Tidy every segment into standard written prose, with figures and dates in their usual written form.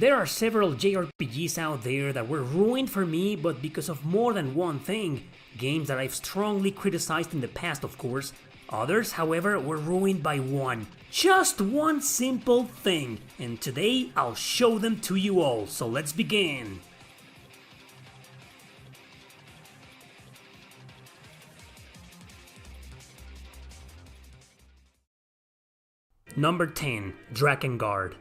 There are several JRPGs out there that were ruined for me, but because of more than one thing. Games that I've strongly criticized in the past, of course. Others, however, were ruined by one. Just one simple thing. And today, I'll show them to you all, so let's begin. Number 10. Drakengard.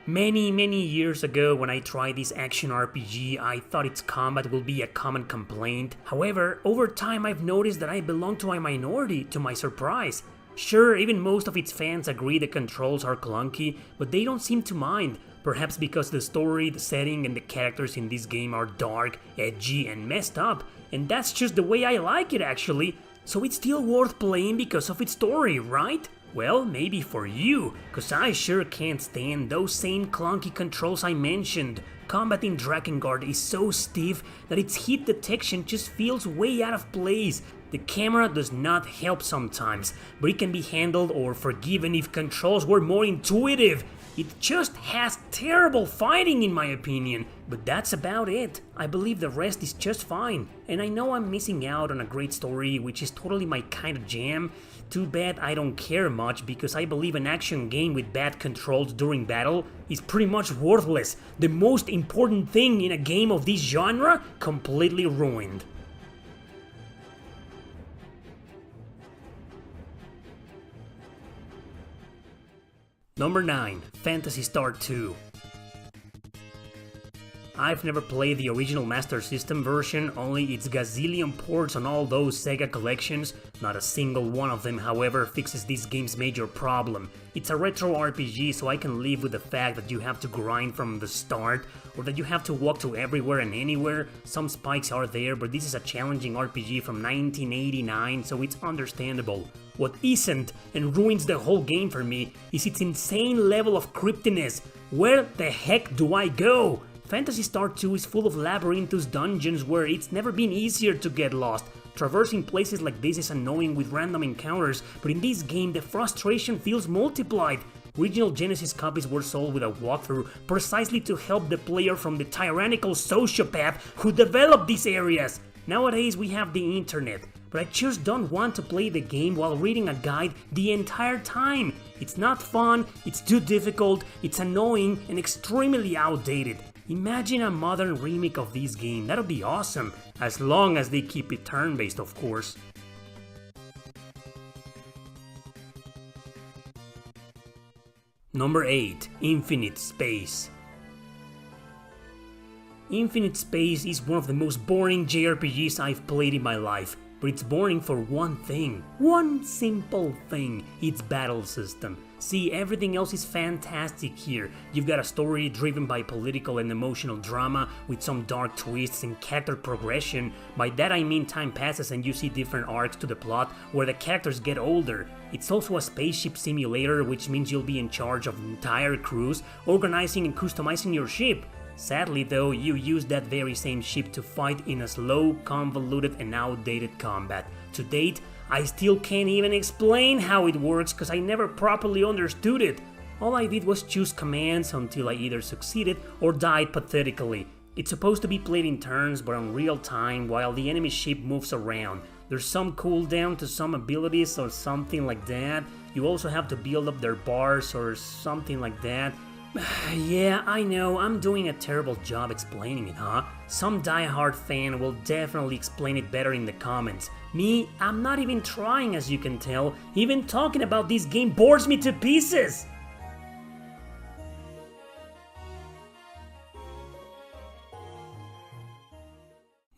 Many years ago when I tried this action RPG, I thought its combat will be a common complaint. However, over time I've noticed that I belong to a minority, to my surprise. Sure, even most of its fans agree the controls are clunky, but they don't seem to mind. Perhaps because the story, the setting, and the characters in this game are dark, edgy, and messed up. And that's just the way I like it actually. So it's still worth playing because of its story, right? Well, maybe for you, cause I sure can't stand those same clunky controls I mentioned. Combat in Drakengard is so stiff that its hit detection just feels way out of place. The camera does not help sometimes, but it can be handled or forgiven if controls were more intuitive. It just has terrible fighting in my opinion, but that's about it. I believe the rest is just fine, and I know I'm missing out on a great story which is totally my kind of jam. Too bad I don't care much because I believe an action game with bad controls during battle is pretty much worthless. The most important thing in a game of this genre, completely ruined. Number 9. Phantasy Star 2. I've never played the original Master System version, only its gazillion ports on all those Sega collections. Not a single one of them, however, fixes this game's major problem. It's a retro RPG, so I can live with the fact that you have to grind from the start, or that you have to walk to everywhere and anywhere. Some spikes are there, but this is a challenging RPG from 1989, so it's understandable. What isn't, and ruins the whole game for me, is its insane level of cryptiness. Where the heck do I go? Phantasy Star 2 is full of labyrinthous dungeons where it's never been easier to get lost. Traversing places like this is annoying with random encounters, but in this game the frustration feels multiplied. Original Genesis copies were sold with a walkthrough precisely to help the player from the tyrannical sociopath who developed these areas. Nowadays we have the internet, but I just don't want to play the game while reading a guide the entire time. It's not fun, it's too difficult, it's annoying and extremely outdated. Imagine a modern remake of this game, that'd be awesome, as long as they keep it turn-based of course. Number 8. Infinite Space. Infinite Space is one of the most boring JRPGs I've played in my life. But it's boring for one thing. One simple thing. Its battle system. See, everything else is fantastic here. You've got a story driven by political and emotional drama with some dark twists and character progression. By that I mean time passes and you see different arcs to the plot where the characters get older. It's also a spaceship simulator, which means you'll be in charge of entire crews, organizing and customizing your ship. Sadly though, you use that very same ship to fight in a slow, convoluted and outdated combat. To date, I still can't even explain how it works cause I never properly understood it. All I did was choose commands until I either succeeded or died pathetically. It's supposed to be played in turns but on real time while the enemy ship moves around. There's some cooldown to some abilities or something like that. You also have to build up their bars or something like that. Yeah, I know, I'm doing a terrible job explaining it, huh? Some diehard fan will definitely explain it better in the comments. Me, I'm not even trying as you can tell. Even talking about this game bores me to pieces!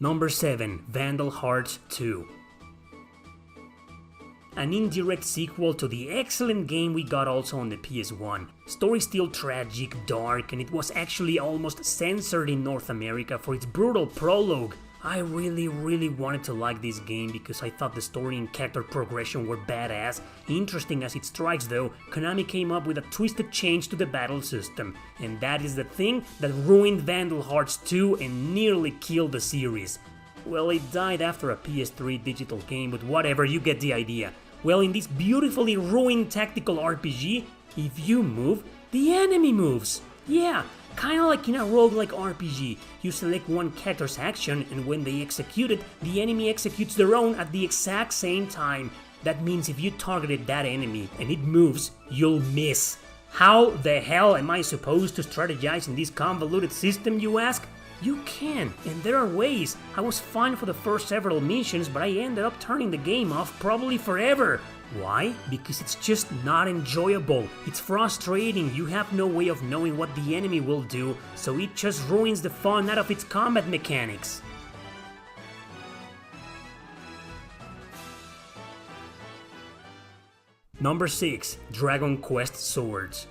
Number 7. Vandal Hearts 2. An indirect sequel to the excellent game we got also on the PS1. Story still tragic, dark, and it was actually almost censored in North America for its brutal prologue. I really wanted to like this game because I thought the story and character progression were badass. Interesting as it strikes though, Konami came up with a twisted change to the battle system. And that is the thing that ruined Vandal Hearts 2 and nearly killed the series. Well, it died after a PS3 digital game, but whatever, you get the idea. Well, in this beautifully ruined tactical RPG, if you move, The enemy moves! Yeah, kinda like in a roguelike RPG. You select one character's action, and when they execute it, the enemy executes their own at the exact same time. That means if you targeted that enemy and it moves, you'll miss. How the hell am I supposed to strategize in this convoluted system, you ask? You can, and there are ways. I was fine for the first several missions, but I ended up turning the game off probably forever. Why? Because it's just not enjoyable. It's frustrating. You have no way of knowing what the enemy will do, so it just ruins the fun out of its combat mechanics. Number 6. Dragon Quest Swords.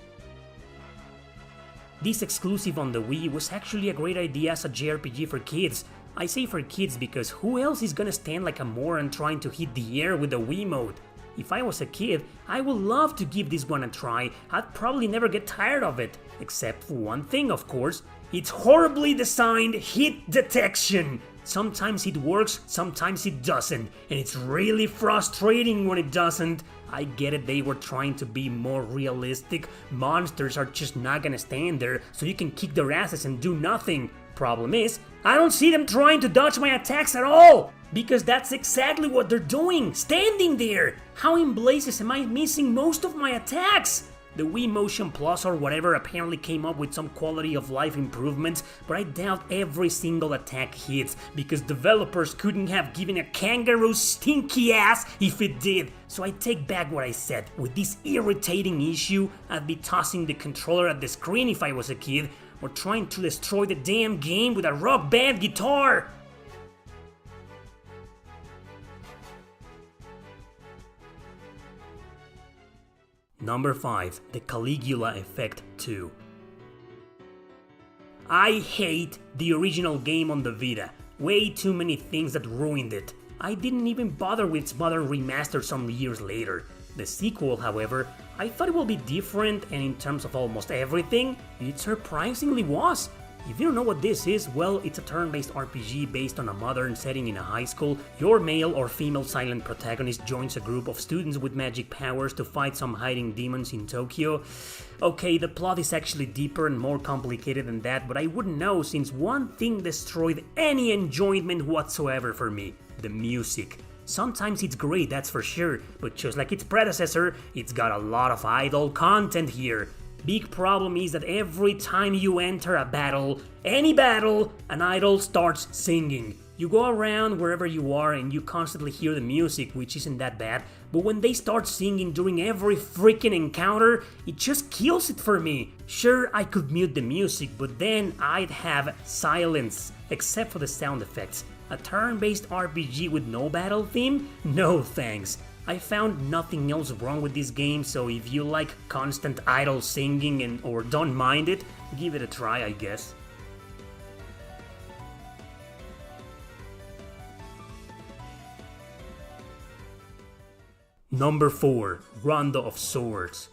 This exclusive on the Wii was actually a great idea as a JRPG for kids. I say for kids because who else is gonna stand like a moron trying to hit the air with the Wiimote? If I was a kid, I would love to give this one a try. I'd probably never get tired of it. Except for one thing, of course. It's horribly designed hit detection. Sometimes it works, sometimes it doesn't, and it's really frustrating when it doesn't. I get it, they were trying to be more realistic. Monsters are just not gonna stand there, so you can kick their asses and do nothing. Problem is, I don't see them trying to dodge my attacks at all! Because that's exactly what they're doing, standing there! How in blazes am I missing most of my attacks? The Wii Motion Plus or whatever apparently came up with some quality of life improvements, but I doubt every single attack hits, because developers couldn't have given a kangaroo stinky ass if it did. So I take back what I said. With this irritating issue, I'd be tossing the controller at the screen if I was a kid, or trying to destroy the damn game with a rock band guitar. Number 5. The Caligula Effect 2. I hate the original game on the Vita. Way too many things that ruined it. I didn't even bother with its modern remaster some years later. The sequel, however, I thought it would be different, and in terms of almost everything, it surprisingly was. If you don't know what this is, well, it's a turn-based RPG based on a modern setting in a high school. Your male or female silent protagonist joins a group of students with magic powers to fight some hiding demons in Tokyo. Okay, the plot is actually deeper and more complicated than that, but I wouldn't know since one thing destroyed any enjoyment whatsoever for me: the music. Sometimes it's great, that's for sure, but just like its predecessor, it's got a lot of idle content here. Big problem is that every time you enter a battle, any battle, an idol starts singing. You go around wherever you are and you constantly hear the music, which isn't that bad, but when they start singing during every freaking encounter, it just kills it for me. Sure, I could mute the music, but then I'd have silence, except for the sound effects. A turn-based RPG with no battle theme? No thanks. I found nothing else wrong with this game, so if you like constant idle singing or don't mind it, give it a try, I guess. Number 4. Rondo of Swords.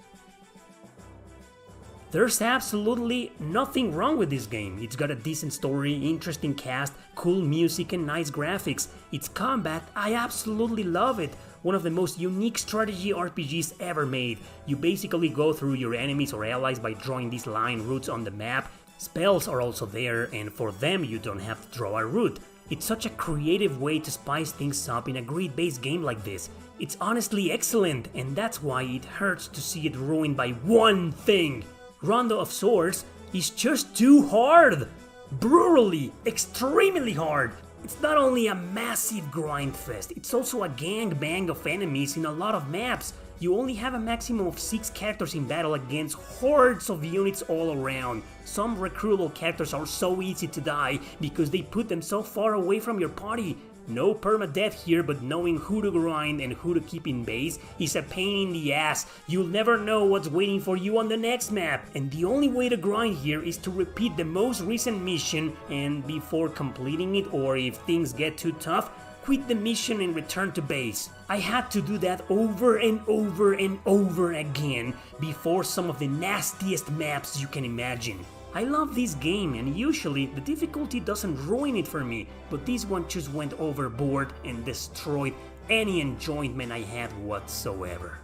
There's absolutely nothing wrong with this game. It's got a decent story, interesting cast, cool music and nice graphics. Its combat, I absolutely love it. One of the most unique strategy RPGs ever made. You basically go through your enemies or allies by drawing these line routes on the map. Spells are also there, and for them you don't have to draw a route. It's such a creative way to spice things up in a grid-based game like this. It's honestly excellent, and that's why it hurts to see it ruined by one thing. Rondo of Swords is just too hard! Brutally, extremely hard! It's not only a massive grind fest, it's also a gangbang of enemies in a lot of maps. You only have a maximum of 6 characters in battle against hordes of units all around. Some recruitable characters are so easy to die because they put them so far away from your party. No permadeath here, but knowing who to grind and who to keep in base is a pain in the ass. You'll never know what's waiting for you on the next map, and the only way to grind here is to repeat the most recent mission, and before completing it, or if things get too tough, quit the mission and return to base. I had to do that over and over and over again before some of the nastiest maps you can imagine. I love this game, and usually the difficulty doesn't ruin it for me, but this one just went overboard and destroyed any enjoyment I had whatsoever.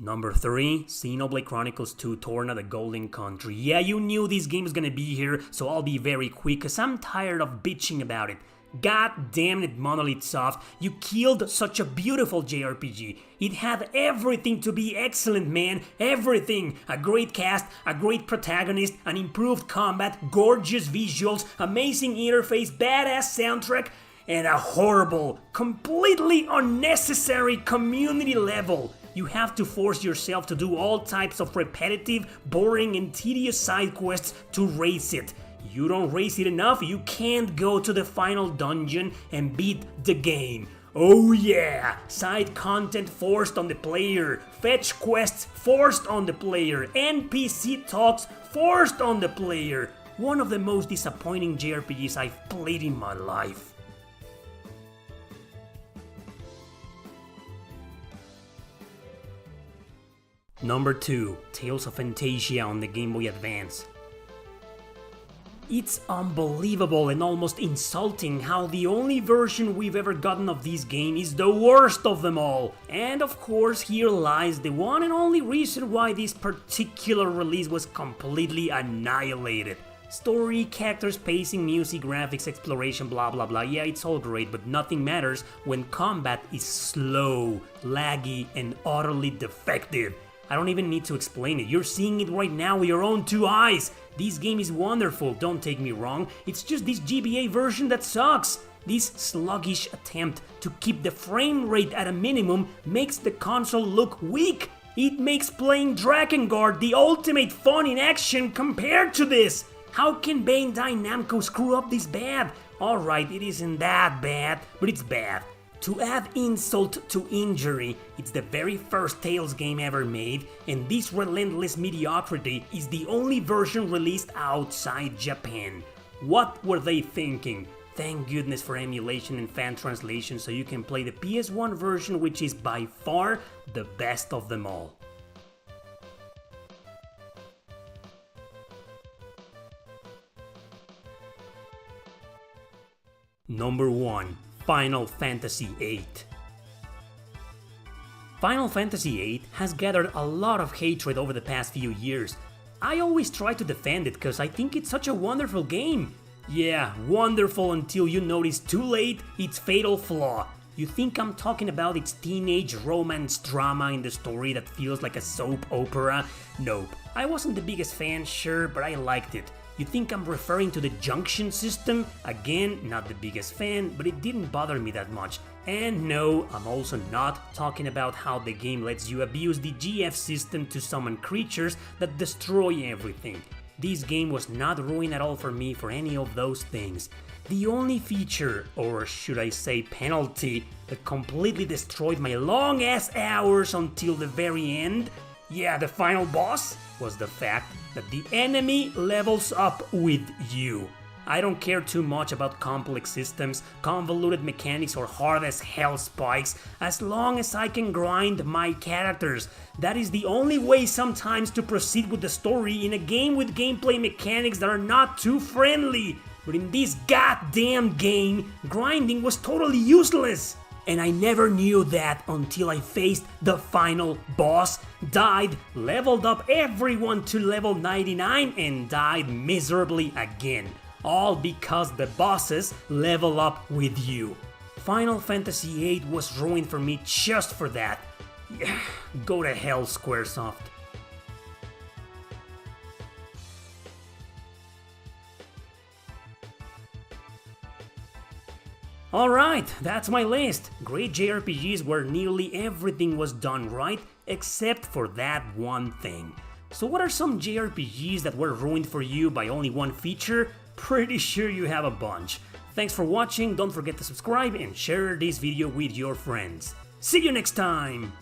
Number 3, Xenoblade Chronicles 2 Torna the Golden Country. Yeah, you knew this game was gonna be here, so I'll be very quick, cause I'm tired of bitching about it. God damn it, Monolith Soft, you killed such a beautiful JRPG. It had everything to be excellent, man, everything. A great cast, a great protagonist, an improved combat, gorgeous visuals, amazing interface, badass soundtrack, and a horrible, completely unnecessary community level. You have to force yourself to do all types of repetitive, boring, and tedious side quests to race it. You don't race it enough, you can't go to the final dungeon and beat the game. Oh yeah! Side content forced on the player, fetch quests forced on the player, NPC talks forced on the player. One of the most disappointing JRPGs I've played in my life. Number 2, Tales of Fantasia on the Game Boy Advance. It's unbelievable and almost insulting how the only version we've ever gotten of this game is the worst of them all. And of course, here lies the one and only reason why this particular release was completely annihilated. Story, characters, pacing, music, graphics, exploration, blah blah blah, yeah, it's all great, but nothing matters when combat is slow, laggy, and utterly defective. I don't even need to explain it, you're seeing it right now with your own 2 eyes. This game is wonderful, don't take me wrong, it's just this GBA version that sucks. This sluggish attempt to keep the frame rate at a minimum makes the console look weak. It makes playing Drakengard the ultimate fun in action compared to this. How can Bandai Namco screw up this bad? Alright, it isn't that bad, but it's bad. To add insult to injury, it's the very first Tales game ever made, and this relentless mediocrity is the only version released outside Japan. What were they thinking? Thank goodness for emulation and fan translation so you can play the PS1 version, which is by far the best of them all. Number 1. Final Fantasy VIII. Final Fantasy VIII has gathered a lot of hatred over the past few years. I always try to defend it because I think it's such a wonderful game. Yeah, wonderful until you notice too late its fatal flaw. You think I'm talking about its teenage romance drama in the story that feels like a soap opera? Nope. I wasn't the biggest fan, sure, but I liked it. You think I'm referring to the junction system? Again, not the biggest fan, but it didn't bother me that much. And no, I'm also not talking about how the game lets you abuse the GF system to summon creatures that destroy everything. This game was not ruined at all for me for any of those things. The only feature, or should I say penalty, that completely destroyed my long ass hours until the very end, yeah, the final boss, was the fact that the enemy levels up with you. I don't care too much about complex systems, convoluted mechanics, or hard as hell spikes, as long as I can grind my characters. That is the only way sometimes to proceed with the story in a game with gameplay mechanics that are not too friendly. But in this goddamn game, grinding was totally useless. And I never knew that until I faced the final boss, died, leveled up everyone to level 99, and died miserably again. All because the bosses level up with you. Final Fantasy VIII was ruined for me just for that. Go to hell, Squaresoft. Alright, that's my list. Great JRPGs where nearly everything was done right, except for that one thing. So what are some JRPGs that were ruined for you by only one feature? Pretty sure you have a bunch. Thanks for watching, don't forget to subscribe and share this video with your friends. See you next time!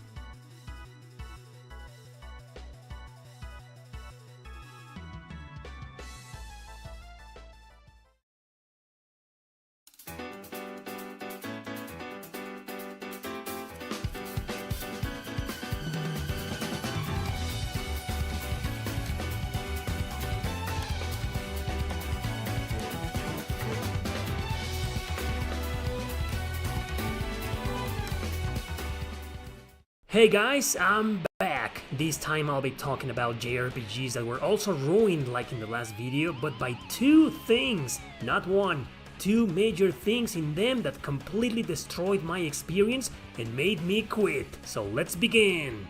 Hey guys, I'm back. This time I'll be talking about JRPGs that were also ruined like in the last video, but by two things, not one. Two major things in them that completely destroyed my experience and made me quit. So let's begin.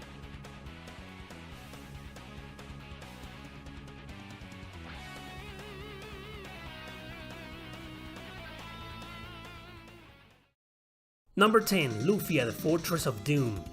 Number 10. Lufia, the Fortress of Doom.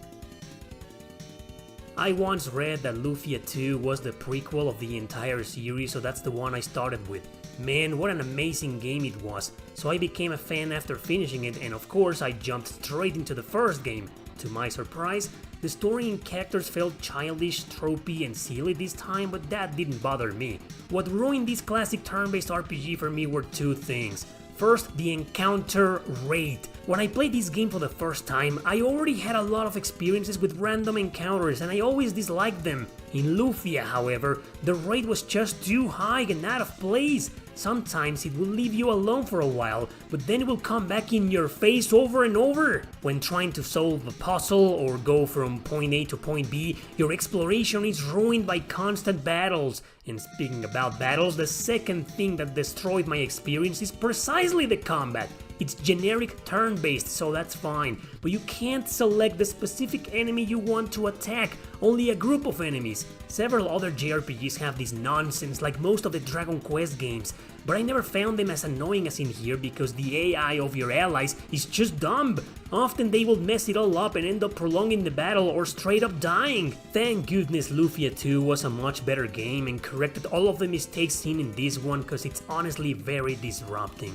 I once read that Lufia 2 was the prequel of the entire series, so that's the one I started with. Man, what an amazing game it was. So I became a fan after finishing it, and of course I jumped straight into the first game. To my surprise, the story and characters felt childish, tropey and silly this time, but that didn't bother me. What ruined this classic turn-based RPG for me were two things. First, the encounter rate. When I played this game for the first time, I already had a lot of experiences with random encounters and I always disliked them. In Lufia, however, the rate was just too high and out of place. Sometimes it will leave you alone for a while, but then it will come back in your face over and over. When trying to solve a puzzle or go from point A to point B, your exploration is ruined by constant battles. And speaking about battles, the second thing that destroyed my experience is precisely the combat. It's generic turn-based, so that's fine, but you can't select the specific enemy you want to attack, only a group of enemies. Several other JRPGs have this nonsense, like most of the Dragon Quest games, but I never found them as annoying as in here because the AI of your allies is just dumb. Often they will mess it all up and end up prolonging the battle or straight up dying. Thank goodness Lufia 2 was a much better game and corrected all of the mistakes seen in this one, cause it's honestly very disrupting.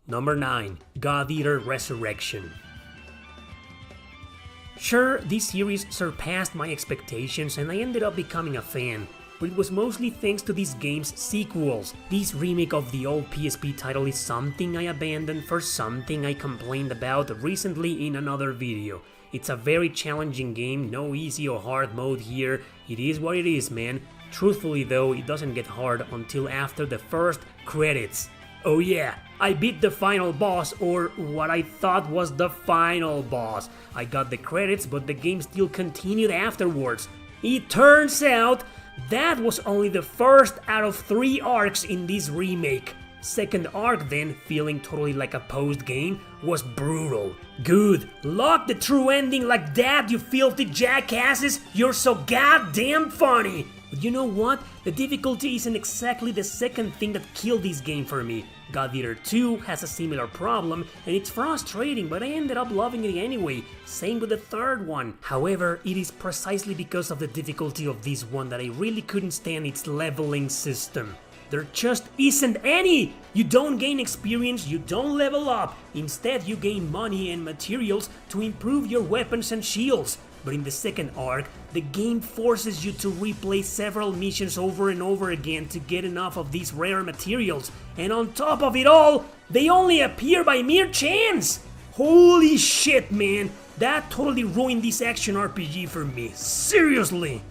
Number 9. God Eater Resurrection. Sure, this series surpassed my expectations and I ended up becoming a fan, but it was mostly thanks to this game's sequels. This remake of the old PSP title is something I abandoned for something I complained about recently in another video. It's a very challenging game, no easy or hard mode here, it is what it is, man. Truthfully though, it doesn't get hard until after the first credits. Oh yeah, I beat the final boss, or what I thought was the final boss. I got the credits, but the game still continued afterwards. It turns out that was only the first out of 3 arcs in this remake. Second arc then, feeling totally like a post-game, was brutal. Good, lock the true ending like that, you filthy jackasses, you're so goddamn funny! But you know what? The difficulty isn't exactly the second thing that killed this game for me. God Eater 2 has a similar problem, and it's frustrating, but I ended up loving it anyway. Same with the third one. However, it is precisely because of the difficulty of this one that I really couldn't stand its leveling system. There just isn't any! You don't gain experience, you don't level up. Instead, you gain money and materials to improve your weapons and shields. But in the second arc, the game forces you to replay several missions over and over again to get enough of these rare materials, and on top of it all, they only appear by mere chance! Holy shit, man! That totally ruined this action RPG for me, seriously!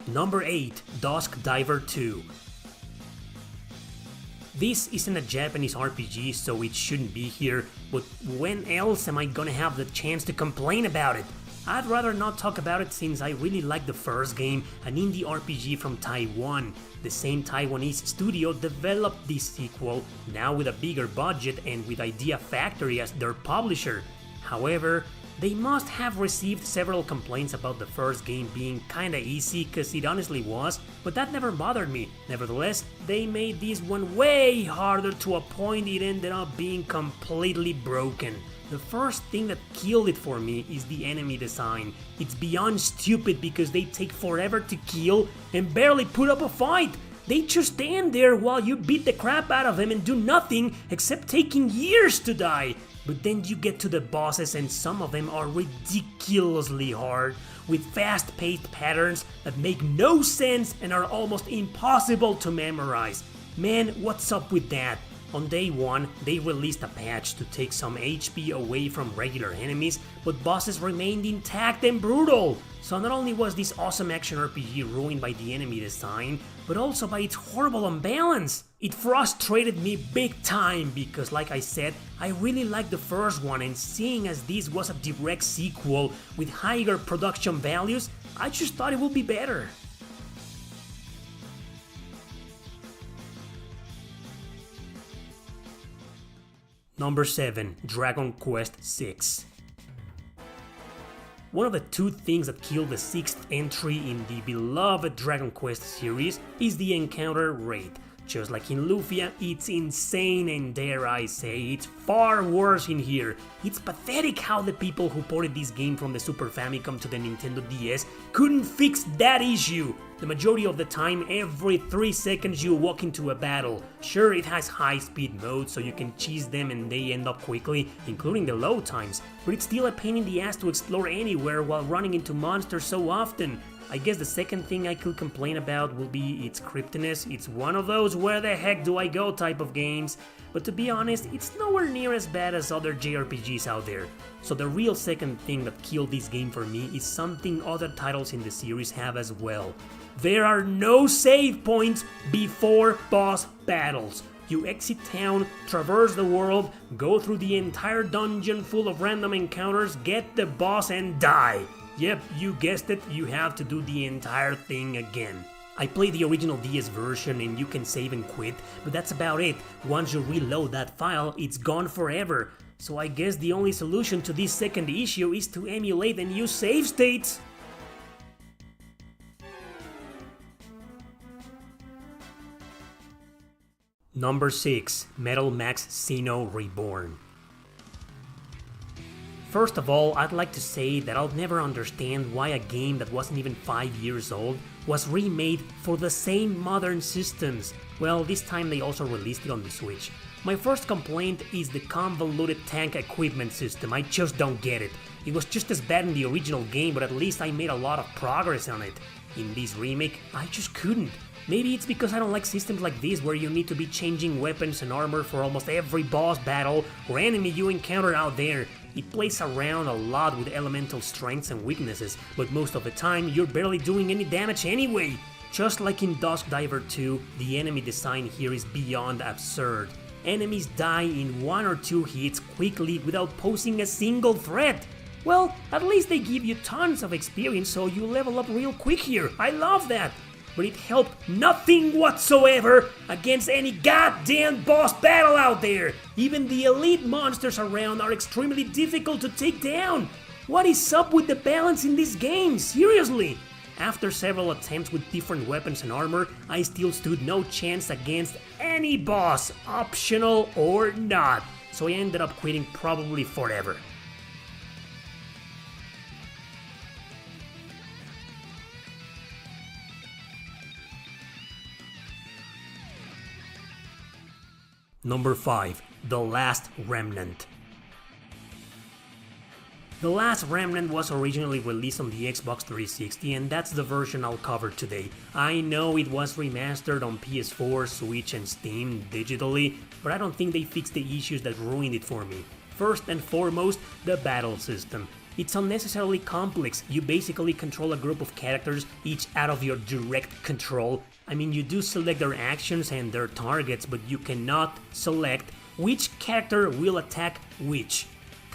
Number 8. Dusk Diver 2. This isn't a Japanese RPG, so it shouldn't be here, but when else am I gonna have the chance to complain about it? I'd rather not talk about it since I really like the first game, an indie RPG from Taiwan. The same Taiwanese studio developed this sequel, now with a bigger budget and with Idea Factory as their publisher. However, they must have received several complaints about the first game being kinda easy, cause it honestly was, but that never bothered me. Nevertheless, they made this one way harder to a point it ended up being completely broken. The first thing that killed it for me is the enemy design. It's beyond stupid because they take forever to kill and barely put up a fight. They just stand there while you beat the crap out of them and do nothing except taking years to die. But then you get to the bosses and some of them are ridiculously hard, with fast-paced patterns that make no sense and are almost impossible to memorize. Man, what's up with that? On day 1, they released a patch to take some HP away from regular enemies, but bosses remained intact and brutal. So not only was this awesome action RPG ruined by the enemy design, but also by its horrible imbalance. It frustrated me big time because, like I said, I really liked the first one, and seeing as this was a direct sequel with higher production values, I just thought it would be better. Number 7. Dragon Quest VI. One of the two things that killed the 6th entry in the beloved Dragon Quest series is the encounter rate. Just like in Lufia, it's insane, and dare I say, it's far worse in here. It's pathetic how the people who ported this game from the Super Famicom to the Nintendo DS couldn't fix that issue. The majority of the time, every 3 seconds you walk into a battle. Sure, it has high-speed modes, so you can cheese them and they end up quickly, including the load times, but it's still a pain in the ass to explore anywhere while running into monsters so often. I guess the second thing I could complain about will be its cryptiness. It's one of those where the heck do I go type of games, but to be honest, it's nowhere near as bad as other JRPGs out there. So the real second thing that killed this game for me is something other titles in the series have as well. There are no save points before boss battles. You exit town, traverse the world, go through the entire dungeon full of random encounters, get the boss and die. Yep, you guessed it, you have to do the entire thing again. I played the original DS version and you can save and quit, but that's about it. Once you reload that file, it's gone forever. So I guess the only solution to this second issue is to emulate and use save states. Number 6. Metal Max Xeno Reborn. First of all, I'd like to say that I'll never understand why a game that wasn't even 5 years old was remade for the same modern systems. Well, this time they also released it on the Switch. My first complaint is the convoluted tank equipment system. I just don't get it. It was just as bad in the original game, but at least I made a lot of progress on it. In this remake, I just couldn't. Maybe it's because I don't like systems like this where you need to be changing weapons and armor for almost every boss battle or enemy you encounter out there. It plays around a lot with elemental strengths and weaknesses, but most of the time you're barely doing any damage anyway. Just like in Dusk Diver 2, the enemy design here is beyond absurd. Enemies die in 1 or 2 hits quickly without posing a single threat. Well, at least they give you tons of experience so you level up real quick here. I love that. But it helped nothing whatsoever against any goddamn boss battle out there. Even the elite monsters around are extremely difficult to take down. What is up with the balance in this game? Seriously? After several attempts with different weapons and armor, I still stood no chance against any boss, optional or not. So I ended up quitting probably forever. Number 5. The Last Remnant. The Last Remnant was originally released on the Xbox 360, and that's the version I'll cover today. I know it was remastered on PS4, Switch and Steam digitally, but I don't think they fixed the issues that ruined it for me. First and foremost, the battle system. It's unnecessarily complex. You basically control a group of characters, each out of your direct control. I mean, you do select their actions and their targets, but you cannot select which character will attack which.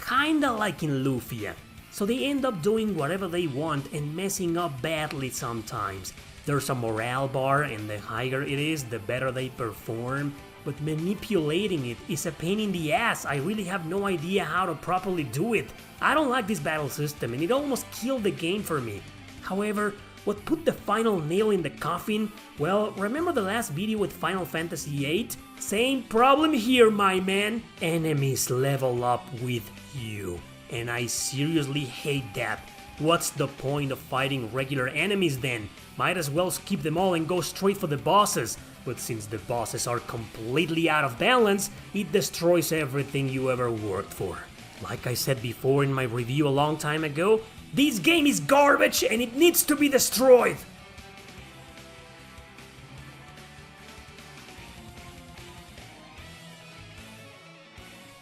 Kinda like in Lufia. So they end up doing whatever they want and messing up badly sometimes. There's a morale bar, and the higher it is, the better they perform. But manipulating it is a pain in the ass. I really have no idea how to properly do it. I don't like this battle system, and it almost killed the game for me. However, what put the final nail in the coffin? Well, remember the last video with Final Fantasy VIII? Same problem here, my man. Enemies level up with you, and I seriously hate that. What's the point of fighting regular enemies then? Might as well skip them all and go straight for the bosses. But since the bosses are completely out of balance, it destroys everything you ever worked for. Like I said before in my review a long time ago, this game is garbage and it needs to be destroyed!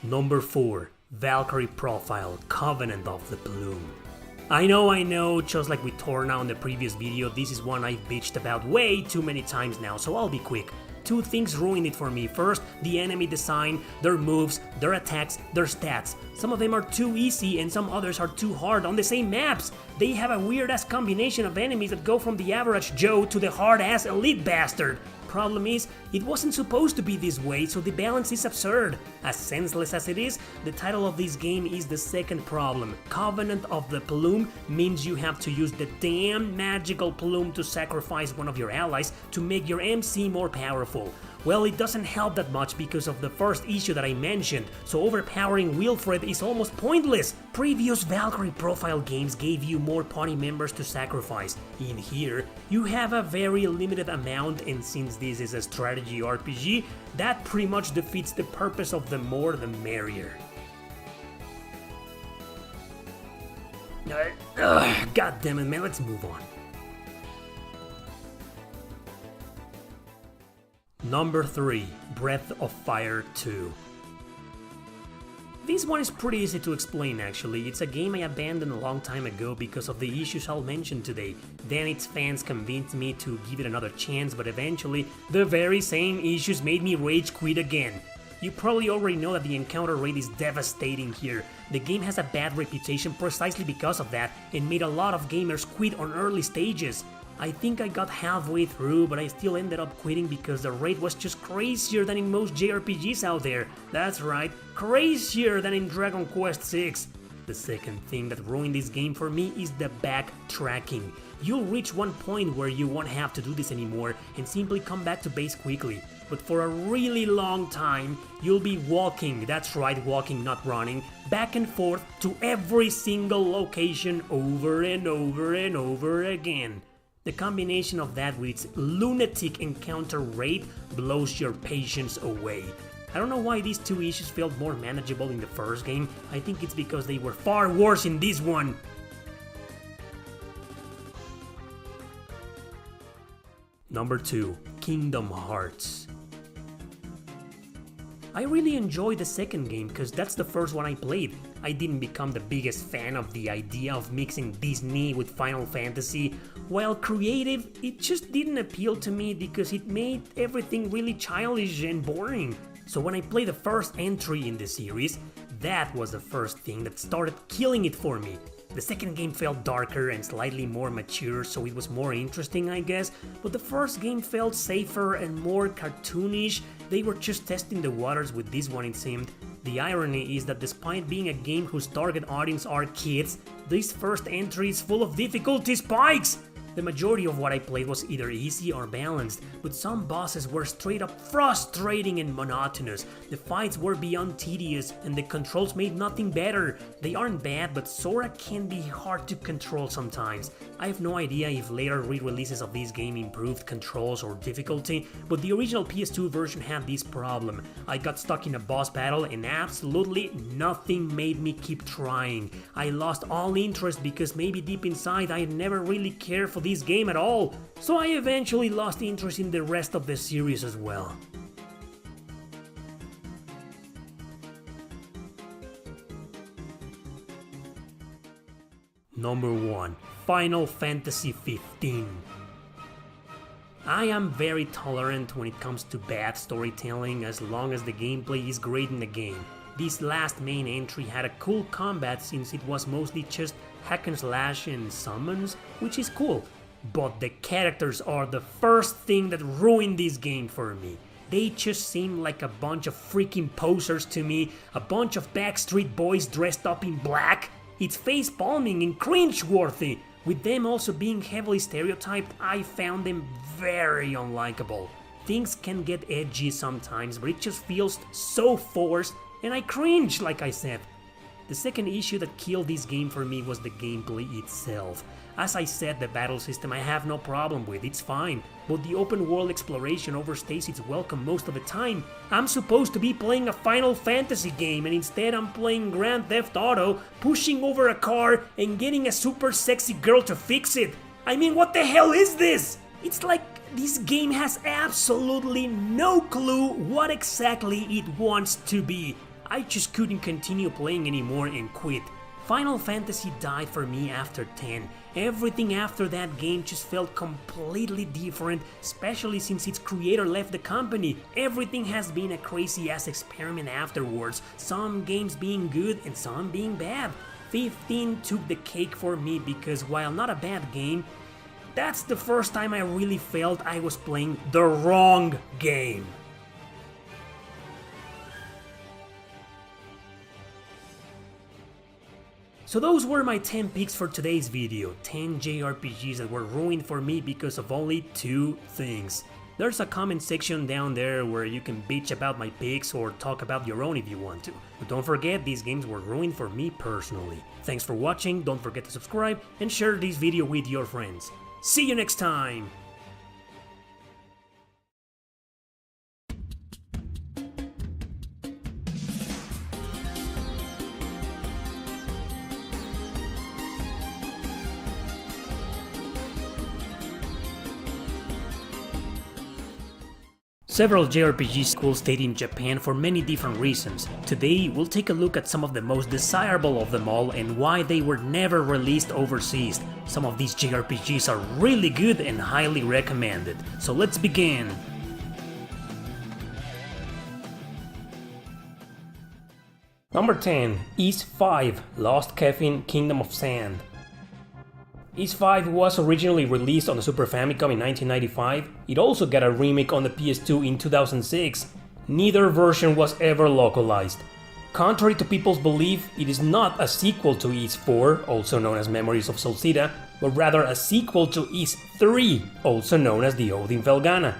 Number 4. Valkyrie Profile, Covenant of the Plume. I know, just like with Torna on the previous video, this is one I've bitched about way too many times now, so I'll be quick. Two things ruined it for me. First, the enemy design, their moves, their attacks, their stats. Some of them are too easy and some others are too hard on the same maps. They have a weird-ass combination of enemies that go from the average Joe to the hard-ass elite bastard. Problem is, it wasn't supposed to be this way, so the balance is absurd. As senseless as it is, the title of this game is the second problem. Covenant of the Plume means you have to use the damn magical plume to sacrifice one of your allies to make your MC more powerful. Well, it doesn't help that much because of the first issue that I mentioned, so overpowering Wilfred is almost pointless. Previous Valkyrie Profile games gave you more party members to sacrifice. In here, you have a very limited amount, and since this is a strategy RPG, that pretty much defeats the purpose of the more the merrier. God damn it, man, let's move on. Number 3. Breath of Fire 2. This one is pretty easy to explain actually. It's a game I abandoned a long time ago because of the issues I'll mention today. Then its fans convinced me to give it another chance, but eventually the very same issues made me rage quit again. You probably already know that the encounter rate is devastating here. The game has a bad reputation precisely because of that and made a lot of gamers quit on early stages. I think I got halfway through, but I still ended up quitting because the rate was just crazier than in most JRPGs out there. That's right, crazier than in Dragon Quest VI. The second thing that ruined this game for me is the backtracking. You'll reach one point where you won't have to do this anymore and simply come back to base quickly. But for a really long time, you'll be walking, that's right, walking, not running, back and forth to every single location over and over and over again. The combination of that with its lunatic encounter rate blows your patience away. I don't know why these two issues felt more manageable in the first game. I think it's because they were far worse in this one. Number 2. Kingdom Hearts. I really enjoyed the second game because that's the first one I played. I didn't become the biggest fan of the idea of mixing Disney with Final Fantasy. While creative, it just didn't appeal to me because it made everything really childish and boring. So when I played the first entry in the series, that was the first thing that started killing it for me. The second game felt darker and slightly more mature, so it was more interesting, I guess, but the first game felt safer and more cartoonish. They were just testing the waters with this one, it seemed. The irony is that despite being a game whose target audience are kids, this first entry is full of difficulty spikes! The majority of what I played was either easy or balanced, but some bosses were straight up frustrating and monotonous. The fights were beyond tedious, and the controls made nothing better. They aren't bad, but Sora can be hard to control sometimes. I have no idea if later re-releases of this game improved controls or difficulty, but the original PS2 version had this problem. I got stuck in a boss battle and absolutely nothing made me keep trying. I lost all interest because maybe deep inside I never really cared for this game at all, so I eventually lost interest in the rest of the series as well. Number 1. Final Fantasy 15. I am very tolerant when it comes to bad storytelling as long as the gameplay is great in the game. This last main entry had a cool combat since it was mostly just hack and slash and summons, which is cool. But the characters are the first thing that ruined this game for me. They just seem like a bunch of freaking posers to me, a bunch of Backstreet Boys dressed up in black. It's face-palming and cringe-worthy. With them also being heavily stereotyped, I found them very unlikable. Things can get edgy sometimes, but it just feels so forced, and I cringe, like I said. The second issue that killed this game for me was the gameplay itself. As I said, the battle system I have no problem with, it's fine, but the open world exploration overstays its welcome most of the time. I'm supposed to be playing a Final Fantasy game and instead I'm playing Grand Theft Auto, pushing over a car and getting a super sexy girl to fix it. I mean, what the hell is this? It's like this game has absolutely no clue what exactly it wants to be. I just couldn't continue playing anymore and quit. Final Fantasy died for me after 10. Everything after that game just felt completely different, especially since its creator left the company. Everything has been a crazy ass experiment afterwards, some games being good and some being bad. 15 took the cake for me because while not a bad game, that's the first time I really felt I was playing the wrong game. So those were my 10 picks for today's video, 10 JRPGs that were ruined for me because of only 2 things. There's a comment section down there where you can bitch about my picks or talk about your own if you want to. But don't forget, these games were ruined for me personally. Thanks for watching, don't forget to subscribe and share this video with your friends. See you next time! Several JRPG schools stayed in Japan for many different reasons. Today, we'll take a look at some of the most desirable of them all and why they were never released overseas. Some of these JRPGs are really good and highly recommended. So let's begin! Number 10. Ys 5, Lost Kefin, Kingdom of Sand. Ys 5 was originally released on the Super Famicom in 1995, it also got a remake on the PS2 in 2006. Neither version was ever localized. Contrary to people's belief, it is not a sequel to Ys 4, also known as Memories of Solcita, but rather a sequel to Ys 3, also known as The Ode in Felghana.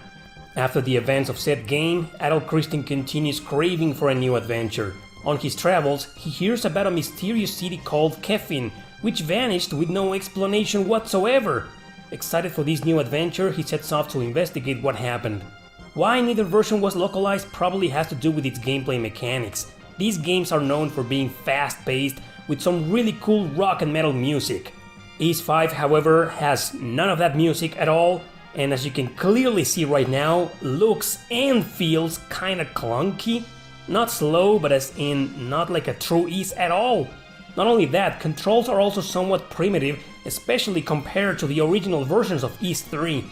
After the events of said game, adult Christian continues craving for a new adventure. On his travels, he hears about a mysterious city called Kefin, which vanished with no explanation whatsoever. Excited for this new adventure, he sets off to investigate what happened. Why neither version was localized probably has to do with its gameplay mechanics. These games are known for being fast-paced, with some really cool rock and metal music. Ys 5, however, has none of that music at all, and as you can clearly see right now, looks and feels kinda clunky. Not slow, but as in not like a true Ys at all. Not only that, controls are also somewhat primitive, especially compared to the original versions of Ys 3.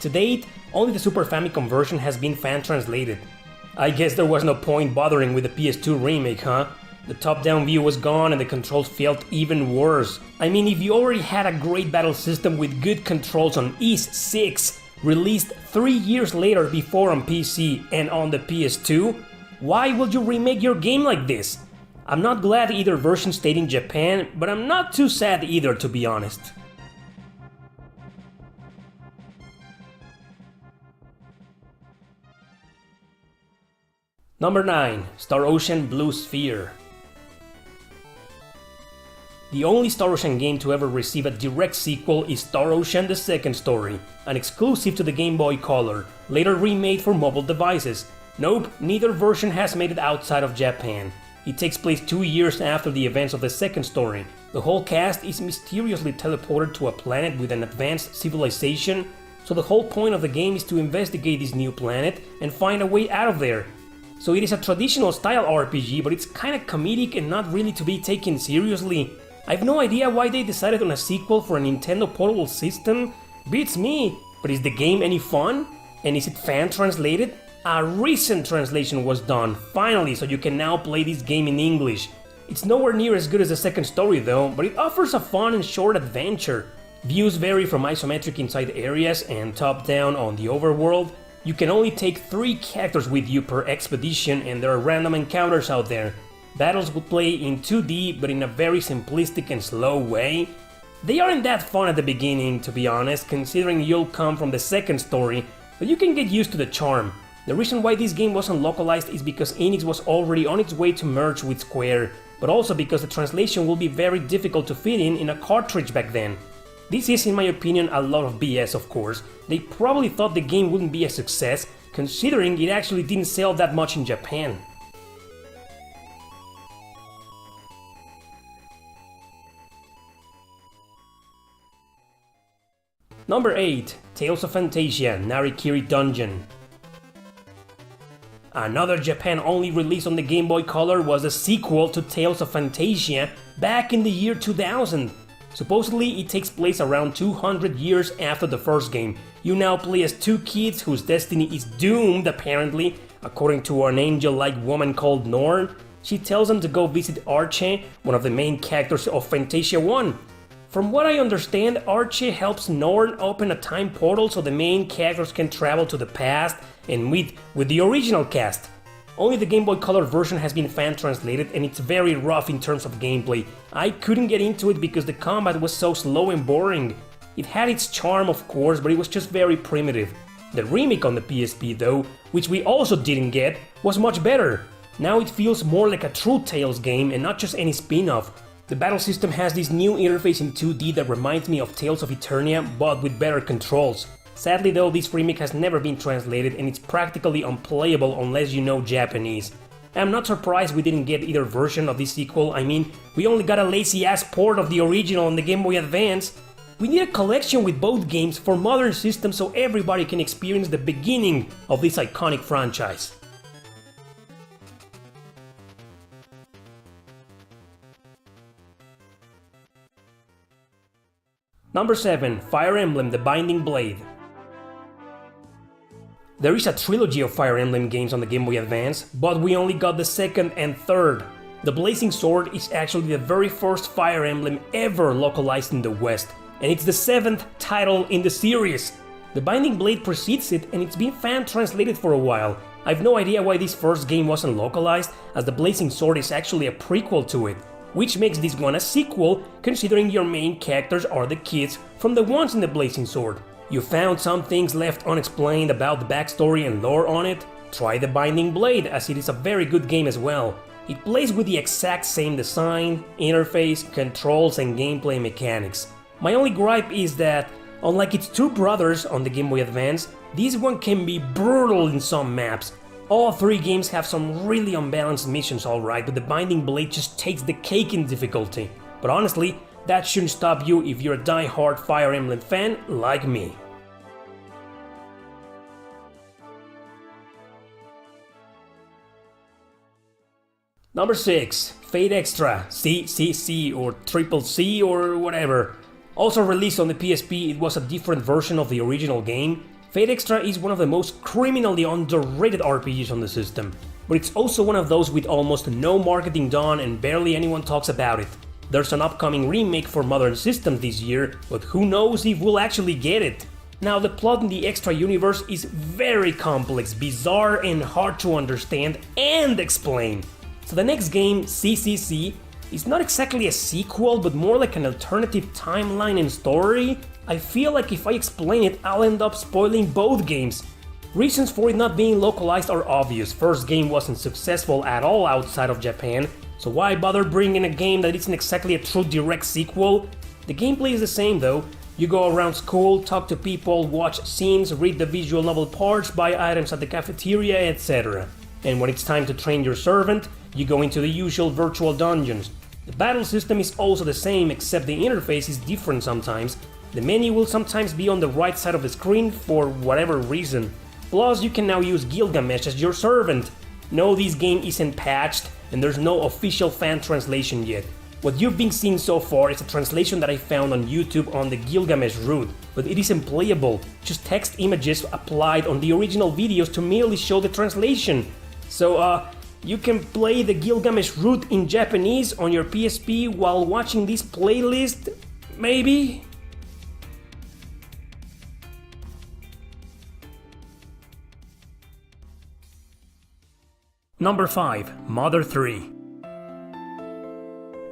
To date, only the Super Famicom version has been fan-translated. I guess there was no point bothering with the PS2 remake, huh? The top-down view was gone and the controls felt even worse. I mean, if you already had a great battle system with good controls on Ys 6, released 3 years later before on PC and on the PS2, why would you remake your game like this? I'm not glad either version stayed in Japan, but I'm not too sad either, to be honest. Number 9. Star Ocean Blue Sphere. The only Star Ocean game to ever receive a direct sequel is Star Ocean: The Second Story, an exclusive to the Game Boy Color, later remade for mobile devices. Nope, neither version has made it outside of Japan. It takes place 2 years after the events of the second story. The whole cast is mysteriously teleported to a planet with an advanced civilization, so the whole point of the game is to investigate this new planet and find a way out of there. So it is a traditional style RPG, but it's kinda comedic and not really to be taken seriously. I've no idea why they decided on a sequel for a Nintendo Portable System. Beats me, but is the game any fun? And is it fan-translated? A recent translation was done, finally, so you can now play this game in English. It's nowhere near as good as the second story though, but it offers a fun and short adventure. Views vary from isometric inside areas and top-down on the overworld. You can only take 3 characters with you per expedition and there are random encounters out there. Battles will play in 2D but in a very simplistic and slow way. They aren't that fun at the beginning, to be honest, considering you'll come from the second story, but you can get used to the charm. The reason why this game wasn't localized is because Enix was already on its way to merge with Square, but also because the translation will be very difficult to fit in a cartridge back then. This is, in my opinion, a lot of BS, of course. They probably thought the game wouldn't be a success, considering it actually didn't sell that much in Japan. Number 8. Tales of Phantasia, Narikiri Dungeon. Another Japan-only release on the Game Boy Color was a sequel to Tales of Phantasia back in the year 2000. Supposedly, it takes place around 200 years after the first game. You now play as two kids whose destiny is doomed, apparently, according to an angel-like woman called Norn. She tells them to go visit Archie, one of the main characters of Phantasia 1. From what I understand, Archie helps Norn open a time portal so the main characters can travel to the past and meet with the original cast. Only the Game Boy Color version has been fan-translated and it's very rough in terms of gameplay. I couldn't get into it because the combat was so slow and boring. It had its charm of course, but it was just very primitive. The remake on the PSP though, which we also didn't get, was much better. Now it feels more like a true Tales game and not just any spin-off. The battle system has this new interface in 2D that reminds me of Tales of Eternia, but with better controls. Sadly though, this remake has never been translated and it's practically unplayable unless you know Japanese. I'm not surprised we didn't get either version of this sequel. I mean, we only got a lazy-ass port of the original on the Game Boy Advance. We need a collection with both games for modern systems so everybody can experience the beginning of this iconic franchise. Number 7. Fire Emblem: The Binding Blade. There is a trilogy of Fire Emblem games on the Game Boy Advance, but we only got the second and third. The Blazing Sword is actually the very first Fire Emblem ever localized in the West, and it's the 7th title in the series. The Binding Blade precedes it and it's been fan-translated for a while. I've no idea why this first game wasn't localized, as the Blazing Sword is actually a prequel to it, which makes this one a sequel considering your main characters are the kids from the ones in the Blazing Sword. You found some things left unexplained about the backstory and lore on it? Try the Binding Blade, as it is a very good game as well. It plays with the exact same design, interface, controls and gameplay mechanics. My only gripe is that, unlike its two brothers on the Game Boy Advance, this one can be brutal in some maps. All three games have some really unbalanced missions alright, but the Binding Blade just takes the cake in difficulty. But honestly, that shouldn't stop you if you're a die-hard Fire Emblem fan like me. Number 6. Fate Extra, CCC or Triple C or whatever. Also released on the PSP, it was a different version of the original game. Fate Extra is one of the most criminally underrated RPGs on the system, but it's also one of those with almost no marketing done and barely anyone talks about it. There's an upcoming remake for modern systems this year, but who knows if we'll actually get it. Now, the plot in the Extra universe is very complex, bizarre and hard to understand and explain. So the next game, CCC, is not exactly a sequel, but more like an alternative timeline and story. I feel like if I explain it, I'll end up spoiling both games. Reasons for it not being localized are obvious. First game wasn't successful at all outside of Japan, so why bother bringing a game that isn't exactly a true direct sequel? The gameplay is the same though. You go around school, talk to people, watch scenes, read the visual novel parts, buy items at the cafeteria, etc. And when it's time to train your servant, you go into the usual virtual dungeons. The battle system is also the same, except the interface is different sometimes. The menu will sometimes be on the right side of the screen for whatever reason. Plus, you can now use Gilgamesh as your servant. No, this game isn't patched, and there's no official fan translation yet. What you've been seeing so far is a translation that I found on YouTube on the Gilgamesh route, but it isn't playable, just text images applied on the original videos to merely show the translation. So, you can play the Gilgamesh route in Japanese on your PSP while watching this playlist, maybe? Number 5. Mother 3.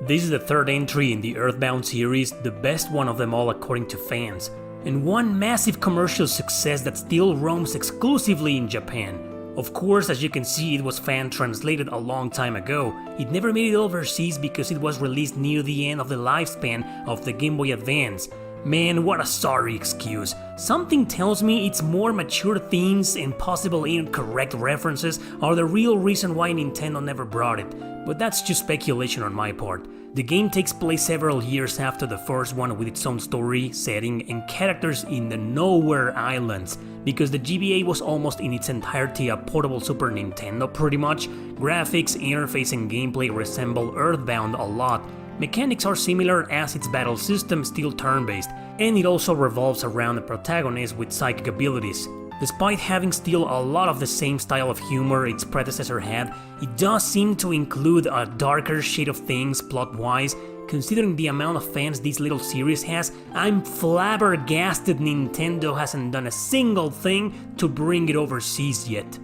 This is the third entry in the Earthbound series, the best one of them all according to fans, and one massive commercial success that still roams exclusively in Japan. Of course, as you can see, it was fan-translated a long time ago. It never made it overseas because it was released near the end of the lifespan of the Game Boy Advance. Man, what a sorry excuse. Something tells me its more mature themes and possible incorrect references are the real reason why Nintendo never brought it, but that's just speculation on my part. The game takes place several years after the first one with its own story, setting, and characters in the Nowhere Islands, because the GBA was almost in its entirety a portable Super Nintendo pretty much. Graphics, interface and gameplay resemble Earthbound a lot. Mechanics are similar as its battle system still turn-based, and it also revolves around a protagonist with psychic abilities. Despite having still a lot of the same style of humor its predecessor had, it does seem to include a darker shade of things plot-wise. Considering the amount of fans this little series has, I'm flabbergasted Nintendo hasn't done a single thing to bring it overseas yet.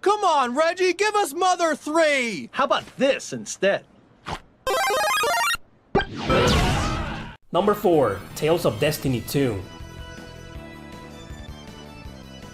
Come on, Reggie, give us Mother 3! How about this instead? Number 4. Tales of Destiny 2.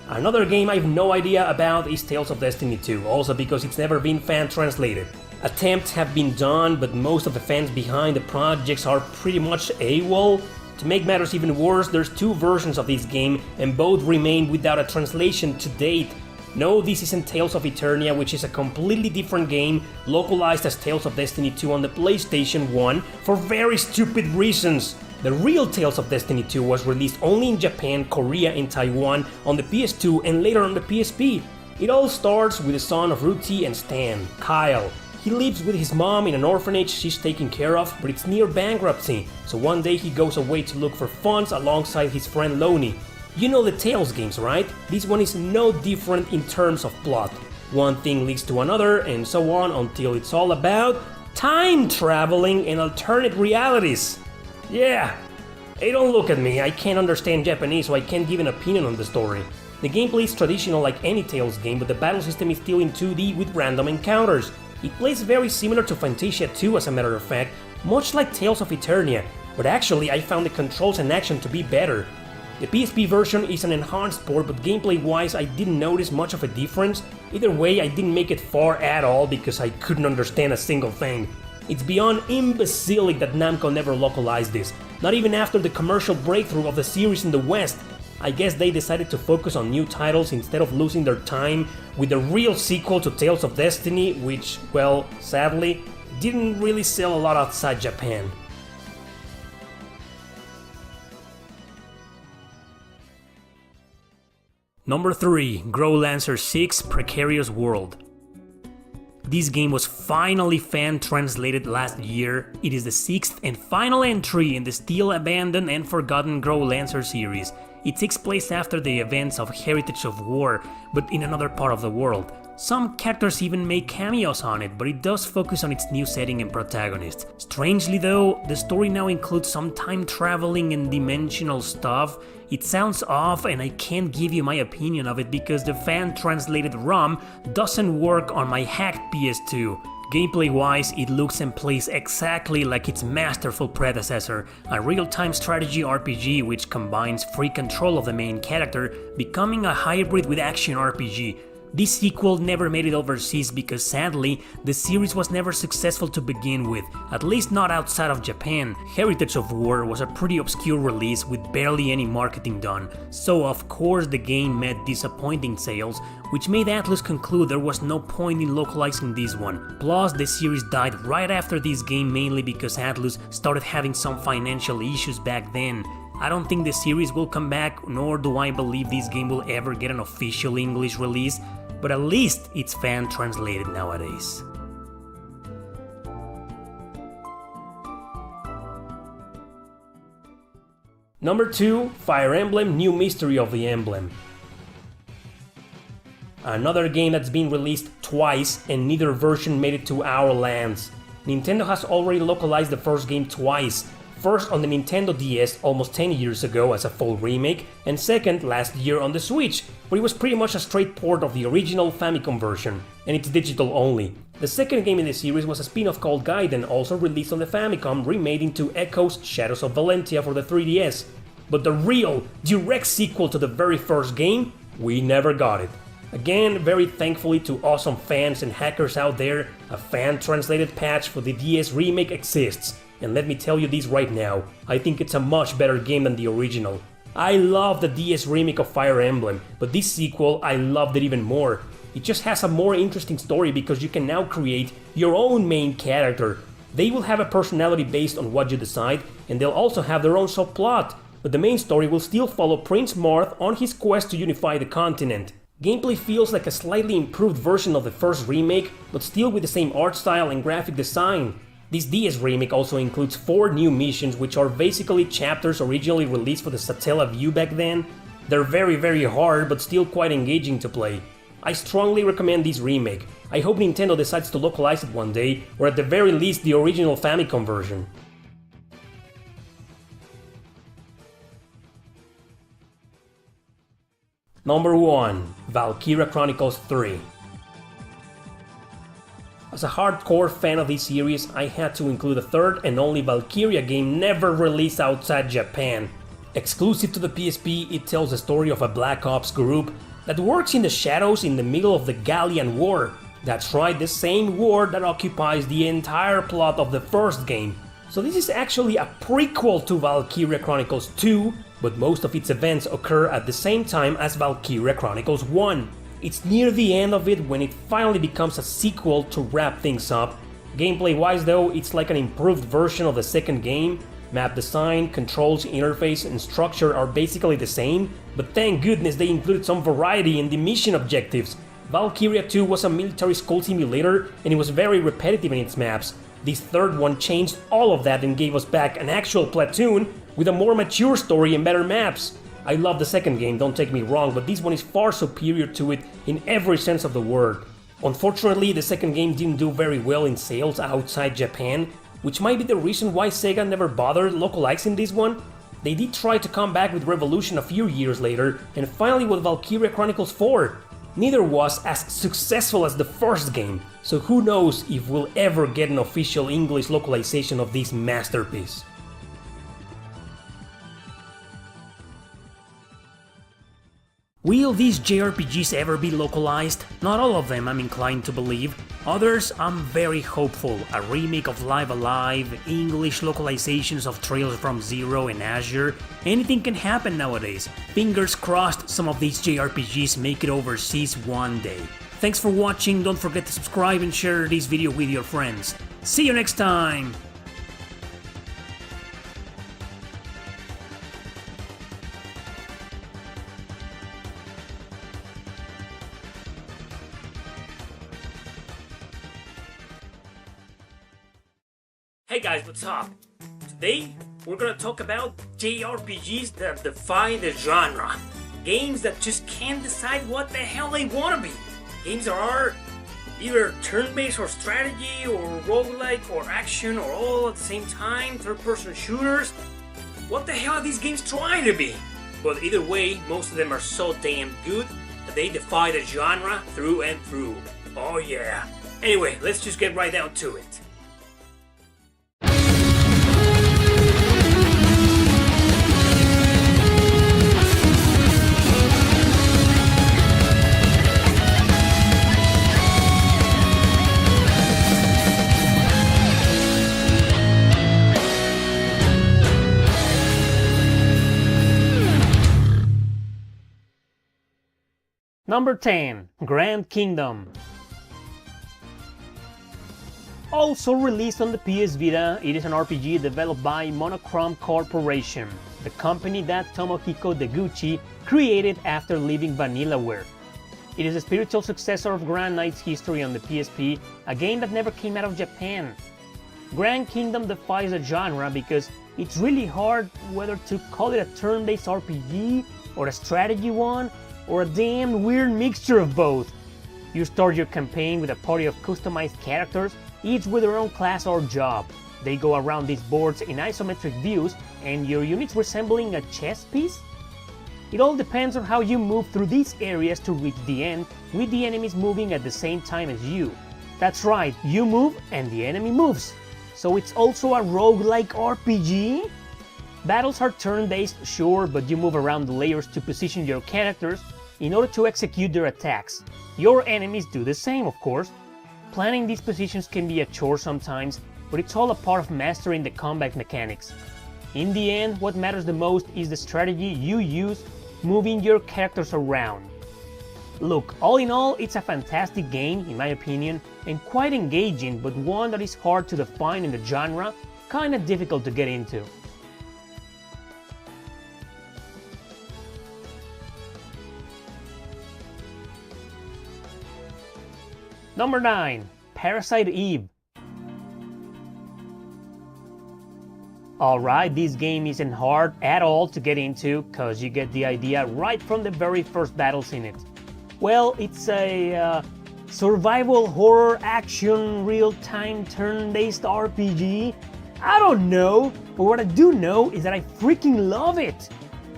Another game I have no idea about is Tales of Destiny 2, also because it's never been fan-translated. Attempts have been done, but most of the fans behind the projects are pretty much AWOL. To make matters even worse, there's 2 versions of this game, and both remain without a translation to date. No, this isn't Tales of Eternia, which is a completely different game, localized as Tales of Destiny 2 on the PlayStation 1, for very stupid reasons. The real Tales of Destiny 2 was released only in Japan, Korea and Taiwan on the PS2 and later on the PSP. It all starts with the son of Ruti and Stan, Kyle. He lives with his mom in an orphanage she's taking care of, but it's near bankruptcy, so one day he goes away to look for funds alongside his friend Lonnie. You know the Tales games, right? This one is no different in terms of plot. One thing leads to another and so on until it's all about time traveling and alternate realities. Yeah, hey, don't look at me, I can't understand Japanese so I can't give an opinion on the story. The gameplay is traditional like any Tales game, but the battle system is still in 2D with random encounters. It plays very similar to Fantasia 2 as a matter of fact, much like Tales of Eternia, but actually I found the controls and action to be better. The PSP version is an enhanced port, but gameplay-wise I didn't notice much of a difference. Either way, I didn't make it far at all because I couldn't understand a single thing. It's beyond imbecilic that Namco never localized this, not even after the commercial breakthrough of the series in the West. I guess they decided to focus on new titles instead of losing their time with the real sequel to Tales of Destiny, which, well, sadly, didn't really sell a lot outside Japan. Number 3. Growlancer 6 Precarious World. This game was finally fan-translated last year. It is the 6th and final entry in the still abandoned and forgotten Growlancer series. It takes place after the events of Heritage of War, but in another part of the world. Some characters even make cameos on it, but it does focus on its new setting and protagonist. Strangely though, the story now includes some time traveling and dimensional stuff. It sounds off and I can't give you my opinion of it because the fan-translated ROM doesn't work on my hacked PS2. Gameplay-wise, it looks and plays exactly like its masterful predecessor, a real-time strategy RPG which combines free control of the main character, becoming a hybrid with action RPG. This sequel never made it overseas because sadly, the series was never successful to begin with, at least not outside of Japan. Heritage of War was a pretty obscure release with barely any marketing done, so of course the game met disappointing sales, which made Atlus conclude there was no point in localizing this one. Plus, the series died right after this game mainly because Atlus started having some financial issues back then. I don't think the series will come back, nor do I believe this game will ever get an official English release, but at least it's fan-translated nowadays. Number 2. Fire Emblem New Mystery of the Emblem. Another game that's been released twice and neither version made it to our lands. Nintendo has already localized the first game twice. First on the Nintendo DS almost 10 years ago as a full remake, and second last year on the Switch, where it was pretty much a straight port of the original Famicom version, and it's digital only. The second game in the series was a spin-off called Gaiden, also released on the Famicom, remade into Echoes Shadows of Valentia for the 3DS. But the real, direct sequel to the very first game, we never got it. Again, very thankfully to awesome fans and hackers out there, a fan-translated patch for the DS remake exists. And let me tell you this right now, I think it's a much better game than the original. I love the DS remake of Fire Emblem, but this sequel I loved it even more. It just has a more interesting story because you can now create your own main character. They will have a personality based on what you decide, and they'll also have their own subplot. but the main story will still follow Prince Marth on his quest to unify the continent. Gameplay feels like a slightly improved version of the first remake, but still with the same art style and graphic design. This DS remake also includes 4 new missions, which are basically chapters originally released for the Satella View back then. They're very hard, but still quite engaging to play. I strongly recommend this remake. I hope Nintendo decides to localize it one day, or at the very least the original Famicom version. Number 1. Valkyria Chronicles 3. As a hardcore fan of this series, I had to include a third and only Valkyria game never released outside Japan. Exclusive to the PSP, it tells the story of a Black Ops group that works in the shadows in the middle of the Gallian War. That's right, the same war that occupies the entire plot of the first game. So this is actually a prequel to Valkyria Chronicles 2, but most of its events occur at the same time as Valkyria Chronicles 1. It's near the end of it when it finally becomes a sequel to wrap things up. Gameplay wise though, it's like an improved version of the second game. Map design, controls, interface and structure are basically the same, but thank goodness they included some variety in the mission objectives. Valkyria 2 was a military school simulator and it was very repetitive in its maps. This third one changed all of that and gave us back an actual platoon with a more mature story and better maps. I love the second game, don't take me wrong, but this one is far superior to it in every sense of the word. Unfortunately, the second game didn't do very well in sales outside Japan, which might be the reason why Sega never bothered localizing this one. They did try to come back with Revolution a few years later, and finally with Valkyria Chronicles 4. Neither was as successful as the first game, so who knows if we'll ever get an official English localization of this masterpiece. Will these JRPGs ever be localized? Not all of them, I'm inclined to believe. Others, I'm very hopeful. A remake of Live Alive, English localizations of Trails from Zero and Azure, anything can happen nowadays. Fingers crossed some of these JRPGs make it overseas one day. Thanks for watching, don't forget to subscribe and share this video with your friends. See you next time! Hey guys, what's up? Today, we're gonna talk about JRPGs that defy the genre. Games that just can't decide what the hell they wanna be. Games that are either turn-based or strategy or roguelike or action or all at the same time, third-person shooters. What the hell are these games trying to be? But either way, most of them are so damn good that they defy the genre through and through. Oh yeah. Anyway, let's just get right down to it. Number 10. Grand Kingdom. Also released on the PS Vita, it is an RPG developed by Monochrome Corporation, the company that Tomohiko Deguchi created after leaving Vanillaware. It is a spiritual successor of Grand Knight's History on the PSP, a game that never came out of Japan. Grand Kingdom defies the genre because it's really hard whether to call it a turn-based RPG or a strategy one, or a damn weird mixture of both. You start your campaign with a party of customized characters, each with their own class or job. They go around these boards in isometric views, and your units resembling a chess piece? It all depends on how you move through these areas to reach the end, with the enemies moving at the same time as you. That's right, you move and the enemy moves. So it's also a roguelike RPG? Battles are turn-based, sure, but you move around the layers to position your characters in order to execute their attacks. Your enemies do the same, of course. Planning these positions can be a chore sometimes, but it's all a part of mastering the combat mechanics. In the end, what matters the most is the strategy you use moving your characters around. Look, all in all, it's a fantastic game, in my opinion, and quite engaging, but one that is hard to define in the genre, kinda difficult to get into. Number 9. Parasite Eve. Alright, this game isn't hard at all to get into, cause you get the idea right from the very first battles in it. Well, it's a survival horror action real-time turn-based RPG. I don't know, but what I do know is that I freaking love it!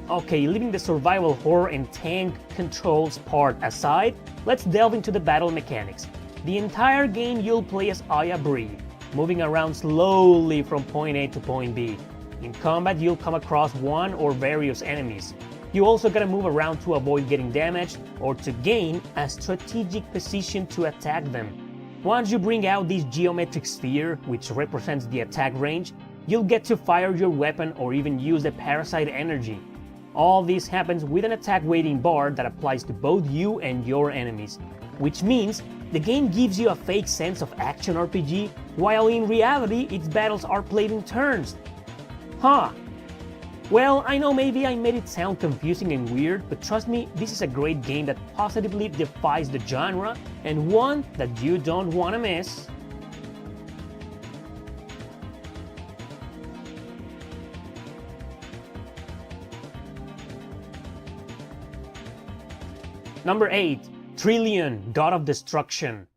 Okay, leaving the survival horror and tank controls part aside, let's delve into the battle mechanics. The entire game you'll play as Aya Bree, moving around slowly from point A to point B. In combat, you'll come across one or various enemies. You also gotta move around to avoid getting damaged or to gain a strategic position to attack them. Once you bring out this geometric sphere, which represents the attack range, you'll get to fire your weapon or even use the parasite energy. All this happens with an attack weighting bar that applies to both you and your enemies, which means the game gives you a fake sense of action RPG, while in reality its battles are played in turns. Huh. Well, I know maybe I made it sound confusing and weird, but trust me, this is a great game that positively defies the genre and one that you don't want to miss. Number 8. Trillion, God of Destruction.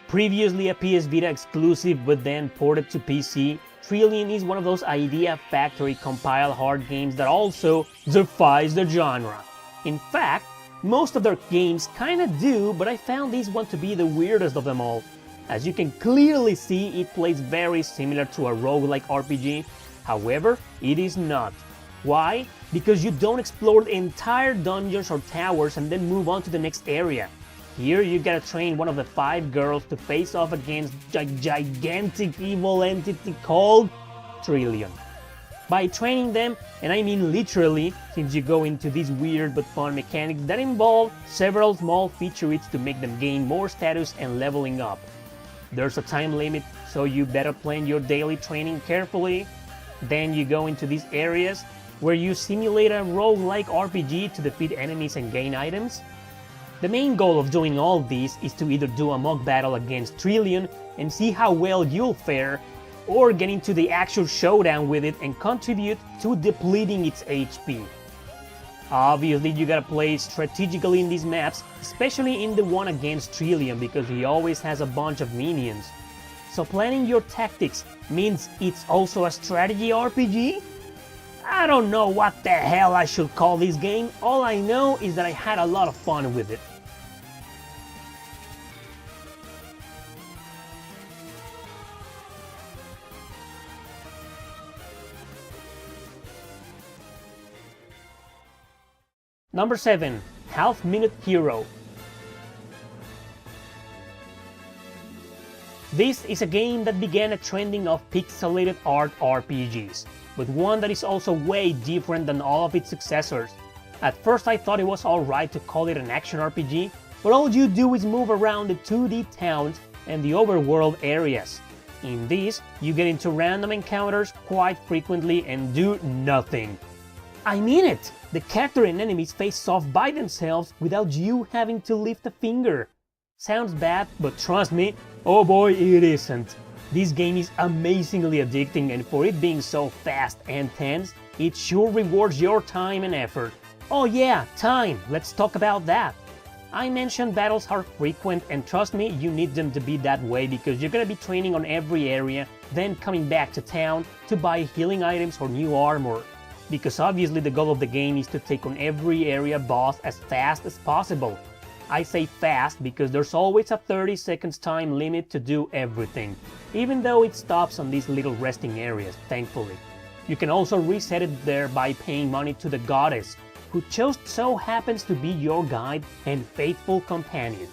Previously a PS Vita exclusive but then ported to PC, Trillion is one of those Idea Factory compile hard games that also defies the genre. In fact, most of their games kinda do, but I found this one to be the weirdest of them all. As you can clearly see, it plays very similar to a roguelike RPG, however, it is not. Why? Because you don't explore the entire dungeons or towers and then move on to the next area. Here you gotta train one of the 5 girls to face off against a gigantic evil entity called Trillion. By training them, and I mean literally, since you go into these weird but fun mechanics that involve several small featurettes to make them gain more status and leveling up. There's a time limit, so you better plan your daily training carefully. Then you go into these areas where you simulate a roguelike RPG to defeat enemies and gain items. The main goal of doing all this is to either do a mock battle against Trillion and see how well you'll fare, or get into the actual showdown with it and contribute to depleting its HP. Obviously you gotta play strategically in these maps, especially in the one against Trillion because he always has a bunch of minions. So planning your tactics means it's also a strategy RPG? I don't know what the hell I should call this game, all I know is that I had a lot of fun with it. Number 7. Half Minute Hero. This is a game that began a trending of pixelated art RPGs, but one that is also way different than all of its successors. At first I thought it was alright to call it an action RPG, but all you do is move around the 2D towns and the overworld areas. In this, you get into random encounters quite frequently and do nothing. I mean it! The character and enemies face off by themselves without you having to lift a finger. Sounds bad, but trust me, oh boy, it isn't. This game is amazingly addicting, and for it being so fast and tense, it sure rewards your time and effort. Oh yeah, time, let's talk about that. I mentioned battles are frequent, and trust me, you need them to be that way because you're gonna be training on every area, then coming back to town to buy healing items or new armor. Because obviously the goal of the game is to take on every area boss as fast as possible. I say fast because there's always a 30 seconds time limit to do everything, even though it stops on these little resting areas, thankfully. You can also reset it there by paying money to the goddess, who just so happens to be your guide and faithful companion.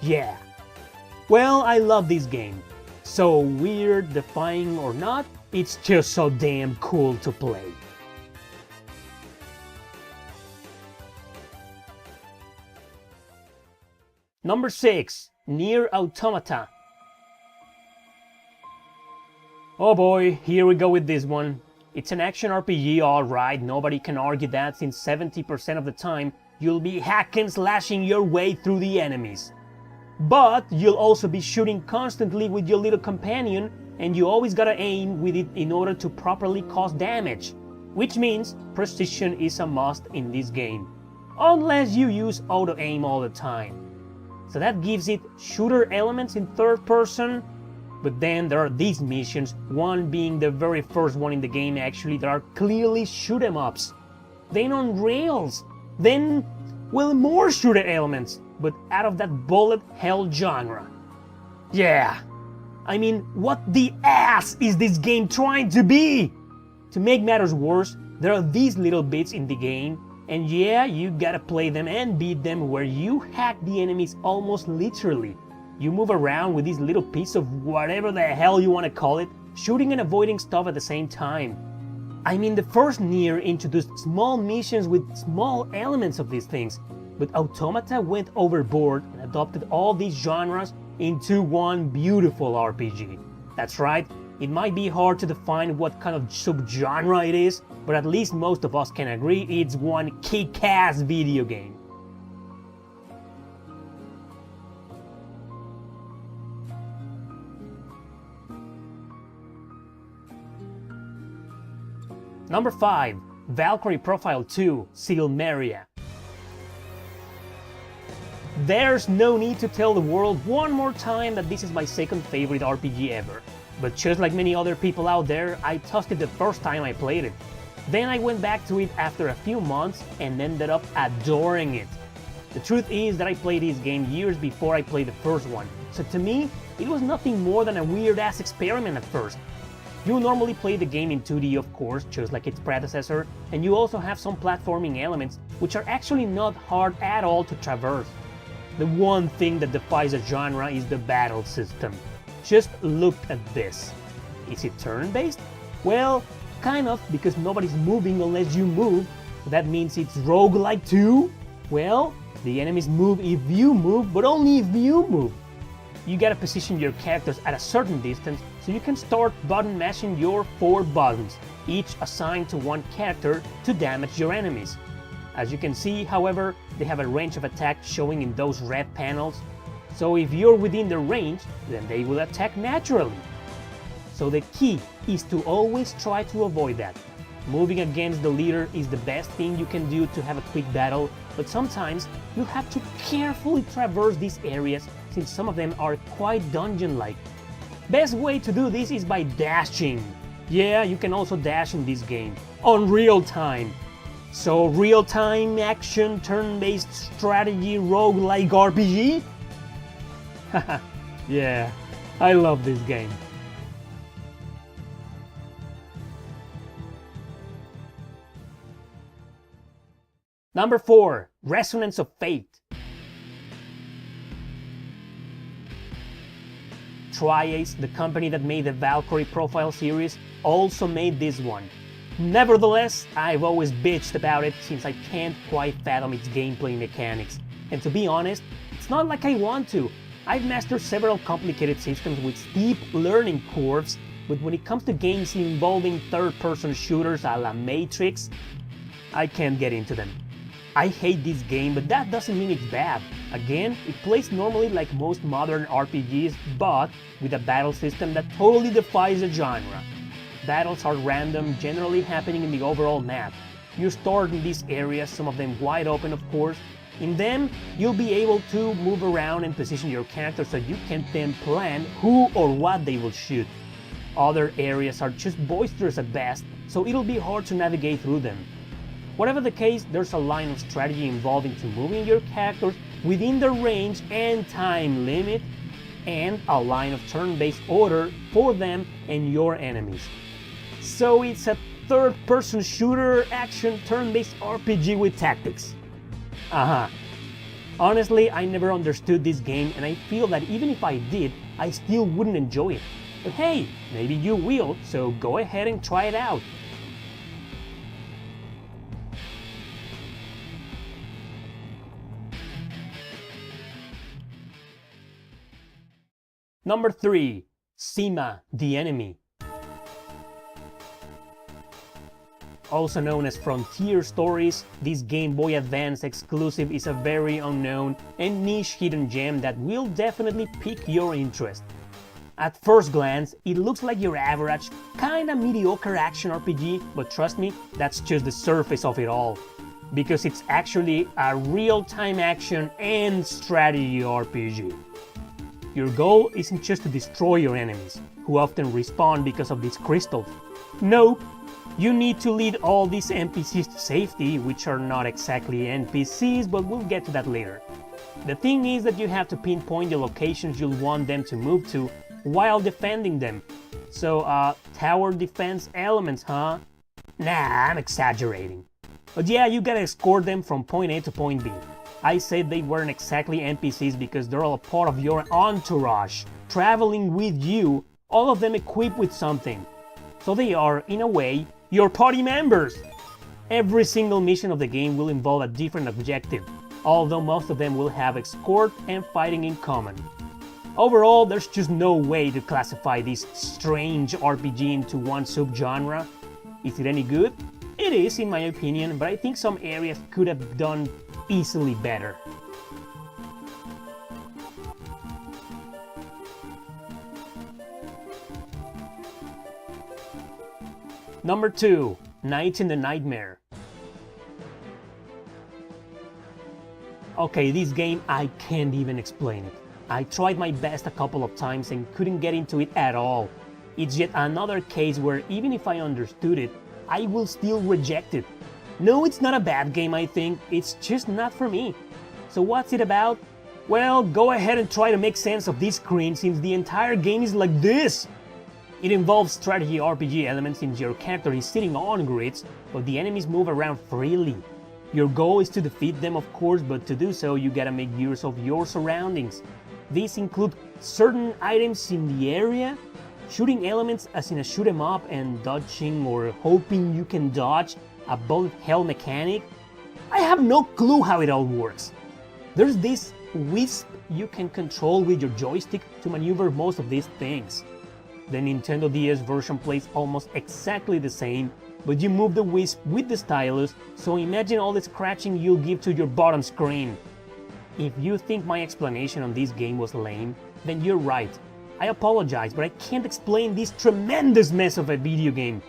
Yeah. Well, I love this game. So weird, defying or not, it's just so damn cool to play. Number 6. Nier Automata. Oh boy, here we go with this one. It's an action RPG, alright, nobody can argue that since 70% of the time you'll be hacking, slashing your way through the enemies. But you'll also be shooting constantly with your little companion, and you always gotta aim with it in order to properly cause damage, which means precision is a must in this game, unless you use auto-aim all the time. So that gives it shooter elements in third person, but then there are these missions, one being the very first one in the game actually, that are clearly shoot-em-ups. Then on rails, then, well, more shooter elements, but out of that bullet hell genre. Yeah, I mean, what the ass is this game trying to be? To make matters worse, there are these little bits in the game, and yeah, you gotta play them and beat them where you hack the enemies almost literally. You move around with this little piece of whatever the hell you wanna call it, shooting and avoiding stuff at the same time. I mean, the first Nier introduced small missions with small elements of these things, but Automata went overboard and adopted all these genres into one beautiful RPG. That's right, it might be hard to define what kind of subgenre it is, but at least most of us can agree it's one kick-ass video game. Number 5. Valkyrie Profile 2, Silmeria. There's no need to tell the world one more time that this is my second favorite RPG ever. But just like many other people out there, I tossed it the first time I played it. Then I went back to it after a few months and ended up adoring it. The truth is that I played this game years before I played the first one, so to me, it was nothing more than a weird-ass experiment at first. You normally play the game in 2D, of course, just like its predecessor, and you also have some platforming elements which are actually not hard at all to traverse. The one thing that defies a genre is the battle system. Just look at this. Is it turn-based? Well, kind of, because nobody's moving unless you move. That means it's roguelike too? Well, the enemies move if you move, but only if you move. You gotta position your characters at a certain distance so you can start button mashing your 4 buttons, each assigned to one character to damage your enemies. As you can see, however, they have a range of attack showing in those red panels, so if you're within their range, then they will attack naturally. So the key is to always try to avoid that. Moving against the leader is the best thing you can do to have a quick battle, but sometimes you have to carefully traverse these areas since some of them are quite dungeon-like. Best way to do this is by dashing. Yeah, you can also dash in this game, on real time. So real-time action turn-based strategy roguelike RPG? Haha, yeah, I love this game. Number 4. Resonance of Fate. Tri-Ace, the company that made the Valkyrie Profile series, also made this one. Nevertheless, I've always bitched about it since I can't quite fathom its gameplay mechanics. And to be honest, it's not like I want to. I've mastered several complicated systems with steep learning curves, but when it comes to games involving third-person shooters a la Matrix, I can't get into them. I hate this game, but that doesn't mean it's bad. Again, it plays normally like most modern RPGs, but with a battle system that totally defies the genre. Battles are random, generally happening in the overall map. You start in these areas, some of them wide open of course. In them, you'll be able to move around and position your character so you can then plan who or what they will shoot. Other areas are just boisterous at best, so it'll be hard to navigate through them. Whatever the case, there's a line of strategy involving to moving your characters within the range and time limit, and a line of turn-based order for them and your enemies. So it's a third-person shooter action turn-based RPG with tactics. Honestly, I never understood this game, and I feel that even if I did, I still wouldn't enjoy it. But hey, maybe you will, so go ahead and try it out. Number 3. Sima, the Enemy. Also known as Frontier Stories, this Game Boy Advance exclusive is a very unknown and niche hidden gem that will definitely pique your interest. At first glance, it looks like your average, kinda mediocre action RPG, but trust me, that's just the surface of it all. Because it's actually a real-time action and strategy RPG. Your goal isn't just to destroy your enemies, who often respawn because of these crystals. No, you need to lead all these NPCs to safety, which are not exactly NPCs, but we'll get to that later. The thing is that you have to pinpoint the locations you'll want them to move to while defending them. So, tower defense elements, huh? Nah, I'm exaggerating. But yeah, you gotta escort them from point A to point B. I said they weren't exactly NPCs because they're all a part of your entourage, traveling with you, all of them equipped with something. So they are, in a way, your party members. Every single mission of the game will involve a different objective, although most of them will have escort and fighting in common. Overall, there's just no way to classify this strange RPG into one subgenre. Is it any good? It is, in my opinion, but I think some areas could have done easily better. Number 2. Night in the Nightmare. Okay, this game, I can't even explain it. I tried my best a couple of times and couldn't get into it at all. It's yet another case where even if I understood it, I will still reject it. No, it's not a bad game, I think, it's just not for me. So what's it about? Well, go ahead and try to make sense of this screen since the entire game is like this. It involves strategy RPG elements since your character is sitting on grids, but the enemies move around freely. Your goal is to defeat them, of course, but to do so you gotta make use of your surroundings. These include certain items in the area, shooting elements as in a shoot 'em up, and dodging or hoping you can dodge, a bullet hell mechanic. I have no clue how it all works. There's this wisp you can control with your joystick to maneuver most of these things. The Nintendo DS version plays almost exactly the same, but you move the wisp with the stylus, so imagine all the scratching you'll give to your bottom screen. If you think my explanation on this game was lame, then you're right. I apologize, but I can't explain this tremendous mess of a video game.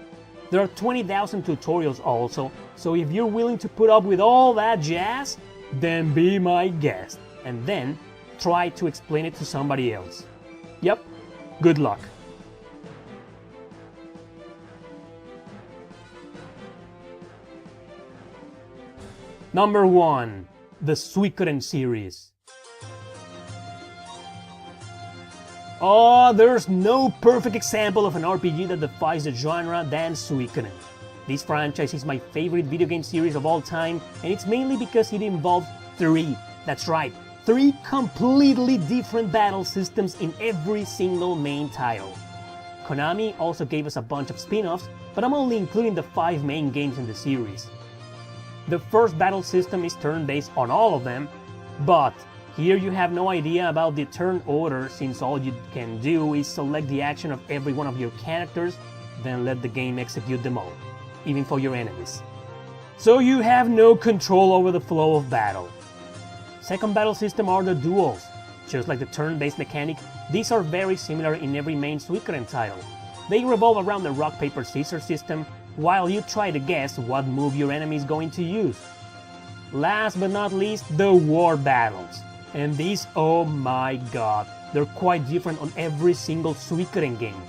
There are 20,000 tutorials also, so if you're willing to put up with all that jazz, then be my guest, and then try to explain it to somebody else. Yep, good luck. Number 1. The Suikoden series. Oh, there's no perfect example of an RPG that defies the genre than Suikoden. This franchise is my favorite video game series of all time, and it's mainly because it involves 3, that's right, 3 completely different battle systems in every single main title. Konami also gave us a bunch of spin-offs, but I'm only including the 5 main games in the series. The first battle system is turn-based on all of them, but here you have no idea about the turn order since all you can do is select the action of every one of your characters, then let the game execute them all, even for your enemies. So you have no control over the flow of battle. Second battle system are the duels. Just like the turn-based mechanic, these are very similar in every main Suikoden title. They revolve around the rock-paper-scissors system, while you try to guess what move your enemy is going to use. Last but not least, the war battles. And these, oh my god, they're quite different on every single Suikoden game.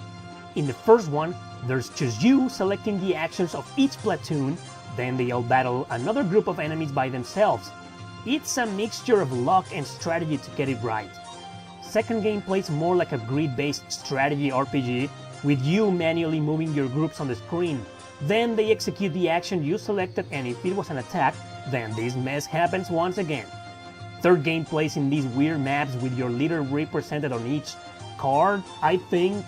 In the first one, there's just you selecting the actions of each platoon, then they all battle another group of enemies by themselves. It's a mixture of luck and strategy to get it right. Second game plays more like a grid-based strategy RPG, with you manually moving your groups on the screen. Then they execute the action you selected, and if it was an attack, then this mess happens once again. Third game plays in these weird maps with your leader represented on each card, I think.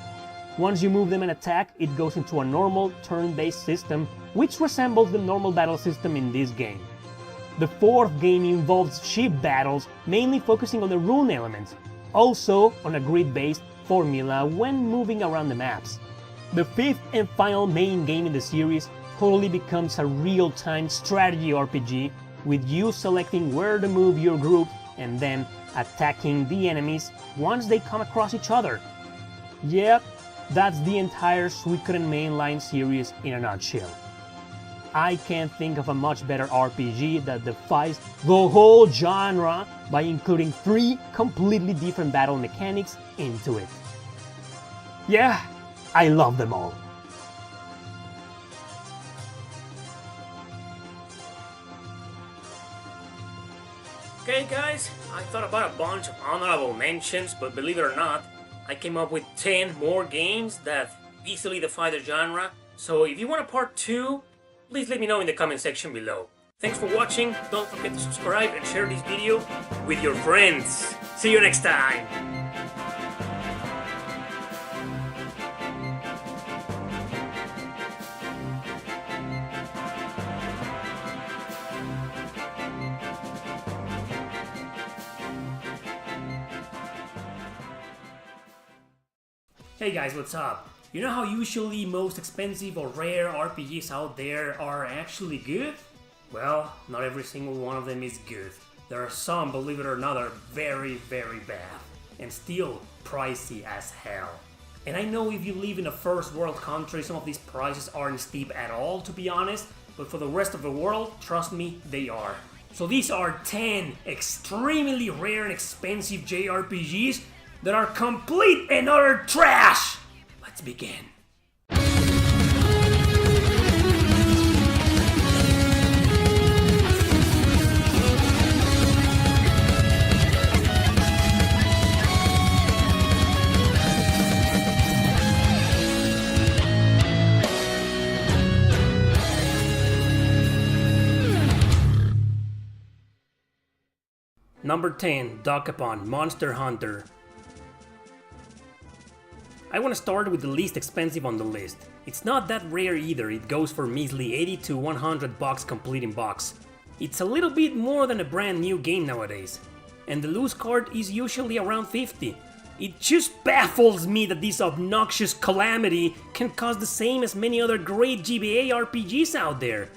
Once you move them and attack, it goes into a normal turn-based system, which resembles the normal battle system in this game. The fourth game involves ship battles, mainly focusing on the rune elements, also on a grid-based formula when moving around the maps. The fifth and final main game in the series totally becomes a real-time strategy RPG with you selecting where to move your group and then attacking the enemies once they come across each other. Yep, that's the entire Suikoden mainline series in a nutshell. I can't think of a much better RPG that defies the whole genre by including 3 completely different battle mechanics into it. Yeah, I love them all. Okay guys, I thought about a bunch of honorable mentions, but believe it or not, I came up with 10 more games that easily defy the genre. So if you want a part 2, please let me know in the comment section below. Thanks for watching, don't forget to subscribe and share this video with your friends. See you next time! Hey guys, what's up? You know how usually most expensive or rare RPGs out there are actually good? Well, not every single one of them is good. There are some, believe it or not, that are very, very bad. And still pricey as hell. And I know if you live in a first world country, some of these prices aren't steep at all, to be honest. But for the rest of the world, trust me, they are. So these are 10 extremely rare and expensive JRPGs that are complete and utter trash! Let's begin. Number 10, Dokapon Monster Hunter. I want to start with the least expensive on the list. It's not that rare either, it goes for measly 80 to 100 bucks complete in box. It's a little bit more than a brand new game nowadays. And the loose card is usually around 50. It just baffles me that this obnoxious calamity can cost the same as many other great GBA RPGs out there.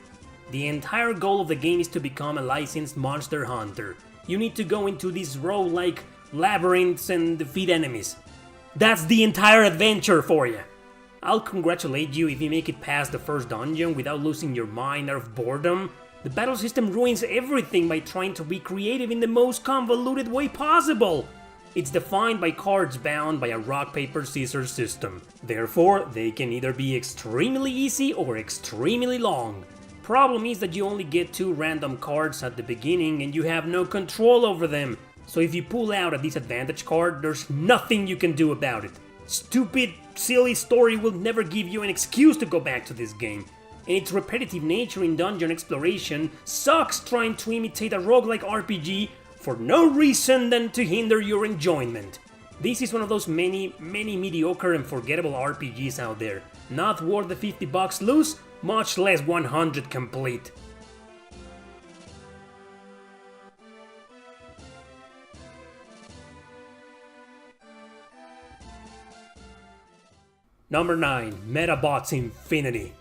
The entire goal of the game is to become a licensed monster hunter. You need to go into these roguelike labyrinths and defeat enemies. That's the entire adventure for you. I'll congratulate you if you make it past the first dungeon without losing your mind out of boredom. The battle system ruins everything by trying to be creative in the most convoluted way possible. It's defined by cards bound by a rock, paper, scissors system. Therefore, they can either be extremely easy or extremely long. Problem is that you only get 2 random cards at the beginning and you have no control over them. So if you pull out a disadvantage card, there's nothing you can do about it. Stupid, silly story will never give you an excuse to go back to this game. And its repetitive nature in dungeon exploration sucks trying to imitate a roguelike RPG for no reason than to hinder your enjoyment. This is one of those many mediocre and forgettable RPGs out there. Not worth the 50 bucks loose, much less 100 complete. Number 9, Metabots Infinity.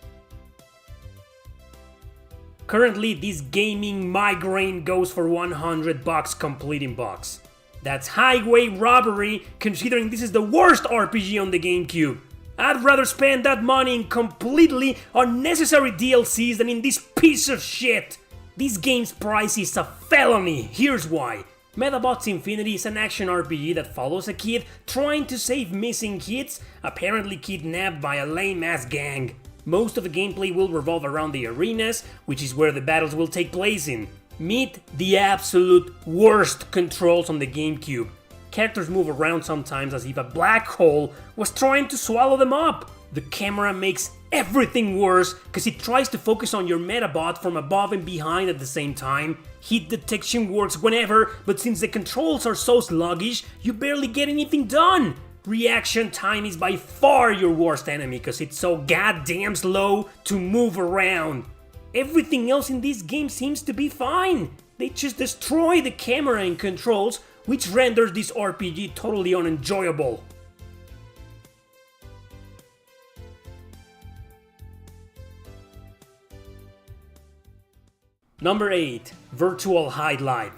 Currently, this gaming migraine goes for 100 bucks complete in box. That's highway robbery, considering this is the worst RPG on the GameCube. I'd rather spend that money in completely unnecessary DLCs than in this piece of shit. This game's price is a felony, here's why. Metabots Infinity is an action RPG that follows a kid trying to save missing kids, apparently kidnapped by a lame-ass gang. Most of the gameplay will revolve around the arenas, which is where the battles will take place in. Meet the absolute worst controls on the GameCube. Characters move around sometimes as if a black hole was trying to swallow them up. The camera makes everything worse because it tries to focus on your Metabot from above and behind at the same time. Hit detection works whenever, but since the controls are so sluggish, you barely get anything done. Reaction time is by far your worst enemy because it's so goddamn slow to move around. Everything else in this game seems to be fine. They just destroy the camera and controls, which renders this RPG totally unenjoyable. Number 8. Virtual Highlight.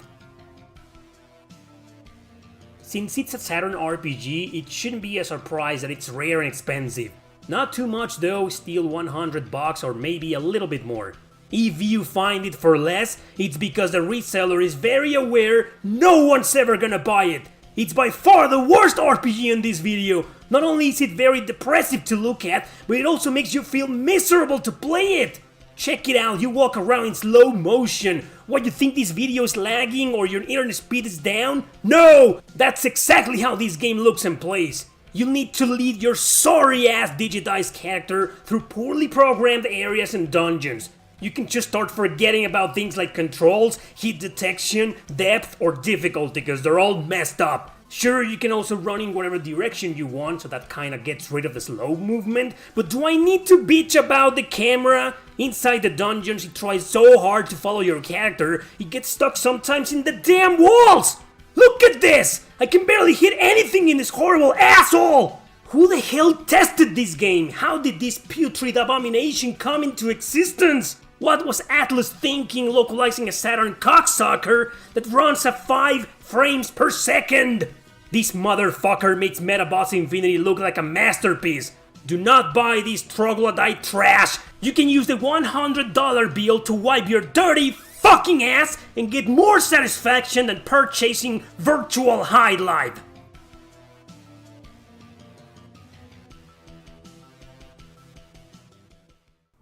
Since it's a Saturn RPG, it shouldn't be a surprise that it's rare and expensive. Not too much though, still $100 or maybe a little bit more. If you find it for less, it's because the reseller is very aware no one's ever gonna buy it. It's by far the worst RPG in this video. Not only is it very depressive to look at, but it also makes you feel miserable to play it. Check it out, you walk around in slow motion. What, you think this video is lagging or your internet speed is down? No! That's exactly how this game looks and plays. You need to lead your sorry-ass digitized character through poorly programmed areas and dungeons. You can just start forgetting about things like controls, hit detection, depth, or difficulty because they're all messed up. Sure, you can also run in whatever direction you want, so that kinda gets rid of the slow movement, but do I need to bitch about the camera? Inside the dungeons, it tries so hard to follow your character, it gets stuck sometimes in the damn walls! Look at this! I can barely hit anything in this horrible asshole! Who the hell tested this game? How did this putrid abomination come into existence? What was Atlas thinking localizing a Saturn cocksucker that runs at 5 frames per second? This motherfucker makes Metabots Infinity look like a masterpiece. Do not buy this troglodyte trash. You can use the $100 bill to wipe your dirty fucking ass and get more satisfaction than purchasing Virtual Highlight.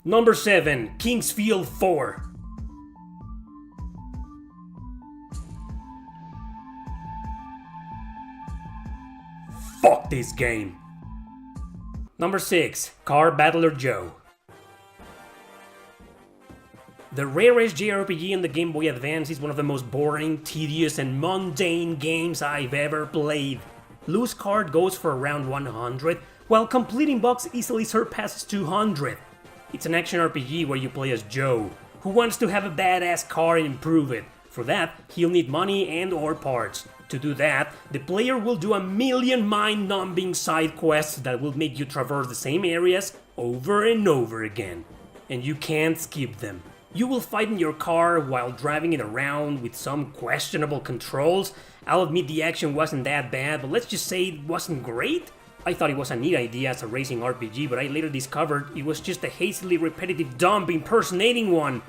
Number 7. Kingsfield 4. Fuck this game. Number 6. Car Battler Joe. The rarest JRPG in the Game Boy Advance is one of the most boring, tedious, and mundane games I've ever played. Loose card goes for around 100, while completing box easily surpasses 200. It's an action RPG where you play as Joe, who wants to have a badass car and improve it. For that, he'll need money and or parts. To do that, the player will do a million mind-numbing side quests that will make you traverse the same areas over and over again. And you can't skip them. You will fight in your car while driving it around with some questionable controls. I'll admit the action wasn't that bad, but let's just say it wasn't great. I thought it was a neat idea as a racing RPG, but I later discovered it was just a hastily repetitive dump impersonating one.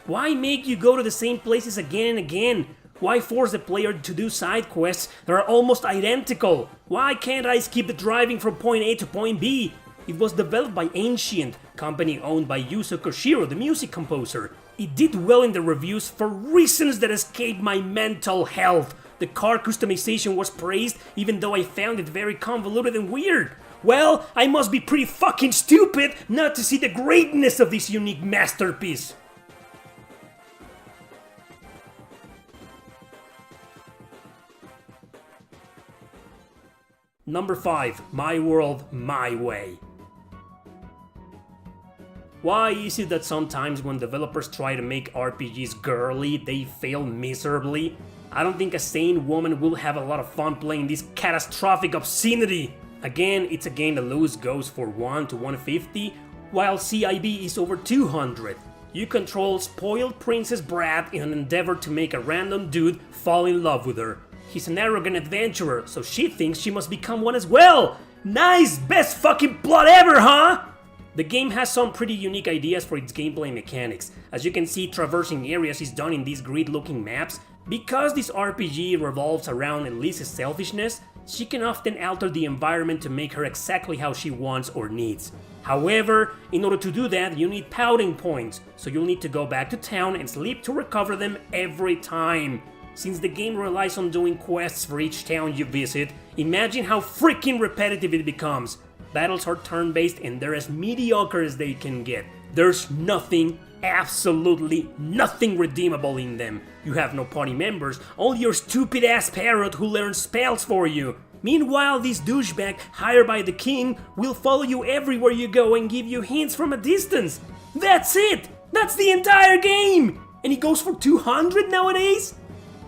Why make you go to the same places again and again? Why force the player to do side quests that are almost identical? Why can't I skip driving from point A to point B? It was developed by Ancient, company owned by Yuzo Koshiro, the music composer. It did well in the reviews for reasons that escape my mental health. The car customization was praised even though I found it very convoluted and weird. Well, I must be pretty fucking stupid not to see the greatness of this unique masterpiece. Number 5. My World, My Way. Why is it that sometimes when developers try to make RPGs girly, they fail miserably? I don't think a sane woman will have a lot of fun playing this catastrophic obscenity. Again, it's a game that loose goes for 1 to 150, while CIB is over 200. You control spoiled Princess Brat in an endeavor to make a random dude fall in love with her. He's an arrogant adventurer, so she thinks she must become one as well! Nice! Best fucking plot ever, huh? The game has some pretty unique ideas for its gameplay mechanics. As you can see, traversing areas is done in these grid-looking maps. Because this RPG revolves around Elise's selfishness, she can often alter the environment to make her exactly how she wants or needs. However, in order to do that, you need pouting points, so you'll need to go back to town and sleep to recover them every time. Since the game relies on doing quests for each town you visit, imagine how freaking repetitive it becomes. Battles are turn-based and they're as mediocre as they can get. There's nothing, absolutely nothing redeemable in them. You have no party members, only your stupid ass parrot who learns spells for you. Meanwhile, this douchebag, hired by the king, will follow you everywhere you go and give you hints from a distance. That's it! That's the entire game! And it goes for 200 nowadays?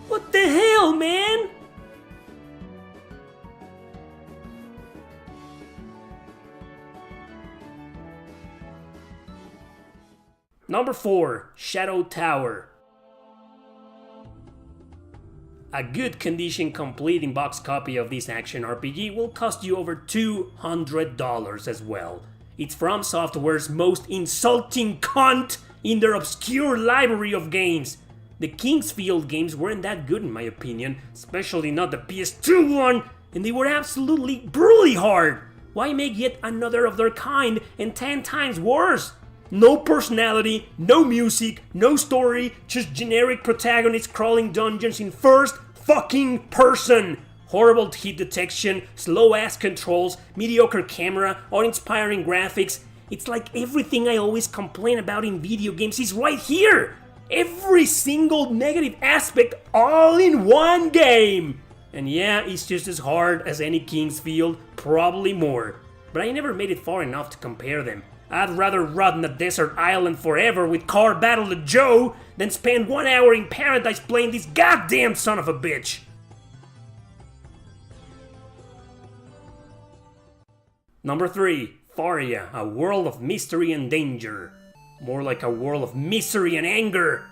What the hell, man? Number 4. Shadow Tower. A good condition complete in-box copy of this action RPG will cost you over $200 as well. It's from Software's most insulting cunt in their obscure library of games. The Kingsfield games weren't that good in my opinion, especially not the PS2 one, and they were absolutely brutally hard. Why make yet another of their kind and 10 times worse? No personality, no music, no story, just generic protagonists crawling dungeons in first fucking person. Horrible hit detection, slow ass controls, mediocre camera, uninspiring graphics. It's like everything I always complain about in video games is right here. Every single negative aspect all in one game. And yeah, it's just as hard as any Kingsfield, probably more. But I never made it far enough to compare them. I'd rather rot on a desert island forever with Car Battle to Joe than spend 1 hour in paradise playing this goddamn son of a bitch. Number 3. Faria, a world of mystery and danger. More like a world of misery and anger.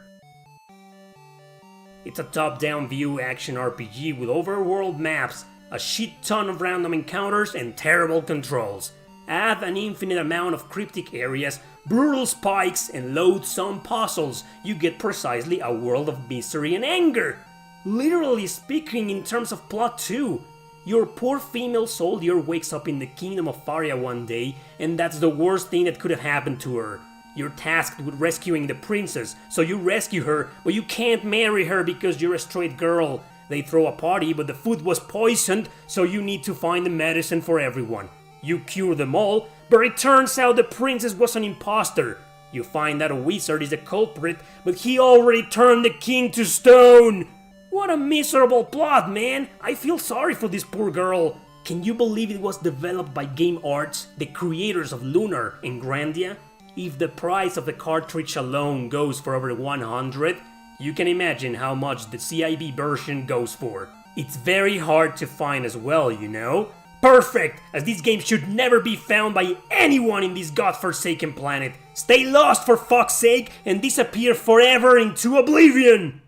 It's a top-down view action RPG with overworld maps, a shit ton of random encounters, and terrible controls. Add an infinite amount of cryptic areas, brutal spikes, and loathsome puzzles, you get precisely a world of misery and anger. Literally speaking in terms of plot too. Your poor female soldier wakes up in the kingdom of Faria one day, and that's the worst thing that could have happened to her. You're tasked with rescuing the princess, so you rescue her, but you can't marry her because you're a straight girl. They throw a party, but the food was poisoned, so you need to find the medicine for everyone. You cure them all, but it turns out the princess was an imposter. You find that a wizard is the culprit, but he already turned the king to stone. What a miserable plot, man! I feel sorry for this poor girl. Can you believe it was developed by Game Arts, the creators of Lunar and Grandia? If the price of the cartridge alone goes for over 100, you can imagine how much the CIB version goes for. It's very hard to find as well, you know? Perfect, as this game should never be found by anyone in this godforsaken planet. Stay lost for fuck's sake and disappear forever into oblivion!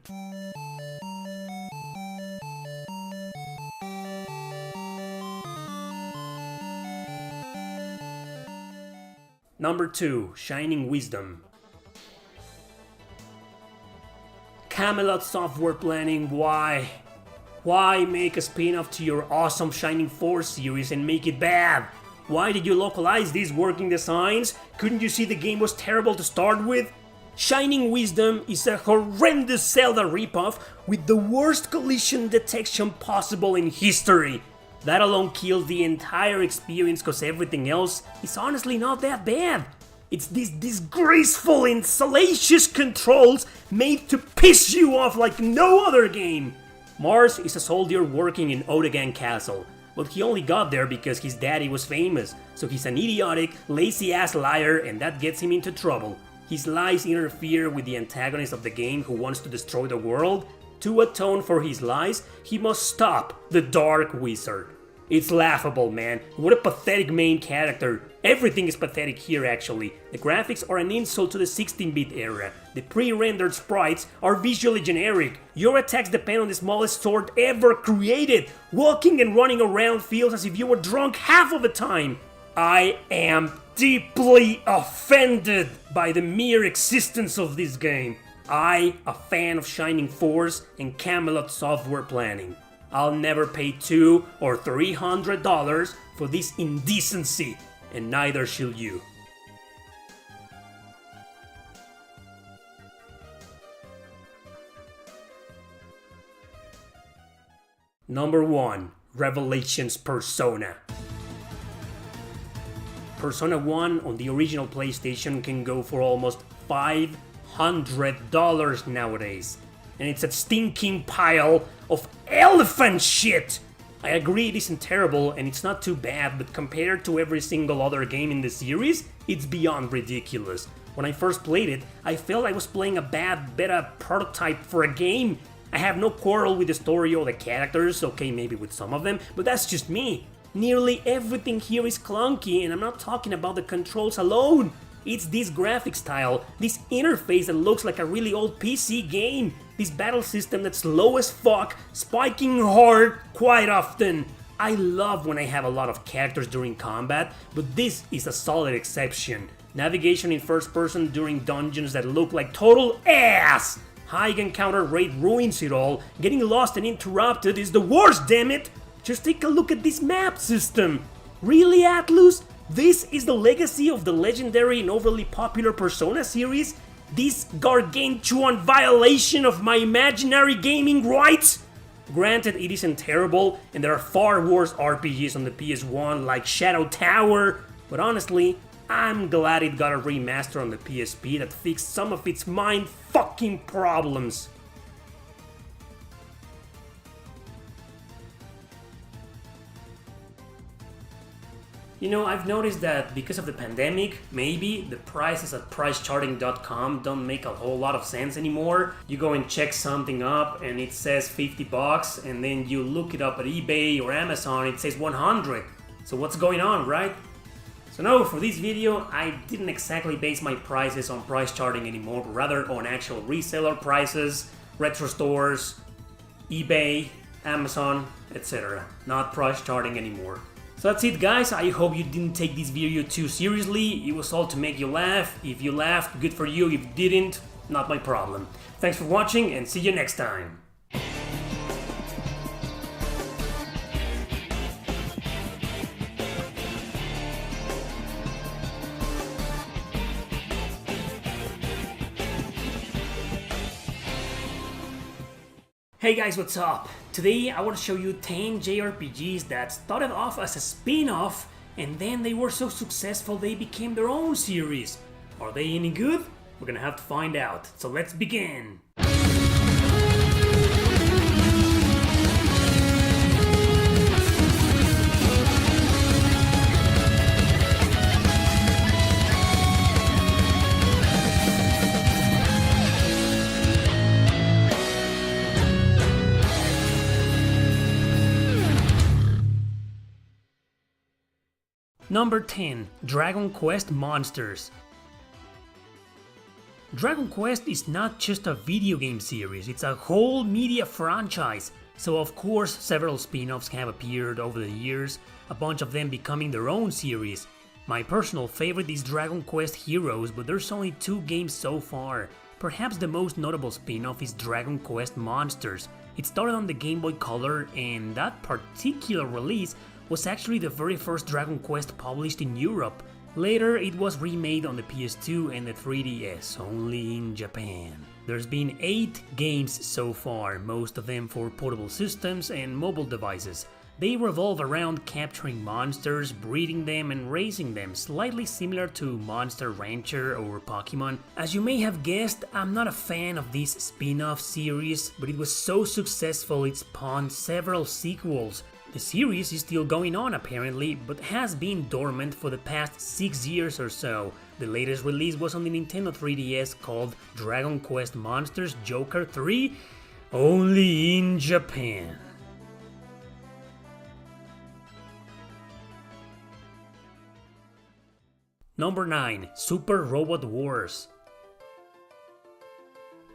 Number 2. Shining Wisdom. Camelot Software Planning, why? Why make a spin-off to your awesome Shining Force series and make it bad? Why did you localize these working designs? Couldn't you see the game was terrible to start with? Shining Wisdom is a horrendous Zelda ripoff with the worst collision detection possible in history. That alone kills the entire experience cause everything else is honestly not that bad. It's these disgraceful and salacious controls made to piss you off like no other game. Mars is a soldier working in Odegan Castle, but he only got there because his daddy was famous, so he's an idiotic, lazy-ass liar and that gets him into trouble. His lies interfere with the antagonist of the game who wants to destroy the world. To atone for his lies, he must stop the Dark Wizard. It's laughable, man. What a pathetic main character. Everything is pathetic here actually. The graphics are an insult to the 16-bit era. The pre-rendered sprites are visually generic. Your attacks depend on the smallest sword ever created. Walking and running around feels as if you were drunk half of the time. I am deeply offended by the mere existence of this game. I, a fan of Shining Force and Camelot Software Planning. I'll never pay $200 or $300 for this indecency, and neither shall you. Number 1. Revelations Persona. Persona 1 on the original PlayStation can go for almost $500 nowadays. And it's a stinking pile of elephant shit! I agree it isn't terrible and it's not too bad, but compared to every single other game in the series, it's beyond ridiculous. When I first played it, I felt I was playing a bad beta prototype for a game. I have no quarrel with the story or the characters, okay maybe with some of them, but that's just me. Nearly everything here is clunky and I'm not talking about the controls alone. It's this graphic style, this interface that looks like a really old PC game, this battle system that's slow as fuck, spiking hard quite often. I love when I have a lot of characters during combat, but this is a solid exception. Navigation in first person during dungeons that look like total ass! High encounter rate ruins it all. Getting lost and interrupted is the worst, damn it! Just take a look at this map system. Really, Atlus? This is the legacy of the legendary and overly popular Persona series? This gargantuan violation of my imaginary gaming rights? Granted, it isn't terrible, and there are far worse RPGs on the PS1 like Shadow Tower, but honestly, I'm glad it got a remaster on the PSP that fixed some of its mind-fucking problems. You know, I've noticed that because of the pandemic, maybe the prices at pricecharting.com don't make a whole lot of sense anymore. You go and check something up and it says $50, and then you look it up at eBay or Amazon, it says $100. So what's going on, right? So no, for this video, I didn't exactly base my prices on price charting anymore, but rather on actual reseller prices, retro stores, eBay, Amazon, etc. Not price charting anymore. So that's it, guys. I hope you didn't take this video too seriously. It was all to make you laugh. If you laughed, good for you. If you didn't, not my problem. Thanks for watching and see you next time. Hey guys, what's up? Today I want to show you 10 JRPGs that started off as a spin-off and then they were so successful they became their own series. Are they any good? We're gonna have to find out, so let's begin! Number 10. Dragon Quest Monsters. Dragon Quest is not just a video game series, it's a whole media franchise. So of course several spin-offs have appeared over the years, a bunch of them becoming their own series. My personal favorite is Dragon Quest Heroes, but there's only 2 games so far. Perhaps the most notable spin-off is Dragon Quest Monsters. It started on the Game Boy Color, and that particular release was actually the very first Dragon Quest published in Europe. Later it was remade on the PS2 and the 3DS, only in Japan. There's been 8 games so far, most of them for portable systems and mobile devices. They revolve around capturing monsters, breeding them and raising them, slightly similar to Monster Rancher or Pokemon. As you may have guessed, I'm not a fan of this spin-off series, but it was so successful it spawned several sequels. The series is still going on apparently, but has been dormant for the past 6 years or so. The latest release was on the Nintendo 3DS called Dragon Quest Monsters Joker 3, only in Japan. Number 9. Super Robot Wars.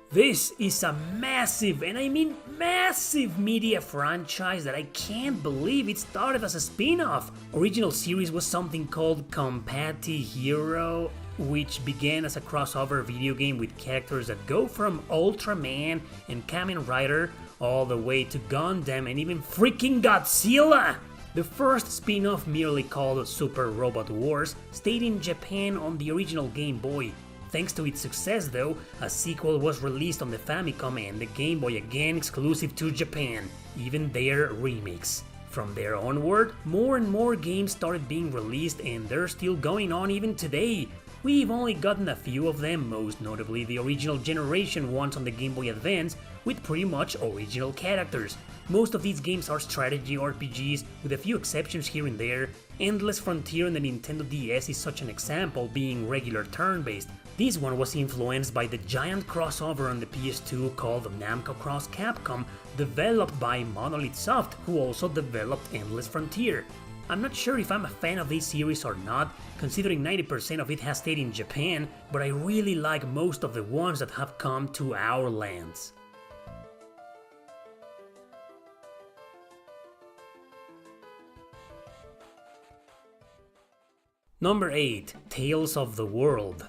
This is a massive, and I mean massive, media franchise that I can't believe it started as a spin-off. Original series was something called Compati Hero, which began as a crossover video game with characters that go from Ultraman and Kamen Rider all the way to Gundam and even freaking Godzilla! The first spin-off, merely called Super Robot Wars, stayed in Japan on the original Game Boy. Thanks to its success though, a sequel was released on the Famicom and the Game Boy, again exclusive to Japan, even their remix. From there onward, more and more games started being released and they're still going on even today. We've only gotten a few of them, most notably the original generation ones on the Game Boy Advance, with pretty much original characters. Most of these games are strategy RPGs, with a few exceptions here and there. Endless Frontier on the Nintendo DS is such an example, being regular turn-based. This one was influenced by the giant crossover on the PS2 called Namco Cross Capcom, developed by Monolith Soft, who also developed Endless Frontier. I'm not sure if I'm a fan of this series or not, considering 90% of it has stayed in Japan, but I really like most of the ones that have come to our lands. Number 8. Tales of the World.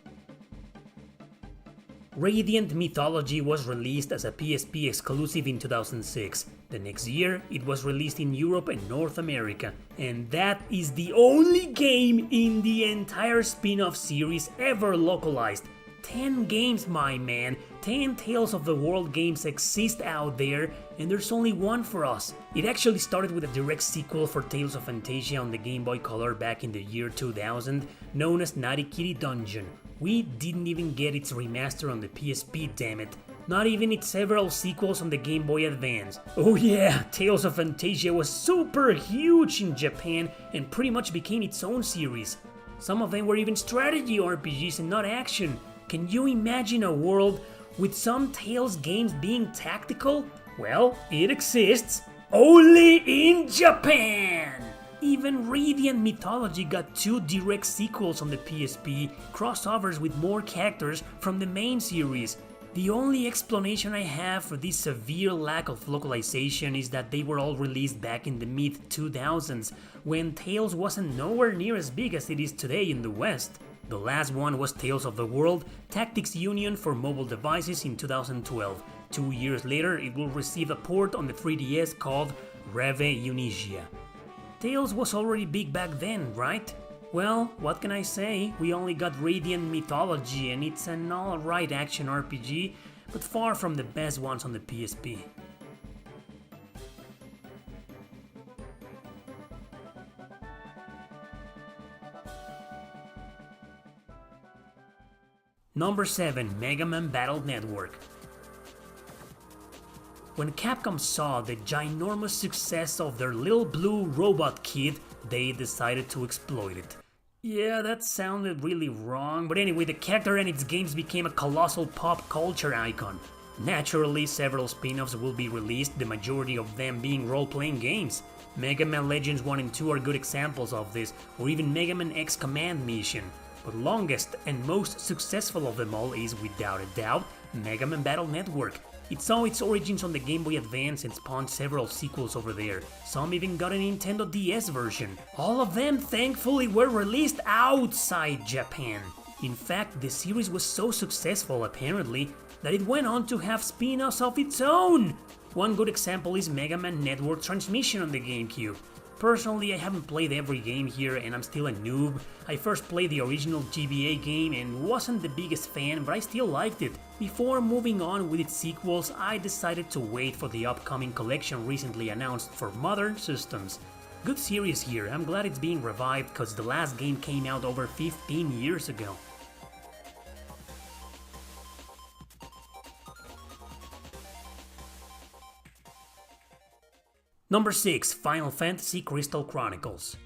Radiant Mythology was released as a PSP exclusive in 2006. The next year, it was released in Europe and North America, and that is the only game in the entire spin-off series ever localized. 10 games, my man. 10 Tales of the World games exist out there, and there's only one for us. It actually started with a direct sequel for Tales of Fantasia on the Game Boy Color back in the year 2000, known as Naughty Kitty Dungeon. We didn't even get its remaster on the PSP, damn it. Not even its several sequels on the Game Boy Advance. Oh yeah, Tales of Fantasia was super huge in Japan and pretty much became its own series. Some of them were even strategy RPGs and not action. Can you imagine a world with some Tales games being tactical? Well, it exists, only in Japan! Even Radiant Mythology got 2 direct sequels on the PSP, crossovers with more characters from the main series. The only explanation I have for this severe lack of localization is that they were all released back in the mid-2000s, when Tales wasn't nowhere near as big as it is today in the West. The last one was Tales of the World Tactics Union for mobile devices in 2012. 2 years later, it will receive a port on the 3DS called Reve Unigia. Tales was already big back then, right? Well, what can I say? We only got Radiant Mythology and it's an alright action RPG, but far from the best ones on the PSP. Number 7. Mega Man Battle Network. When Capcom saw the ginormous success of their little blue robot kid, they decided to exploit it. Yeah, that sounded really wrong, but anyway, the character and its games became a colossal pop culture icon. Naturally, several spin-offs will be released, the majority of them being role-playing games. Mega Man Legends 1 and 2 are good examples of this, or even Mega Man X Command Mission. But longest and most successful of them all is, without a doubt, Mega Man Battle Network. It saw its origins on the Game Boy Advance and spawned several sequels over there. Some even got a Nintendo DS version. All of them, thankfully, were released outside Japan. In fact, the series was so successful, apparently, that it went on to have spin-offs of its own. One good example is Mega Man Network Transmission on the GameCube. Personally, I haven't played every game here and I'm still a noob. I first played the original GBA game and wasn't the biggest fan, but I still liked it. Before moving on with its sequels, I decided to wait for the upcoming collection recently announced for modern systems. Good series here, I'm glad it's being revived cause the last game came out over 15 years ago. Number 6. Final Fantasy Crystal Chronicles.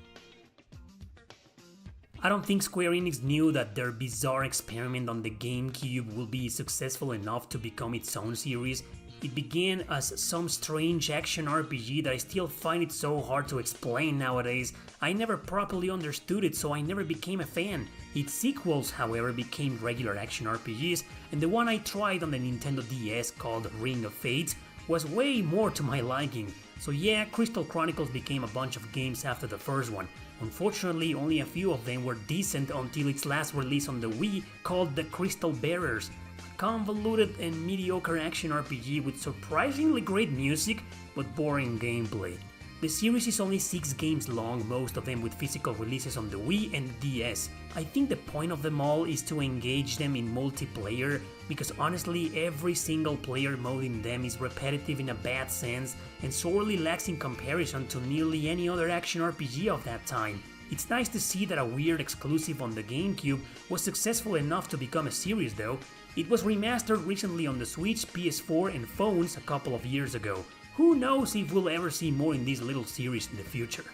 I don't think Square Enix knew that their bizarre experiment on the GameCube will be successful enough to become its own series. It began as some strange action RPG that I still find it so hard to explain nowadays. I never properly understood it, so I never became a fan. Its sequels, however, became regular action RPGs, and the one I tried on the Nintendo DS called Ring of Fates was way more to my liking. So yeah, Crystal Chronicles became a bunch of games after the first one. Unfortunately, only a few of them were decent until its last release on the Wii called The Crystal Bearers. A convoluted and mediocre action RPG with surprisingly great music, but boring gameplay. The series is only 6 games long, most of them with physical releases on the Wii and DS. I think the point of them all is to engage them in multiplayer, because honestly every single player mode in them is repetitive in a bad sense and sorely lacks in comparison to nearly any other action RPG of that time. It's nice to see that a weird exclusive on the GameCube was successful enough to become a series though. It was remastered recently on the Switch, PS4 and phones a couple of years ago. Who knows if we'll ever see more in this little series in the future.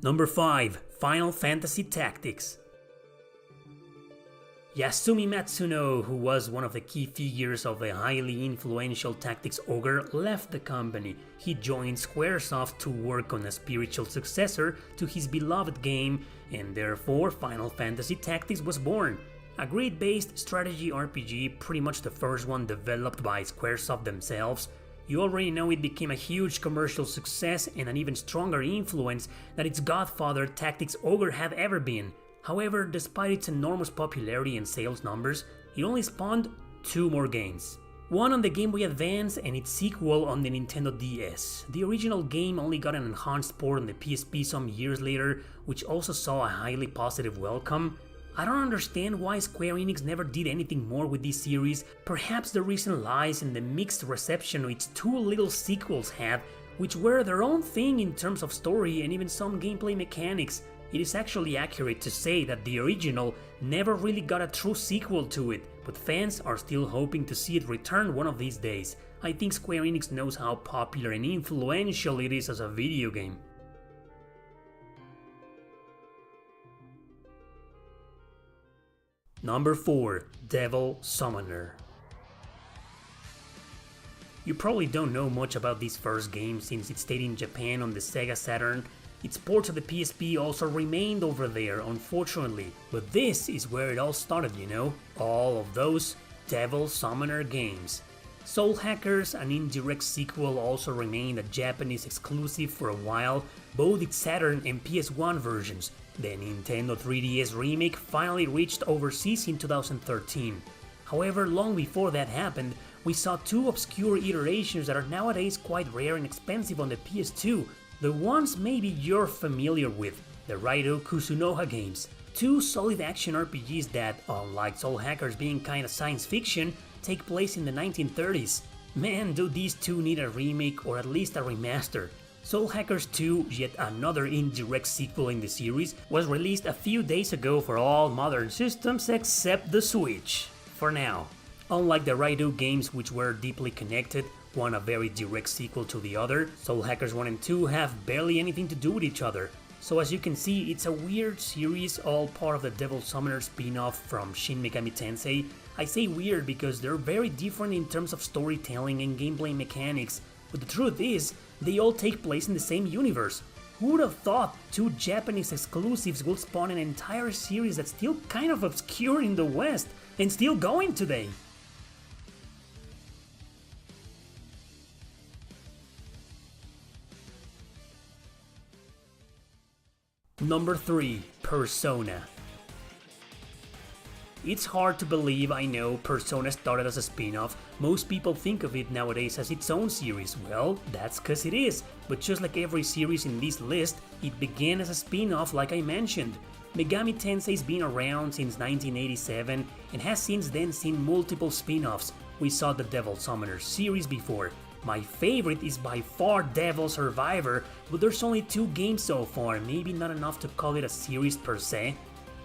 Number 5. Final Fantasy Tactics. Yasumi Matsuno, who was one of the key figures of the highly influential Tactics Ogre, left the company. He joined Squaresoft to work on a spiritual successor to his beloved game, and therefore Final Fantasy Tactics was born. A grid-based strategy RPG, pretty much the first one developed by Squaresoft themselves. You already know it became a huge commercial success and an even stronger influence than its godfather Tactics Ogre had ever been. However, despite its enormous popularity and sales numbers, it only spawned 2 more games. One on the Game Boy Advance and its sequel on the Nintendo DS. The original game only got an enhanced port on the PSP some years later, which also saw a highly positive welcome. I don't understand why Square Enix never did anything more with this series. Perhaps the reason lies in the mixed reception its 2 little sequels had, which were their own thing in terms of story and even some gameplay mechanics. It is actually accurate to say that the original never really got a true sequel to it, but fans are still hoping to see it return one of these days. I think Square Enix knows how popular and influential it is as a video game. Number 4. Devil Summoner. You probably don't know much about this first game since it stayed in Japan on the Sega Saturn. Its port to the PSP also remained over there, unfortunately, but this is where it all started, you know? All of those Devil Summoner games. Soul Hackers, an indirect sequel, also remained a Japanese exclusive for a while, both its Saturn and PS1 versions. The Nintendo 3DS remake finally reached overseas in 2013. However, long before that happened, we saw 2 obscure iterations that are nowadays quite rare and expensive on the PS2. The ones maybe you're familiar with, the Raidou Kusunoha games. 2 solid action RPGs that, unlike Soul Hackers being kinda science fiction, take place in the 1930s. Man, do these 2 need a remake or at least a remaster. Soul Hackers 2, yet another indirect sequel in the series, was released a few days ago for all modern systems except the Switch. For now. Unlike the Raidou games, which were deeply connected, one a very direct sequel to the other, Soul Hackers 1 and 2 have barely anything to do with each other. So as you can see, it's a weird series, all part of the Devil Summoner spin-off from Shin Megami Tensei. I say weird because they're very different in terms of storytelling and gameplay mechanics, but the truth is, they all take place in the same universe. Who would have thought 2 Japanese exclusives will spawn an entire series that's still kind of obscure in the West, and still going today? Number 3. Persona. It's hard to believe, I know, Persona started as a spin-off. Most people think of it nowadays as its own series. Well, that's cause it is, but just like every series in this list, it began as a spin-off like I mentioned. Megami Tensei's been around since 1987 and has since then seen multiple spin-offs. We saw the Devil Summoner series before. My favorite is by far Devil Survivor, but there's only 2 games so far, maybe not enough to call it a series per se.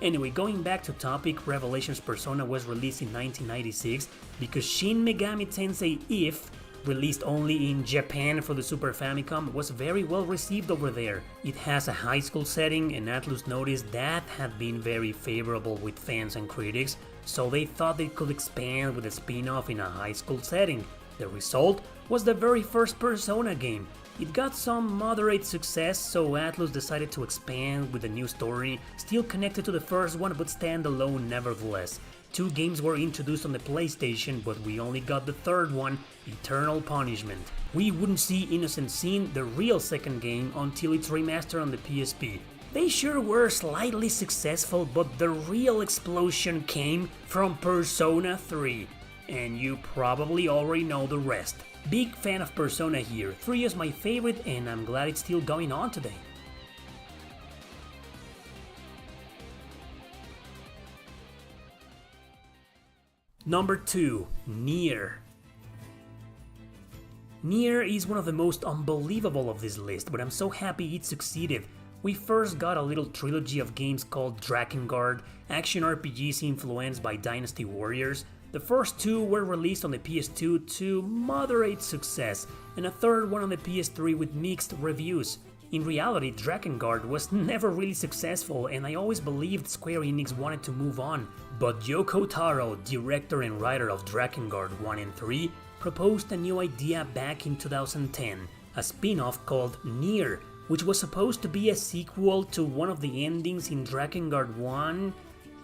Anyway, going back to topic, Revelations Persona was released in 1996 because Shin Megami Tensei If, released only in Japan for the Super Famicom, was very well received over there. It has a high school setting, and Atlus noticed that had been very favorable with fans and critics, so they thought they could expand with a spin-off in a high school setting. The result was the very first Persona game. It got some moderate success, so Atlus decided to expand with a new story, still connected to the first one but standalone nevertheless. 2 games were introduced on the PlayStation, but we only got the third one, Eternal Punishment. We wouldn't see Innocent Sin, the real second game, until its remaster on the PSP. They sure were slightly successful, but the real explosion came from Persona 3. And you probably already know the rest. Big fan of Persona here, 3 is my favorite and I'm glad it's still going on today. Number 2. Nier. Nier is one of the most unbelievable of this list, but I'm so happy it succeeded. We first got a little trilogy of games called Drakengard, action RPGs influenced by Dynasty Warriors. The first 2 were released on the PS2 to moderate success, and a third one on the PS3 with mixed reviews. In reality, Drakengard was never really successful, and I always believed Square Enix wanted to move on. But Yoko Taro, director and writer of Drakengard 1 and 3, proposed a new idea back in 2010, a spin-off called Nier, which was supposed to be a sequel to one of the endings in Drakengard 1.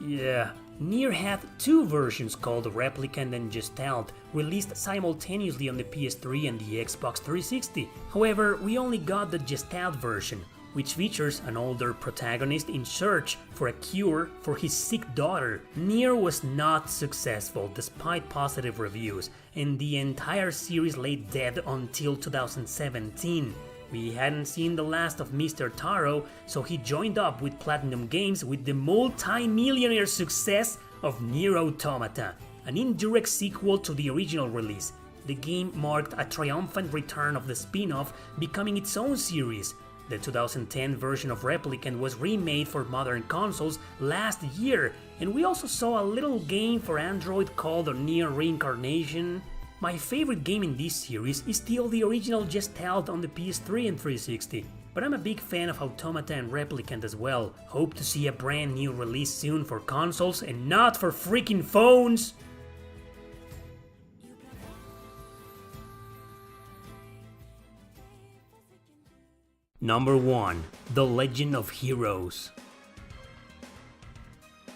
Yeah. Nier had two versions called Replicant and Gestalt, released simultaneously on the PS3 and the Xbox 360. However, we only got the Gestalt version, which features an older protagonist in search for a cure for his sick daughter. Nier was not successful despite positive reviews, and the entire series lay dead until 2017. We hadn't seen the last of Mr. Taro, so he joined up with Platinum Games with the multi-millionaire success of Nier Automata, an indirect sequel to the original release. The game marked a triumphant return of the spin-off, becoming its own series. The 2010 version of Replicant was remade for modern consoles last year, and we also saw a little game for Android called Nier Reincarnation. My favorite game in this series is still the original Gestalt on the PS3 and 360, but I'm a big fan of Automata and Replicant as well. Hope to see a brand new release soon for consoles and not for freaking phones! Number 1. The Legend of Heroes.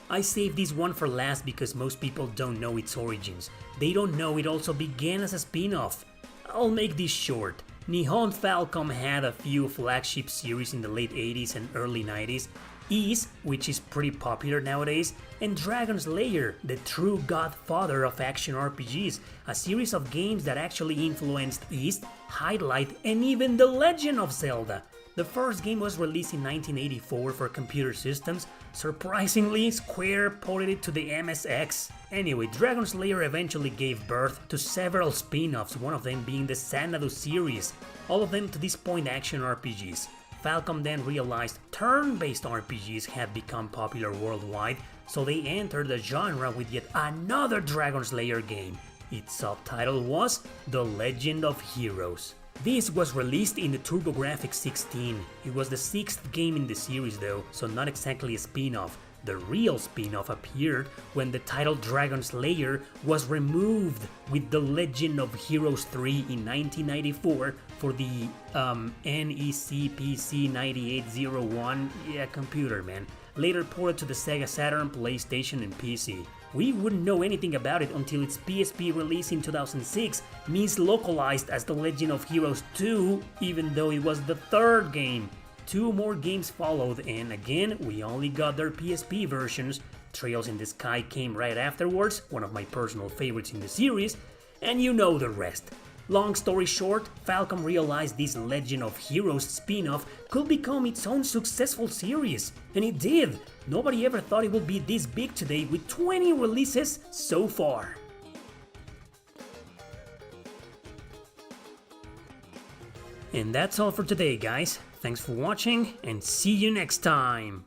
I saved this one for last because most people don't know its origins. They don't know it also began as a spin-off. I'll make this short. Nihon Falcom had a few flagship series in the late 80s and early 90s. Ys, which is pretty popular nowadays, and Dragon's Lair, the true godfather of action RPGs, a series of games that actually influenced Ys, Highlight, and even The Legend of Zelda. The first game was released in 1984 for computer systems. Surprisingly, Square ported it to the MSX. Anyway, Dragon's Lair eventually gave birth to several spin-offs, one of them being the Xanadu series, all of them to this point action RPGs. Falcom then realized turn-based RPGs had become popular worldwide, so they entered the genre with yet another Dragon's Lair game. Its subtitle was The Legend of Heroes. This was released in the TurboGrafx 16. It was the 6th game in the series though, so not exactly a spin-off. The real spin-off appeared when the title Dragon's Lair was removed with The Legend of Heroes 3 in 1994 for the NEC PC 9801, yeah, computer man, later ported to the Sega Saturn, PlayStation and PC. We wouldn't know anything about it until its PSP release in 2006, mislocalized as The Legend of Heroes 2, even though it was the third game. Two more games followed, and again, we only got their PSP versions. Trails in the Sky came right afterwards, one of my personal favorites in the series, and you know the rest. Long story short, Falcom realized this Legend of Heroes spin-off could become its own successful series, and it did! Nobody ever thought it would be this big today with 20 releases so far. And that's all for today, guys. Thanks for watching, and see you next time!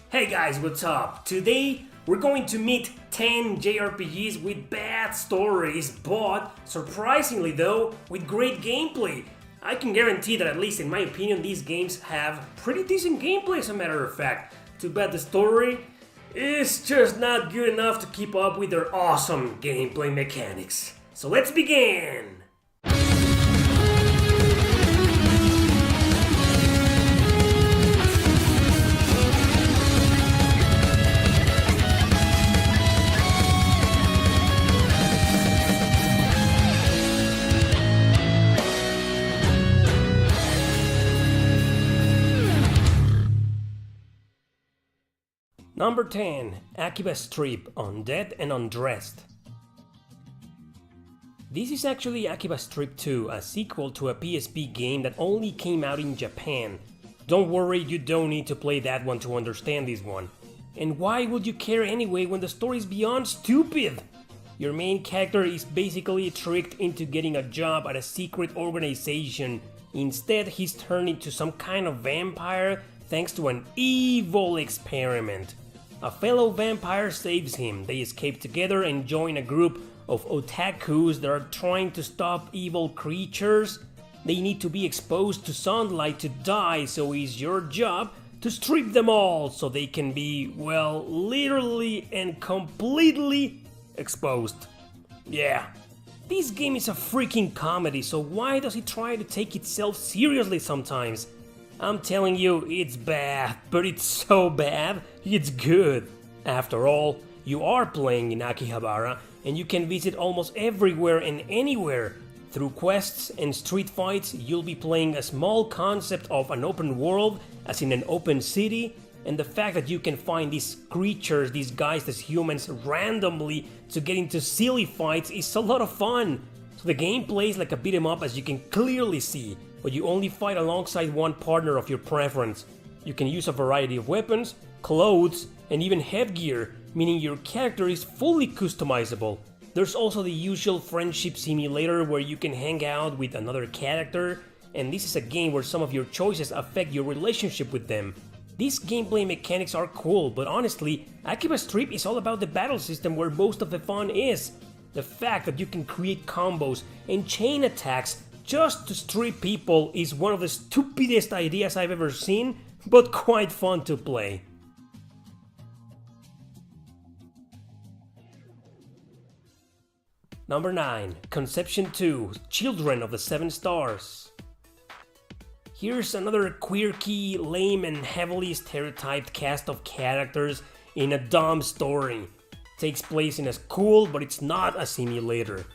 Hey guys, what's up? Today we're going to meet 10 JRPGs with bad stories, but surprisingly though, with great gameplay. I can guarantee that, at least in my opinion, these games have pretty decent gameplay as a matter of fact. Too bad the story is just not good enough to keep up with their awesome gameplay mechanics. So let's begin! Number 10. Akiba Strip, Undead and Undressed. This is actually Akiba Strip 2, a sequel to a PSP game that only came out in Japan. Don't worry, you don't need to play that one to understand this one. And why would you care anyway when the story is beyond stupid? Your main character is basically tricked into getting a job at a secret organization. Instead, he's turned into some kind of vampire thanks to an evil experiment. A fellow vampire saves him. They escape together and join a group of otakus that are trying to stop evil creatures. They need to be exposed to sunlight to die, so it's your job to strip them all so they can be, well, literally and completely exposed. Yeah. This game is a freaking comedy, so why does it try to take itself seriously sometimes? I'm telling you, it's bad, but it's so bad, it's good. After all, you are playing in Akihabara, and you can visit almost everywhere and anywhere. Through quests and street fights, you'll be playing a small concept of an open world, as in an open city, and the fact that you can find these creatures disguised as humans randomly to get into silly fights is a lot of fun. So the game plays like a beat 'em up, as you can clearly see, but you only fight alongside one partner of your preference. You can use a variety of weapons, clothes, and even headgear, meaning your character is fully customizable. There's also the usual friendship simulator where you can hang out with another character, and this is a game where some of your choices affect your relationship with them. These gameplay mechanics are cool, but honestly, Akiba Strip is all about the battle system where most of the fun is. The fact that you can create combos and chain attacks just to strip people is one of the stupidest ideas I've ever seen, but quite fun to play. Number 9. Conception 2. Children of the Seven Stars. Here's another quirky, lame and heavily stereotyped cast of characters in a dumb story. Takes place in a school, but it's not a simulator.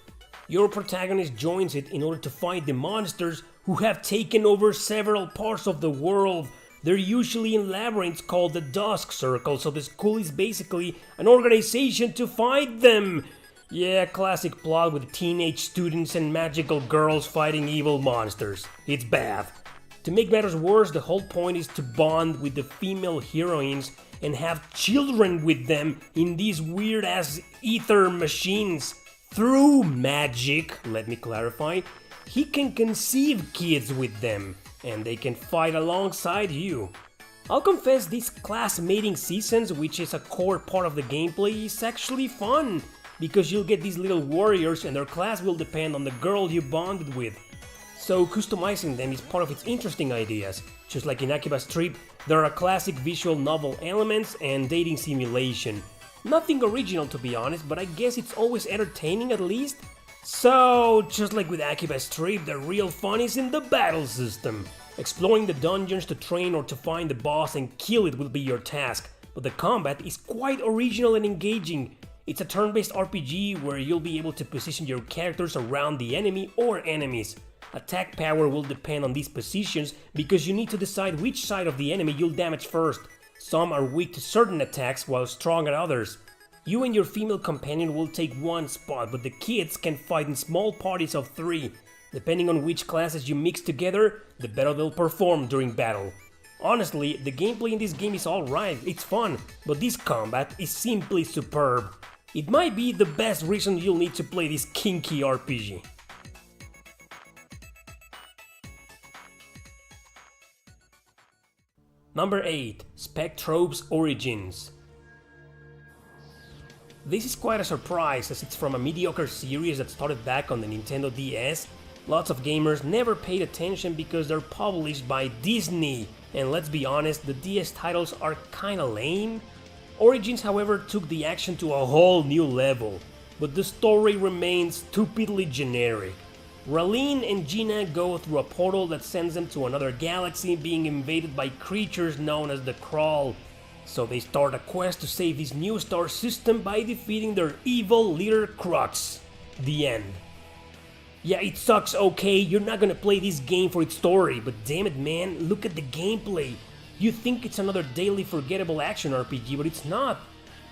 Your protagonist joins it in order to fight the monsters who have taken over several parts of the world. They're usually in labyrinths called the Dusk Circle, so the school is basically an organization to fight them. Yeah, classic plot with teenage students and magical girls fighting evil monsters. It's bad. To make matters worse, the whole point is to bond with the female heroines and have children with them in these weird-ass ether machines. Through magic, let me clarify, he can conceive kids with them, and they can fight alongside you. I'll confess, these class mating seasons, which is a core part of the gameplay, is actually fun, because you'll get these little warriors and their class will depend on the girl you bonded with. So customizing them is part of its interesting ideas. Just like in Akiba Strip, there are classic visual novel elements and dating simulation. Nothing original to be honest, but I guess it's always entertaining at least. So, just like with Akiba Strip, the real fun is in the battle system. Exploring the dungeons to train or to find the boss and kill it will be your task, but the combat is quite original and engaging. It's a turn-based RPG where you'll be able to position your characters around the enemy or enemies. Attack power will depend on these positions because you need to decide which side of the enemy you'll damage first. Some are weak to certain attacks while strong at others. You and your female companion will take one spot, but the kids can fight in small parties of 3. Depending on which classes you mix together, the better they'll perform during battle. Honestly, the gameplay in this game is alright, it's fun, but this combat is simply superb. It might be the best reason you'll need to play this kinky RPG. Number 8. Spectrobe's Origins. This is quite a surprise as it's from a mediocre series that started back on the Nintendo DS. Lots of gamers never paid attention because they're published by Disney, and let's be honest, the DS titles are kinda lame. Origins, however, took the action to a whole new level, but the story remains stupidly generic. Raleen and Gina go through a portal that sends them to another galaxy being invaded by creatures known as the Crawl. So they start a quest to save this new star system by defeating their evil leader Crux. The end. Yeah, it sucks, okay, you're not gonna play this game for its story, but damn it man, look at the gameplay. You think it's another daily forgettable action RPG, but it's not.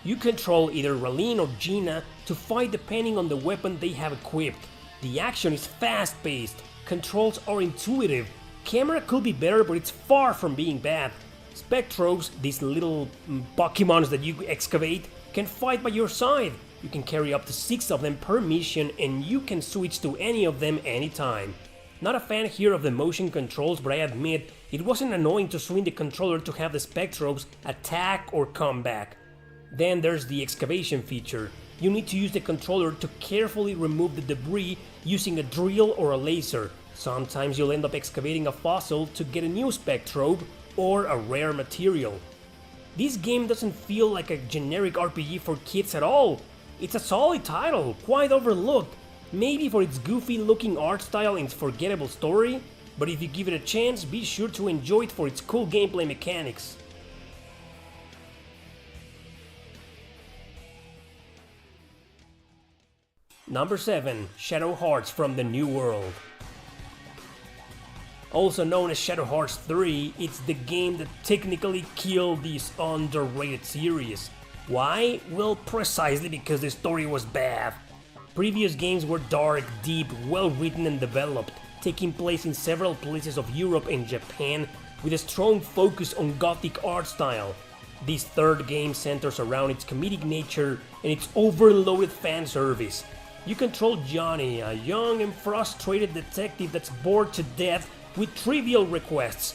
You control either Raleen or Gina to fight depending on the weapon they have equipped. The action is fast-paced, controls are intuitive, camera could be better but it's far from being bad. Spectrobes, these little Pokemons that you excavate, can fight by your side. You can carry up to 6 of them per mission and you can switch to any of them anytime. Not a fan here of the motion controls, but I admit it wasn't annoying to swing the controller to have the Spectrobes attack or come back. Then there's the excavation feature. You need to use the controller to carefully remove the debris using a drill or a laser. Sometimes you'll end up excavating a fossil to get a new Spectrobe or a rare material. This game doesn't feel like a generic RPG for kids at all. It's a solid title, quite overlooked, maybe for its goofy looking art style and its forgettable story, but if you give it a chance, be sure to enjoy it for its cool gameplay mechanics. Number 7. Shadow Hearts from the New World. Also known as Shadow Hearts 3, it's the game that technically killed this underrated series. Why? Well, precisely because the story was bad. Previous games were dark, deep, well written and developed, taking place in several places of Europe and Japan with a strong focus on gothic art style. This third game centers around its comedic nature and its overloaded fan service. You control Johnny, a young and frustrated detective that's bored to death with trivial requests.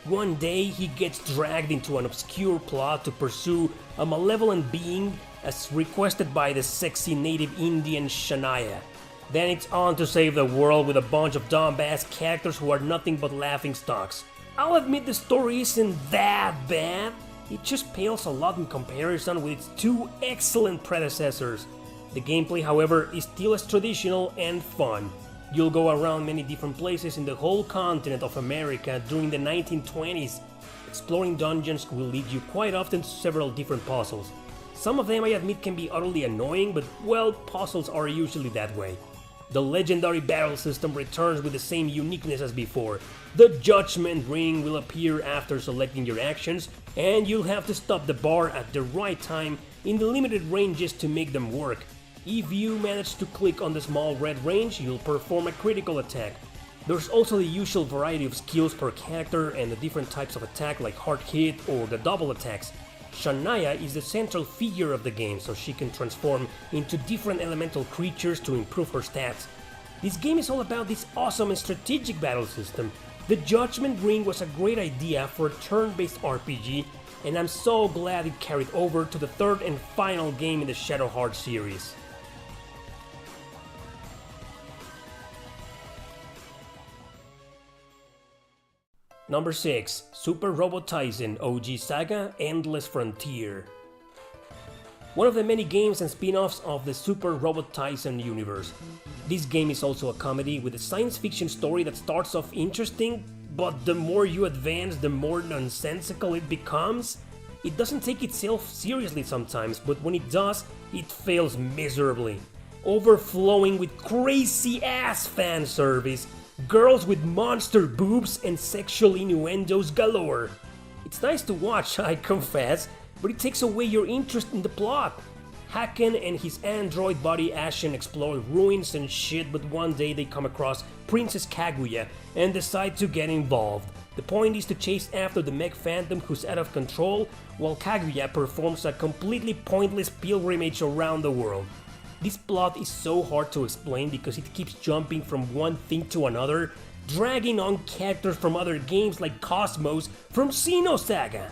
One day he gets dragged into an obscure plot to pursue a malevolent being as requested by the sexy native Indian Shania. Then it's on to save the world with a bunch of dumbass characters who are nothing but laughingstocks. I'll admit the story isn't that bad, it just pales a lot in comparison with its two excellent predecessors. The gameplay, however, is still as traditional and fun. You'll go around many different places in the whole continent of America during the 1920s. Exploring dungeons will lead you quite often to several different puzzles. Some of them I admit can be utterly annoying, but well, puzzles are usually that way. The legendary battle system returns with the same uniqueness as before. The Judgment Ring will appear after selecting your actions, and you'll have to stop the bar at the right time in the limited ranges to make them work. If you manage to click on the small red range, you'll perform a critical attack. There's also the usual variety of skills per character and the different types of attack like hard hit or the double attacks. Shania is the central figure of the game, so she can transform into different elemental creatures to improve her stats. This game is all about this awesome and strategic battle system. The Judgment Ring was a great idea for a turn-based RPG, and I'm so glad it carried over to the third and final game in the Shadow Hearts series. Number 6. Super Robot Taisen OG Saga Endless Frontier. One of the many games and spin-offs of the Super Robot Taisen universe. This game is also a comedy with a science fiction story that starts off interesting, but the more you advance, the more nonsensical it becomes. It doesn't take itself seriously sometimes, but when it does, it fails miserably. Overflowing with crazy-ass fan service, girls with monster boobs and sexual innuendos galore. It's nice to watch, I confess, but it takes away your interest in the plot. Haken and his android buddy Ashen explore ruins and shit, but one day they come across Princess Kaguya and decide to get involved. The point is to chase after the mech phantom who's out of control, while Kaguya performs a completely pointless pilgrimage around the world. This plot is so hard to explain because it keeps jumping from one thing to another, dragging on characters from other games like Cosmos from Xenosaga.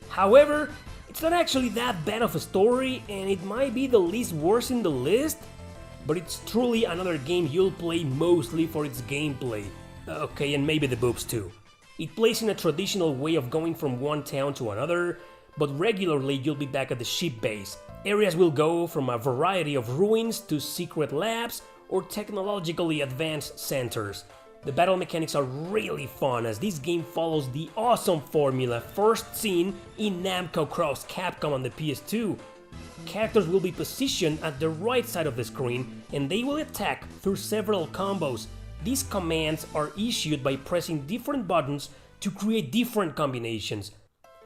However, it's not actually that bad of a story, and it might be the least worst in the list, but it's truly another game you'll play mostly for its gameplay. Okay, and maybe the boobs too. It plays in a traditional way of going from one town to another, but regularly you'll be back at the ship base. Areas will go from a variety of ruins to secret labs or technologically advanced centers. The battle mechanics are really fun as this game follows the awesome formula first seen in Namco Cross Capcom on the PS2. Characters will be positioned at the right side of the screen and they will attack through several combos. These commands are issued by pressing different buttons to create different combinations.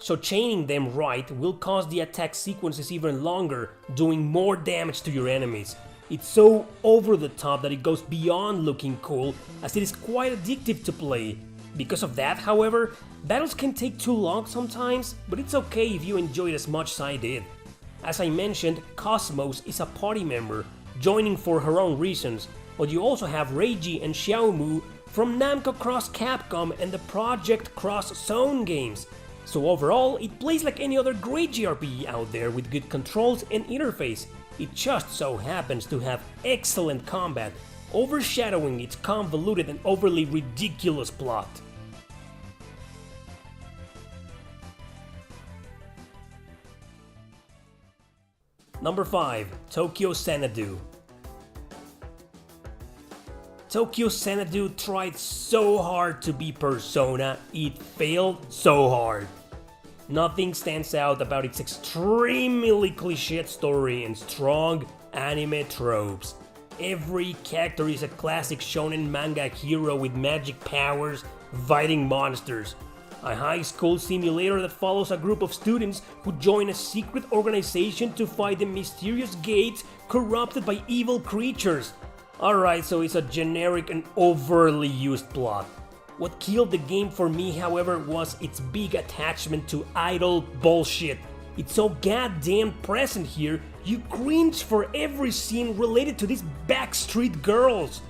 So chaining them right will cause the attack sequences even longer, doing more damage to your enemies. It's so over the top that it goes beyond looking cool, as it is quite addictive to play. Because of that, however, battles can take too long sometimes, but it's okay if you enjoy it as much as I did. As I mentioned, Cosmos is a party member, joining for her own reasons, but you also have Reiji and Xiaomu from Namco Cross Capcom and the Project Cross Zone games. So overall, it plays like any other great JRPG out there with good controls and interface. It just so happens to have excellent combat, overshadowing its convoluted and overly ridiculous plot. Number 5. Tokyo Xanadu. Tokyo Xanadu tried so hard to be Persona, it failed so hard. Nothing stands out about its extremely cliched story and strong anime tropes. Every character is a classic shonen manga hero with magic powers, fighting monsters. A high school simulator that follows a group of students who join a secret organization to fight the mysterious gates corrupted by evil creatures. Alright, so it's a generic and overly used plot. What killed the game for me, however, was its big attachment to idol bullshit. It's so goddamn present here, you cringe for every scene related to these backstreet girls.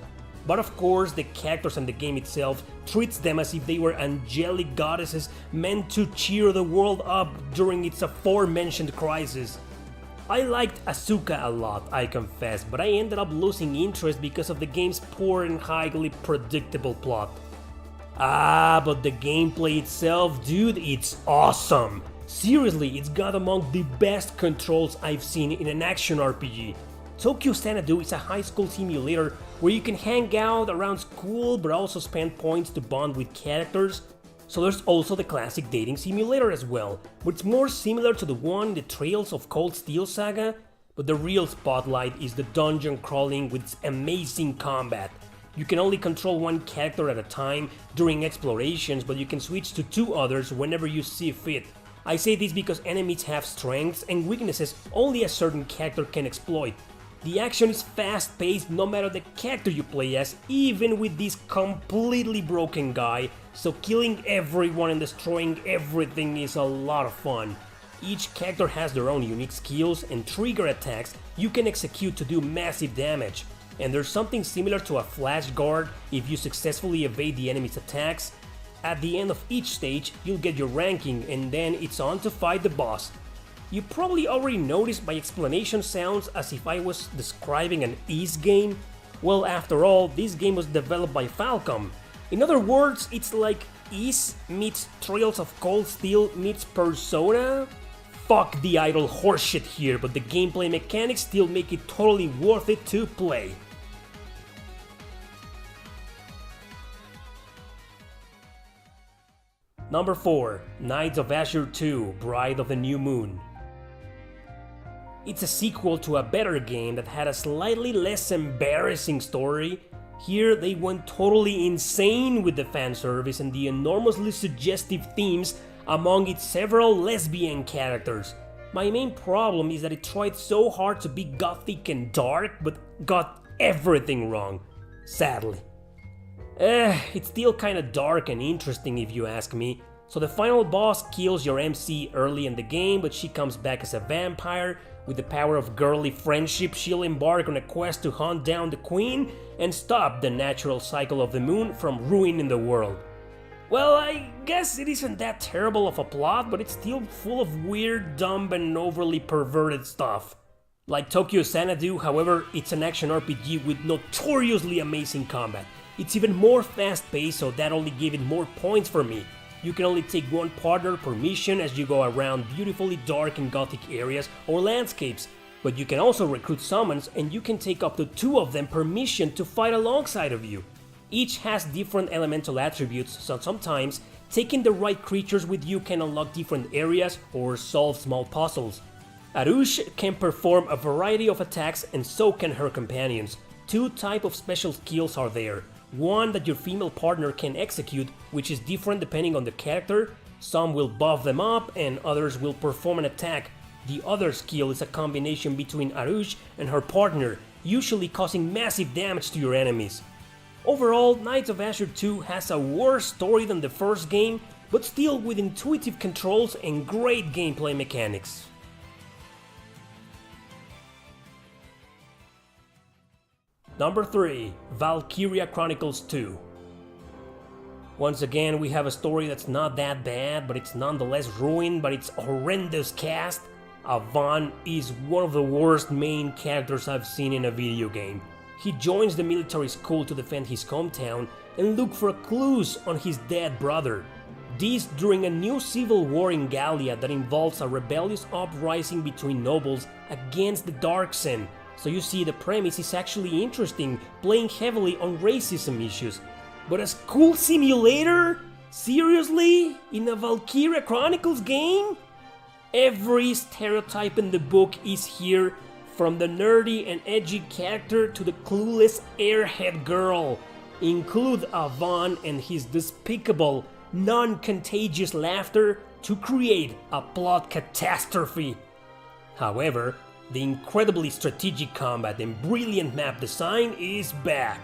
But of course, the characters and the game itself treats them as if they were angelic goddesses meant to cheer the world up during its aforementioned crisis. I liked Asuka a lot, I confess, but I ended up losing interest because of the game's poor and highly predictable plot. But the gameplay itself, dude, it's awesome! Seriously, it's got among the best controls I've seen in an action RPG. Tokyo Xanadu is a high school simulator where you can hang out around school but also spend points to bond with characters. So there's also the classic dating simulator as well, but it's more similar to the one in the Trails of Cold Steel saga, but the real spotlight is the dungeon crawling with its amazing combat. You can only control one character at a time during explorations, but you can switch to two others whenever you see fit. I say this because enemies have strengths and weaknesses only a certain character can exploit. The action is fast-paced no matter the character you play as, even with this completely broken guy, so killing everyone and destroying everything is a lot of fun. Each character has their own unique skills and trigger attacks you can execute to do massive damage. And there's something similar to a flash guard if you successfully evade the enemy's attacks. At the end of each stage, you'll get your ranking and then it's on to fight the boss. You probably already noticed my explanation sounds as if I was describing an Ys game. Well, after all, this game was developed by Falcom. In other words, it's like Ys meets Trails of Cold Steel meets Persona? Fuck the idle horseshit here, but the gameplay mechanics still make it totally worth it to play. Number 4. Knights of Azure 2: Bride of the New Moon. It's a sequel to a better game that had a slightly less embarrassing story. Here they went totally insane with the fan service and the enormously suggestive themes among its several lesbian characters. My main problem is that it tried so hard to be gothic and dark, but got everything wrong, sadly. It's still kinda dark and interesting if you ask me. So the final boss kills your MC early in the game, but she comes back as a vampire. With the power of girly friendship, she'll embark on a quest to hunt down the queen and stop the natural cycle of the moon from ruining the world. Well, I guess it isn't that terrible of a plot, but it's still full of weird, dumb, and overly perverted stuff. Like Tokyo Xanadu, however, it's an action RPG with notoriously amazing combat. It's even more fast-paced, so that only gave it more points for me. You can only take one partner per mission as you go around beautifully dark and gothic areas or landscapes, but you can also recruit summons and you can take up to 2 of them per mission to fight alongside of you. Each has different elemental attributes, so sometimes taking the right creatures with you can unlock different areas or solve small puzzles. Arush can perform a variety of attacks and so can her companions. 2 types of special skills are there. One that your female partner can execute, which is different depending on the character. Some will buff them up and others will perform an attack. The other skill is a combination between Arush and her partner, usually causing massive damage to your enemies. Overall, Knights of Azure 2 has a worse story than the first game, but still with intuitive controls and great gameplay mechanics. Number 3, Valkyria Chronicles 2. Once again, we have a story that's not that bad, but it's nonetheless ruined by its horrendous cast. Avan is one of the worst main characters I've seen in a video game. He joins the military school to defend his hometown and look for clues on his dead brother. This during a new civil war in Gallia that involves a rebellious uprising between nobles against the Darksen. So you see, the premise is actually interesting, playing heavily on racism issues. But a school simulator? Seriously? In a Valkyria Chronicles game? Every stereotype in the book is here, from the nerdy and edgy character to the clueless airhead girl. Include Avan and his despicable, non-contagious laughter to create a plot catastrophe. However, the incredibly strategic combat and brilliant map design is back,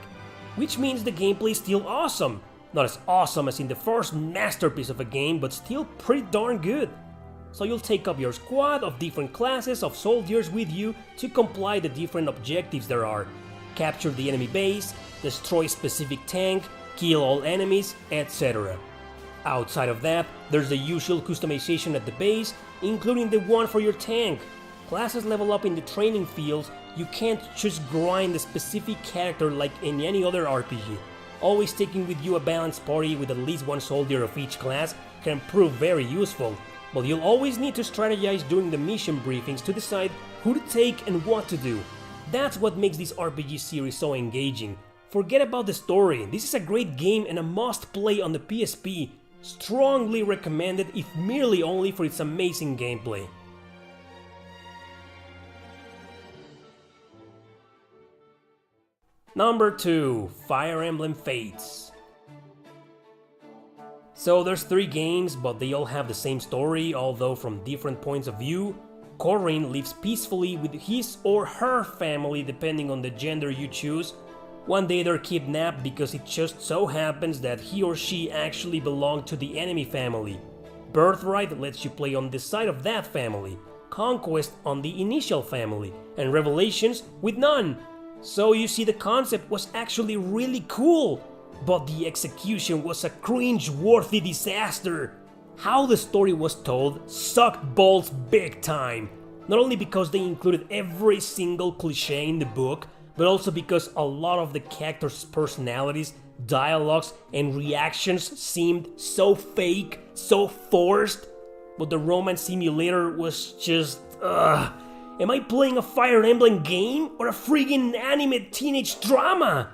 which means the gameplay is still awesome. Not as awesome as in the first masterpiece of a game, but still pretty darn good. So you'll take up your squad of different classes of soldiers with you to comply the different objectives there are. Capture the enemy base, destroy specific tank, kill all enemies, etc. Outside of that, there's the usual customization at the base, including the one for your tank. Classes level up in the training fields. You can't just grind a specific character like in any other RPG. Always taking with you a balanced party with at least one soldier of each class can prove very useful, but you'll always need to strategize during the mission briefings to decide who to take and what to do. That's what makes this RPG series so engaging. Forget about the story, this is a great game and a must play on the PSP. Strongly recommended, if merely only for its amazing gameplay. Number 2, Fire Emblem Fates. So there's 3 games, but they all have the same story, although from different points of view. Corrin lives peacefully with his or her family depending on the gender you choose. One day they're kidnapped because it just so happens that he or she actually belonged to the enemy family. Birthright lets you play on the side of that family, Conquest on the initial family, and Revelations with none. So you see, the concept was actually really cool, but the execution was a cringe-worthy disaster. How the story was told sucked balls big time, not only because they included every single cliché in the book, but also because a lot of the characters' personalities, dialogues, and reactions seemed so fake, so forced. But the romance simulator was just, am I playing a Fire Emblem game or a friggin' anime teenage drama?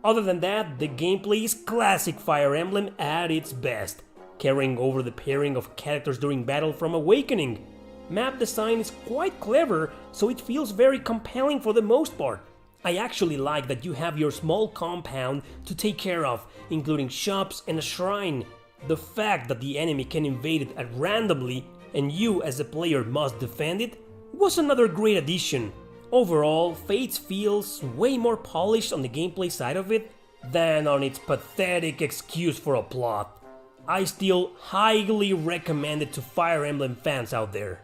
Other than that, the gameplay is classic Fire Emblem at its best, carrying over the pairing of characters during battle from Awakening. Map design is quite clever, so it feels very compelling for the most part. I actually like that you have your small compound to take care of, including shops and a shrine. The fact that the enemy can invade it at randomly and you as a player must defend it was another great addition. Overall, Fates feels way more polished on the gameplay side of it than on its pathetic excuse for a plot. I still highly recommend it to Fire Emblem fans out there.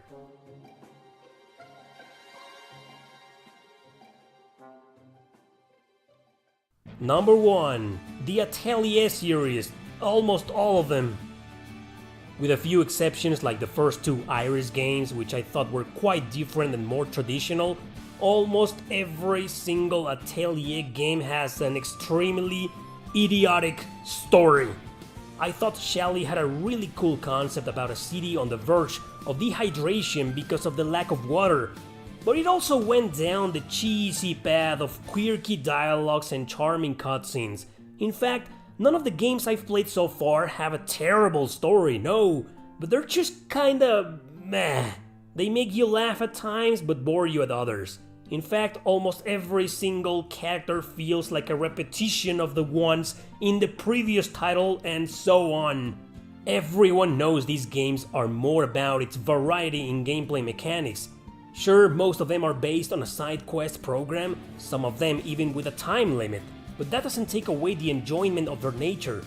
Number 1, the Atelier series, almost all of them. With a few exceptions like the first 2 Iris games, which I thought were quite different and more traditional, almost every single Atelier game has an extremely idiotic story. I thought Shally had a really cool concept about a city on the verge of dehydration because of the lack of water, but it also went down the cheesy path of quirky dialogues and charming cutscenes. In fact, none of the games I've played so far have a terrible story, no, but they're just kinda meh. They make you laugh at times but bore you at others. In fact, almost every single character feels like a repetition of the ones in the previous title and so on. Everyone knows these games are more about its variety in gameplay mechanics. Sure, most of them are based on a side quest program, some of them even with a time limit, but that doesn't take away the enjoyment of their nature.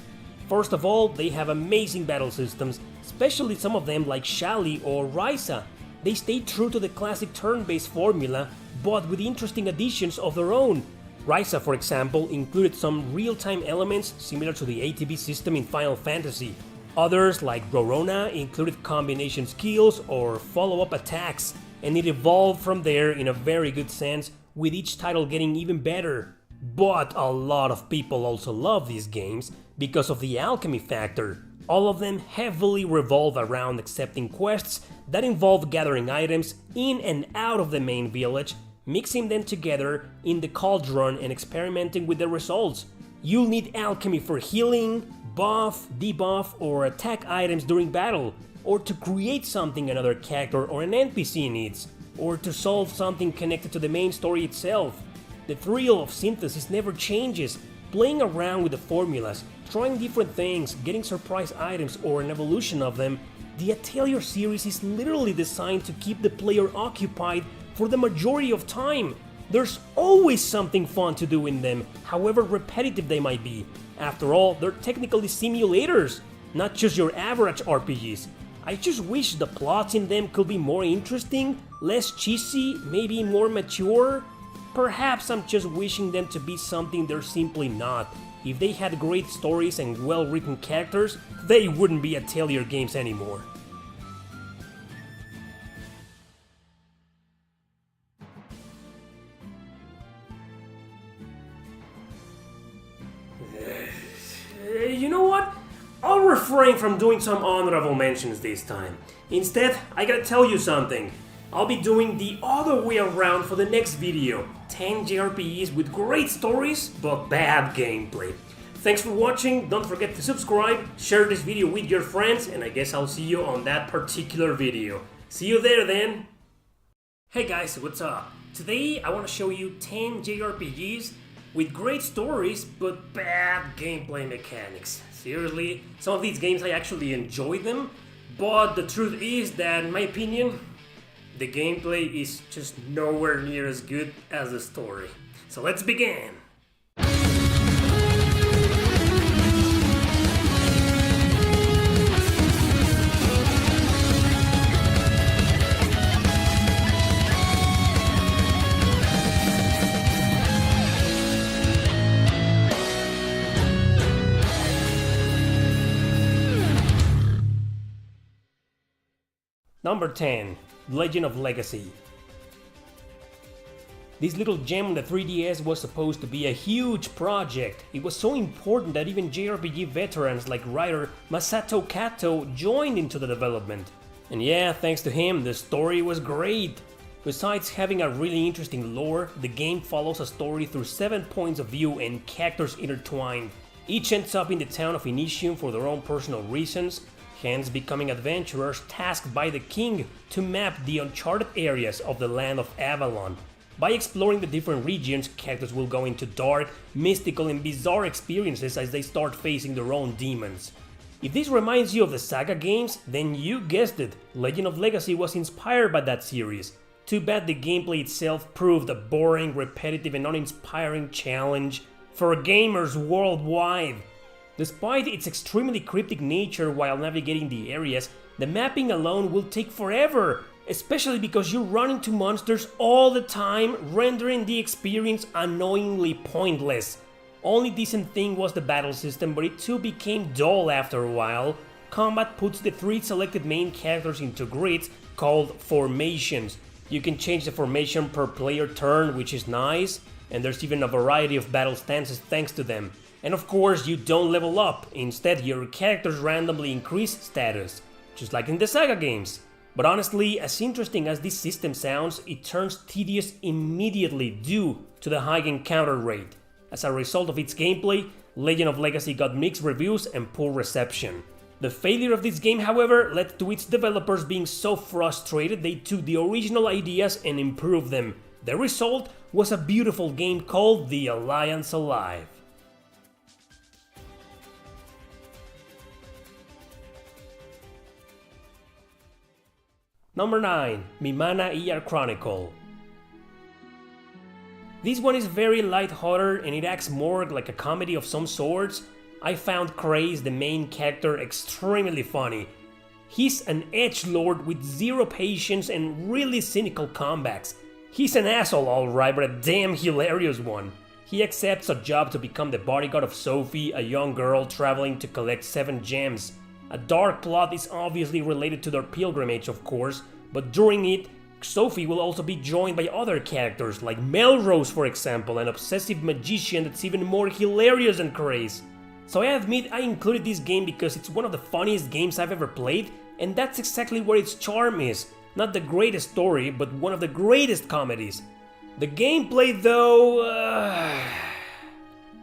First of all, they have amazing battle systems, especially some of them like Shally or Risa. They stay true to the classic turn-based formula, but with interesting additions of their own. Ryza, for example, included some real-time elements similar to the ATB system in Final Fantasy. Others, like Rorona, included combination skills or follow-up attacks, and it evolved from there in a very good sense, with each title getting even better. But a lot of people also love these games because of the alchemy factor. All of them heavily revolve around accepting quests that involve gathering items in and out of the main village, mixing them together in the cauldron and experimenting with the results. You'll need alchemy for healing, buff, debuff, or attack items during battle, or to create something another character or an NPC needs, or to solve something connected to the main story itself. The thrill of synthesis never changes, playing around with the formulas, trying different things, getting surprise items or an evolution of them. The Atelier series is literally designed to keep the player occupied for the majority of time. There's always something fun to do in them, however repetitive they might be. After all, they're technically simulators, not just your average RPGs. I just wish the plots in them could be more interesting, less cheesy, maybe more mature. Perhaps I'm just wishing them to be something they're simply not. If they had great stories and well-written characters, they wouldn't be Atelier games anymore. You know what? I'll refrain from doing some honorable mentions this time. Instead, I gotta tell you something. I'll be doing the other way around for the next video. 10 JRPGs with great stories, but bad gameplay. Thanks for watching, don't forget to subscribe, share this video with your friends, and I guess I'll see you on that particular video. See you there then! Hey guys, what's up? Today I want to show you 10 JRPGs with great stories, but bad gameplay mechanics. Seriously, some of these games I actually enjoy them, but the truth is that, in my opinion, the gameplay is just nowhere near as good as the story. So let's begin! Number 10. Legend of Legacy. This little gem on the 3DS was supposed to be a huge project. It was so important that even JRPG veterans like writer Masato Kato joined into the development. And yeah, thanks to him, the story was great. Besides having a really interesting lore, the game follows a story through 7 points of view and characters intertwined. Each ends up in the town of Initium for their own personal reasons, hence becoming adventurers tasked by the king to map the uncharted areas of the land of Avalon. By exploring the different regions, characters will go into dark, mystical and bizarre experiences as they start facing their own demons. If this reminds you of the Saga games, then you guessed it, Legend of Legacy was inspired by that series. Too bad the gameplay itself proved a boring, repetitive and uninspiring challenge for gamers worldwide. Despite its extremely cryptic nature while navigating the areas, the mapping alone will take forever, especially because you run into monsters all the time, rendering the experience annoyingly pointless. Only decent thing was the battle system, but it too became dull after a while. Combat puts the 3 selected main characters into grids called formations. You can change the formation per player turn, which is nice, and there's even a variety of battle stances thanks to them. And of course, you don't level up, instead your characters randomly increase status, just like in the Saga games. But honestly, as interesting as this system sounds, it turns tedious immediately due to the high encounter rate. As a result of its gameplay, Legend of Legacy got mixed reviews and poor reception. The failure of this game, however, led to its developers being so frustrated they took the original ideas and improved them. The result was a beautiful game called The Alliance Alive. Number 9. Mimana ER Chronicle. This one is very lighthearted and it acts more like a comedy of some sorts. I found Craze, the main character, extremely funny. He's an edgelord with zero patience and really cynical comebacks. He's an asshole alright, but a damn hilarious one. He accepts a job to become the bodyguard of Sophie, a young girl traveling to collect 7 gems. A dark plot is obviously related to their pilgrimage, of course, but during it, Sophie will also be joined by other characters, like Melrose for example, an obsessive magician that's even more hilarious than Craze. So I admit I included this game because it's one of the funniest games I've ever played, and that's exactly where its charm is. Not the greatest story, but one of the greatest comedies. The gameplay though...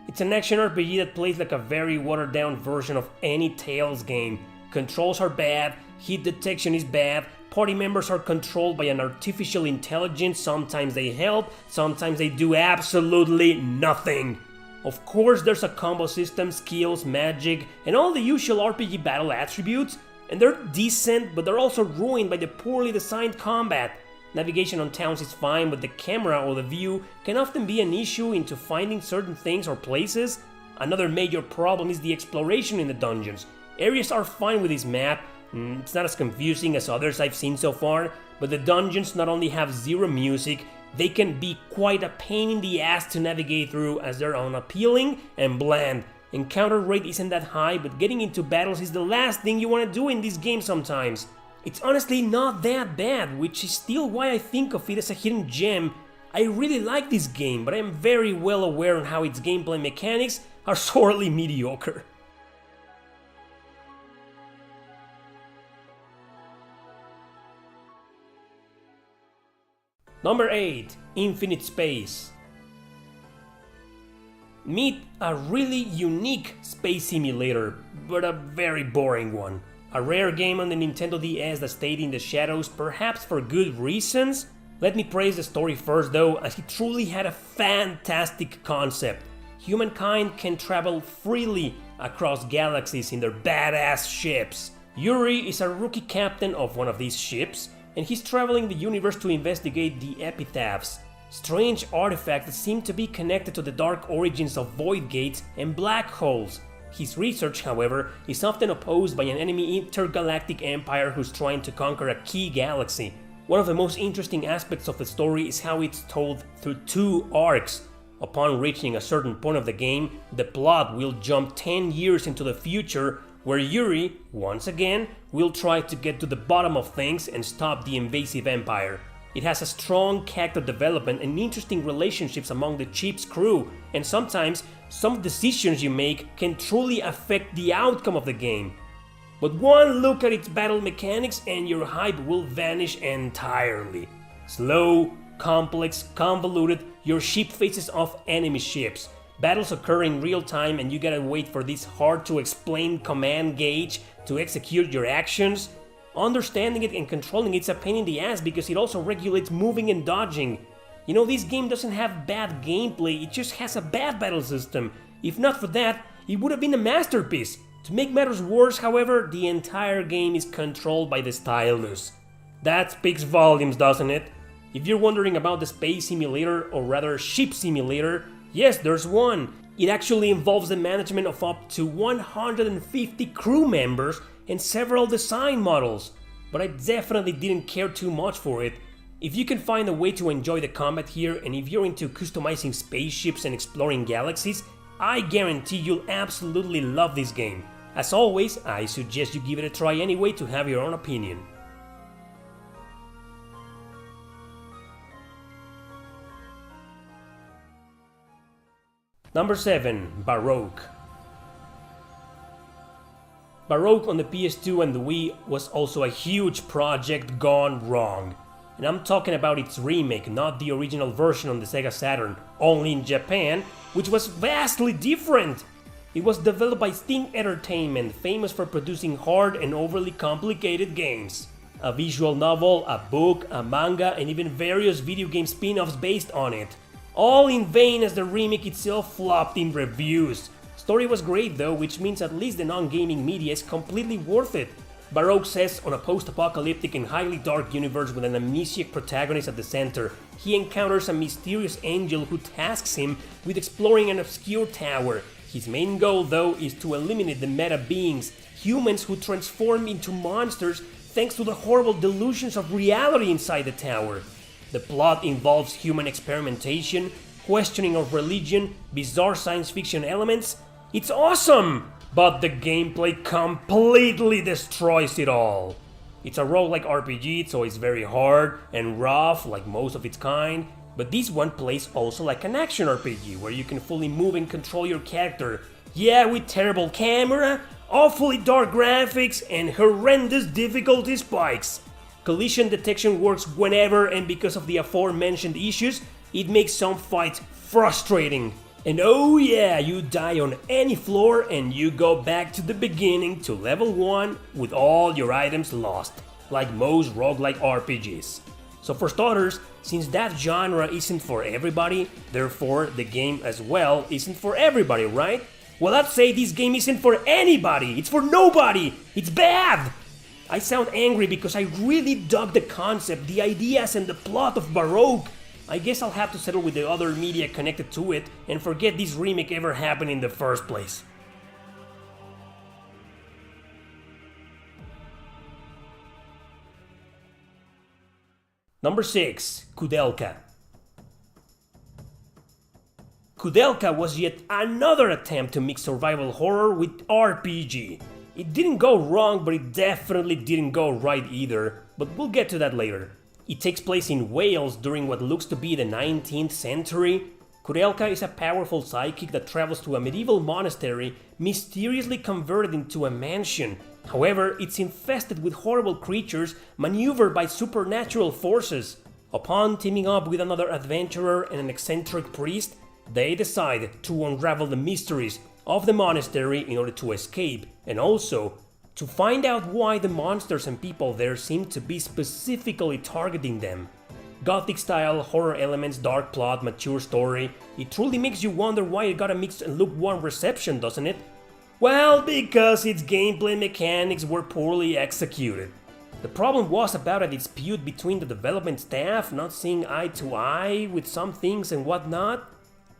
It's an action RPG that plays like a very watered down version of any Tales game. Controls are bad, hit detection is bad, party members are controlled by an artificial intelligence, sometimes they help, sometimes they do absolutely nothing. Of course there's a combo system, skills, magic, and all the usual RPG battle attributes, and they're decent, but they're also ruined by the poorly designed combat. Navigation on towns is fine, but the camera or the view can often be an issue into finding certain things or places. Another major problem is the exploration in the dungeons. Areas are fine with this map, it's not as confusing as others I've seen so far, but the dungeons not only have zero music, they can be quite a pain in the ass to navigate through as they're unappealing and bland. Encounter rate isn't that high, but getting into battles is the last thing you want to do in this game sometimes. It's honestly not that bad, which is still why I think of it as a hidden gem. I really like this game, but I am very well aware on how its gameplay mechanics are sorely mediocre. Number 8. Infinite Space. Meet a really unique space simulator, but a very boring one. A rare game on the Nintendo DS that stayed in the shadows, perhaps for good reasons. Let me praise the story first though, as it truly had a fantastic concept. Humankind can travel freely across galaxies in their badass ships. Yuri is a rookie captain of one of these ships, and he's traveling the universe to investigate the epitaphs, strange artifacts that seem to be connected to the dark origins of void gates and black holes. His research, however, is often opposed by an enemy intergalactic empire who's trying to conquer a key galaxy. One of the most interesting aspects of the story is how it's told through 2 arcs. Upon reaching a certain point of the game, the plot will jump 10 years into the future, where Yuri, once again, will try to get to the bottom of things and stop the invasive empire. It has a strong character development and interesting relationships among the ship's crew, and sometimes some decisions you make can truly affect the outcome of the game. But one look at its battle mechanics and your hype will vanish entirely. Slow, complex, convoluted, your ship faces off enemy ships. Battles occur in real time and you gotta wait for this hard to explain command gauge to execute your actions. Understanding it and controlling it's a pain in the ass because it also regulates moving and dodging. You know, this game doesn't have bad gameplay, it just has a bad battle system. If not for that, it would have been a masterpiece. To make matters worse, however, the entire game is controlled by the stylus. That speaks volumes, doesn't it? If you're wondering about the space simulator, or rather ship simulator, yes, there's one. It actually involves the management of up to 150 crew members and several design models. But I definitely didn't care too much for it. If you can find a way to enjoy the combat here, and if you're into customizing spaceships and exploring galaxies, I guarantee you'll absolutely love this game. As always, I suggest you give it a try anyway to have your own opinion. Number 7. Baroque. Baroque on the PS2 and the Wii was also a huge project gone wrong. And I'm talking about its remake, not the original version on the Sega Saturn, only in Japan, which was vastly different. It was developed by Sting Entertainment, famous for producing hard and overly complicated games. A visual novel, a book, a manga, and even various video game spin-offs based on it. All in vain as the remake itself flopped in reviews. Story was great though, which means at least the non-gaming media is completely worth it. Baroque says on a post-apocalyptic and highly dark universe with an amnesiac protagonist at the center, he encounters a mysterious angel who tasks him with exploring an obscure tower. His main goal though is to eliminate the meta beings, humans who transform into monsters thanks to the horrible delusions of reality inside the tower. The plot involves human experimentation, questioning of religion, bizarre science fiction elements. It's awesome! But the gameplay completely destroys it all. It's a roguelike RPG, so it's very hard and rough like most of its kind, but this one plays also like an action RPG, where you can fully move and control your character. Yeah, with terrible camera, awfully dark graphics, and horrendous difficulty spikes. Collision detection works whenever, and because of the aforementioned issues, it makes some fights frustrating. And oh yeah, you die on any floor and you go back to the beginning to level 1 with all your items lost, like most roguelike RPGs. So for starters, since that genre isn't for everybody, therefore the game as well isn't for everybody, right? Well, I'd say this game isn't for anybody, it's for nobody, it's bad! I sound angry because I really dug the concept, the ideas and the plot of Baroque. I guess I'll have to settle with the other media connected to it and forget this remake ever happened in the first place. Number 6. Kudelka. Kudelka was yet another attempt to mix survival horror with RPG. It didn't go wrong, but it definitely didn't go right either, but we'll get to that later. It takes place in Wales during what looks to be the 19th century. Kudelka is a powerful psychic that travels to a medieval monastery mysteriously converted into a mansion. However, it's infested with horrible creatures maneuvered by supernatural forces. Upon teaming up with another adventurer and an eccentric priest, they decide to unravel the mysteries of the monastery in order to escape, and also to find out why the monsters and people there seem to be specifically targeting them. Gothic style, horror elements, dark plot, mature story. It truly makes you wonder why it got a mixed and lukewarm reception, doesn't it? Well, because its gameplay mechanics were poorly executed. The problem was about a dispute between the development staff not seeing eye to eye with some things and whatnot.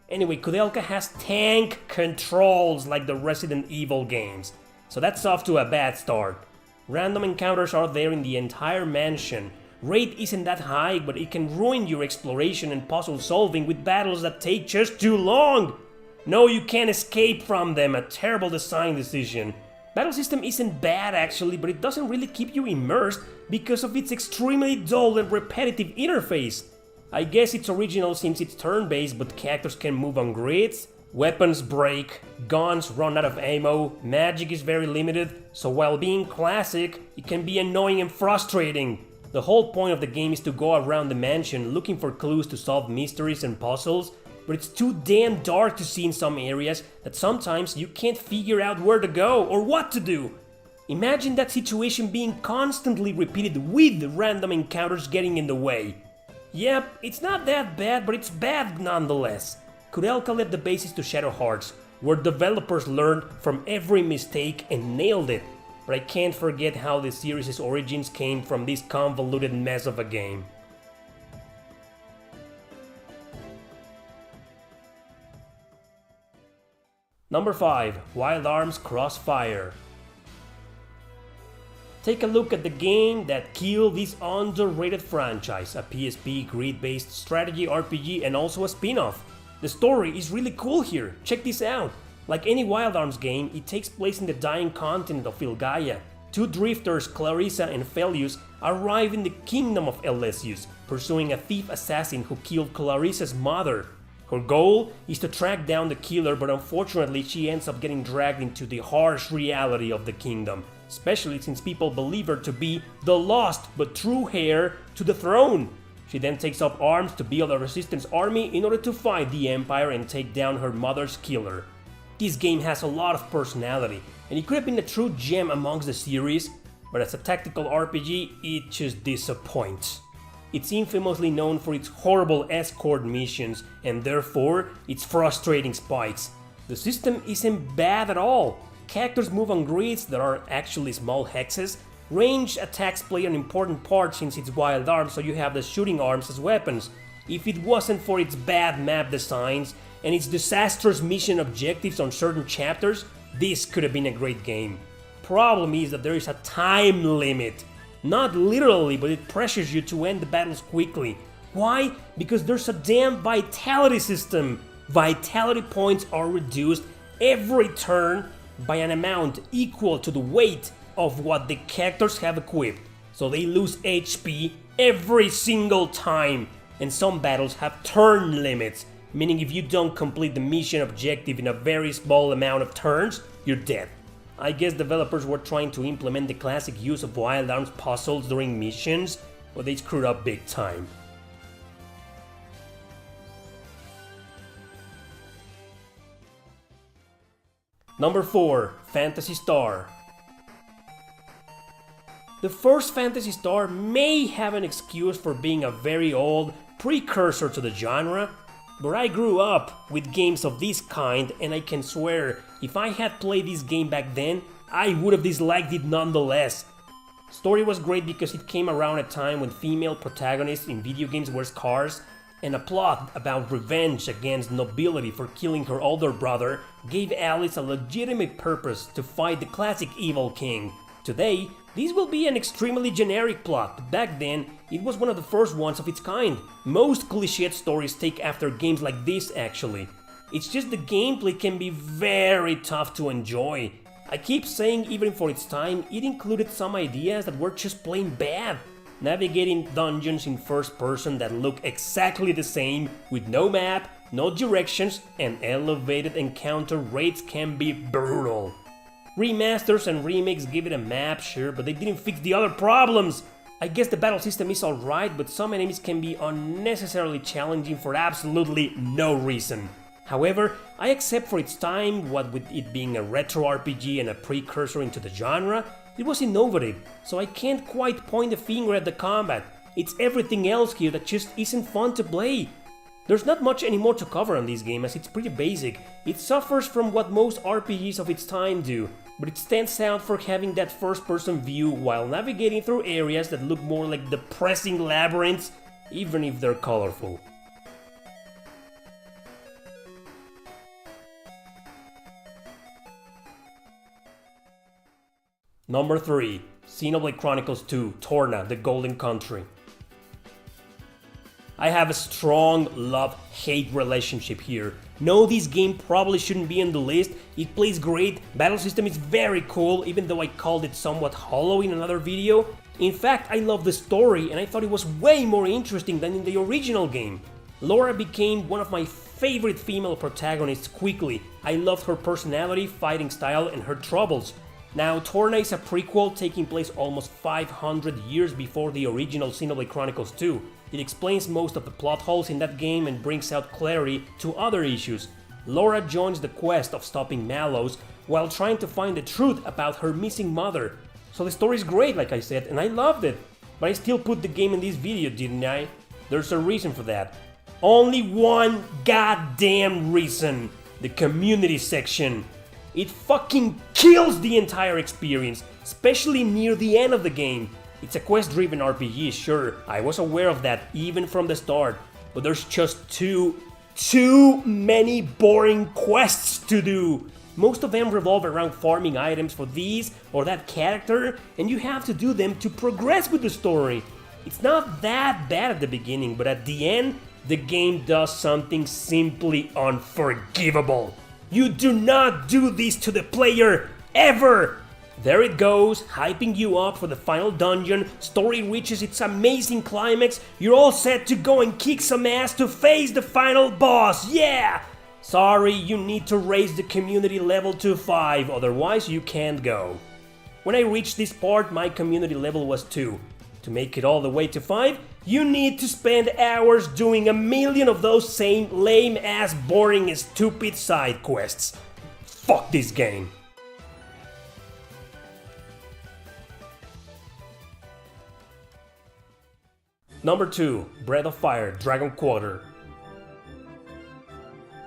Anyway, Kudelka has tank controls like the Resident Evil games, so that's off to a bad start. Random encounters are there in the entire mansion. Rate isn't that high, but it can ruin your exploration and puzzle solving with battles that take just too long. No, you can't escape from them, a terrible design decision. Battle system isn't bad actually, but it doesn't really keep you immersed because of its extremely dull and repetitive interface. I guess it's original since it's turn-based, but characters can move on grids, weapons break, guns run out of ammo, magic is very limited, so while being classic, it can be annoying and frustrating. The whole point of the game is to go around the mansion looking for clues to solve mysteries and puzzles, but it's too damn dark to see in some areas that sometimes you can't figure out where to go or what to do. Imagine that situation being constantly repeated with random encounters getting in the way. Yep, it's not that bad, but it's bad nonetheless. Kudelka left the basis to Shadow Hearts, where developers learned from every mistake and nailed it. But I can't forget how the series' origins came from this convoluted mess of a game. Number 5. Wild Arms Crossfire. Take a look at the game that killed this underrated franchise, a PSP grid-based strategy RPG and also a spin-off. The story is really cool here, check this out. Like any Wild Arms game, it takes place in the dying continent of Ilgaia. Two drifters, Clarissa and Felius, arrive in the kingdom of Elesius, pursuing a thief assassin who killed Clarissa's mother. Her goal is to track down the killer, but unfortunately she ends up getting dragged into the harsh reality of the kingdom, especially since people believe her to be the lost but true heir to the throne. She then takes up arms to build a resistance army in order to fight the Empire and take down her mother's killer. This game has a lot of personality, and it could have been a true gem amongst the series, but as a tactical RPG, it just disappoints. It's infamously known for its horrible escort missions, and therefore, its frustrating spikes. The system isn't bad at all. Characters move on grids that are actually small hexes. Range attacks play an important part since it's Wild Arms, so you have the shooting arms as weapons. If it wasn't for its bad map designs and its disastrous mission objectives on certain chapters, this could have been a great game. Problem is that there is a time limit. Not literally, but it pressures you to end the battles quickly. Why? Because there's a damn vitality system. Vitality points are reduced every turn by an amount equal to the weight of what the characters have equipped. So they lose HP every single time. And some battles have turn limits, meaning if you don't complete the mission objective in a very small amount of turns, you're dead. I guess developers were trying to implement the classic use of wild arms puzzles during missions, but they screwed up big time. Number 4. Phantasy Star. The first Phantasy Star may have an excuse for being a very old precursor to the genre, but I grew up with games of this kind, and I can swear, if I had played this game back then, I would have disliked it nonetheless. Story was great because it came around a time when female protagonists in video games were scarce, and a plot about revenge against nobility for killing her older brother gave Alice a legitimate purpose to fight the classic evil king. Today, this will be an extremely generic plot, but back then, it was one of the first ones of its kind. Most cliched stories take after games like this actually. It's just the gameplay can be very tough to enjoy. I keep saying even for its time, it included some ideas that were just plain bad. Navigating dungeons in first person that look exactly the same, with no map, no directions, and elevated encounter rates can be brutal. Remasters and remakes give it a map, sure, but they didn't fix the other problems. I guess the battle system is alright, but some enemies can be unnecessarily challenging for absolutely no reason. However, I accept for its time, what with it being a retro RPG and a precursor into the genre, it was innovative, so I can't quite point the finger at the combat. It's everything else here that just isn't fun to play. There's not much anymore to cover on this game as it's pretty basic. It suffers from what most RPGs of its time do, but it stands out for having that first-person view while navigating through areas that look more like depressing labyrinths, even if they're colorful. Number 3. Xenoblade Chronicles 2 Torna, the Golden Country. I have a strong love-hate relationship here. No, this game probably shouldn't be on the list. It plays great, battle system is very cool, even though I called it somewhat hollow in another video. In fact, I love the story and I thought it was way more interesting than in the original game. Laura became one of my favorite female protagonists quickly. I loved her personality, fighting style, and her troubles. Now, Torna is a prequel taking place almost 500 years before the original Xenoblade Chronicles 2. It explains most of the plot holes in that game and brings out clarity to other issues. Laura joins the quest of stopping Mallows while trying to find the truth about her missing mother. So the story is great, like I said, and I loved it. But I still put the game in this video, didn't I? There's a reason for that. Only one goddamn reason. The community section. It fucking kills the entire experience, especially near the end of the game. It's a quest-driven RPG, sure, I was aware of that even from the start, but there's just too many boring quests to do. Most of them revolve around farming items for these or that character, and you have to do them to progress with the story. It's not that bad at the beginning, but at the end, the game does something simply unforgivable. You do not do this to the player, ever! There it goes, hyping you up for the final dungeon, story reaches its amazing climax, you're all set to go and kick some ass to face the final boss, yeah! Sorry, you need to raise the community level to 5, otherwise you can't go. When I reached this part, my community level was 2. To make it all the way to 5, you need to spend hours doing a million of those same lame-ass, boring and stupid side quests. Fuck this game. Number 2. Breath of Fire Dragon Quarter.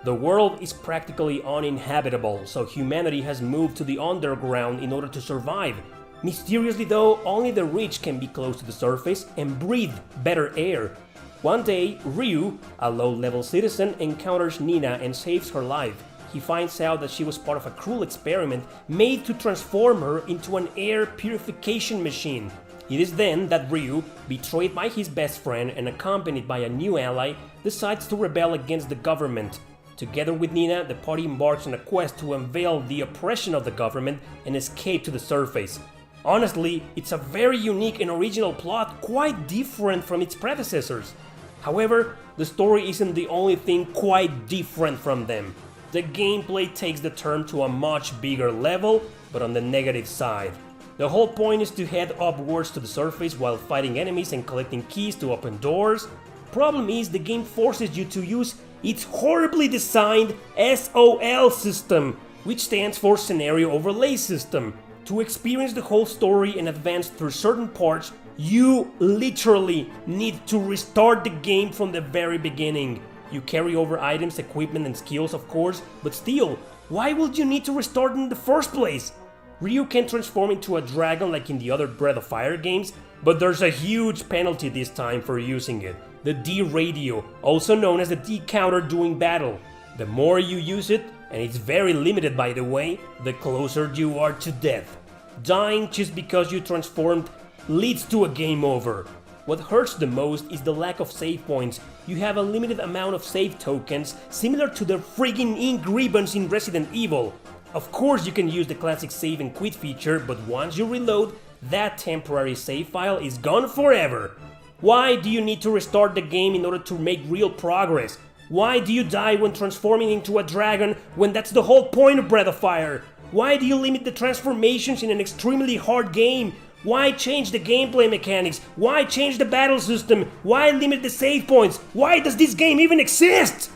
The world is practically uninhabitable, so humanity has moved to the underground in order to survive. Mysteriously though, only the rich can be close to the surface and breathe better air. One day, Ryu, a low-level citizen, encounters Nina and saves her life. He finds out that she was part of a cruel experiment made to transform her into an air purification machine. It is then that Ryu, betrayed by his best friend and accompanied by a new ally, decides to rebel against the government. Together with Nina, the party embarks on a quest to unveil the oppression of the government and escape to the surface. Honestly, it's a very unique and original plot, quite different from its predecessors. However, the story isn't the only thing quite different from them. The gameplay takes the turn to a much bigger level, but on the negative side. The whole point is to head upwards to the surface while fighting enemies and collecting keys to open doors. Problem is, the game forces you to use its horribly designed SOL system, which stands for Scenario Overlay System. To experience the whole story and advance through certain parts, you literally need to restart the game from the very beginning. You carry over items, equipment and skills of course, but still, why would you need to restart in the first place? Ryu can transform into a dragon like in the other Breath of Fire games, but there's a huge penalty this time for using it. The D radio, also known as the D counter during battle. The more you use it, and it's very limited by the way, the closer you are to death. Dying just because you transformed leads to a game over. What hurts the most is the lack of save points. You have a limited amount of save tokens, similar to the friggin' ink ribbons in Resident Evil. Of course you can use the classic save and quit feature, but once you reload, that temporary save file is gone forever. Why do you need to restart the game in order to make real progress? Why do you die when transforming into a dragon when that's the whole point of Breath of Fire? Why do you limit the transformations in an extremely hard game? Why change the gameplay mechanics? Why change the battle system? Why limit the save points? Why does this game even exist?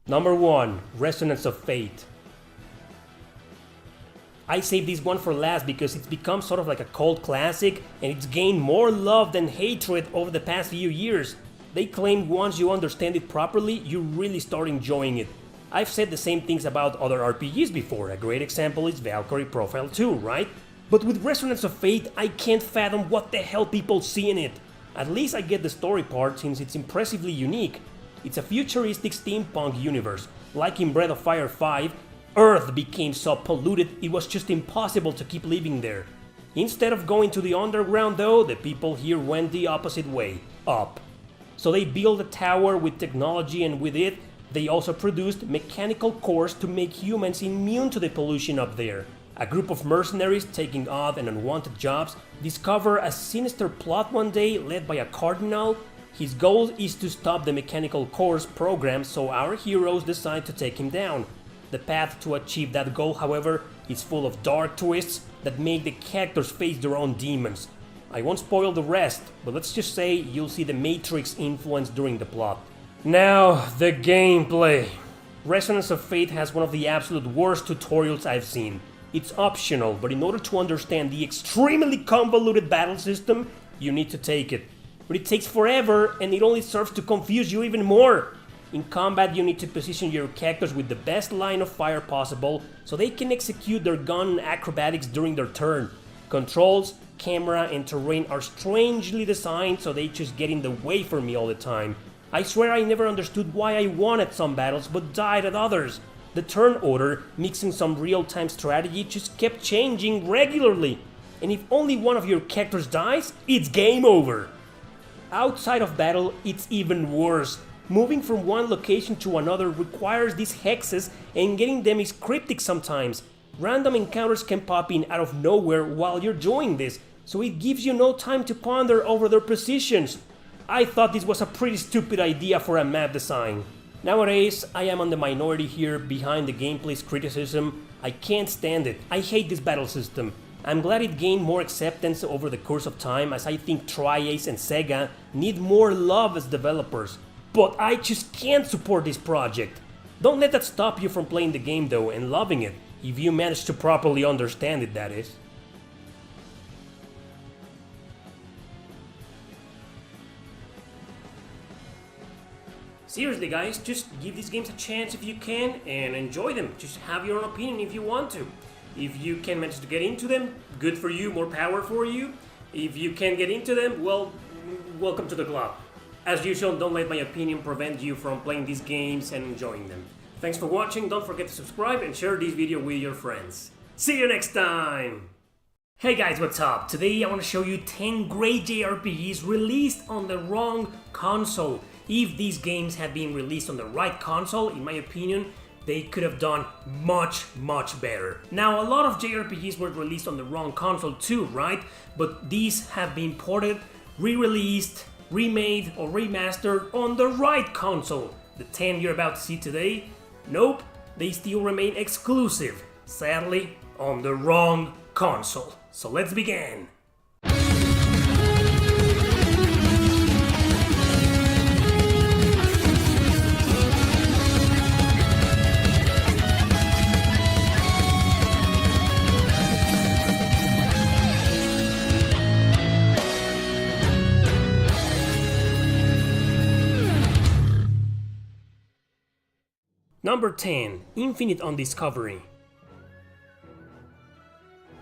Number 1. Resonance of Fate. I saved this one for last because it's become sort of like a cult classic and it's gained more love than hatred over the past few years. They claim once you understand it properly, you really start enjoying it. I've said the same things about other RPGs before. A great example is Valkyrie Profile 2, right? But with Resonance of Fate, I can't fathom what the hell people see in it. At least I get the story part since it's impressively unique. It's a futuristic steampunk universe. Like in Breath of Fire 5, Earth became so polluted it was just impossible to keep living there. Instead of going to the underground though, the people here went the opposite way, up. So they built a tower with technology and with it, they also produced mechanical cores to make humans immune to the pollution up there. A group of mercenaries taking odd and unwanted jobs discover a sinister plot one day led by a cardinal. His goal is to stop the mechanical cores program, so our heroes decide to take him down. The path to achieve that goal, however, is full of dark twists that make the characters face their own demons. I won't spoil the rest, but let's just say you'll see the Matrix influence during the plot. Now, the gameplay. Resonance of Fate has one of the absolute worst tutorials I've seen. It's optional, but in order to understand the extremely convoluted battle system, you need to take it. But it takes forever, and it only serves to confuse you even more. In combat, you need to position your characters with the best line of fire possible, so they can execute their gun acrobatics during their turn. Controls, camera, and terrain are strangely designed, so they just get in the way for me all the time. I swear I never understood why I won at some battles but died at others. The turn order, mixing some real-time strategy, just kept changing regularly. And if only one of your characters dies, it's game over. Outside of battle, it's even worse. Moving from one location to another requires these hexes, and getting them is cryptic sometimes. Random encounters can pop in out of nowhere while you're doing this, so it gives you no time to ponder over their positions. I thought this was a pretty stupid idea for a map design. Nowadays, I am on the minority here behind the gameplay's criticism. I can't stand it. I hate this battle system. I'm glad it gained more acceptance over the course of time, as I think Tri-Ace and Sega need more love as developers. But I just can't support this project. Don't let that stop you from playing the game though and loving it, if you manage to properly understand it, that is. Seriously guys, just give these games a chance if you can and enjoy them. Just have your own opinion if you want to. If you can manage to get into them, good for you, more power for you. If you can't get into them, well, welcome to the club. As usual, don't let my opinion prevent you from playing these games and enjoying them. Thanks for watching, don't forget to subscribe and share this video with your friends. See you next time! Hey guys, what's up? Today I want to show you 10 great JRPGs released on the wrong console. If these games had been released on the right console, in my opinion, they could have done much better. Now, a lot of JRPGs were released on the wrong console too, right? But these have been ported, re-released, remade or remastered on the right console. The 10 you're about to see today, nope, they still remain exclusive, sadly, on the wrong console. So let's begin. Number 10. Infinite on Discovery.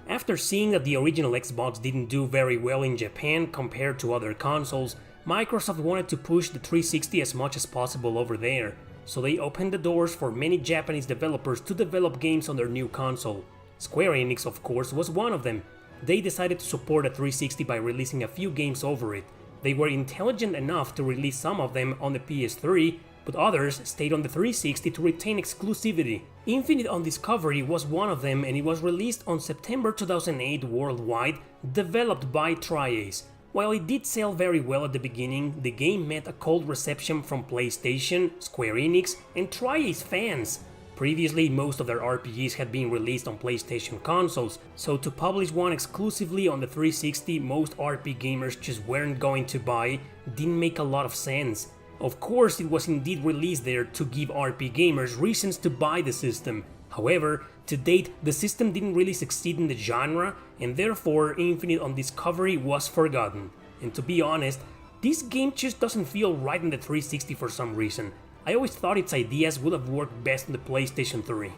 After seeing that the original Xbox didn't do very well in Japan compared to other consoles, Microsoft wanted to push the 360 as much as possible over there, so they opened the doors for many Japanese developers to develop games on their new console. Square Enix, of course, was one of them. They decided to support a 360 by releasing a few games over it. They were intelligent enough to release some of them on the PS3, but others stayed on the 360 to retain exclusivity. Infinite on Discovery was one of them, and it was released on September 2008 worldwide, developed by Tri-Ace. While it did sell very well at the beginning, the game met a cold reception from PlayStation, Square Enix, and Tri-Ace fans. Previously, most of their RPGs had been released on PlayStation consoles, so to publish one exclusively on the 360 most RP gamers just weren't going to buy didn't make a lot of sense. Of course, it was indeed released there to give RP gamers reasons to buy the system. However, to date, the system didn't really succeed in the genre, and therefore Infinite on Discovery was forgotten. And to be honest, this game just doesn't feel right on the 360 for some reason. I always thought its ideas would have worked best on the PlayStation 3.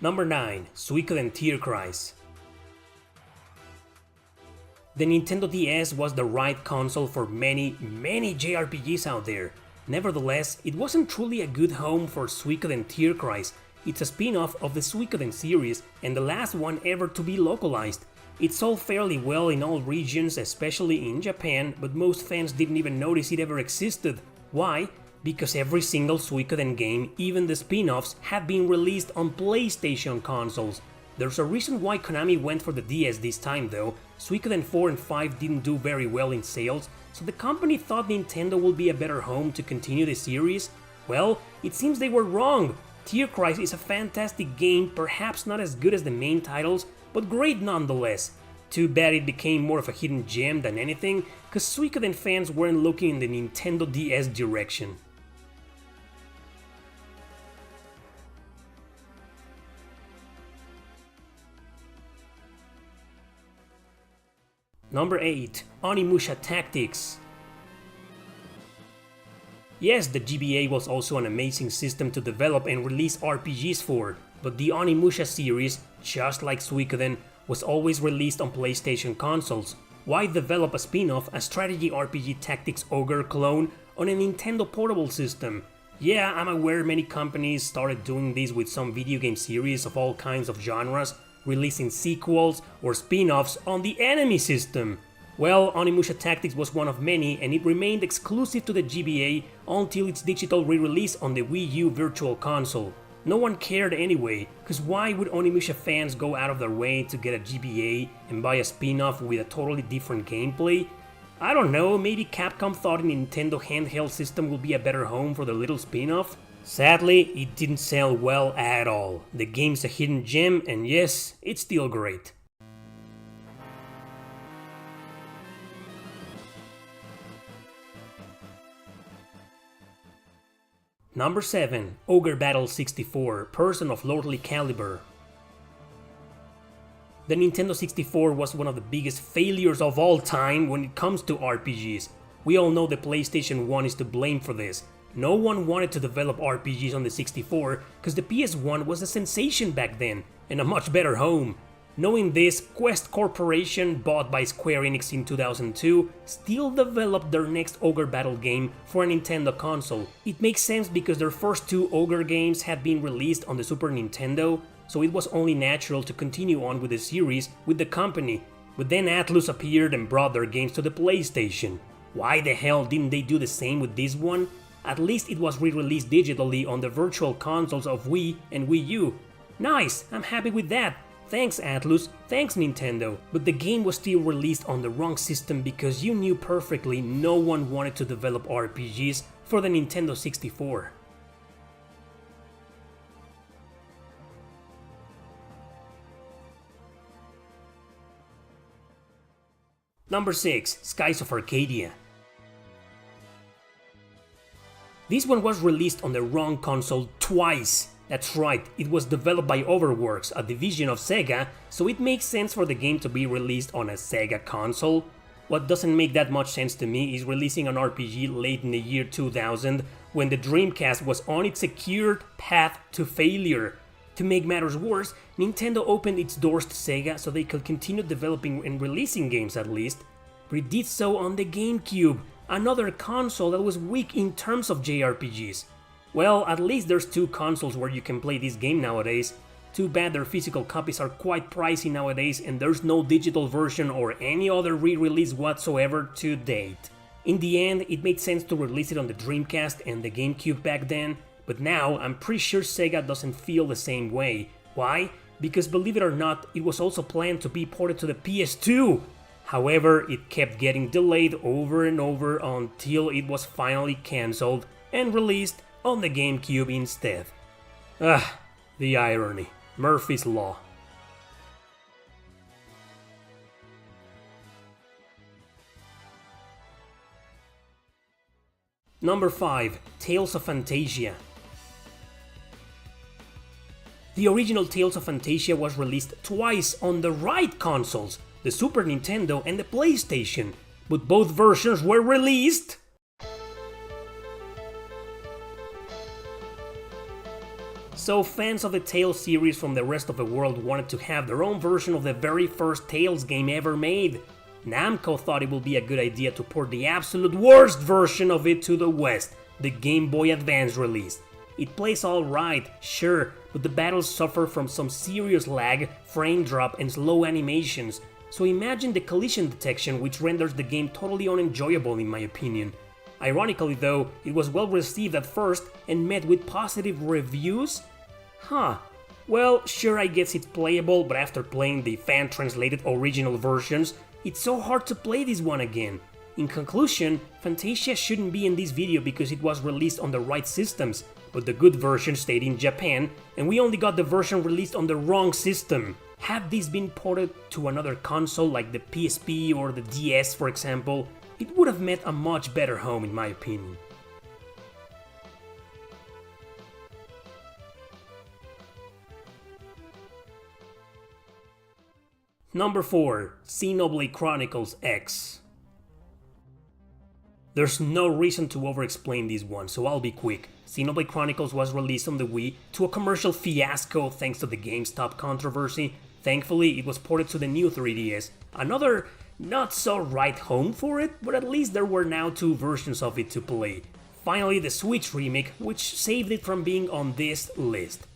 Number 9. Suikoden Tear Cries. The Nintendo DS was the right console for many JRPGs out there. Nevertheless, it wasn't truly a good home for Suikoden Tear Cries. It's a spin-off of the Suikoden series and the last one ever to be localized. It sold fairly well in all regions, especially in Japan, but most fans didn't even notice it ever existed. Why? Because every single Suikoden game, even the spin-offs, had been released on PlayStation consoles. There's a reason why Konami went for the DS this time though. Suikoden 4 and 5 didn't do very well in sales, so the company thought Nintendo would be a better home to continue the series. Well, it seems they were wrong. Tear Cries is a fantastic game, perhaps not as good as the main titles, but great nonetheless. Too bad it became more of a hidden gem than anything, cause Suikoden fans weren't looking in the Nintendo DS direction. Number 8. Onimusha Tactics. Yes, the GBA was also an amazing system to develop and release RPGs for, but the Onimusha series, just like Suikoden, was always released on PlayStation consoles. Why develop a spin-off, a strategy RPG Tactics Ogre clone, on a Nintendo portable system? Yeah, I'm aware many companies started doing this with some video game series of all kinds of genres, releasing sequels or spin-offs on the enemy system. Well, Onimusha Tactics was one of many, and it remained exclusive to the GBA until its digital re-release on the Wii U Virtual Console. No one cared anyway, cause why would Onimusha fans go out of their way to get a GBA and buy a spin-off with a totally different gameplay? I don't know, maybe Capcom thought a Nintendo handheld system would be a better home for the little spin-off? Sadly, it didn't sell well at all. The game's a hidden gem, and yes, it's still great. Number 7. Ogre Battle 64, Person of Lordly Caliber. The Nintendo 64 was one of the biggest failures of all time when it comes to RPGs. We all know the PlayStation 1 is to blame for this. No one wanted to develop RPGs on the 64 because the PS1 was a sensation back then and a much better home. Knowing this, Quest Corporation, bought by Square Enix in 2002, still developed their next Ogre Battle game for a Nintendo console. It makes sense because their first two Ogre games had been released on the Super Nintendo, so it was only natural to continue on with the series with the company. But then Atlus appeared and brought their games to the PlayStation. Why the hell didn't they do the same with this one? At least it was re-released digitally on the virtual consoles of Wii and Wii U. Nice, I'm happy with that. Thanks Atlus, thanks Nintendo. But the game was still released on the wrong system because you knew perfectly no one wanted to develop RPGs for the Nintendo 64. Number 6. Skies of Arcadia. This one was released on the wrong console twice. That's right, it was developed by Overworks, a division of Sega, so it makes sense for the game to be released on a Sega console. What doesn't make that much sense to me is releasing an RPG late in the year 2000 when the Dreamcast was on its secured path to failure. To make matters worse, Nintendo opened its doors to Sega so they could continue developing and releasing games at least, but it did so on the GameCube, another console that was weak in terms of JRPGs. Well, at least there's two consoles where you can play this game nowadays. Too bad their physical copies are quite pricey nowadays and there's no digital version or any other re-release whatsoever to date. In the end, it made sense to release it on the Dreamcast and the GameCube back then, but now I'm pretty sure Sega doesn't feel the same way. Why? Because believe it or not, it was also planned to be ported to the PS2! However, it kept getting delayed over and over until it was finally cancelled and released on the GameCube instead. Ah, the irony. Murphy's Law. Number 5. Tales of Fantasia. The original Tales of Fantasia was released twice on the right consoles, the Super Nintendo and the PlayStation, but both versions were released so fans of the Tales series from the rest of the world wanted to have their own version of the very first Tales game ever made. Namco thought it would be a good idea to port the absolute worst version of it to the West, the Game Boy Advance release. It plays alright, sure, but the battles suffer from some serious lag, frame drop and slow animations, so imagine the collision detection which renders the game totally unenjoyable in my opinion. Ironically though, it was well received at first and met with positive reviews? Huh. Well, sure I guess it's playable, but after playing the fan-translated original versions, it's so hard to play this one again. In conclusion, Fantasia shouldn't be in this video because it was released on the right systems, but the good version stayed in Japan, and we only got the version released on the wrong system. Had this been ported to another console like the PSP or the DS for example, it would have met a much better home in my opinion. Number 4. Xenoblade Chronicles X. There's no reason to over-explain this one, so I'll be quick. Xenoblade Chronicles was released on the Wii to a commercial fiasco thanks to the GameStop controversy. Thankfully, it was ported to the new 3DS. Another not so right home for it, but at least there were now two versions of it to play. Finally, the Switch remake, which saved it from being on this list.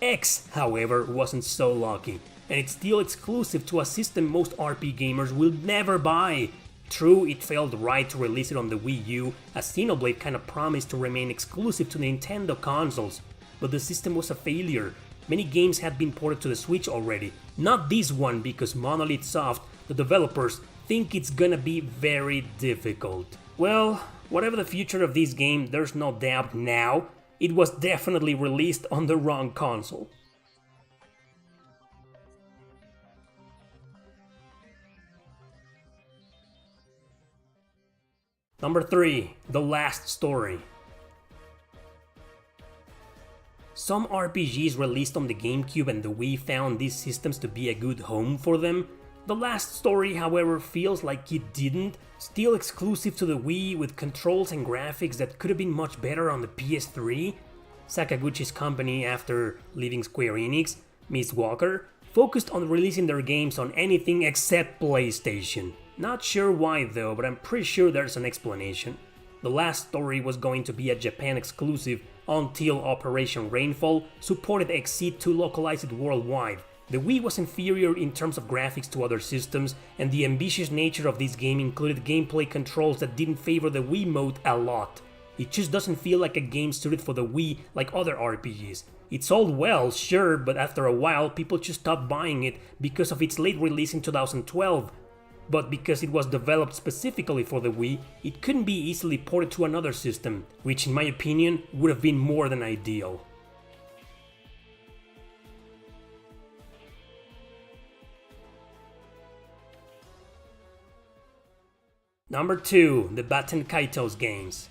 X, however, wasn't so lucky, and it's still exclusive to a system most RP gamers will never buy. True, it felt right to release it on the Wii U, as Xenoblade kinda promised to remain exclusive to Nintendo consoles, but the system was a failure. Many games had been ported to the Switch already. Not this one, because Monolith Soft, the developers, think it's gonna be very difficult. Well, whatever the future of this game, there's no doubt now, it was definitely released on the wrong console. Number 3. The Last Story. Some RPGs released on the GameCube and the Wii found these systems to be a good home for them. The Last Story, however, feels like it didn't. Still exclusive to the Wii with controls and graphics that could have been much better on the PS3. Sakaguchi's company, after leaving Square Enix, Miss Walker, focused on releasing their games on anything except PlayStation. Not sure why though, but I'm pretty sure there's an explanation. The last story was going to be a Japan exclusive until Operation Rainfall supported Exceed to localize it worldwide. The Wii was inferior in terms of graphics to other systems, and the ambitious nature of this game included gameplay controls that didn't favor the Wii mode a lot. It just doesn't feel like a game suited for the Wii like other RPGs. It sold well, sure, but after a while people just stopped buying it because of its late release in 2012. But because it was developed specifically for the Wii, it couldn't be easily ported to another system, which in my opinion would have been more than ideal. Number 2. The Baten Kaitos games.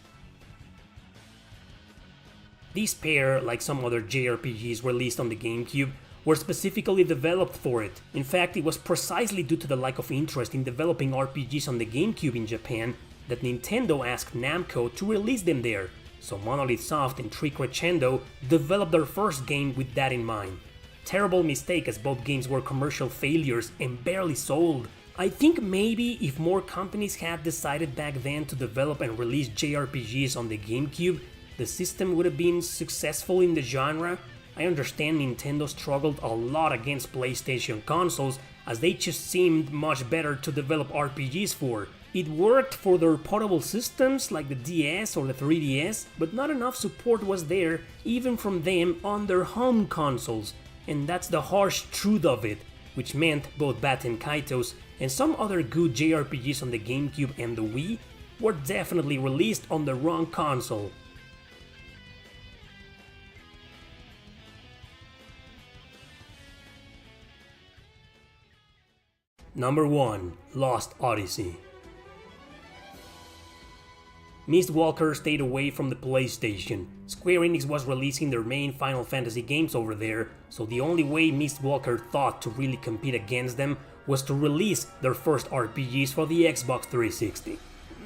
These pair, like some other JRPGs released on the GameCube, were specifically developed for it. In fact, it was precisely due to the lack of interest in developing RPGs on the GameCube in Japan that Nintendo asked Namco to release them there, so Monolith Soft and Tri Crescendo developed their first game with that in mind. Terrible mistake, as both games were commercial failures and barely sold. I think maybe if more companies had decided back then to develop and release JRPGs on the GameCube, the system would have been successful in the genre. I understand Nintendo struggled a lot against PlayStation consoles, as they just seemed much better to develop RPGs for. It worked for their portable systems like the DS or the 3DS, but not enough support was there, even from them, on their home consoles. And that's the harsh truth of it, which meant both Baten Kaitos and some other good JRPGs on the GameCube and the Wii were definitely released on the wrong console. Number 1. Lost Odyssey. Mistwalker stayed away from the PlayStation. Square Enix was releasing their main Final Fantasy games over there, so the only way Mistwalker thought to really compete against them was to release their first RPGs for the Xbox 360.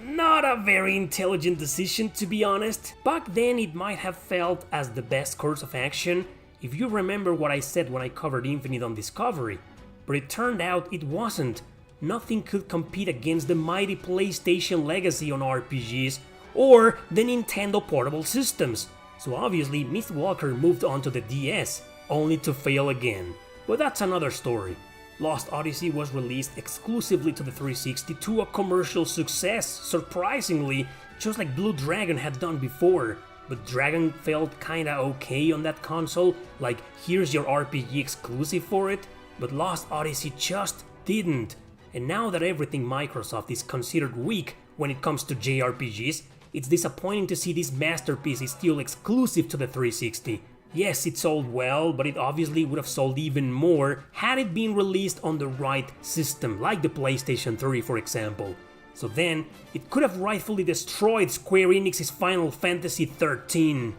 Not a very intelligent decision, to be honest. Back then it might have felt as the best course of action, if you remember what I said when I covered Infinite on Discovery. But it turned out it wasn't. Nothing could compete against the mighty PlayStation legacy on RPGs or the Nintendo portable systems. So obviously Mistwalker moved on to the DS, only to fail again. But that's another story. Lost Odyssey was released exclusively to the 360 to a commercial success, surprisingly, just like Blue Dragon had done before. But Dragon felt kinda okay on that console, like here's your RPG exclusive for it. But Lost Odyssey just didn't. And now that everything Microsoft is considered weak when it comes to JRPGs, it's disappointing to see this masterpiece is still exclusive to the 360. Yes, it sold well, but it obviously would have sold even more had it been released on the right system, like the PlayStation 3 for example. So then, it could have rightfully destroyed Square Enix's Final Fantasy 13.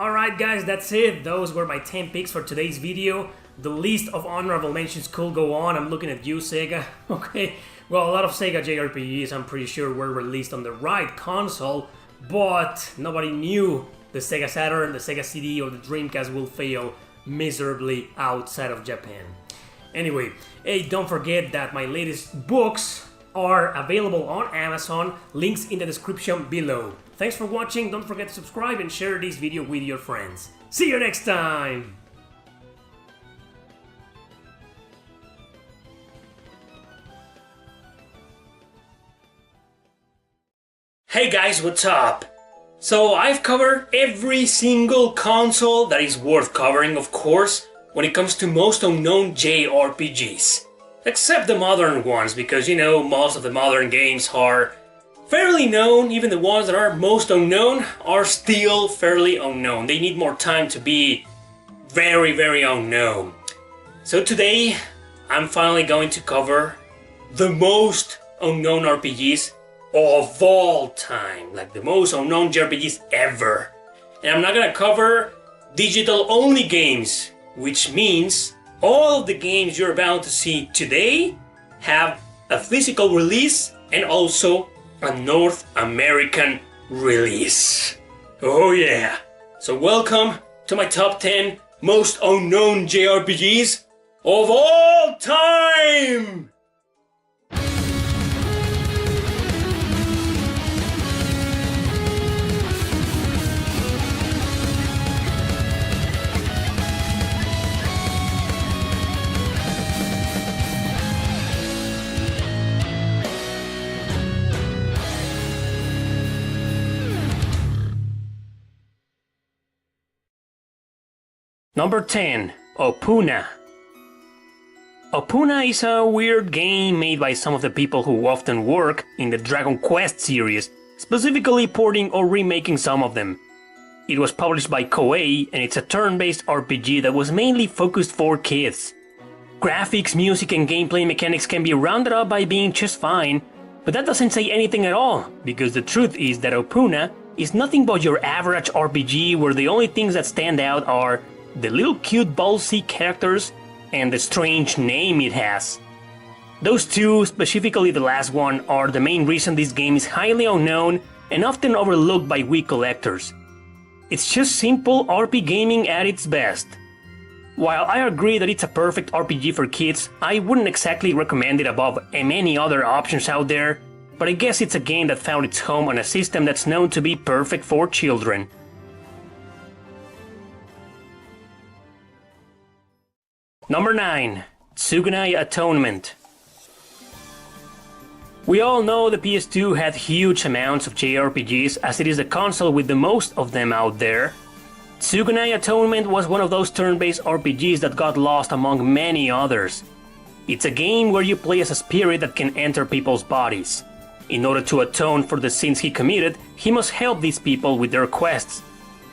Alright guys, that's it. Those were my 10 picks for today's video. The list of honorable mentions could go on. I'm looking at you, Sega. Okay, well, a lot of Sega JRPGs I'm pretty sure were released on the right console, but nobody knew the Sega Saturn, the Sega CD, or the Dreamcast will fail miserably outside of Japan. Anyway, hey, don't forget that my latest books are available on Amazon, links in the description below. Thanks for watching, don't forget to subscribe and share this video with your friends. See you next time! Hey guys, what's up? So I've covered every single console that is worth covering, of course, when it comes to most unknown JRPGs. Except the modern ones, because you know, most of the modern games are fairly known. Even the ones that are most unknown are still fairly unknown. They need more time to be very, very unknown. So today, I'm finally going to cover the most unknown RPGs of all time. Like the most unknown JRPGs ever. And I'm not gonna cover digital-only games, which means all of the games you're about to see today have a physical release and also a North American release. Oh yeah. So welcome to my top 10 most unknown JRPGs of all time! Number 10. Opuna. Opuna is a weird game made by some of the people who often work in the Dragon Quest series, specifically porting or remaking some of them. It was published by Koei, and it's a turn-based RPG that was mainly focused for kids. Graphics, music, and gameplay mechanics can be rounded up by being just fine, but that doesn't say anything at all, because the truth is that Opuna is nothing but your average RPG where the only things that stand out are the little cute ballsy characters and the strange name it has. Those two, specifically the last one, are the main reason this game is highly unknown and often overlooked by Wii collectors. It's just simple RP gaming at its best. While I agree that it's a perfect RPG for kids, I wouldn't exactly recommend it above many other options out there, but I guess it's a game that found its home on a system that's known to be perfect for children. Number 9. Tsugunai Atonement. We all know the PS2 had huge amounts of JRPGs as it is the console with the most of them out there. Tsugunai Atonement was one of those turn-based RPGs that got lost among many others. It's a game where you play as a spirit that can enter people's bodies. In order to atone for the sins he committed, he must help these people with their quests.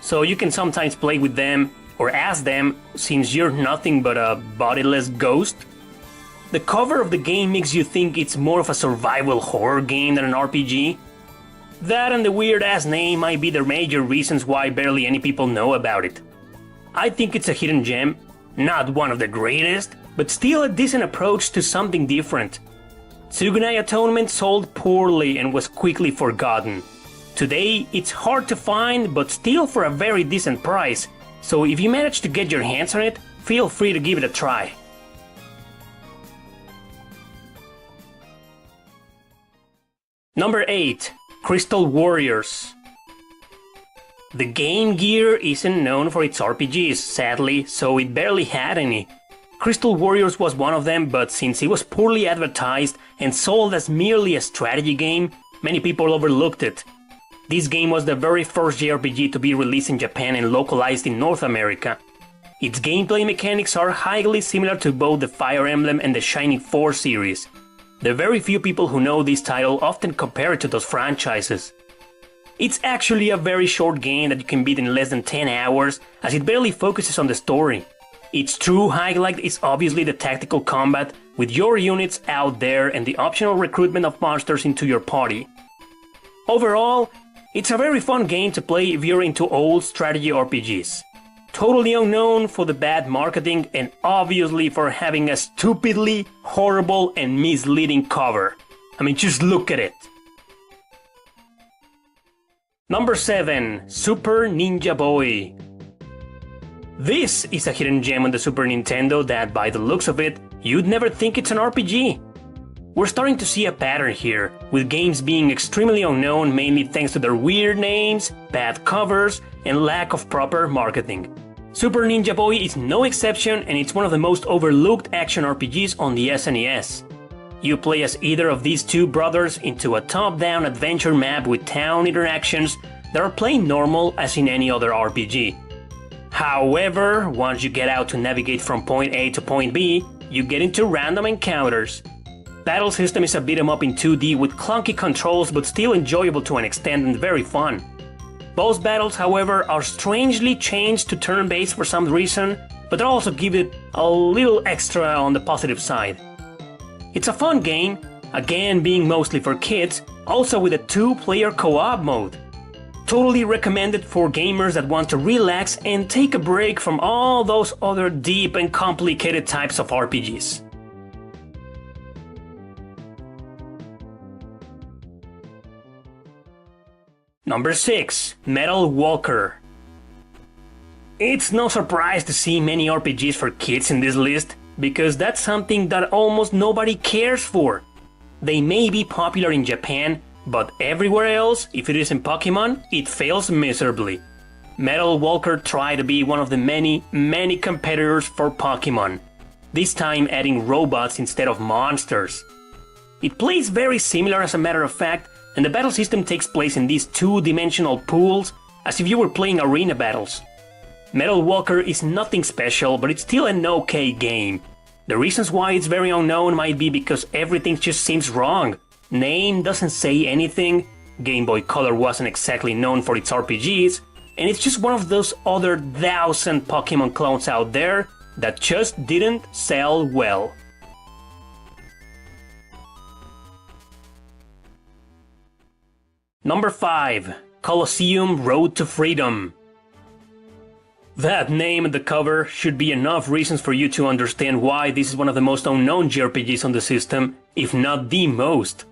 So you can sometimes play with them or ask them, since you're nothing but a bodiless ghost. The cover of the game makes you think it's more of a survival horror game than an RPG. That and the weird-ass name might be the major reasons why barely any people know about it. I think it's a hidden gem, not one of the greatest, but still a decent approach to something different. Tsugunai Atonement sold poorly and was quickly forgotten. Today, it's hard to find, but still for a very decent price, so if you manage to get your hands on it, feel free to give it a try. Number 8. Crystal Warriors. The Game Gear isn't known for its RPGs, sadly, so it barely had any. Crystal Warriors was one of them, but since it was poorly advertised and sold as merely a strategy game, many people overlooked it. This game was the very first JRPG to be released in Japan and localized in North America. Its gameplay mechanics are highly similar to both the Fire Emblem and the Shining Force series. The very few people who know this title often compare it to those franchises. It's actually a very short game that you can beat in less than 10 hours, as it barely focuses on the story. Its true highlight is obviously the tactical combat, with your units out there and the optional recruitment of monsters into your party. Overall, it's a very fun game to play if you're into old strategy RPGs. Totally unknown for the bad marketing and obviously for having a stupidly horrible and misleading cover. I mean, just look at it. Number 7. Super Ninja Boy. This is a hidden gem on the Super Nintendo that, by the looks of it, you'd never think it's an RPG. We're starting to see a pattern here, with games being extremely unknown mainly thanks to their weird names, bad covers, and lack of proper marketing. Super Ninja Boy is no exception, and it's one of the most overlooked action RPGs on the SNES. You play as either of these two brothers into a top-down adventure map with town interactions that are plain normal as in any other RPG. However, once you get out to navigate from point A to point B, you get into random encounters. Battle system is a beat 'em up in 2D with clunky controls but still enjoyable to an extent and very fun. Boss battles, however, are strangely changed to turn-based for some reason, but they also give it a little extra on the positive side. It's a fun game, again being mostly for kids, also with a 2-player co-op mode. Totally recommended for gamers that want to relax and take a break from all those other deep and complicated types of RPGs. Number 6. Metal Walker. It's no surprise to see many RPGs for kids in this list, because that's something that almost nobody cares for. They may be popular in Japan, but everywhere else, if it isn't Pokemon, it fails miserably. Metal Walker tried to be one of the many competitors for Pokemon, this time adding robots instead of monsters. It plays very similar as a matter of fact, and the battle system takes place in these two-dimensional pools, as if you were playing arena battles. Metal Walker is nothing special, but it's still an okay game. The reasons why it's very unknown might be because everything just seems wrong. Name doesn't say anything, Game Boy Color wasn't exactly known for its RPGs, and it's just one of those other 1,000 Pokemon clones out there that just didn't sell well. Number 5. Colosseum Road to Freedom. That name and the cover should be enough reasons for you to understand why this is one of the most unknown JRPGs on the system, if not the most.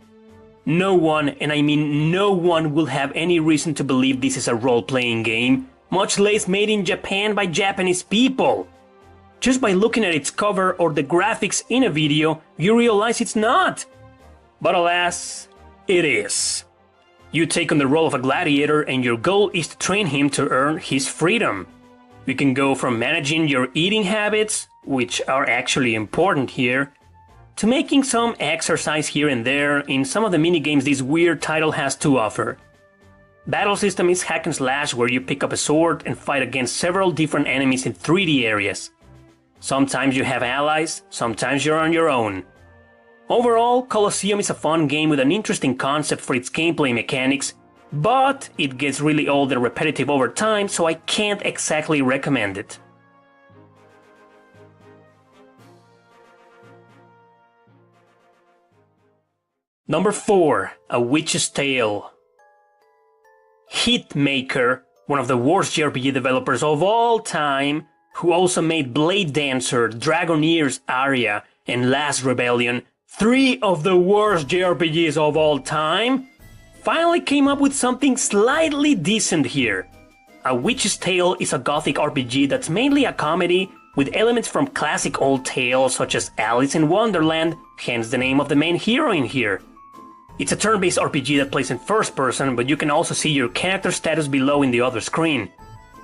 No one, and I mean no one, will have any reason to believe this is a role-playing game, much less made in Japan by Japanese people. Just by looking at its cover or the graphics in a video, you realize it's not. But alas, it is. You take on the role of a gladiator and your goal is to train him to earn his freedom. You can go from managing your eating habits, which are actually important here, to making some exercise here and there in some of the minigames this weird title has to offer. Battle system is hack and slash, where you pick up a sword and fight against several different enemies in 3D areas. Sometimes you have allies, sometimes you're on your own. Overall, Colosseum is a fun game with an interesting concept for its gameplay mechanics, but it gets really old and repetitive over time, so I can't exactly recommend it. Number 4. A Witch's Tale. Hitmaker, one of the worst JRPG developers of all time, who also made Blade Dancer, Dragoneer's Aria, and Last Rebellion, 3 of the worst JRPGs of all time, finally came up with something slightly decent here. A Witch's Tale is a gothic RPG that's mainly a comedy, with elements from classic old tales such as Alice in Wonderland, hence the name of the main heroine here. It's a turn-based RPG that plays in first person, but you can also see your character status below in the other screen.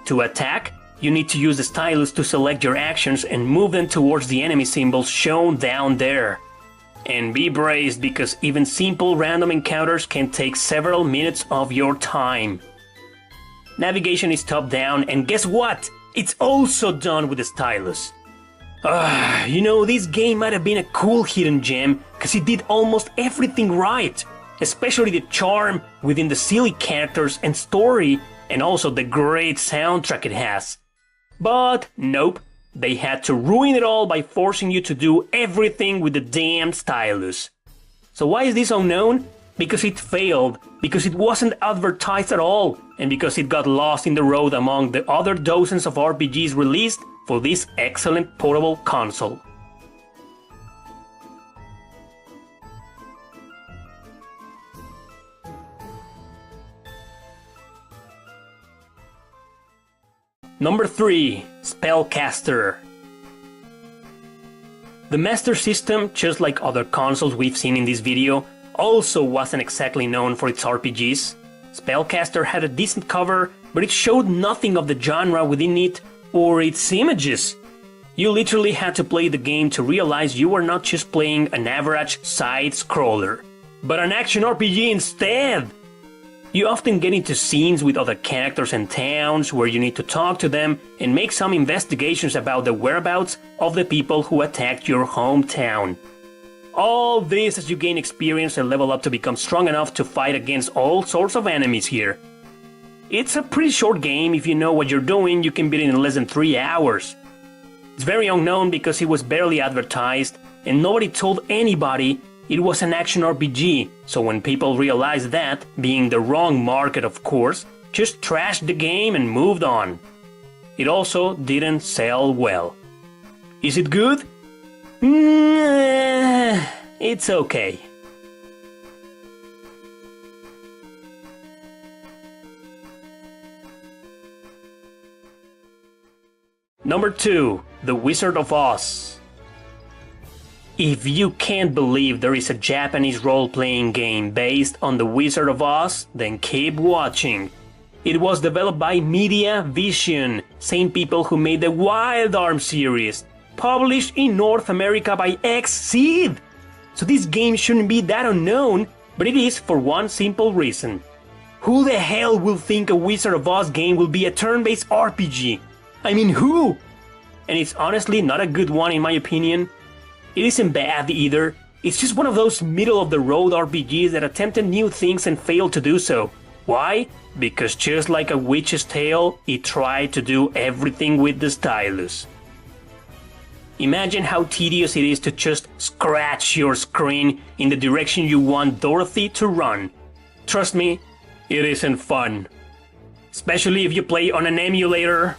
To attack, you need to use the stylus to select your actions and move them towards the enemy symbols shown down there. And be braced, because even simple random encounters can take several minutes of your time. Navigation is top-down, and guess what? It's also done with the stylus. This game might have been a cool hidden gem, cause it did almost everything right. Especially the charm within the silly characters and story, and also the great soundtrack it has. But nope, they had to ruin it all by forcing you to do everything with the damn stylus. So why is this unknown? Because it failed, because it wasn't advertised at all, and because it got lost in the road among the other dozens of RPGs released for this excellent portable console. Number 3. Spellcaster. The Master System, just like other consoles we've seen in this video, also wasn't exactly known for its RPGs. Spellcaster had a decent cover, but it showed nothing of the genre within it or its images. You literally had to play the game to realize you were not just playing an average side-scroller, but an action RPG instead! You often get into scenes with other characters and towns where you need to talk to them and make some investigations about the whereabouts of the people who attacked your hometown. All this as you gain experience and level up to become strong enough to fight against all sorts of enemies here. It's a pretty short game. If you know what you're doing, you can beat it in less than 3 hours. It's very unknown because it was barely advertised and nobody told anybody it was an action RPG, so when people realized that, being the wrong market of course, just trashed the game and moved on. It also didn't sell well. Is it good? It's okay. Number 2. The Wizard of Oz. If you can't believe there is a Japanese role-playing game based on The Wizard of Oz, then keep watching. It was developed by Media Vision, same people who made the Wild Arms series, published in North America by Xseed. So this game shouldn't be that unknown, but it is for one simple reason. Who the hell will think a Wizard of Oz game will be a turn-based RPG? I mean, who? And it's honestly not a good one in my opinion. It isn't bad either, it's just one of those middle-of-the-road RPGs that attempted new things and failed to do so. Why? Because just like A Witch's Tale, it tried to do everything with the stylus. Imagine how tedious it is to just scratch your screen in the direction you want Dorothy to run. Trust me, it isn't fun. Especially if you play on an emulator.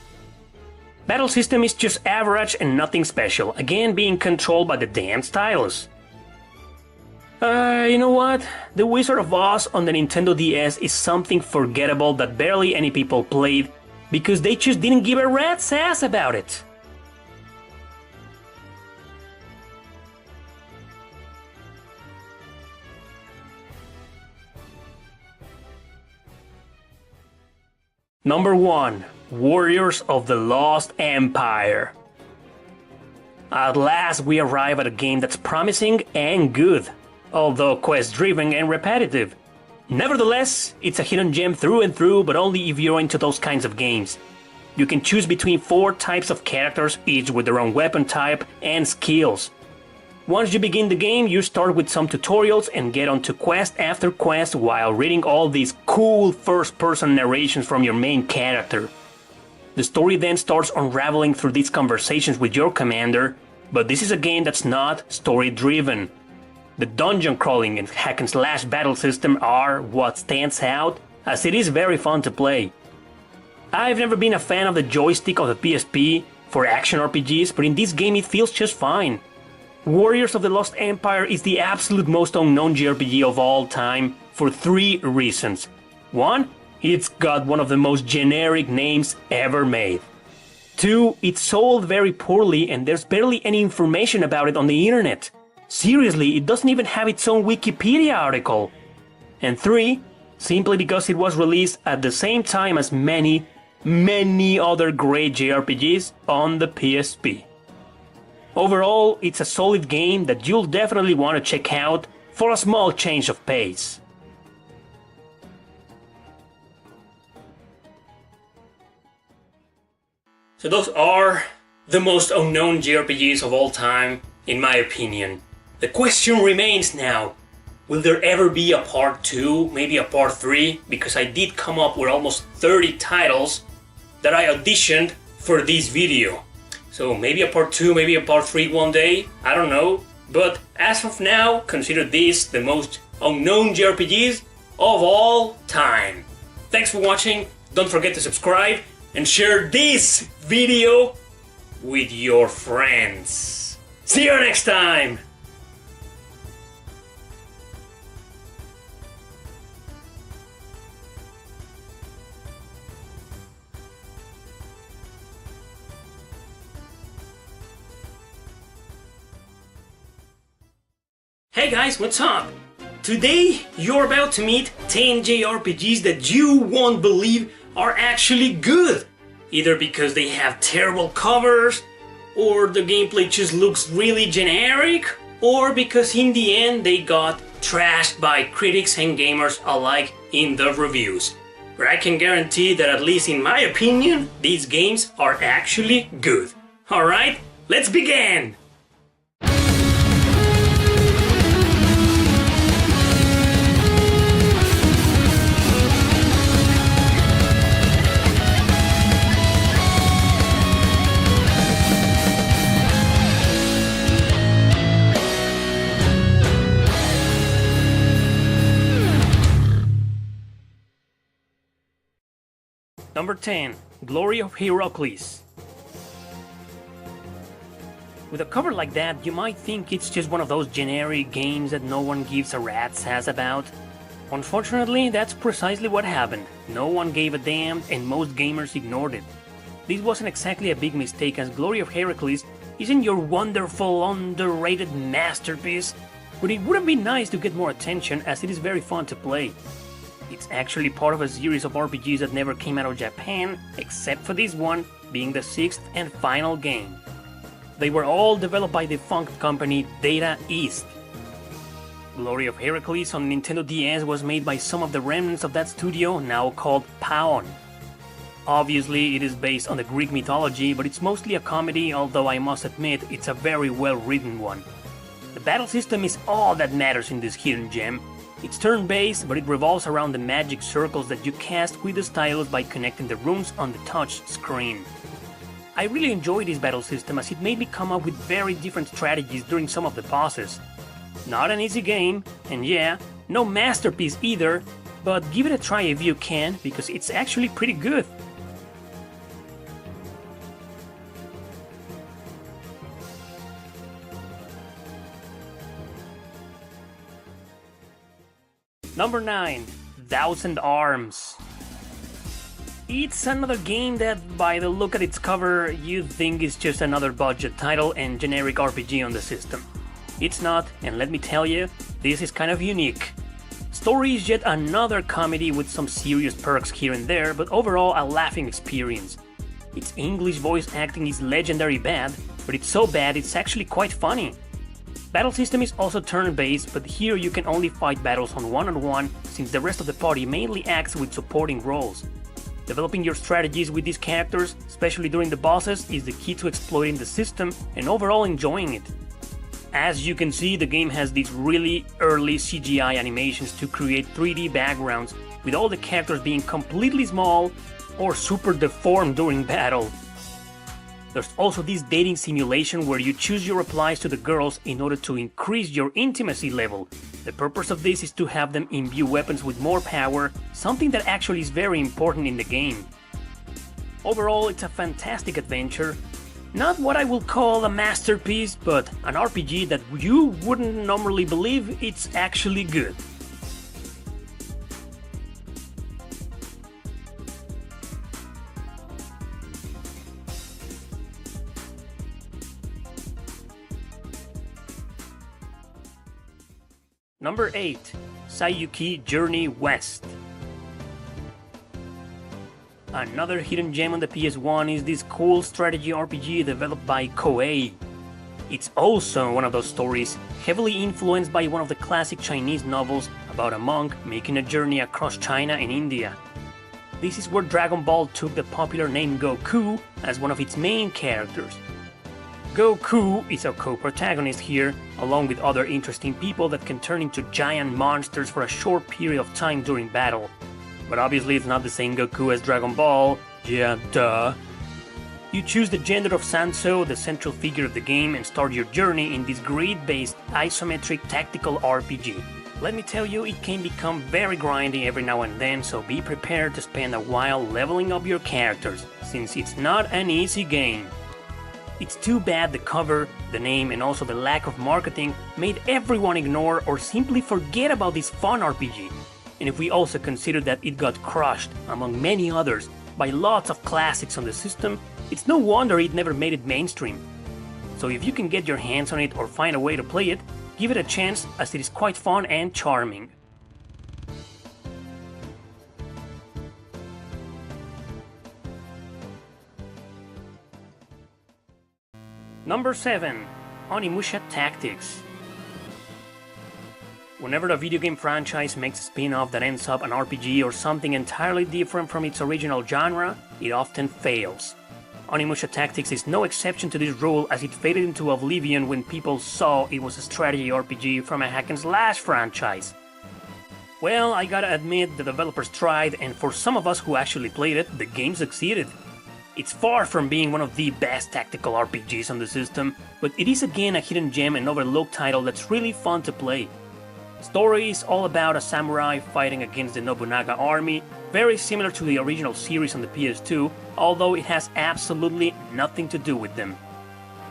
Battle system is just average and nothing special, again being controlled by the damn stylus. You know what? The Wizard of Oz on the Nintendo DS is something forgettable that barely any people played because they just didn't give a rat's ass about it. Number 1. Warriors of the Lost Empire. At last we arrive at a game that's promising and good, although quest-driven and repetitive. Nevertheless, it's a hidden gem through and through, but only if you're into those kinds of games. You can choose between 4 types of characters, each with their own weapon type and skills. Once you begin the game, you start with some tutorials and get onto quest after quest while reading all these cool first-person narrations from your main character. The story then starts unraveling through these conversations with your commander, but this is a game that's not story-driven. The dungeon crawling and hack-and-slash battle system are what stands out, as it is very fun to play. I've never been a fan of the joystick of the PSP for action RPGs, but in this game it feels just fine. Warriors of the Lost Empire is the absolute most unknown JRPG of all time for 3 reasons. 1. It's got one of the most generic names ever made. 2. It's sold very poorly and there's barely any information about it on the internet. Seriously, it doesn't even have its own Wikipedia article. And 3. Simply because it was released at the same time as many other great JRPGs on the PSP. Overall, it's a solid game that you'll definitely want to check out for a small change of pace. So those are the most unknown JRPGs of all time, in my opinion. The question remains now, will there ever be a part 2, maybe a part 3? Because I did come up with almost 30 titles that I auditioned for this video. So maybe a part 2, maybe a part 3 one day, I don't know. But as of now, consider this the most unknown JRPGs of all time. Thanks for watching, don't forget to subscribe and share this video with your friends. See you next time! Hey guys, what's up? Today you're about to meet 10 JRPGs that you won't believe are actually good. Either because they have terrible covers, or the gameplay just looks really generic, or because in the end they got trashed by critics and gamers alike in the reviews. But I can guarantee that at least in my opinion, these games are actually good. Alright, let's begin! Number 10. Glory of Heracles. With a cover like that, you might think it's just one of those generic games that no one gives a rat's ass about. Unfortunately, that's precisely what happened. No one gave a damn and most gamers ignored it. this wasn't exactly a big mistake, as Glory of Heracles isn't your wonderful, underrated masterpiece, but it would have been nice to get more attention as it is very fun to play. It's actually part of a series of RPGs that never came out of Japan, except for this one being the 6th and final game. They were all developed by the defunct company Data East. Glory of Heracles on Nintendo DS was made by some of the remnants of that studio, now called Paon. Obviously, it is based on the Greek mythology, but it's mostly a comedy, although I must admit it's a very well-written one. The battle system is all that matters in this hidden gem. It's turn-based, but it revolves around the magic circles that you cast with the stylus by connecting the runes on the touch screen. I really enjoyed this battle system as it made me come up with very different strategies during some of the bosses. Not an easy game, and yeah, no masterpiece either, but give it a try if you can, because it's actually pretty good. Number 9, Thousand Arms. It's another game that, by the look at its cover, you'd think is just another budget title and generic RPG on the system. It's not, and let me tell you, this is kind of unique. Story is yet another comedy with some serious perks here and there, but overall a laughing experience. Its English voice acting is legendary bad, but it's so bad it's actually quite funny. Battle system is also turn-based, but here you can only fight battles on one-on-one since the rest of the party mainly acts with supporting roles. Developing your strategies with these characters, especially during the bosses, is the key to exploiting the system and overall enjoying it. As you can see, the game has these really early CGI animations to create 3D backgrounds, with all the characters being completely small or super deformed during battle. There's also this dating simulation where you choose your replies to the girls in order to increase your intimacy level. The purpose of this is to have them imbue weapons with more power, something that actually is very important in the game. Overall, it's a fantastic adventure. Not what I will call a masterpiece, but an RPG that you wouldn't normally believe it's actually good. Number 8, Sayuki Journey West. Another hidden gem on the PS1 is this cool strategy RPG developed by Koei. It's also one of those stories heavily influenced by one of the classic Chinese novels about a monk making a journey across China and India. This is where Dragon Ball took the popular name Goku as one of its main characters. Goku is a co-protagonist here, along with other interesting people that can turn into giant monsters for a short period of time during battle. But obviously it's not the same Goku as Dragon Ball, yeah, duh. You choose the gender of Sanso, the central figure of the game, and start your journey in this grid-based isometric tactical RPG. Let me tell you, it can become very grindy every now and then, so be prepared to spend a while leveling up your characters, since it's not an easy game. It's too bad the cover, the name, and also the lack of marketing made everyone ignore or simply forget about this fun RPG. And if we also consider that it got crushed, among many others, by lots of classics on the system, it's no wonder it never made it mainstream. So if you can get your hands on it or find a way to play it, give it a chance as it is quite fun and charming. Number 7, Onimusha Tactics. Whenever a video game franchise makes a spin-off that ends up an RPG or something entirely different from its original genre, it often fails. Onimusha Tactics is no exception to this rule, as it faded into oblivion when people saw it was a strategy RPG from a hack-and-slash franchise. Well, I gotta admit, the developers tried, and for some of us who actually played it, the game succeeded. It's far from being one of the best tactical RPGs on the system, but it is again a hidden gem and overlooked title that's really fun to play. The story is all about a samurai fighting against the Nobunaga army, very similar to the original series on the PS2, although it has absolutely nothing to do with them.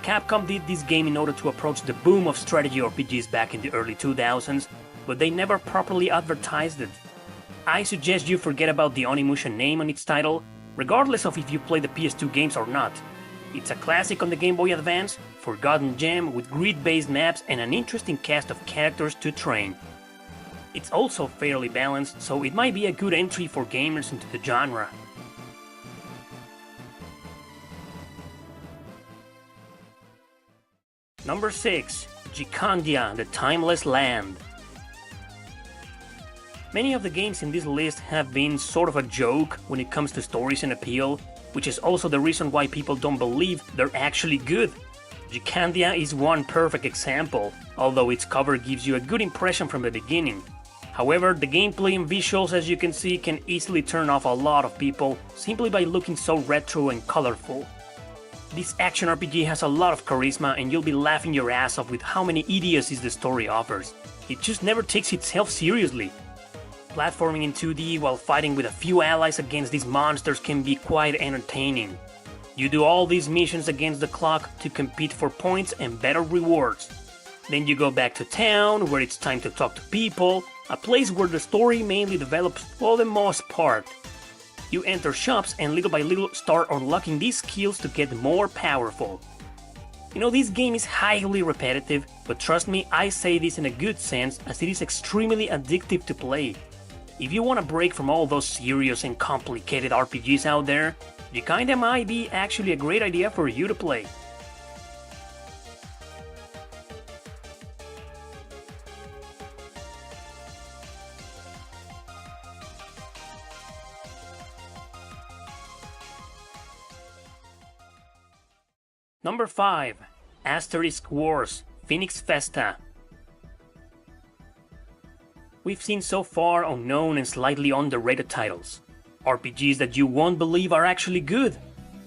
Capcom did this game in order to approach the boom of strategy RPGs back in the early 2000s, but they never properly advertised it. I suggest you forget about the Onimusha name on its title, regardless of if you play the PS2 games or not. It's a classic on the Game Boy Advance, forgotten gem with grid-based maps and an interesting cast of characters to train. It's also fairly balanced, so it might be a good entry for gamers into the genre. Number 6. Gikandia, the Timeless Land. Many of the games in this list have been sort of a joke when it comes to stories and appeal, which is also the reason why people don't believe they're actually good. Gikandia is one perfect example, although its cover gives you a good impression from the beginning. However, the gameplay and visuals, as you can see, can easily turn off a lot of people simply by looking so retro and colorful. This action RPG has a lot of charisma and you'll be laughing your ass off with how many idiocies the story offers. It just never takes itself seriously. Platforming in 2D while fighting with a few allies against these monsters can be quite entertaining. You do all these missions against the clock to compete for points and better rewards. Then you go back to town, where it's time to talk to people, a place where the story mainly develops for the most part. You enter shops and little by little start unlocking these skills to get more powerful. You know, this game is highly repetitive, but trust me, I say this in a good sense, as it is extremely addictive to play. If you want a break from all those serious and complicated RPGs out there, Gikandia might be actually a great idea for you to play. Number 5. Asterisk Wars, Phoenix Festa. We've seen so far unknown and slightly underrated titles. RPGs that you won't believe are actually good.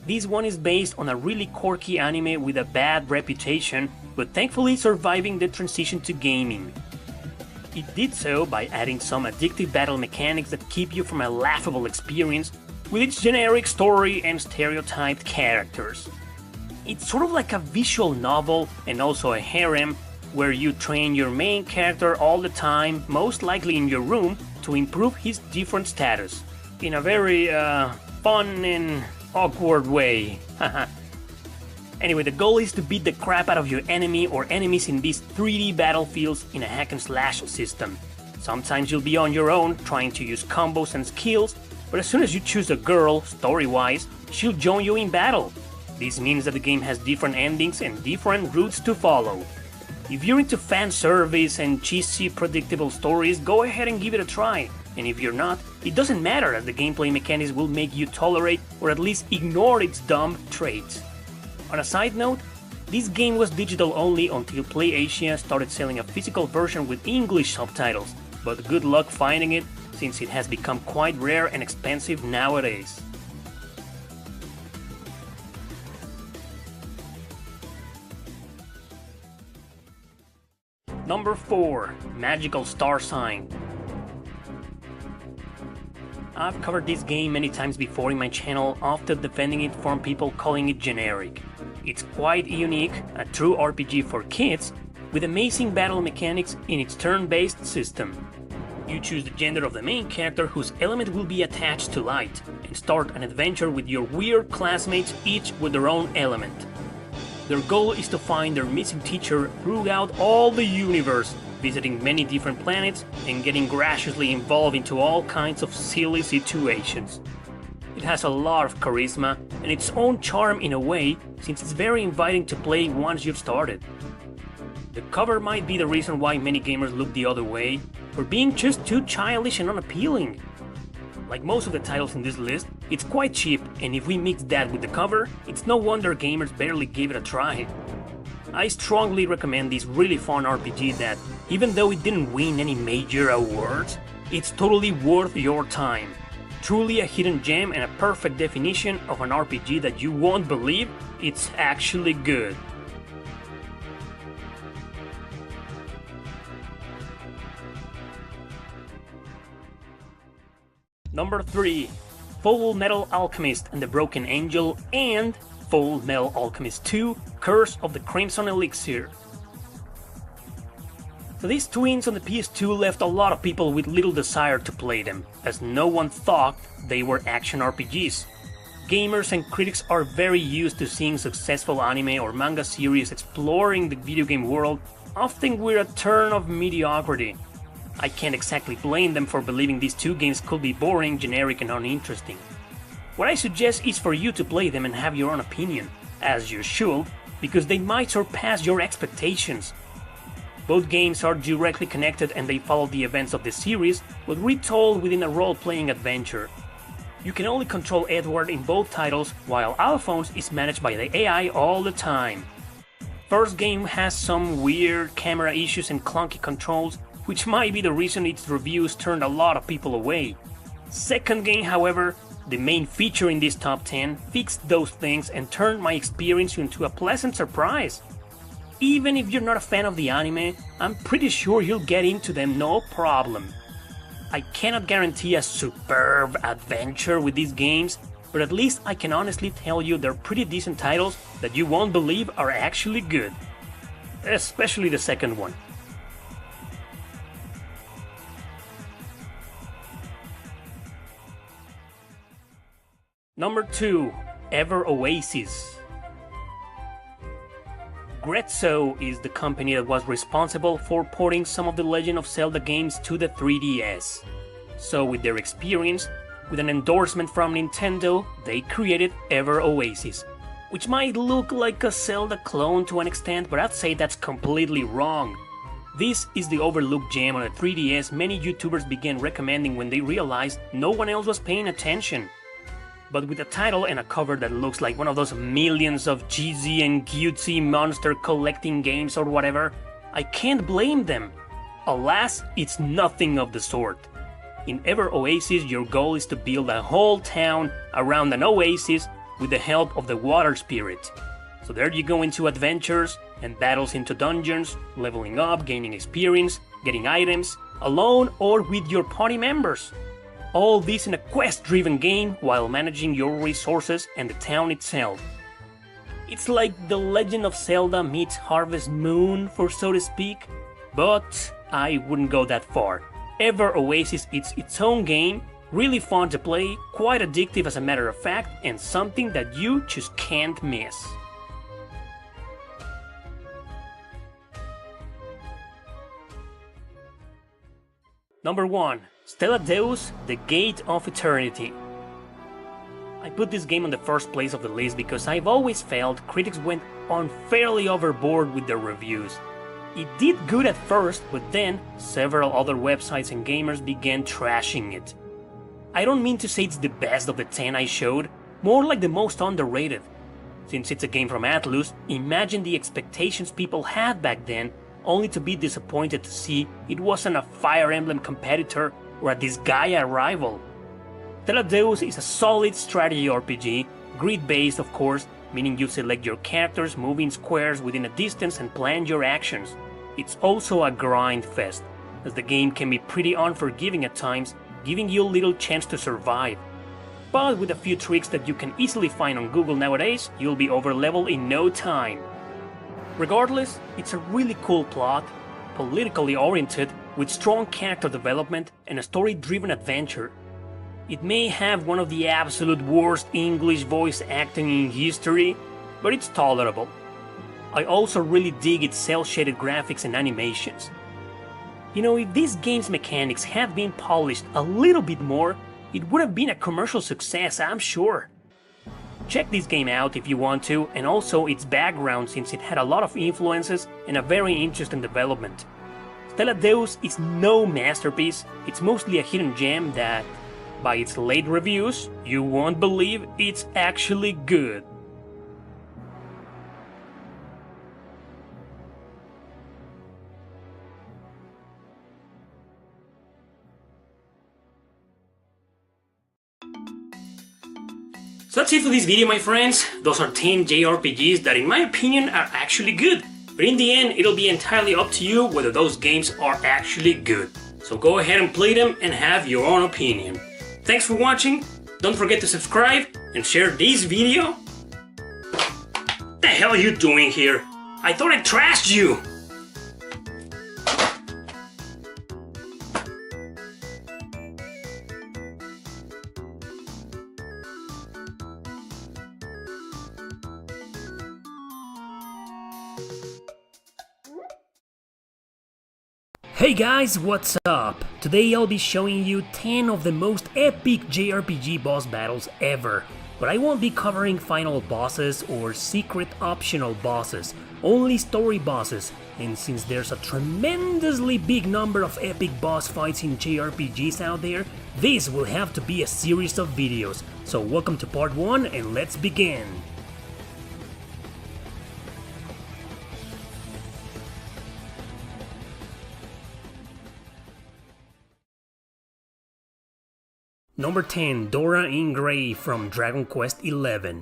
This one is based on a really quirky anime with a bad reputation, but thankfully surviving the transition to gaming. It did so by adding some addictive battle mechanics that keep you from a laughable experience with its generic story and stereotyped characters. It's sort of like a visual novel and also a harem where you train your main character all the time, most likely in your room, to improve his different status. In a very, fun and awkward way. Anyway, the goal is to beat the crap out of your enemy or enemies in these 3D battlefields in a hack and slash system. Sometimes you'll be on your own, trying to use combos and skills, but as soon as you choose a girl, story-wise, she'll join you in battle. This means that the game has different endings and different routes to follow. If you're into fan service and cheesy, predictable stories, go ahead and give it a try. And if you're not, it doesn't matter, as the gameplay mechanics will make you tolerate or at least ignore its dumb traits. On a side note, this game was digital only until PlayAsia started selling a physical version with English subtitles, but good luck finding it, since it has become quite rare and expensive nowadays. Number 4. Magical Star Sign. I've covered this game many times before in my channel, often defending it from people calling it generic. It's quite unique, a true RPG for kids, with amazing battle mechanics in its turn-based system. You choose the gender of the main character, whose element will be attached to light, and start an adventure with your weird classmates, each with their own element. Their goal is to find their missing teacher throughout all the universe, visiting many different planets and getting graciously involved into all kinds of silly situations. It has a lot of charisma and its own charm in a way, since it's very inviting to play once you've started. The cover might be the reason why many gamers look the other way, for being just too childish and unappealing. Like most of the titles in this list, it's quite cheap, and if we mix that with the cover, it's no wonder gamers barely gave it a try. I strongly recommend this really fun RPG that, even though it didn't win any major awards, it's totally worth your time. Truly a hidden gem and a perfect definition of an RPG that you won't believe it's actually good. Number 3. Full Metal Alchemist and the Broken Angel, and Full Metal Alchemist 2, Curse of the Crimson Elixir. So these twins on the PS2 left a lot of people with little desire to play them, as no one thought they were action RPGs. Gamers and critics are very used to seeing successful anime or manga series exploring the video game world, often with a turn of mediocrity. I can't exactly blame them for believing these two games could be boring, generic, and uninteresting. What I suggest is for you to play them and have your own opinion, as you should, because they might surpass your expectations. Both games are directly connected and they follow the events of the series, but retold within a role-playing adventure. You can only control Edward in both titles, while Alphonse is managed by the AI all the time. First game has some weird camera issues and clunky controls, which might be the reason its reviews turned a lot of people away. Second game, however, the main feature in this top 10, fixed those things and turned my experience into a pleasant surprise. Even if you're not a fan of the anime, I'm pretty sure you'll get into them no problem. I cannot guarantee a superb adventure with these games, but at least I can honestly tell you they're pretty decent titles that you won't believe are actually good. Especially the second one. Number 2. Ever Oasis. Grezzo is the company that was responsible for porting some of the Legend of Zelda games to the 3DS. So with their experience, with an endorsement from Nintendo, they created Ever Oasis, which might look like a Zelda clone to an extent, but I'd say that's completely wrong. This is the overlooked gem on the 3DS many YouTubers began recommending when they realized no one else was paying attention. But with a title and a cover that looks like one of those millions of cheesy and cutesy monster collecting games or whatever, I can't blame them. Alas, it's nothing of the sort. In Ever Oasis, your goal is to build a whole town around an oasis with the help of the water spirit. So there you go into adventures and battles into dungeons, leveling up, gaining experience, getting items, alone or with your party members. All this in a quest-driven game while managing your resources and the town itself. It's like The Legend of Zelda meets Harvest Moon, for so to speak, but I wouldn't go that far. Ever Oasis is its own game, really fun to play, quite addictive as a matter of fact, and something that you just can't miss. Number 1. Stella Deus, The Gate of Eternity. I put this game on the first place of the list because I've always felt critics went unfairly overboard with their reviews. It did good at first, but then several other websites and gamers began trashing it. I don't mean to say it's the best of the 10 I showed, more like the most underrated. Since it's a game from Atlus, imagine the expectations people had back then, only to be disappointed to see it wasn't a Fire Emblem competitor or a Disgaea rival. Stella Deus is a solid strategy RPG, grid-based of course, meaning you select your characters, move in squares within a distance and plan your actions. It's also a grind fest, as the game can be pretty unforgiving at times, giving you little chance to survive. But with a few tricks that you can easily find on Google nowadays, you'll be over-leveled in no time. Regardless, it's a really cool plot, politically oriented, with strong character development and a story-driven adventure. It may have one of the absolute worst English voice acting in history, but it's tolerable. I also really dig its cel-shaded graphics and animations. You know, if this game's mechanics had been polished a little bit more, it would have been a commercial success, I'm sure. Check this game out if you want to, and also its background since it had a lot of influences and a very interesting development. Stella Deus is no masterpiece, it's mostly a hidden gem that, by its late reviews, you won't believe it's actually good. So that's it for this video, my friends. Those are 10 JRPGs that in my opinion are actually good. But in the end, it'll be entirely up to you whether those games are actually good. So go ahead and play them and have your own opinion. Thanks for watching. Don't forget to subscribe and share this video. What the hell are you doing here? I thought I trashed you. Hey guys, what's up? Today I'll be showing you 10 of the most epic JRPG boss battles ever. But I won't be covering final bosses or secret optional bosses, only story bosses. And since there's a tremendously big number of epic boss fights in JRPGs out there, this will have to be a series of videos. So welcome to part 1 and let's begin! Number 10, Dora in Grey from Dragon Quest XI.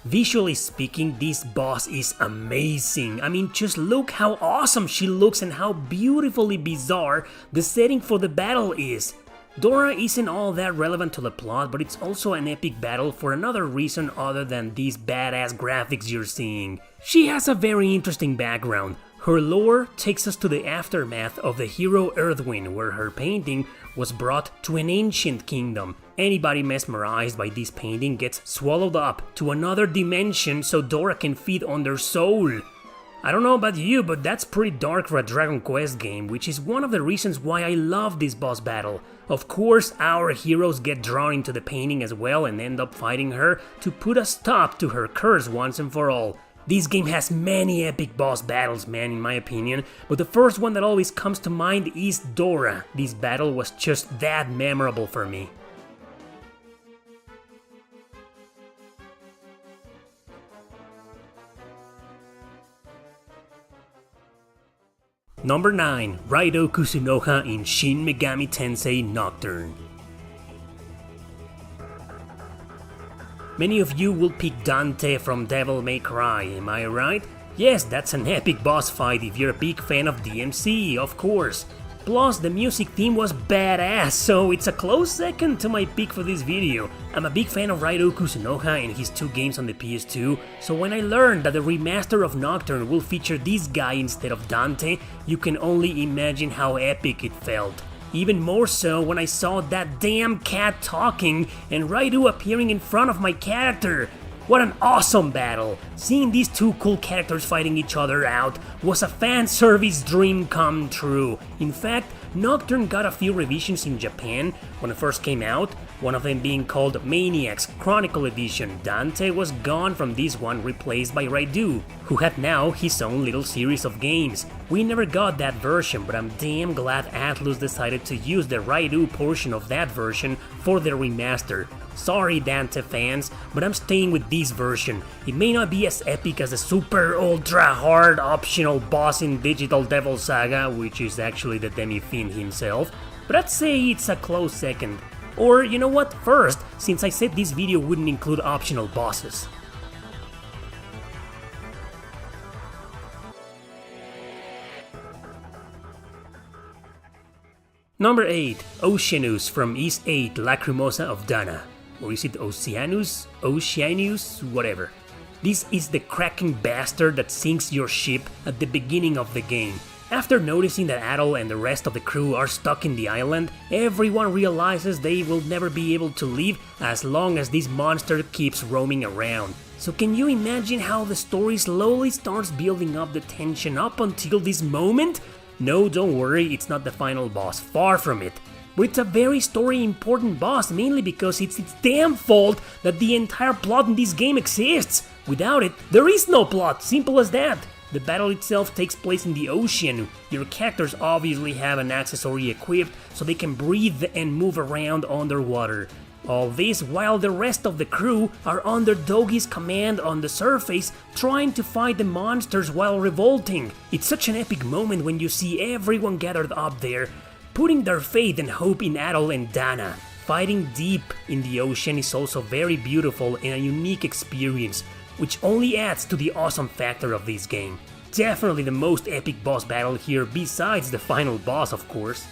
Visually speaking, this boss is amazing. I mean, just look how awesome she looks and how beautifully bizarre the setting for the battle is. Dora isn't all that relevant to the plot, but it's also an epic battle for another reason other than these badass graphics you're seeing. She has a very interesting background. Her lore takes us to the aftermath of the hero Earthwind, where her painting was brought to an ancient kingdom. Anybody mesmerized by this painting gets swallowed up to another dimension so Dora can feed on their soul. I don't know about you, but that's pretty dark for a Dragon Quest game, which is one of the reasons why I love this boss battle. Of course, our heroes get drawn into the painting as well and end up fighting her to put a stop to her curse once and for all. This game has many epic boss battles, man, in my opinion, but the first one that always comes to mind is Dora. This battle was just that memorable for me. Number 9, Raido Kusunoha in Shin Megami Tensei Nocturne. Many of you will pick Dante from Devil May Cry, am I right? Yes, that's an epic boss fight if you're a big fan of DMC, of course. Plus, the music theme was badass, so it's a close second to my pick for this video. I'm a big fan of Raido Kusunoha and his 2 games on the PS2, so when I learned that the remaster of Nocturne will feature this guy instead of Dante, you can only imagine how epic it felt. Even more so when I saw that damn cat talking and Raido appearing in front of my character. What an awesome battle! Seeing these 2 cool characters fighting each other out was a fan service dream come true. In fact, Nocturne got a few revisions in Japan when it first came out, one of them being called Maniacs Chronicle Edition. Dante was gone from this one, replaced by Raido, who had now his own little series of games. We never got that version, but I'm damn glad Atlus decided to use the Raido portion of that version for the remaster. Sorry Dante fans, but I'm staying with this version. It may not be as epic as the super ultra hard optional boss in Digital Devil Saga, which is actually the Demi-Fiend himself, but I'd say it's a close second. Or you know what, first, since I said this video wouldn't include optional bosses. Number 8, Oceanus from East 8 Lacrimosa of Dana. Or is it Oceanus? Oceanus? Whatever. This is the Kraken bastard that sinks your ship at the beginning of the game. After noticing that Adol and the rest of the crew are stuck in the island, everyone realizes they will never be able to leave as long as this monster keeps roaming around. So can you imagine how the story slowly starts building up the tension up until this moment? No, don't worry, it's not the final boss, far from it. But it's a very story important boss, mainly because it's its damn fault that the entire plot in this game exists. Without it, there is no plot, simple as that. The battle itself takes place in the ocean. Your characters obviously have an accessory equipped so they can breathe and move around underwater. All this while the rest of the crew are under Dogi's command on the surface, trying to fight the monsters while revolting. It's such an epic moment when you see everyone gathered up there, putting their faith and hope in Adol and Dana. Fighting deep in the ocean is also very beautiful and a unique experience, which only adds to the awesome factor of this game. Definitely the most epic boss battle here, besides the final boss, of course.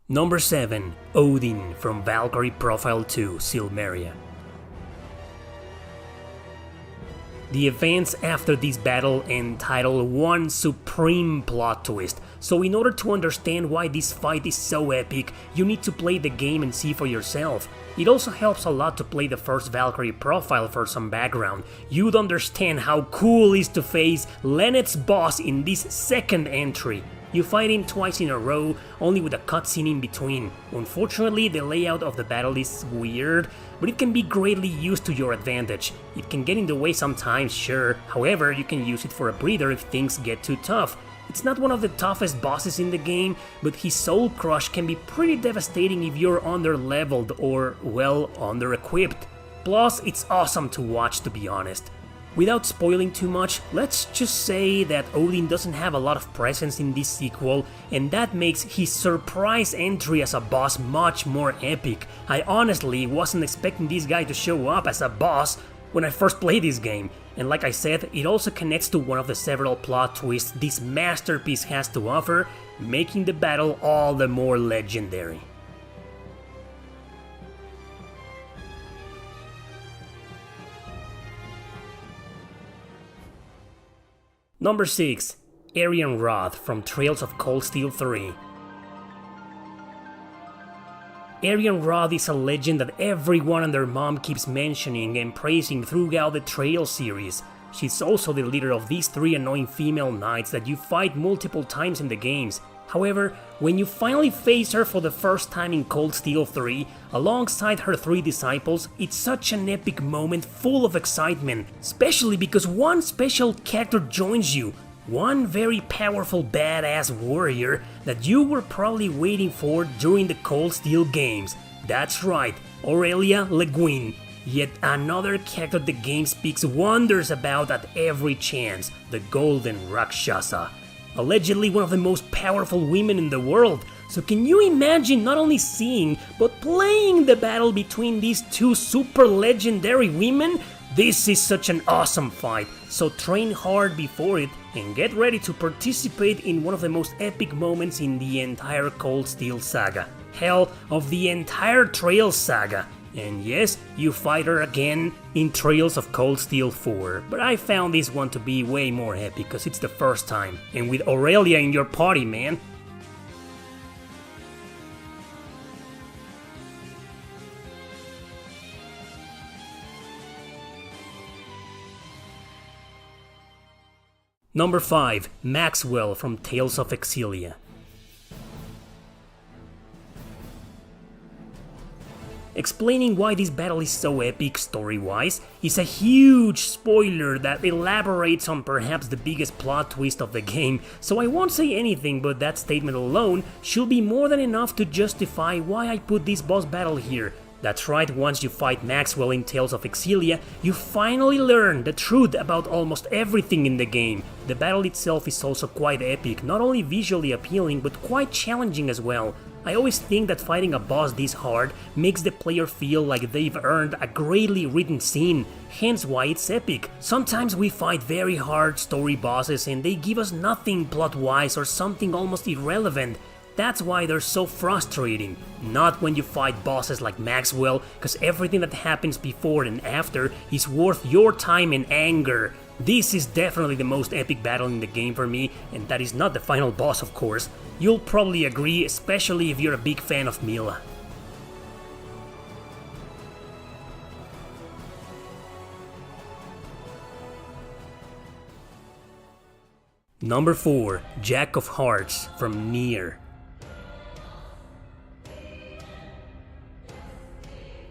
Number 7, Odin from Valkyrie Profile 2 Silmeria. The events after this battle entitle one supreme plot twist, so in order to understand why this fight is so epic, you need to play the game and see for yourself. It also helps a lot to play the first Valkyrie profile for some background. You'd understand how cool it is to face Lennet's boss in this second entry. You fight him twice in a row, only with a cutscene in between. Unfortunately, the layout of the battle is weird, but it can be greatly used to your advantage. It can get in the way sometimes, sure, however, you can use it for a breather if things get too tough. It's not one of the toughest bosses in the game, but his Soul Crush can be pretty devastating if you're under-leveled or, well, under-equipped. Plus, it's awesome to watch, to be honest. Without spoiling too much, let's just say that Odin doesn't have a lot of presence in this sequel, and that makes his surprise entry as a boss much more epic. I honestly wasn't expecting this guy to show up as a boss when I first played this game, and like I said, it also connects to one of the several plot twists this masterpiece has to offer, making the battle all the more legendary. Number 6. Aryan Wrath from Trails of Cold Steel 3. Aryan Wrath is a legend that everyone and their mom keeps mentioning and praising throughout the Trails series. She's also the leader of these 3 annoying female knights that you fight multiple times in the games. However, when you finally face her for the first time in Cold Steel 3, alongside her 3 disciples, it's such an epic moment full of excitement, especially because one special character joins you, one very powerful badass warrior that you were probably waiting for during the Cold Steel games. That's right, Aurelia Le Guin. Yet another character the game speaks wonders about at every chance, the Golden Rakshasa. Allegedly one of the most powerful women in the world, so can you imagine not only seeing, but playing the battle between these 2 super legendary women? This is such an awesome fight, so train hard before it and get ready to participate in one of the most epic moments in the entire Cold Steel saga. Hell, of the entire Trails saga. And yes, you fight her again in Trails of Cold Steel 4, but I found this one to be way more epic because it's the first time, and with Aurelia in your party, man. Number 5. Maxwell from Tales of Exilia. Explaining why this battle is so epic story-wise is a huge spoiler that elaborates on perhaps the biggest plot twist of the game, so I won't say anything, but that statement alone should be more than enough to justify why I put this boss battle here. That's right, once you fight Maxwell in Tales of Exilia, you finally learn the truth about almost everything in the game. The battle itself is also quite epic, not only visually appealing but quite challenging as well. I always think that fighting a boss this hard makes the player feel like they've earned a greatly written scene, hence why it's epic. Sometimes we fight very hard story bosses and they give us nothing plot-wise or something almost irrelevant. That's why they're so frustrating. Not when you fight bosses like Maxwell, cause everything that happens before and after is worth your time and anger. This is definitely the most epic battle in the game for me, and that is not the final boss, of course. You'll probably agree, especially if you're a big fan of Mila. Number 4. Jack of Hearts from Nier.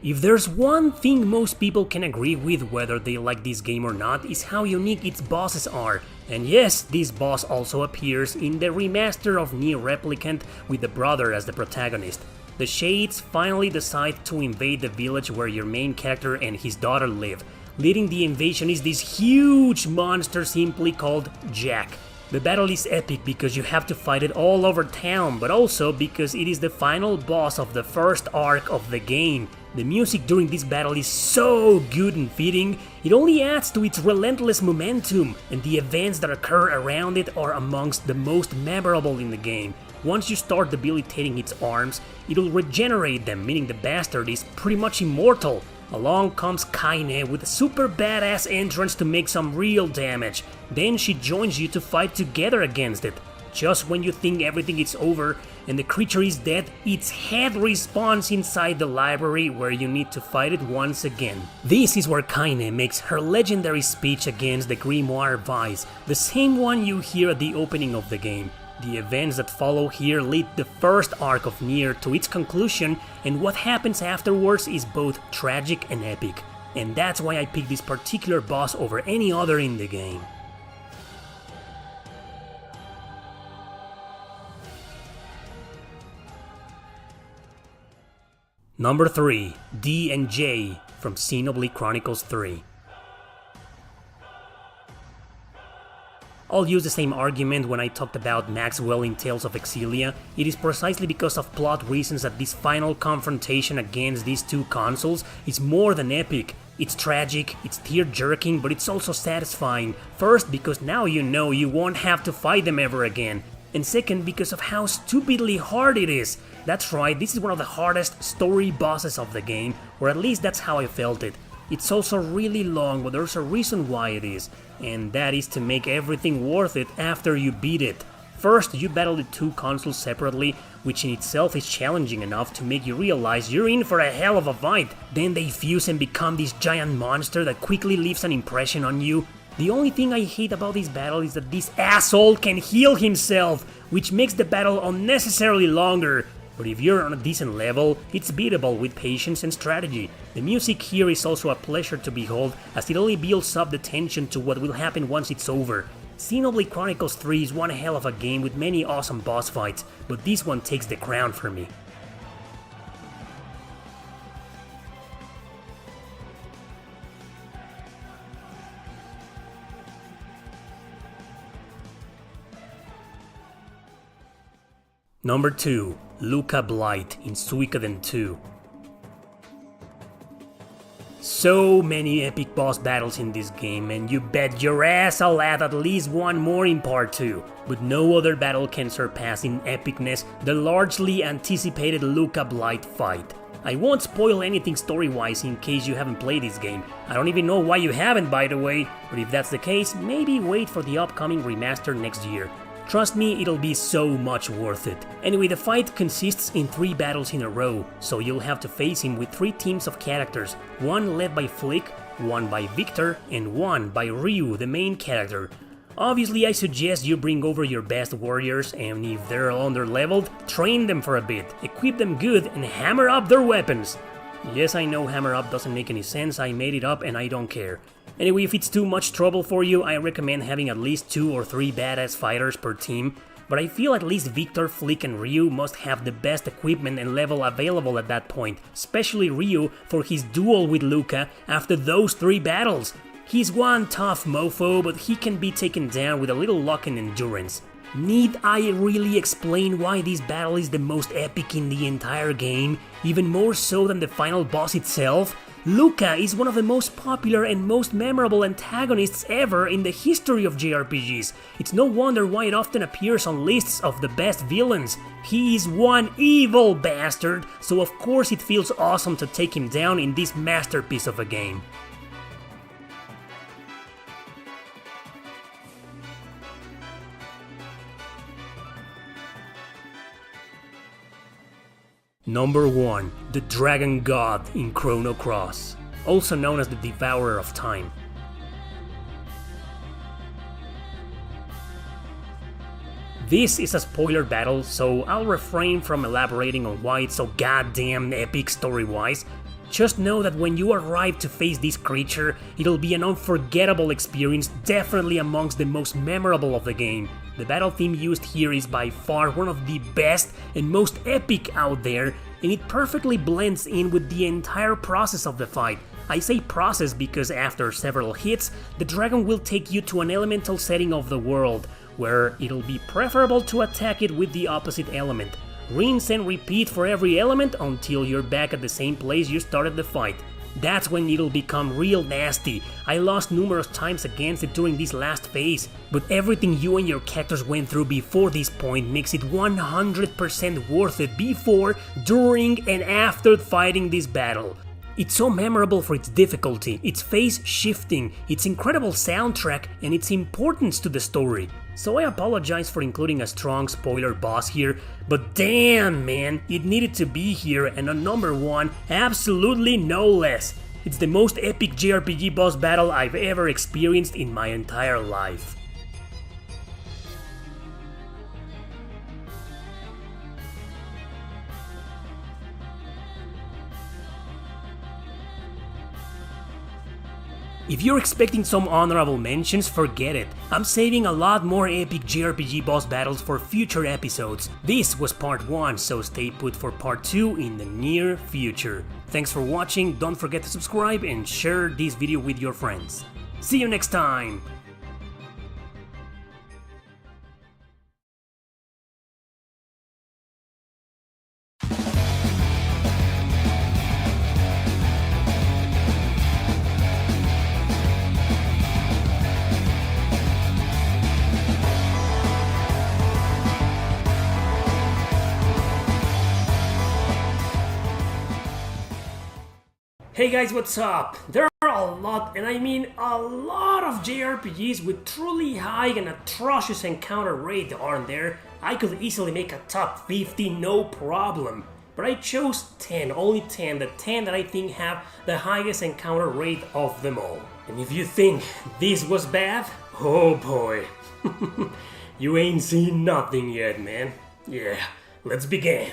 If there's one thing most people can agree with whether they like this game or not is how unique its bosses are. And yes, this boss also appears in the remaster of Nier Replicant with the brother as the protagonist. The Shades finally decide to invade the village where your main character and his daughter live. Leading the invasion is this huge monster simply called Jack. The battle is epic because you have to fight it all over town, but also because it is the final boss of the first arc of the game. The music during this battle is so good and fitting, it only adds to its relentless momentum, and the events that occur around it are amongst the most memorable in the game. Once you start debilitating its arms, it'll regenerate them, meaning the bastard is pretty much immortal. Along comes Kaine with a super badass entrance to make some real damage. Then she joins you to fight together against it. Just when you think everything is over and the creature is dead, its head respawns inside the library where you need to fight it once again. This is where Kaine makes her legendary speech against the Grimoire Vice, the same one you hear at the opening of the game. The events that follow here lead the first arc of Nier to its conclusion, and what happens afterwards is both tragic and epic. And that's why I picked this particular boss over any other in the game. Number 3, D and J from Xenoblade Chronicles 3. I'll use the same argument when I talked about Maxwell in Tales of Exilia. It is precisely because of plot reasons that this final confrontation against these two consoles is more than epic. It's tragic, it's tear-jerking, but it's also satisfying. First, because now you know you won't have to fight them ever again. And second, because of how stupidly hard it is. That's right, this is one of the hardest story bosses of the game, or at least that's how I felt it. It's also really long, but there's a reason why it is, and that is to make everything worth it after you beat it. First, you battle the two consoles separately, which in itself is challenging enough to make you realize you're in for a hell of a fight. Then they fuse and become this giant monster that quickly leaves an impression on you. The only thing I hate about this battle is that this asshole can heal himself, which makes the battle unnecessarily longer. But if you're on a decent level, it's beatable with patience and strategy. The music here is also a pleasure to behold, as it only builds up the tension to what will happen once it's over. Xenoblade Chronicles 3 is one hell of a game with many awesome boss fights, but this one takes the crown for me. Number 2, Luca Blight in Suikoden 2. So many epic boss battles in this game, and you bet your ass I'll add at least one more in part 2. But no other battle can surpass in epicness the largely anticipated Luca Blight fight. I won't spoil anything story-wise in case you haven't played this game. I don't even know why you haven't, by the way, but if that's the case, maybe wait for the upcoming remaster next year. Trust me, it'll be so much worth it. Anyway, the fight consists in 3 battles in a row, so you'll have to face him with 3 teams of characters, one led by Flick, one by Victor, and one by Ryu, the main character. Obviously, I suggest you bring over your best warriors, and if they're under-leveled, train them for a bit, equip them good, and hammer up their weapons. Yes, I know hammer up doesn't make any sense, I made it up and I don't care. Anyway, if it's too much trouble for you, I recommend having at least 2 or 3 badass fighters per team, but I feel at least Victor, Flick and Ryu must have the best equipment and level available at that point, especially Ryu for his duel with Luca after those 3 battles. He's one tough mofo, but he can be taken down with a little luck and endurance. Need I really explain why this battle is the most epic in the entire game, even more so than the final boss itself? Luca is one of the most popular and most memorable antagonists ever in the history of JRPGs. It's no wonder why it often appears on lists of the best villains. He is one evil bastard, so of course it feels awesome to take him down in this masterpiece of a game. Number 1. The Dragon God in Chrono Cross, also known as the Devourer of Time. This is a spoiler battle, so I'll refrain from elaborating on why it's so goddamn epic story-wise. Just know that when you arrive to face this creature, it'll be an unforgettable experience, definitely amongst the most memorable of the game. The battle theme used here is by far one of the best and most epic out there, and it perfectly blends in with the entire process of the fight. I say process because after several hits, the dragon will take you to an elemental setting of the world, where it'll be preferable to attack it with the opposite element. Rinse and repeat for every element until you're back at the same place you started the fight. That's when it'll become real nasty. I lost numerous times against it during this last phase, but everything you and your characters went through before this point makes it 100% worth it before, during and after fighting this battle. It's so memorable for its difficulty, its phase shifting, its incredible soundtrack, and its importance to the story. So I apologize for including a strong spoiler boss here, but damn man, it needed to be here, and on number 1, absolutely no less. It's the most epic JRPG boss battle I've ever experienced in my entire life. If you're expecting some honorable mentions, forget it. I'm saving a lot more epic JRPG boss battles for future episodes. This was part 1, so stay put for part 2 in the near future. Thanks for watching, don't forget to subscribe and share this video with your friends. See you next time! Hey guys, what's up? There are a lot, and I mean a lot of JRPGs with truly high and atrocious encounter rate, aren't there? I could easily make a top 50, no problem. But I chose 10, only 10, the 10 that I think have the highest encounter rate of them all. And if you think this was bad, oh boy. You ain't seen nothing yet, man. Yeah, let's begin.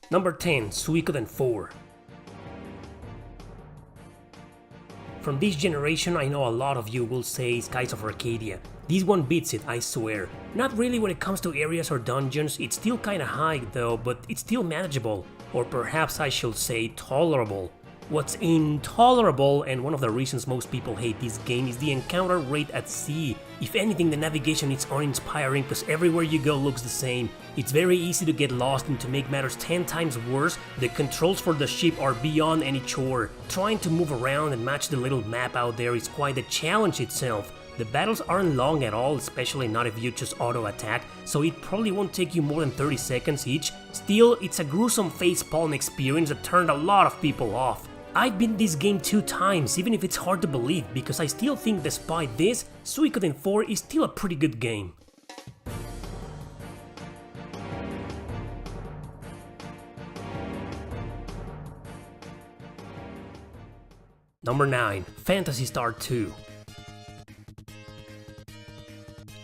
Number 10, Suikoden 4. From this generation, I know a lot of you will say Skies of Arcadia. This one beats it, I swear. Not really when it comes to areas or dungeons, it's still kinda high though, but it's still manageable. Or perhaps I should say tolerable. What's intolerable, and one of the reasons most people hate this game, is the encounter rate at sea. If anything, the navigation is uninspiring because everywhere you go looks the same. It's very easy to get lost, and to make matters 10 times worse, the controls for the ship are beyond any chore. Trying to move around and match the little map out there is quite a challenge itself. The battles aren't long at all, especially not if you just auto-attack, so it probably won't take you more than 30 seconds each. Still, it's a gruesome facepalm experience that turned a lot of people off. I've beaten this game 2 times, even if it's hard to believe, because I still think despite this, Suikoden 4 is still a pretty good game. Number 9, Phantasy Star 2.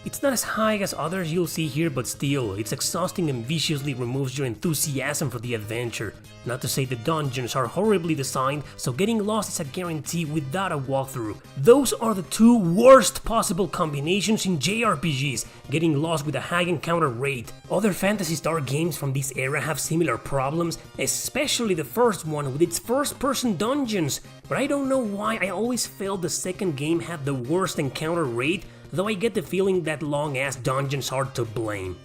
It's not as high as others you'll see here, but still, it's exhausting and viciously removes your enthusiasm for the adventure. Not to say the dungeons are horribly designed, so getting lost is a guarantee without a walkthrough. Those are the 2 worst possible combinations in JRPGs, getting lost with a high encounter rate. Other Phantasy Star games from this era have similar problems, especially the first one with its first-person dungeons, but I don't know why I always felt the second game had the worst encounter rate, though I get the feeling that long-ass dungeons are to blame.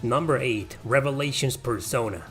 Number 8, Revelations Persona.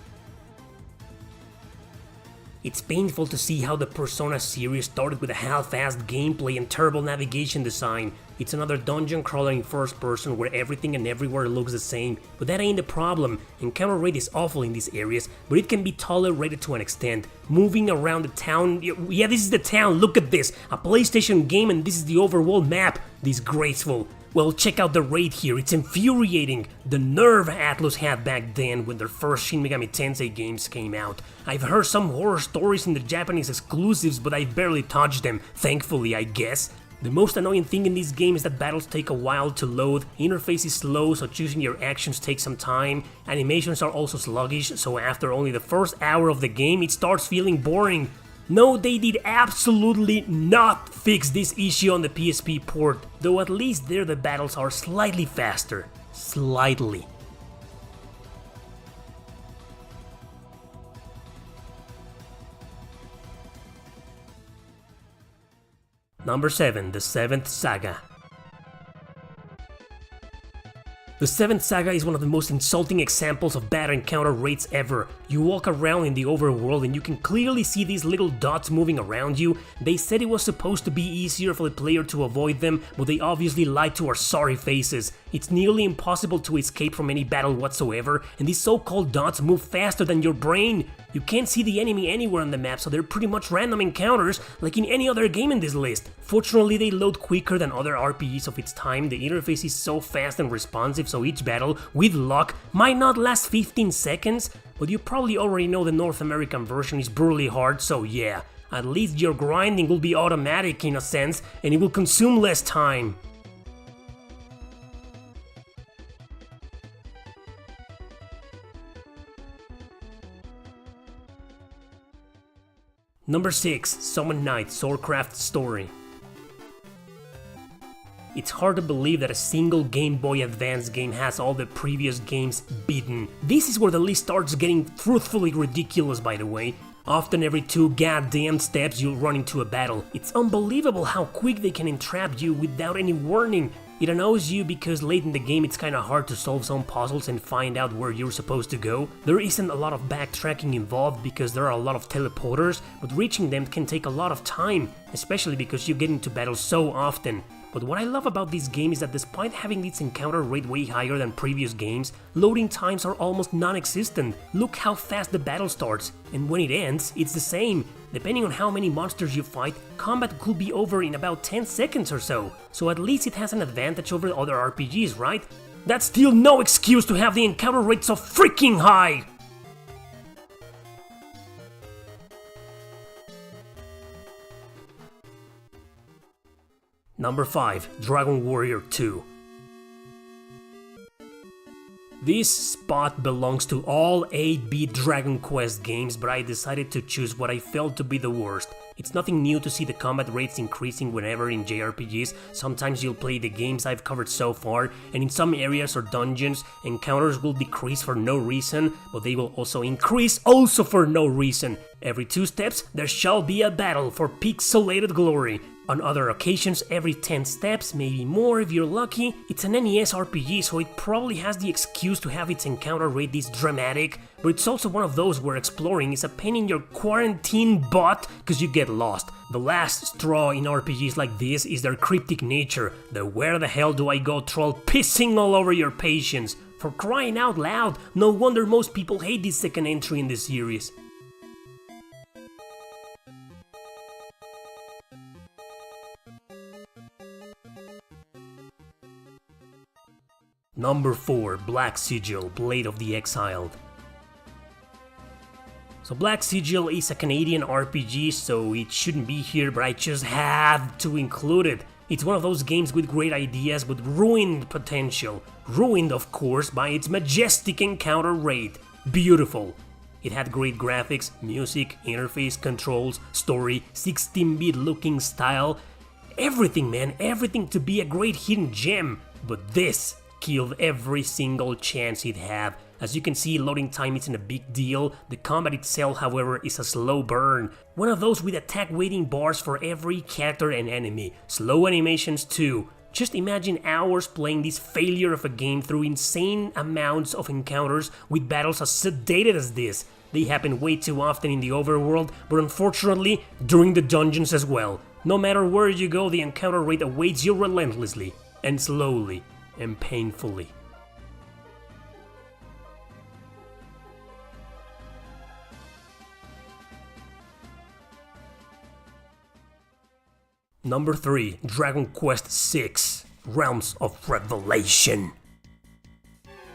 It's painful to see how the Persona series started with a half-assed gameplay and terrible navigation design. It's another dungeon crawler in first person where everything and everywhere looks the same, but that ain't the problem. Encounter rate is awful in these areas, but it can be tolerated to an extent. Moving around the town, yeah, this is the town, look at this, a PlayStation game, and this is the overworld map, disgraceful. Well, check out the rate here, it's infuriating. The nerve Atlus had back then when their first Shin Megami Tensei games came out. I've heard some horror stories in the Japanese exclusives, but I've barely touched them, thankfully I guess. The most annoying thing in this game is that battles take a while to load, interface is slow so choosing your actions takes some time, animations are also sluggish, so after only the first hour of the game it starts feeling boring. No, they did absolutely not fix this issue on the PSP port, though at least there the battles are slightly faster. Slightly. Number 7. The Seventh Saga. The Seventh Saga is one of the most insulting examples of bad encounter rates ever. You walk around in the overworld and you can clearly see these little dots moving around you. They said it was supposed to be easier for the player to avoid them, but they obviously lied to our sorry faces. It's nearly impossible to escape from any battle whatsoever, and these so-called dots move faster than your brain. You can't see the enemy anywhere on the map, so they're pretty much random encounters like in any other game in this list. Fortunately, they load quicker than other RPGs of its time. The interface is so fast and responsive, so each battle, with luck, might not last 15 seconds, but you probably already know the North American version is brutally hard, so yeah, at least your grinding will be automatic in a sense, and it will consume less time. Number 6. Summon Knight Swordcraft Story. It's hard to believe that a single Game Boy Advance game has all the previous games beaten. This is where the list starts getting truthfully ridiculous, by the way. Often every 2 goddamn steps you'll run into a battle. It's unbelievable how quick they can entrap you without any warning. It annoys you because late in the game it's kinda hard to solve some puzzles and find out where you're supposed to go. There isn't a lot of backtracking involved because there are a lot of teleporters, but reaching them can take a lot of time, especially because you get into battles so often. But what I love about this game is that despite having its encounter rate way higher than previous games, loading times are almost non-existent. Look how fast the battle starts, and when it ends, it's the same. Depending on how many monsters you fight, combat could be over in about 10 seconds or so. So at least it has an advantage over other RPGs, right? That's still no excuse to have the encounter rate so freaking high! Number 5. Dragon Warrior 2. This spot belongs to all 8-bit Dragon Quest games, but I decided to choose what I felt to be the worst. It's nothing new to see the combat rates increasing whenever in JRPGs. Sometimes you'll play the games I've covered so far, and in some areas or dungeons, encounters will decrease for no reason, but they will also increase also for no reason. Every 2 steps, there shall be a battle for pixelated glory. On other occasions, every 10 steps, maybe more if you're lucky. It's an NES RPG, so it probably has the excuse to have its encounter rate this dramatic, but it's also one of those where exploring is a pain in your quarantine butt because you get lost. The last straw in RPGs like this is their cryptic nature, the where the hell do I go troll pissing all over your patience. For crying out loud, no wonder most people hate this second entry in the series. Number 4. Black Sigil, Blade of the Exiled. So Black Sigil is a Canadian RPG, so it shouldn't be here, but I just had to include it. It's one of those games with great ideas but ruined potential. Ruined, of course, by its majestic encounter rate. Beautiful. It had great graphics, music, interface, controls, story, 16-bit looking style. Everything, man, everything to be a great hidden gem. But this killed every single chance it had. As you can see, loading time isn't a big deal. The combat itself, however, is a slow burn. One of those with attack waiting bars for every character and enemy. Slow animations too. Just imagine hours playing this failure of a game through insane amounts of encounters with battles as sedated as this. They happen way too often in the overworld, but unfortunately, during the dungeons as well. No matter where you go, the encounter rate awaits you relentlessly, and slowly, and painfully. Number 3. Dragon Quest VI, Realms of Revelation.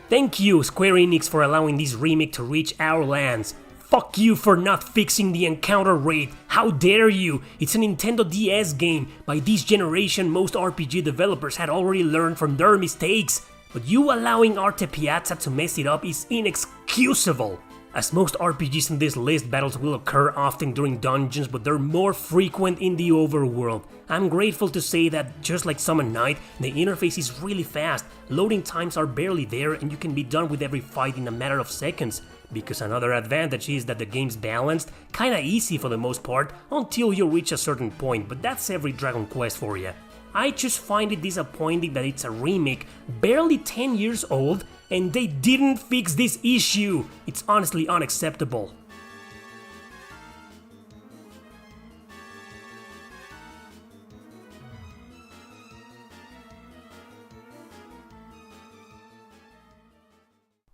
Thank you, Square Enix, for allowing this remake to reach our lands. Fuck you for not fixing the encounter rate. How dare you? It's a Nintendo DS game. By this generation, most RPG developers had already learned from their mistakes. But you allowing Arte Piazza to mess it up is inexcusable. As most RPGs in this list, battles will occur often during dungeons, but they're more frequent in the overworld. I'm grateful to say that, just like Summon Knight, the interface is really fast, loading times are barely there, and you can be done with every fight in a matter of seconds. because another advantage is that the game's balanced, kinda easy for the most part, until you reach a certain point, but that's every Dragon Quest for ya. I just find it disappointing that it's a remake, barely 10 years old, and they didn't fix this issue. It's honestly unacceptable.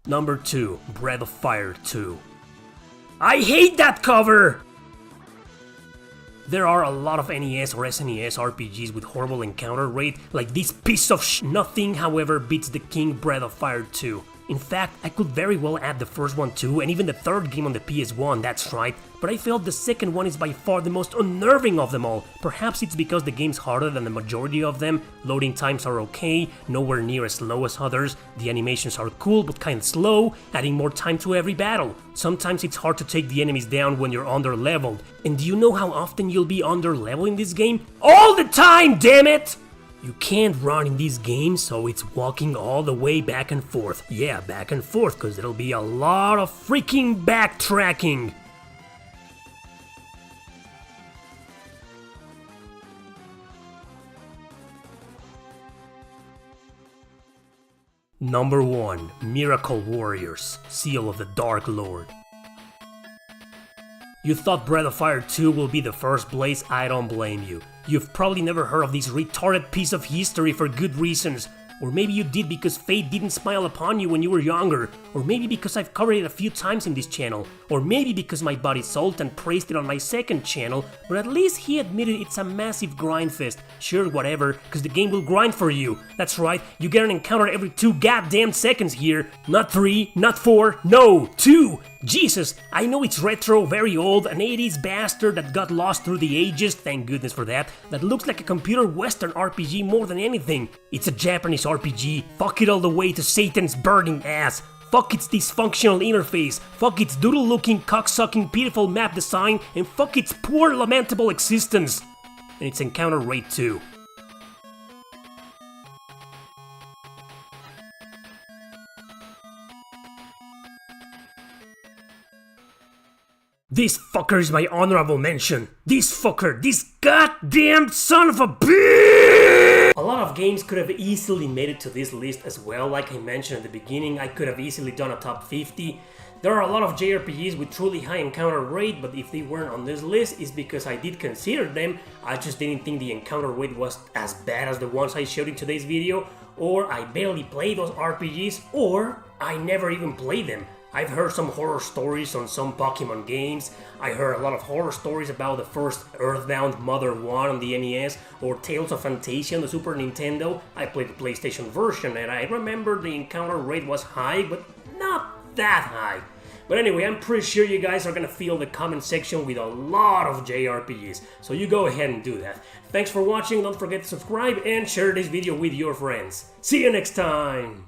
Number 2, Breath of Fire 2. I hate that cover! There are a lot of NES or SNES RPGs with horrible encounter rate, like this piece of nothing, however, beats the King Breath of Fire 2. In fact, I could very well add the first one too, and even the third game on the PS1, that's right, but I felt the second one is by far the most unnerving of them all. Perhaps it's because the game's harder than the majority of them, loading times are okay, nowhere near as slow as others, the animations are cool but kinda slow, adding more time to every battle. Sometimes it's hard to take the enemies down when you're under-leveled. And do you know how often you'll be under-leveled in this game? All the time, damn it! You can't run in this game, so it's walking all the way back and forth. Yeah, back and forth, cause it'll be a lot of freaking backtracking. Number 1, Miracle Warriors, Seal of the Dark Lord. You thought Breath of Fire 2 will be the first place? I don't blame you. You've probably never heard of this retarded piece of history for good reasons. Or maybe you did because fate didn't smile upon you when you were younger. Or maybe because I've covered it a few times in this channel. Or maybe because my buddy Sultan praised it on my second channel, but at least he admitted it's a massive grind fest. Sure, whatever, cause the game will grind for you. That's right, you get an encounter every 2 goddamn seconds here. Not 3, not 4, no, 2! Jesus, I know it's retro, very old, an 80s bastard that got lost through the ages, thank goodness for that looks like a computer western RPG more than anything. It's a Japanese RPG, fuck it all the way to Satan's burning ass. Fuck its dysfunctional interface, fuck its doodle-looking, cocksucking, pitiful map design, and fuck its poor, lamentable existence. And its encounter rate too. This fucker is my honorable mention. This fucker, this goddamn son of a bitch! A lot of games could have easily made it to this list as well. Like I mentioned at the beginning, I could have easily done a top 50. There are a lot of JRPGs with truly high encounter rate, but if they weren't on this list, it's because I did consider them. I just didn't think the encounter rate was as bad as the ones I showed in today's video, or I barely play those RPGs, or I never even played them. I've heard some horror stories on some Pokemon games. I heard a lot of horror stories about the first Earthbound Mother 1 on the NES, or Tales of Fantasia on the Super Nintendo. I played the PlayStation version and I remember the encounter rate was high, but not that high. But anyway, I'm pretty sure you guys are gonna fill the comment section with a lot of JRPGs, so you go ahead and do that. Thanks for watching, don't forget to subscribe and share this video with your friends. See you next time!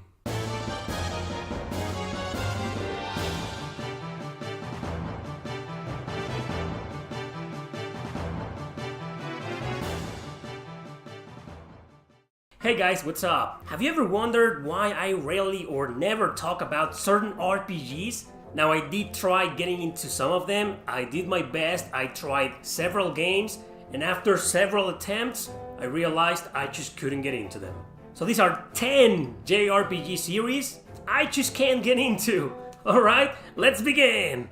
Hey guys, what's up? Have you ever wondered why I rarely or never talk about certain RPGs? Now I did try getting into some of them, I did my best, I tried several games, and after several attempts, I realized I just couldn't get into them. So these are 10 JRPG series I just can't get into. Alright, let's begin!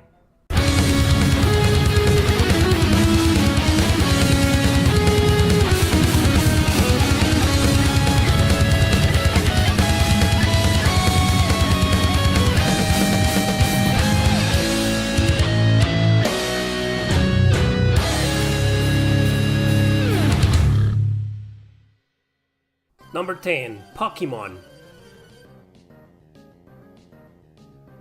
Number 10, Pokemon.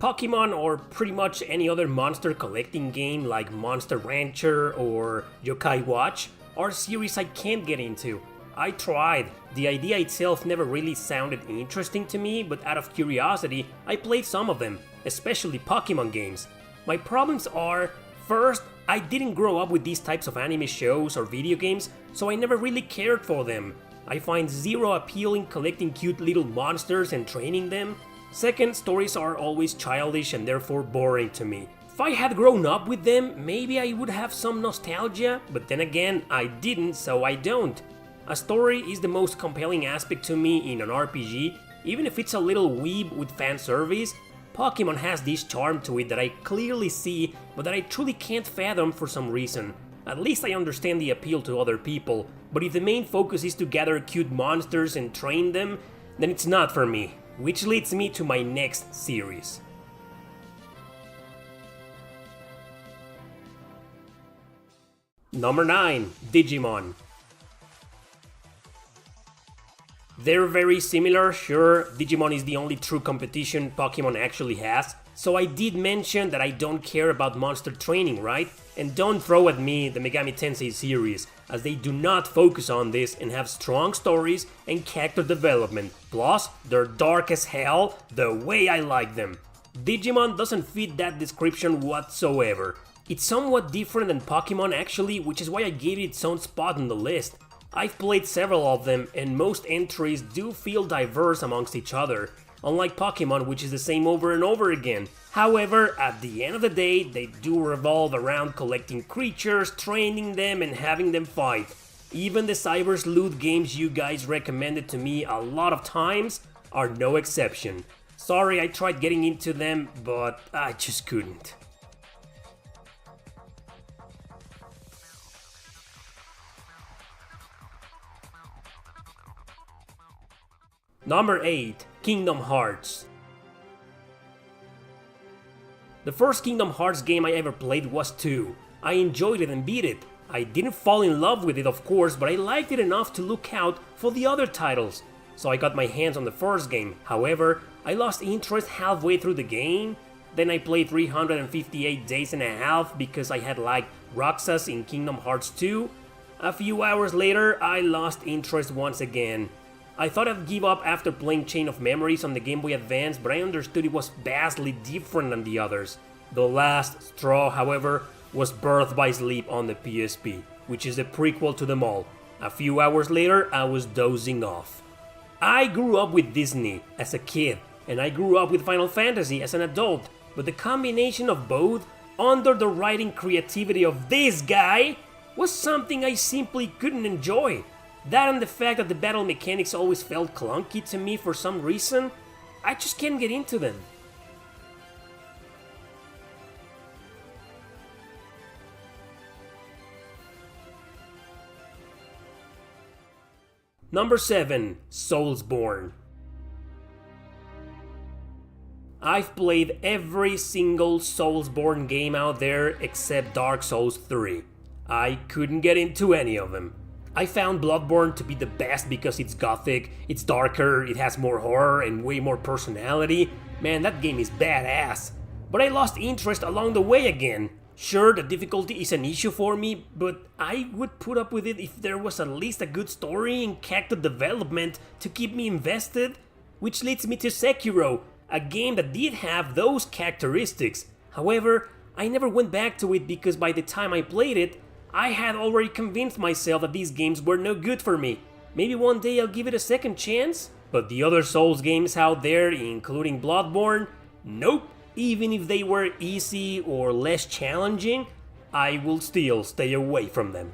Pokemon, or pretty much any other monster collecting game like Monster Rancher or Yokai Watch, are series I can't get into. I tried. The idea itself never really sounded interesting to me, but out of curiosity, I played some of them, especially Pokemon games. My problems are, first, I didn't grow up with these types of anime shows or video games, so I never really cared for them. I find zero appeal in collecting cute little monsters and training them. Second, stories are always childish and therefore boring to me. If I had grown up with them, maybe I would have some nostalgia, but then again, I didn't, so I don't. A story is the most compelling aspect to me in an RPG, even if it's a little weeb with fan service. Pokemon has this charm to it that I clearly see, but that I truly can't fathom for some reason. At least I understand the appeal to other people, but if the main focus is to gather cute monsters and train them, then it's not for me. Which leads me to my next series. Number 9. Digimon. They're very similar, sure, Digimon is the only true competition Pokemon actually has, so I did mention that I don't care about monster training, right? And don't throw at me the Megami Tensei series, as they do not focus on this and have strong stories and character development, plus they're dark as hell, the way I like them. Digimon doesn't fit that description whatsoever. It's somewhat different than Pokemon actually, which is why I gave it its own spot on the list. I've played several of them, and most entries do feel diverse amongst each other, unlike Pokemon, which is the same over and over again. However, at the end of the day, they do revolve around collecting creatures, training them, and having them fight. Even the Cyber Sleuth games you guys recommended to me a lot of times are no exception. Sorry, I tried getting into them, but I just couldn't. Number 8. Kingdom Hearts. The first Kingdom Hearts game I ever played was 2. I enjoyed it and beat it. I didn't fall in love with it, of course, but I liked it enough to look out for the other titles. So I got my hands on the first game. However, I lost interest halfway through the game. Then I played 358 days and a half because I had liked Roxas in Kingdom Hearts 2. A few hours later, I lost interest once again. I thought I'd give up after playing Chain of Memories on the Game Boy Advance, but I understood it was vastly different than the others. The last straw, however, was Birth by Sleep on the PSP, which is a prequel to them all. A few hours later, I was dozing off. I grew up with Disney as a kid, and I grew up with Final Fantasy as an adult, but the combination of both, under the writing creativity of this guy, was something I simply couldn't enjoy. That and the fact that the battle mechanics always felt clunky to me for some reason, I just can't get into them. Number 7. Soulsborne. I've played every single Soulsborne game out there except Dark Souls 3. I couldn't get into any of them. I found Bloodborne to be the best because it's gothic, it's darker, it has more horror and way more personality. Man, that game is badass. But I lost interest along the way again. Sure, the difficulty is an issue for me, but I would put up with it if there was at least a good story and character development to keep me invested. Which leads me to Sekiro, a game that did have those characteristics. However, I never went back to it because by the time I played it, I had already convinced myself that these games were no good for me. Maybe one day I'll give it a second chance? But the other Souls games out there, including Bloodborne, nope. Even if they were easy or less challenging, I will still stay away from them.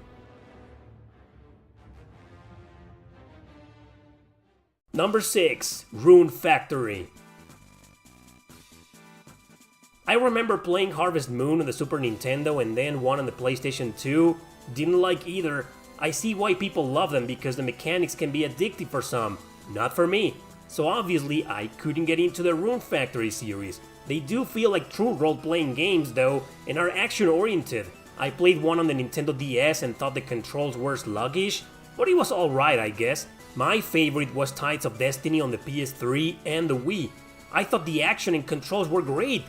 Number 6. Rune Factory. I remember playing Harvest Moon on the Super Nintendo and then one on the PlayStation 2. Didn't like either. I see why people love them because the mechanics can be addictive for some. Not for me. So obviously I couldn't get into the Rune Factory series. They do feel like true role-playing games though, and are action-oriented. I played one on the Nintendo DS and thought the controls were sluggish, but it was alright I guess. My favorite was Tides of Destiny on the PS3 and the Wii. I thought the action and controls were great,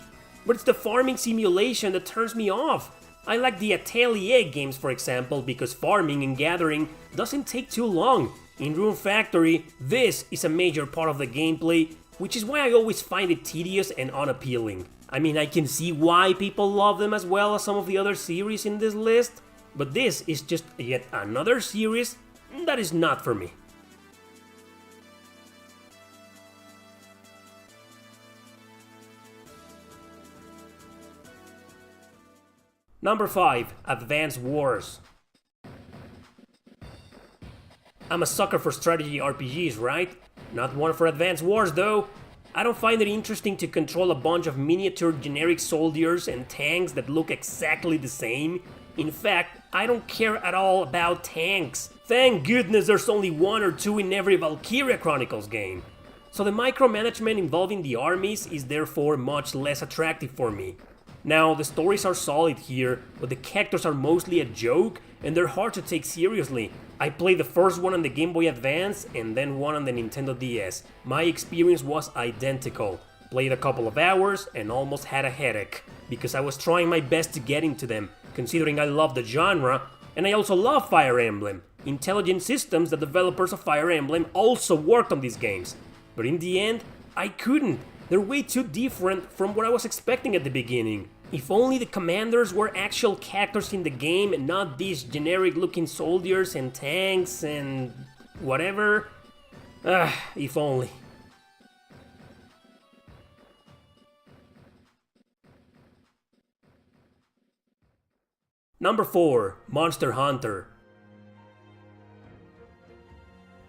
but it's the farming simulation that turns me off. I like the Atelier games for example because farming and gathering doesn't take too long. In Rune Factory, this is a major part of the gameplay, which is why I always find it tedious and unappealing. I mean, I can see why people love them as well as some of the other series in this list, but this is just yet another series that is not for me. Number 5. Advance Wars. I'm a sucker for strategy RPGs, right? Not one for Advance Wars though. I don't find it interesting to control a bunch of miniature generic soldiers and tanks that look exactly the same. In fact, I don't care at all about tanks. Thank goodness there's only 1 or 2 in every Valkyria Chronicles game. So the micromanagement involving the armies is therefore much less attractive for me. Now, the stories are solid here, but the characters are mostly a joke and they're hard to take seriously. I played the first one on the Game Boy Advance and then one on the Nintendo DS. My experience was identical. Played a couple of hours and almost had a headache, because I was trying my best to get into them, considering I love the genre, and I also love Fire Emblem. Intelligent Systems, the developers of Fire Emblem, also worked on these games. But in the end, I couldn't. They're way too different from what I was expecting at the beginning. If only the commanders were actual characters in the game and not these generic looking soldiers and tanks and whatever. If only. Number 4. Monster Hunter.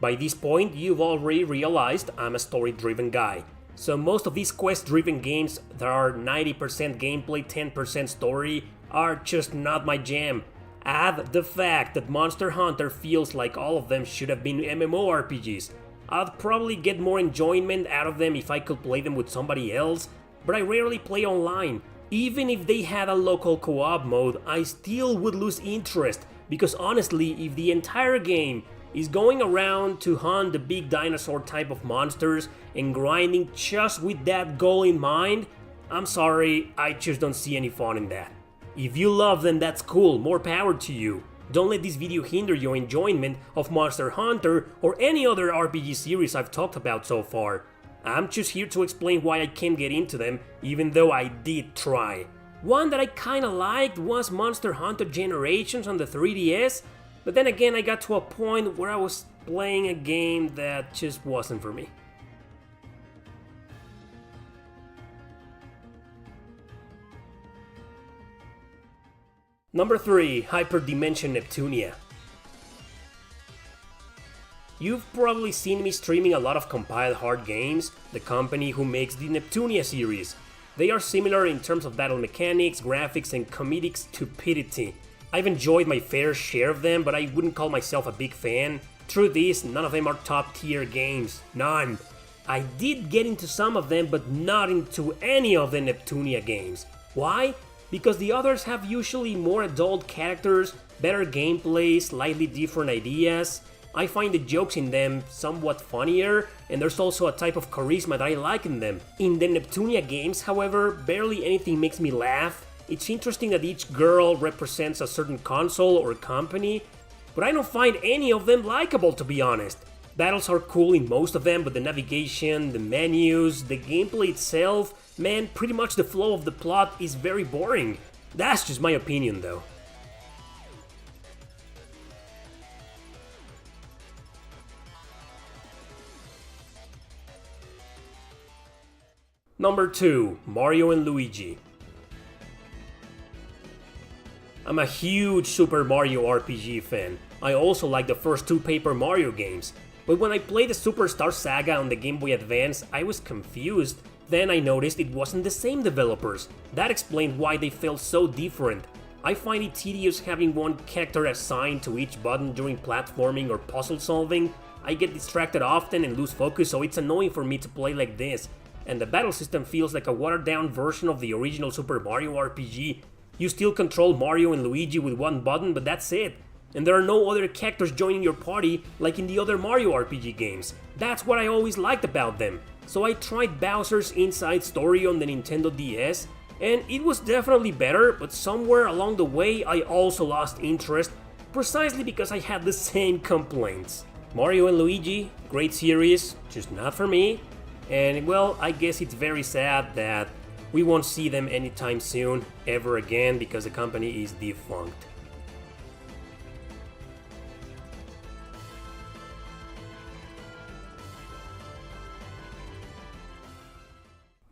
By this point, you've already realized I'm a story-driven guy. So most of these quest-driven games that are 90% gameplay, 10% story are just not my jam. Add the fact that Monster Hunter feels like all of them should have been MMORPGs. I'd probably get more enjoyment out of them if I could play them with somebody else, but I rarely play online. Even if they had a local co-op mode, I still would lose interest, because honestly, if the entire game is going around to hunt the big dinosaur type of monsters and grinding just with that goal in mind, I'm sorry, I just don't see any fun in that. If you love them, that's cool, more power to you. Don't let this video hinder your enjoyment of Monster Hunter or any other RPG series I've talked about so far. I'm just here to explain why I can't get into them, even though I did try. One that I kinda liked was Monster Hunter Generations on the 3DS, but then again I got to a point where I was playing a game that just wasn't for me. Number 3. Hyperdimension Neptunia. You've probably seen me streaming a lot of Compile Hard Games, the company who makes the Neptunia series. They are similar in terms of battle mechanics, graphics, and comedic stupidity. I've enjoyed my fair share of them, but I wouldn't call myself a big fan. Truth is, none of them are top tier games. None. I did get into some of them, but not into any of the Neptunia games. Why? Because the others have usually more adult characters, better gameplay, slightly different ideas. I find the jokes in them somewhat funnier, and there's also a type of charisma that I like in them. In the Neptunia games, however, barely anything makes me laugh. It's interesting that each girl represents a certain console or company, but I don't find any of them likable, to be honest. Battles are cool in most of them, but the navigation, the menus, the gameplay itself, man, pretty much the flow of the plot is very boring. That's just my opinion though. Number 2. Mario and Luigi. I'm a huge Super Mario RPG fan. I also like the first 2 Paper Mario games, but when I played the Superstar Saga on the Game Boy Advance, I was confused. Then I noticed it wasn't the same developers. That explained why they felt so different. I find it tedious having one character assigned to each button during platforming or puzzle solving. I get distracted often and lose focus, so it's annoying for me to play like this. And the battle system feels like a watered down version of the original Super Mario RPG. You still control Mario and Luigi with one button, but that's it. And there are no other characters joining your party like in the other Mario RPG games. That's what I always liked about them. So I tried Bowser's Inside Story on the Nintendo DS, and it was definitely better, but somewhere along the way I also lost interest, precisely because I had the same complaints. Mario and Luigi, great series, just not for me. And well, I guess it's very sad that we won't see them anytime soon, ever again, because the company is defunct.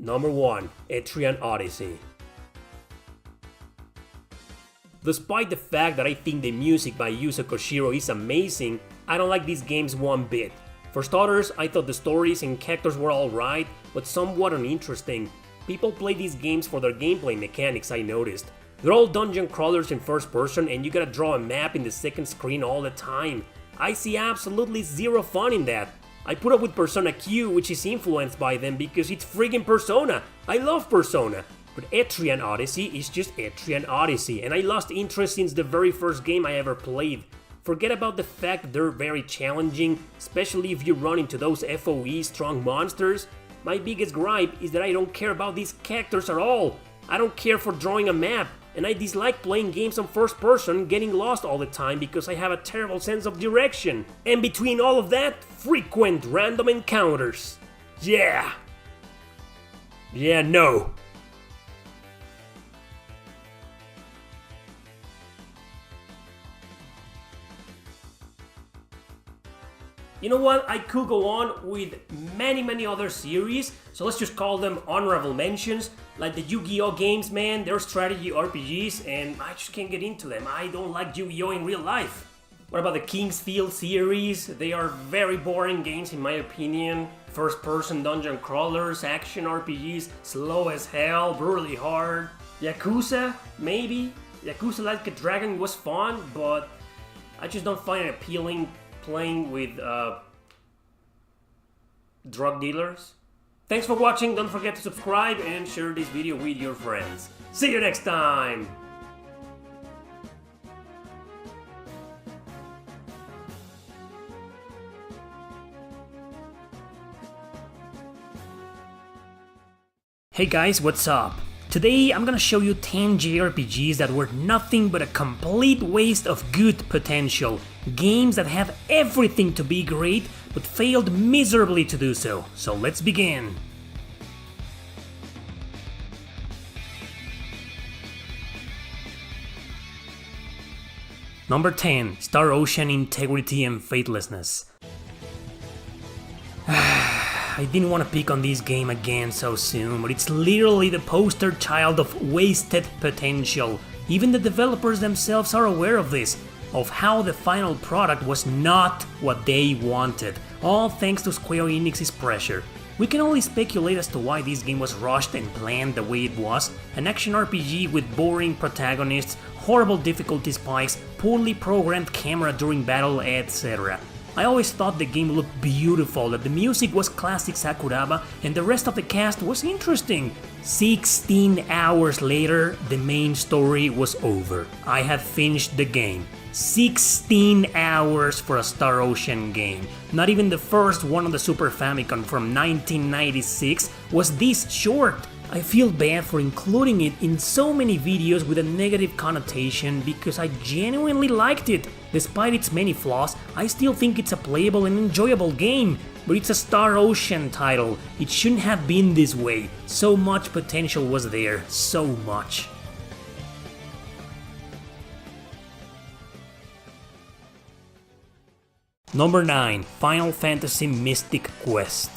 Number 1. Etrian Odyssey. Despite the fact that I think the music by Yuzo Koshiro is amazing, I don't like these games one bit. For starters, I thought the stories and characters were alright, but somewhat uninteresting. People play these games for their gameplay mechanics, I noticed. They're all dungeon crawlers in first person and you gotta draw a map in the second screen all the time. I see absolutely zero fun in that. I put up with Persona Q, which is influenced by them because it's friggin' Persona. I love Persona. But Etrian Odyssey is just Etrian Odyssey, and I lost interest since the very first game I ever played. Forget about the fact that they're very challenging, especially if you run into those FOE strong monsters. My biggest gripe is that I don't care about these characters at all. I don't care for drawing a map, and I dislike playing games on first person, getting lost all the time because I have a terrible sense of direction. And between all of that, frequent random encounters. Yeah, no. You know what, I could go on with many other series, so let's just call them honorable mentions, like the Yu-Gi-Oh games, man, they're strategy RPGs, and I just can't get into them. I don't like Yu-Gi-Oh in real life. What about the Kingsfield series? They are very boring games in my opinion. First-person dungeon crawlers, action RPGs, slow as hell, brutally hard. Yakuza, maybe? Yakuza Like a Dragon was fun, but I just don't find it appealing playing with drug dealers. Thanks for watching, don't forget to subscribe and share this video with your friends. See you next time! Hey guys, what's up? Today I'm gonna show you 10 JRPGs that were nothing but a complete waste of good potential. Games that have everything to be great, but failed miserably to do so. So let's begin. Number 10. Star Ocean Integrity and Faithlessness. I didn't want to pick on this game again so soon, but it's literally the poster child of wasted potential. Even the developers themselves are aware of this, of how the final product was not what they wanted, all thanks to Square Enix's pressure. We can only speculate as to why this game was rushed and planned the way it was, an action RPG with boring protagonists, horrible difficulty spikes, poorly programmed camera during battle, etc. I always thought the game looked beautiful, that the music was classic Sakuraba, and the rest of the cast was interesting. 16 hours later, the main story was over. I had finished the game. 16 hours for a Star Ocean game. Not even the first one on the Super Famicom from 1996 was this short. I feel bad for including it in so many videos with a negative connotation because I genuinely liked it. Despite its many flaws, I still think it's a playable and enjoyable game. But it's a Star Ocean title. It shouldn't have been this way. So much potential was there. So much. Number 9. Final Fantasy Mystic Quest.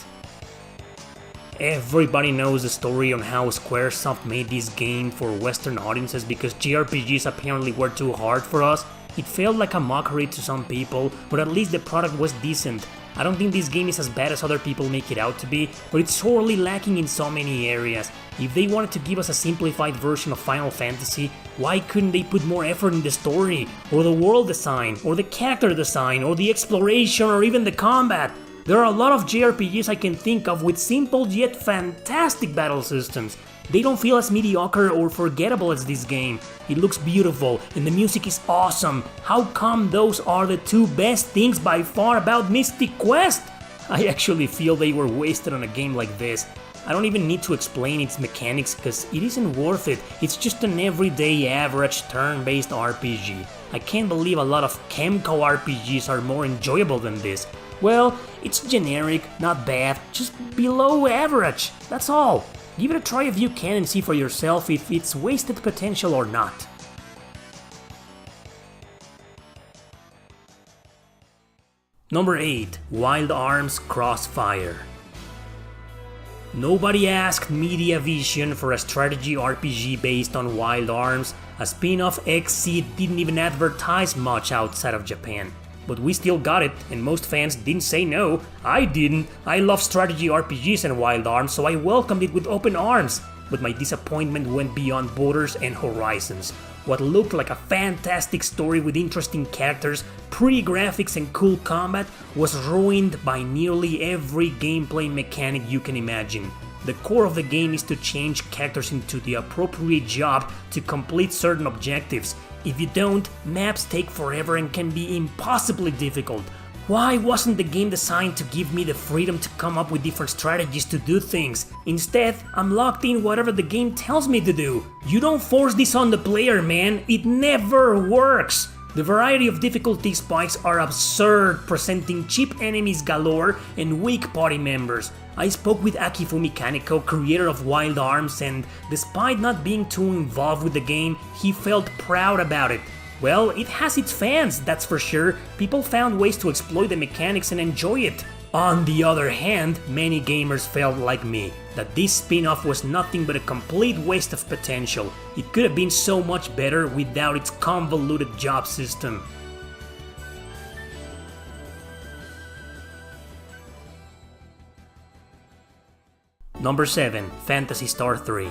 Everybody knows the story on how Squaresoft made this game for Western audiences because JRPGs apparently were too hard for us. It felt like a mockery to some people, but at least the product was decent. I don't think this game is as bad as other people make it out to be, but it's sorely lacking in so many areas. If they wanted to give us a simplified version of Final Fantasy, why couldn't they put more effort in the story, or the world design, or the character design, or the exploration, or even the combat? There are a lot of JRPGs I can think of with simple yet fantastic battle systems. They don't feel as mediocre or forgettable as this game. It looks beautiful and the music is awesome. How come those are the two best things by far about Mystic Quest? I actually feel they were wasted on a game like this. I don't even need to explain its mechanics because it isn't worth it. It's just an everyday average turn-based RPG. I can't believe a lot of Kemco RPGs are more enjoyable than this. Well, it's generic, not bad, just below average, that's all. Give it a try if you can and see for yourself if it's wasted potential or not. Number 8. Wild Arms Crossfire. Nobody asked MediaVision for a strategy RPG based on Wild Arms. A spin-off XSEED didn't even advertise much outside of Japan. But we still got it, and most fans didn't say no. I didn't. I love strategy RPGs and Wild Arms, so I welcomed it with open arms. But my disappointment went beyond borders and horizons. What looked like a fantastic story with interesting characters, pretty graphics and cool combat was ruined by nearly every gameplay mechanic you can imagine. The core of the game is to change characters into the appropriate job to complete certain objectives. If you don't, maps take forever and can be impossibly difficult. Why wasn't the game designed to give me the freedom to come up with different strategies to do things? Instead, I'm locked in whatever the game tells me to do. You don't force this on the player, man. It never works. The variety of difficulty spikes are absurd, presenting cheap enemies galore and weak party members. I spoke with Akifumi Kaneko, creator of Wild Arms, and despite not being too involved with the game, he felt proud about it. Well, it has its fans, that's for sure. People found ways to exploit the mechanics and enjoy it. On the other hand, many gamers felt like me, that this spin-off was nothing but a complete waste of potential. It could have been so much better without its convoluted job system. Number 7. Phantasy Star 3.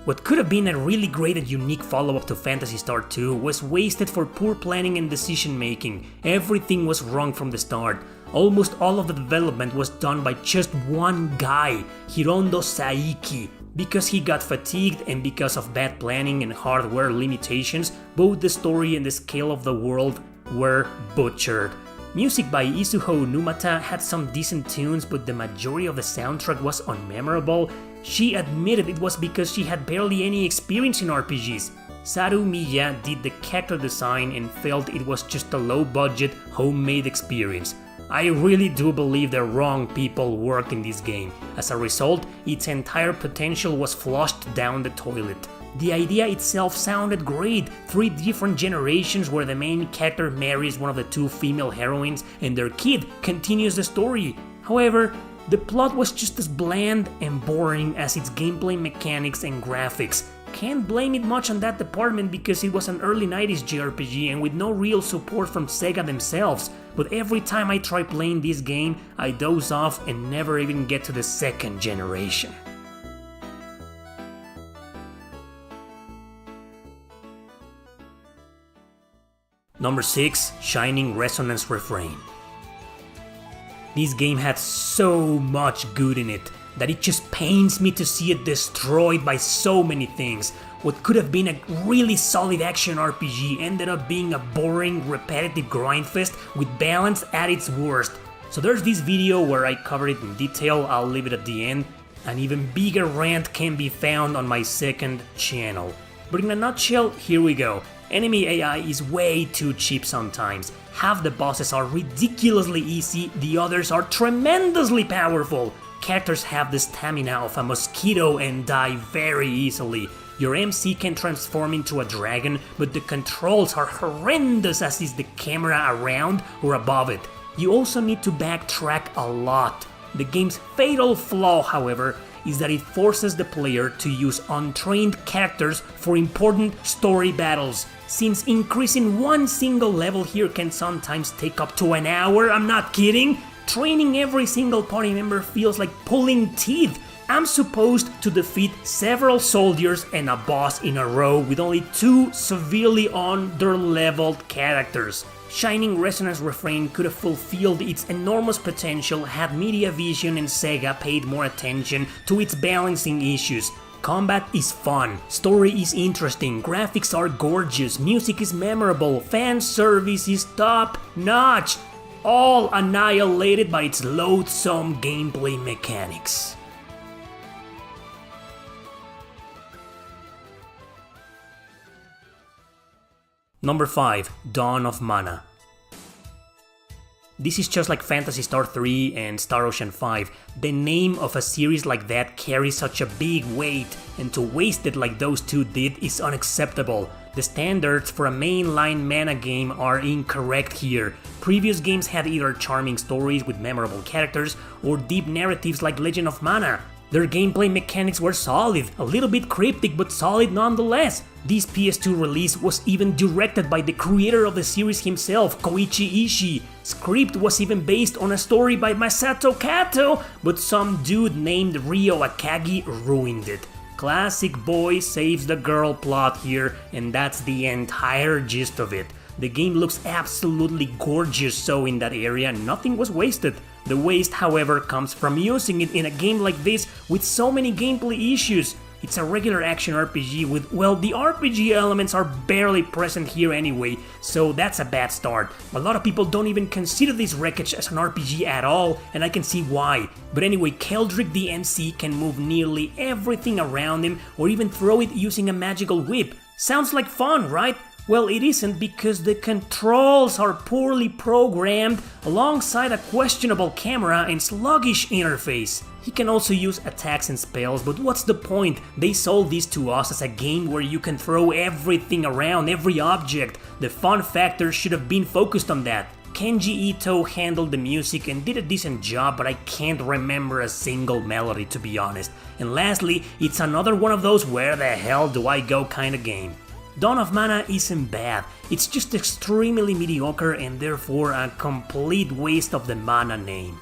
What could have been a really great and unique follow-up to Phantasy Star 2 was wasted for poor planning and decision making. Everything was wrong from the start. Almost all of the development was done by just one guy, Hirondo Saiki. Because he got fatigued and because of bad planning and hardware limitations, both the story and the scale of the world were butchered. Music by Izuho Numata had some decent tunes, but the majority of the soundtrack was unmemorable. She admitted it was because she had barely any experience in RPGs. Saru Miya did the character design and felt it was just a low-budget, homemade experience. I really do believe the wrong people worked in this game. As a result, its entire potential was flushed down the toilet. The idea itself sounded great, 3 different generations where the main character marries one of the 2 female heroines and their kid continues the story. However, the plot was just as bland and boring as its gameplay mechanics and graphics. Can't blame it much on that department because it was an early 90s JRPG and with no real support from Sega themselves, but every time I try playing this game, I doze off and never even get to the 2nd generation. Number 6. Shining Resonance Refrain. This game had so much good in it that it just pains me to see it destroyed by so many things. What could have been a really solid action RPG ended up being a boring, repetitive grindfest with balance at its worst. So there's this video where I covered it in detail, I'll leave it at the end. An even bigger rant can be found on my 2nd channel. But in a nutshell, here we go. Enemy AI is way too cheap sometimes. Half the bosses are ridiculously easy, the others are tremendously powerful. Characters have the stamina of a mosquito and die very easily. Your MC can transform into a dragon, but the controls are horrendous as is the camera around or above it. You also need to backtrack a lot. The game's fatal flaw, however, is that it forces the player to use untrained characters for important story battles. Since increasing one single level here can sometimes take up to an hour, I'm not kidding, training every single party member feels like pulling teeth. I'm supposed to defeat several soldiers and a boss in a row with only 2 severely under-leveled characters. Shining Resonance Refrain could have fulfilled its enormous potential had MediaVision and Sega paid more attention to its balancing issues. Combat is fun, story is interesting, graphics are gorgeous, music is memorable, fan service is top notch, all annihilated by its loathsome gameplay mechanics. Number 5. Dawn of Mana. This is just like Phantasy Star 3 and Star Ocean 5. The name of a series like that carries such a big weight, and to waste it like those two did is unacceptable. The standards for a mainline mana game are incorrect here. Previous games had either charming stories with memorable characters or deep narratives like Legend of Mana. Their gameplay mechanics were solid, a little bit cryptic but solid nonetheless. This PS2 release was even directed by the creator of the series himself, Koichi Ishii. Script was even based on a story by Masato Kato, but some dude named Ryo Akagi ruined it. Classic boy saves the girl plot here, and that's the entire gist of it. The game looks absolutely gorgeous, so in that area nothing was wasted. The waste, however, comes from using it in a game like this with so many gameplay issues. It's a regular action RPG with, well, the RPG elements are barely present here anyway, so that's a bad start. A lot of people don't even consider this wreckage as an RPG at all, and I can see why. But anyway, Keldrick the MC can move nearly everything around him or even throw it using a magical whip. Sounds like fun, right? Well, it isn't because the controls are poorly programmed alongside a questionable camera and sluggish interface. He can also use attacks and spells, but what's the point? They sold this to us as a game where you can throw everything around, every object. The fun factor should have been focused on that. Kenji Ito handled the music and did a decent job, but I can't remember a single melody, to be honest. And lastly, it's another one of those where the hell do I go kind of game. Dawn of Mana isn't bad, it's just extremely mediocre and therefore a complete waste of the mana name.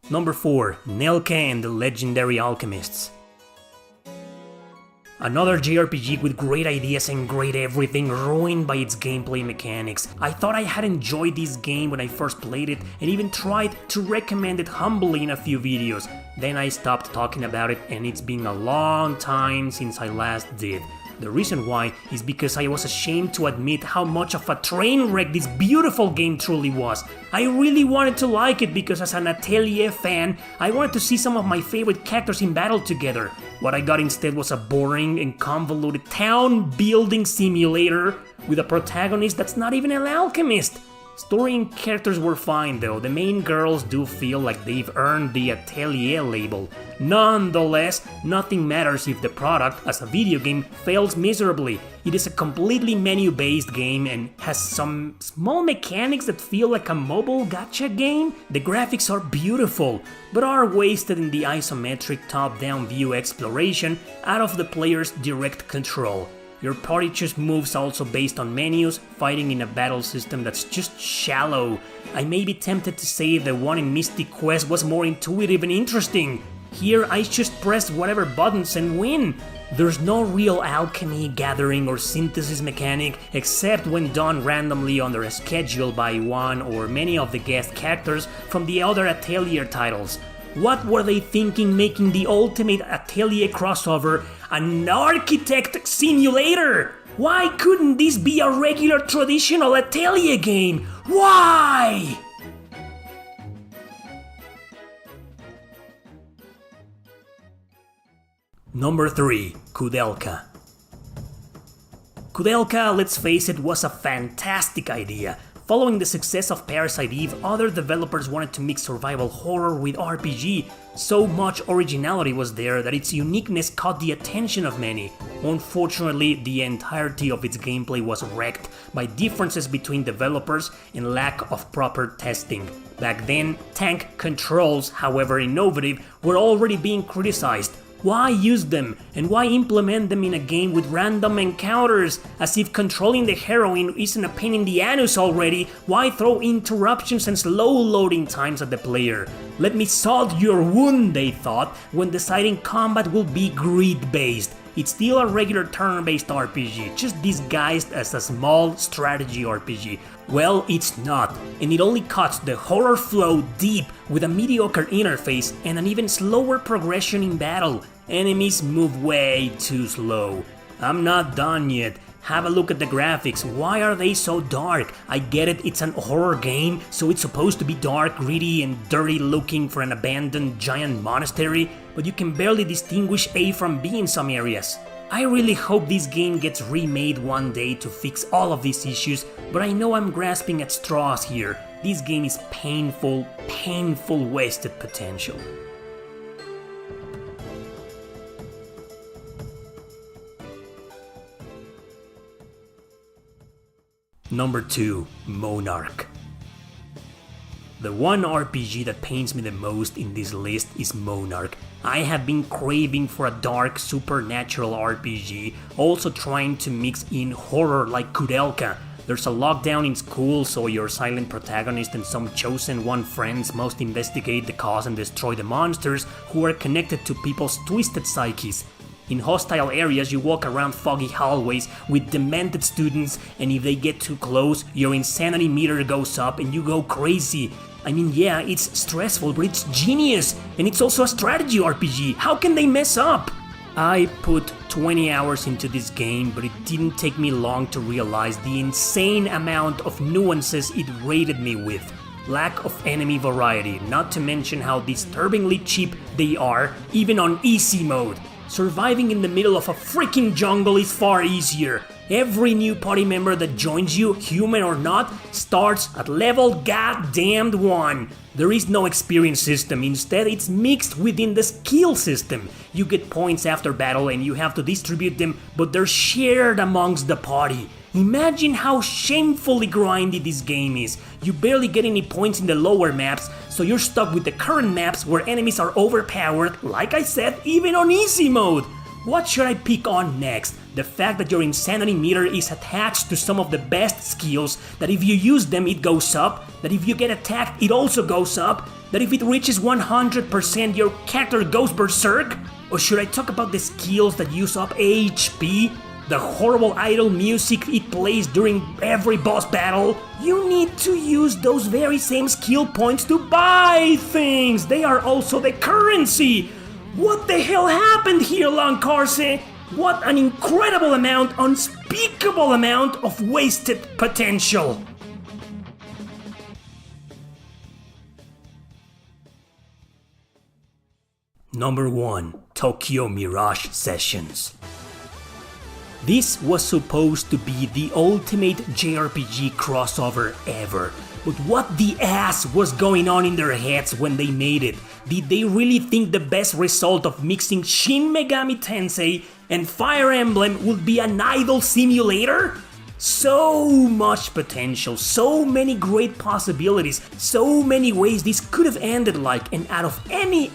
Number 4. Nelke and the Legendary Alchemists. Another JRPG with great ideas and great everything ruined by its gameplay mechanics. I thought I had enjoyed this game when I first played it and even tried to recommend it humbly in a few videos. Then I stopped talking about it and it's been a long time since I last did. The reason why is because I was ashamed to admit how much of a train wreck this beautiful game truly was. I really wanted to like it because as an Atelier fan, I wanted to see some of my favorite characters in battle together. What I got instead was a boring and convoluted town building simulator with a protagonist that's not even an alchemist. Story and characters were fine though, the main girls do feel like they've earned the Atelier label. Nonetheless, nothing matters if the product, as a video game, fails miserably. It is a completely menu-based game and has some small mechanics that feel like a mobile gacha game. The graphics are beautiful, but are wasted in the isometric top-down view exploration out of the player's direct control. Your party chooses moves also based on menus, fighting in a battle system that's just shallow. I may be tempted to say the one in Mystic Quest was more intuitive and interesting. Here I just press whatever buttons and win. There's no real alchemy, gathering or synthesis mechanic except when done randomly under a schedule by one or many of the guest characters from the other Atelier titles. What were they thinking making the ultimate Atelier crossover an architect simulator? Why couldn't this be a regular traditional Atelier game? Why? Number 3. Kudelka. Kudelka, let's face it, was a fantastic idea. Following the success of Parasite Eve, other developers wanted to mix survival horror with RPG. So much originality was there that its uniqueness caught the attention of many. Unfortunately, the entirety of its gameplay was wrecked by differences between developers and lack of proper testing. Back then, tank controls, however innovative, were already being criticized. Why use them, and why implement them in a game with random encounters? As if controlling the heroine isn't a pain in the anus already, why throw interruptions and slow loading times at the player? Let me salt your wound, they thought, when deciding combat will be grid-based. It's still a regular turn-based RPG, just disguised as a small strategy RPG. Well, it's not, and it only cuts the horror flow deep with a mediocre interface and an even slower progression in battle. Enemies move way too slow. I'm not done yet. Have a look at the graphics. Why are they so dark? I get it, it's an horror game, so it's supposed to be dark, gritty, and dirty looking for an abandoned giant monastery, but you can barely distinguish A from B in some areas. I really hope this game gets remade one day to fix all of these issues, but I know I'm grasping at straws here. This game is painful wasted potential. Number 2. Monarch. The one RPG that pains me the most in this list is Monarch. I have been craving for a dark supernatural RPG, also trying to mix in horror like Kudelka. There's a lockdown in school, so your silent protagonist and some chosen one friends must investigate the cause and destroy the monsters who are connected to people's twisted psyches. In hostile areas, you walk around foggy hallways with demented students, and if they get too close, your insanity meter goes up and you go crazy. I mean, yeah, it's stressful, but it's genius, and it's also a strategy RPG. How can they mess up? I put 20 hours into this game, but it didn't take me long to realize the insane amount of nuances it rated me with. Lack of enemy variety, not to mention how disturbingly cheap they are, even on easy mode. Surviving in the middle of a freaking jungle is far easier. Every new party member that joins you, human or not, starts at level goddamned 1. There is no experience system, instead it's mixed within the skill system. You get points after battle and you have to distribute them, but they're shared amongst the party. Imagine how shamefully grindy this game is. You barely get any points in the lower maps, so you're stuck with the current maps where enemies are overpowered, like I said, even on easy mode. What should I pick on next? The fact that your insanity meter is attached to some of the best skills, that if you use them it goes up, that if you get attacked it also goes up, that if it reaches 100% your character goes berserk? Or should I talk about the skills that use up HP? The horrible idle music it plays during every boss battle? You need to use those very same skill points to buy things! They are also the currency! What the hell happened here, Lancarse? What an incredible amount, unspeakable amount of wasted potential! Number 1. Tokyo Mirage Sessions. This was supposed to be the ultimate JRPG crossover ever, but what the ass was going on in their heads when they made it? Did they really think the best result of mixing Shin Megami Tensei and Fire Emblem would be an idol simulator? So much potential, so many great possibilities, so many ways this could have ended like, and out of any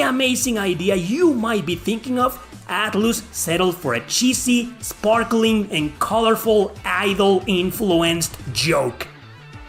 amazing idea you might be thinking of, Atlus settled for a cheesy, sparkling, and colorful idol-influenced joke.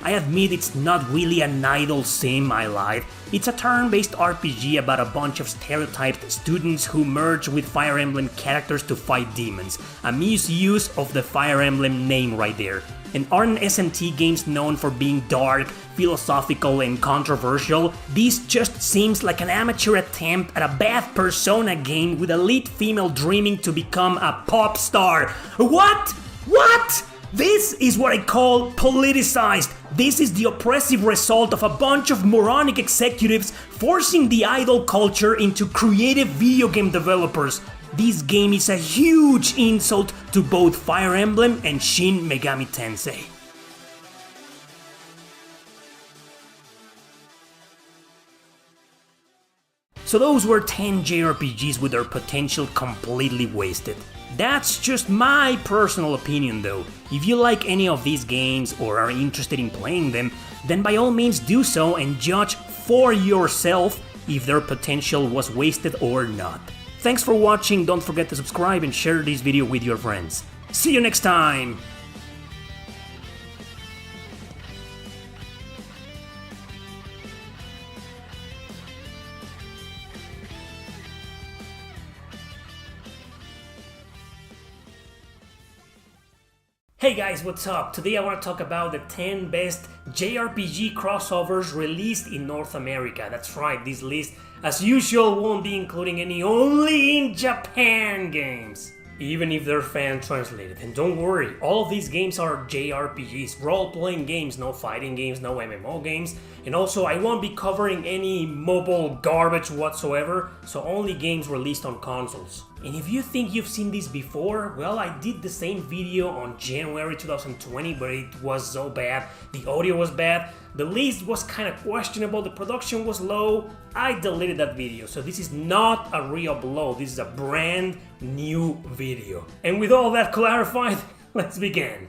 I admit it's not really an idol sim I like. It's a turn-based RPG about a bunch of stereotyped students who merge with Fire Emblem characters to fight demons. A misuse of the Fire Emblem name right there. And aren't SMT games known for being dark, philosophical, and controversial? This just seems like an amateur attempt at a bad Persona game with a lead female dreaming to become a pop star. What? This is what I call politicized. This is the oppressive result of a bunch of moronic executives forcing the idol culture into creative video game developers. This game is a huge insult to both Fire Emblem and Shin Megami Tensei. So those were 10 JRPGs with their potential completely wasted. That's just my personal opinion though. If you like any of these games or are interested in playing them, then by all means do so and judge for yourself if their potential was wasted or not. Thanks for watching, don't forget to subscribe and share this video with your friends. See you next time! Hey guys, what's up? Today I want to talk about the 10 best JRPG crossovers released in North America. That's right, this list, as usual, won't be including any only in Japan games, even if they're fan translated. And don't worry, all of these games are JRPGs, role-playing games, no fighting games, no MMO games. And also, I won't be covering any mobile garbage whatsoever, so only games released on consoles. And if you think you've seen this before, well, I did the same video on January 2020, but it was so bad. The audio was bad, the list was kind of questionable, the production was low. I deleted that video, so this is not a re-upload, this is a brand new video. And with all that clarified, let's begin.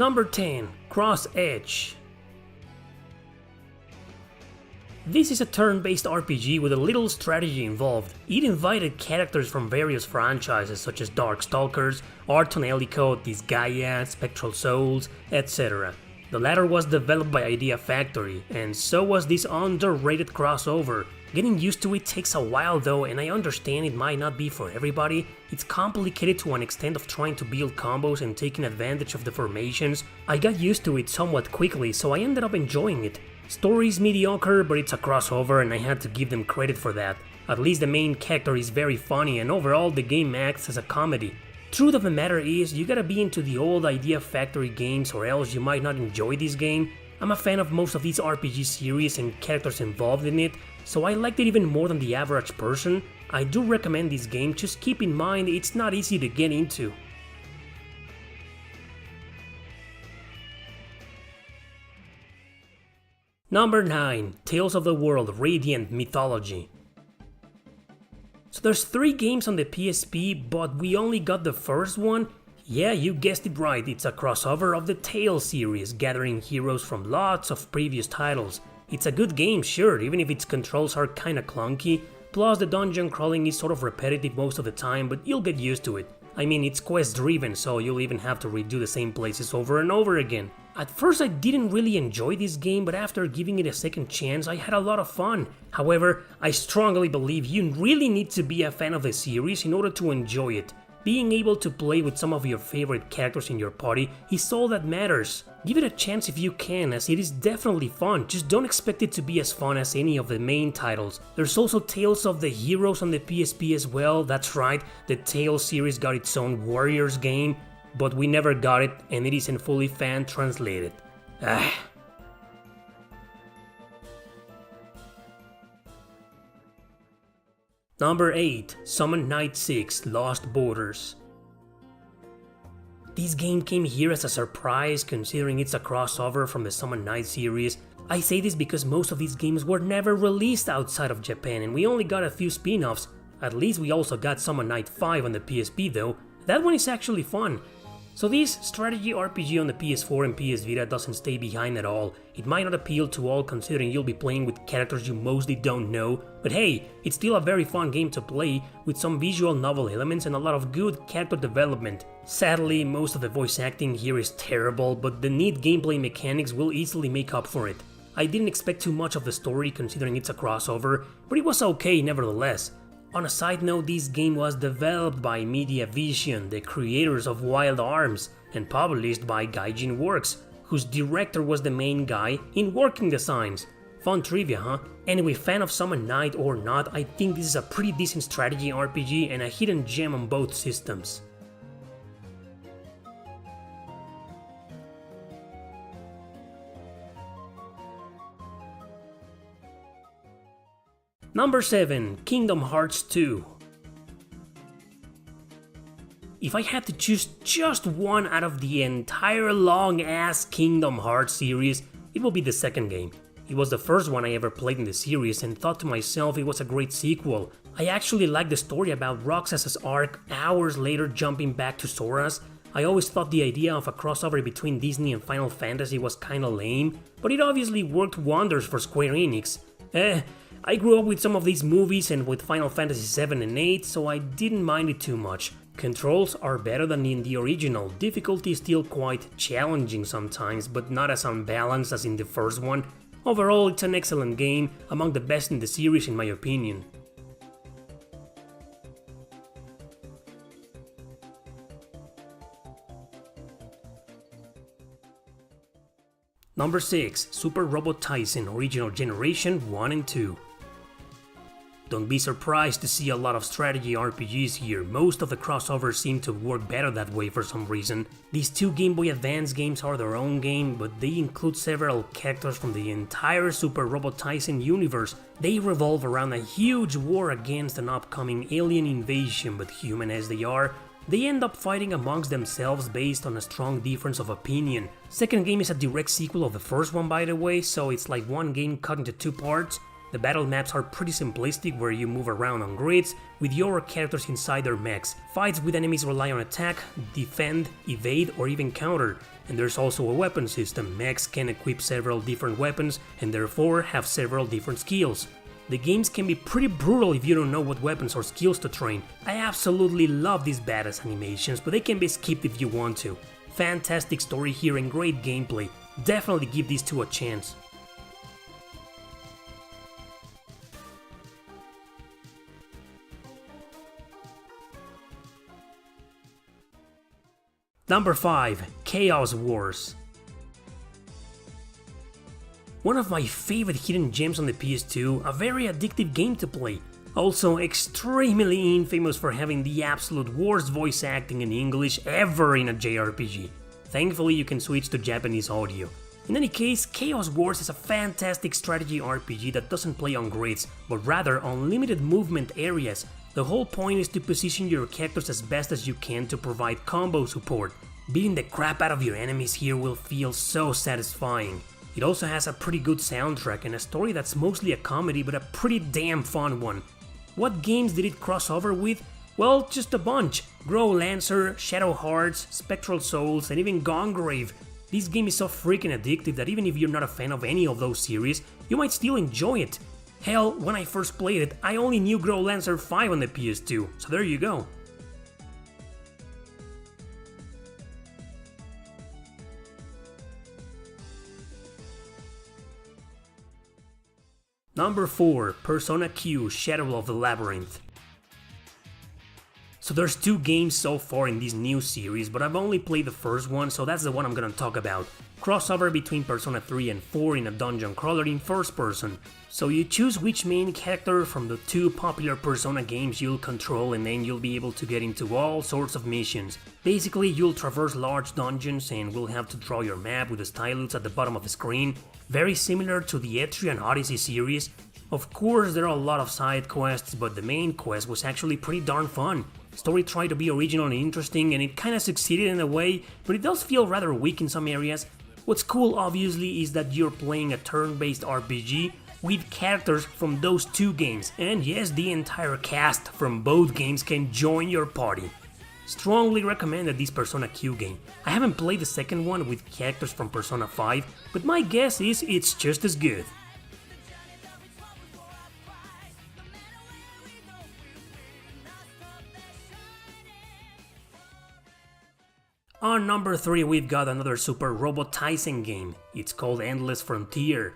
Number 10. Cross Edge. This is a turn-based RPG with a little strategy involved. It invited characters from various franchises such as Darkstalkers, Arton Ellicoat, Disgaea, Spectral Souls, etc. The latter was developed by Idea Factory, and so was this underrated crossover. Getting used to it takes a while though, and I understand it might not be for everybody. It's complicated to an extent of trying to build combos and taking advantage of the formations. I got used to it somewhat quickly, so I ended up enjoying it. Story's mediocre, but it's a crossover and I had to give them credit for that. At least the main character is very funny and overall the game acts as a comedy. Truth of the matter is, you gotta be into the old Idea Factory games or else you might not enjoy this game. I'm a fan of most of these RPG series and characters involved in it, so I liked it even more than the average person. I do recommend this game, just keep in mind it's not easy to get into. Number 9. Tales of the World Radiant Mythology. So there's 3 games on the PSP, but we only got the first one. Yeah, you guessed it right, it's a crossover of the Tales series, gathering heroes from lots of previous titles. It's a good game, sure, even if its controls are kinda clunky, plus the dungeon crawling is sort of repetitive most of the time, but you'll get used to it. I mean, it's quest driven, so you'll even have to redo the same places over and over again. At first I didn't really enjoy this game, but after giving it a second chance I had a lot of fun. However, I strongly believe you really need to be a fan of the series in order to enjoy it. Being able to play with some of your favorite characters in your party is all that matters. Give it a chance if you can, as it is definitely fun, just don't expect it to be as fun as any of the main titles. There's also Tales of the Heroes on the PSP as well, that's right, the Tales series got its own Warriors game, but we never got it and it isn't fully fan translated. Number 8. Summon Night 6 Lost Borders. This game came here as a surprise considering it's a crossover from the Summon Night series. I say this because most of these games were never released outside of Japan and we only got a few spin-offs. At least we also got Summon Night 5 on the PSP though. That one is actually fun. So this strategy RPG on the PS4 and PS Vita doesn't stay behind at all. It might not appeal to all considering you'll be playing with characters you mostly don't know, but hey, it's still a very fun game to play with some visual novel elements and a lot of good character development. Sadly, most of the voice acting here is terrible, but the neat gameplay mechanics will easily make up for it. I didn't expect too much of the story considering it's a crossover, but it was okay nevertheless. On a side note, this game was developed by Media Vision, the creators of Wild Arms, and published by Gaijin Works, whose director was the main guy in Working Designs. Fun trivia, huh? Anyway, fan of Summon Night or not, I think this is a pretty decent strategy RPG and a hidden gem on both systems. Number 7. Kingdom Hearts 2. If I had to choose just one out of the entire long-ass Kingdom Hearts series, it will be the second game. It was the first one I ever played in the series and thought to myself it was a great sequel. I actually liked the story about Roxas's arc hours later jumping back to Sora's. I always thought the idea of a crossover between Disney and Final Fantasy was kinda lame, but it obviously worked wonders for Square Enix. I grew up with some of these movies and with Final Fantasy 7 and 8, so I didn't mind it too much. Controls are better than in the original, difficulty is still quite challenging sometimes, but not as unbalanced as in the first one. Overall, it's an excellent game, among the best in the series in my opinion. Number 6. Super Robot Tyson Original Generation 1 and 2. Don't be surprised to see a lot of strategy RPGs here, most of the crossovers seem to work better that way for some reason. These 2 Game Boy Advance games are their own game, but they include several characters from the entire Super Robot Tyson universe. They revolve around a huge war against an upcoming alien invasion, but human as they are, they end up fighting amongst themselves based on a strong difference of opinion. Second game is a direct sequel of the first one by the way, so it's like one game cut into 2 parts. The battle maps are pretty simplistic, where you move around on grids with your characters inside their mechs. Fights with enemies rely on attack, defend, evade, or even counter. And there's also a weapon system. Mechs can equip several different weapons and therefore have several different skills. The games can be pretty brutal if you don't know what weapons or skills to train. I absolutely love these badass animations, but they can be skipped if you want to. Fantastic story here and great gameplay. Definitely give these two a chance. Number 5. Chaos Wars. One of my favorite hidden gems on the PS2, a very addictive game to play. Also extremely infamous for having the absolute worst voice acting in English ever in a JRPG. Thankfully you can switch to Japanese audio. In any case, Chaos Wars is a fantastic strategy RPG that doesn't play on grids, but rather on limited movement areas. The whole point is to position your characters as best as you can to provide combo support. Beating the crap out of your enemies here will feel so satisfying. It also has a pretty good soundtrack and a story that's mostly a comedy but a pretty damn fun one. What games did it cross over with? Well, just a bunch. Grow Lancer, Shadow Hearts, Spectral Souls, and even Gongrave. This game is so freaking addictive that even if you're not a fan of any of those series, you might still enjoy it. Hell, when I first played it, I only knew Grow Lancer 5 on the PS2, so there you go. Number 4. Persona Q Shadow of the Labyrinth. So there's 2 games so far in this new series, but I've only played the first one, so that's the one I'm gonna talk about. Crossover between Persona 3 and 4 in a dungeon crawler in first person. So you choose which main character from the 2 popular Persona games you'll control, and then you'll be able to get into all sorts of missions. Basically, you'll traverse large dungeons and will have to draw your map with the stylus at the bottom of the screen, very similar to the Etrian Odyssey series. Of course, there are a lot of side quests, but the main quest was actually pretty darn fun. Story tried to be original and interesting, and it kinda succeeded in a way, but it does feel rather weak in some areas. What's cool, obviously, is that you're playing a turn-based RPG with characters from those 2 games, and yes, the entire cast from both games can join your party. Strongly recommended this Persona Q game. I haven't played the second one with characters from Persona 5, but my guess is it's just as good. On number 3 we've got another super robotizing game. It's called Endless Frontier.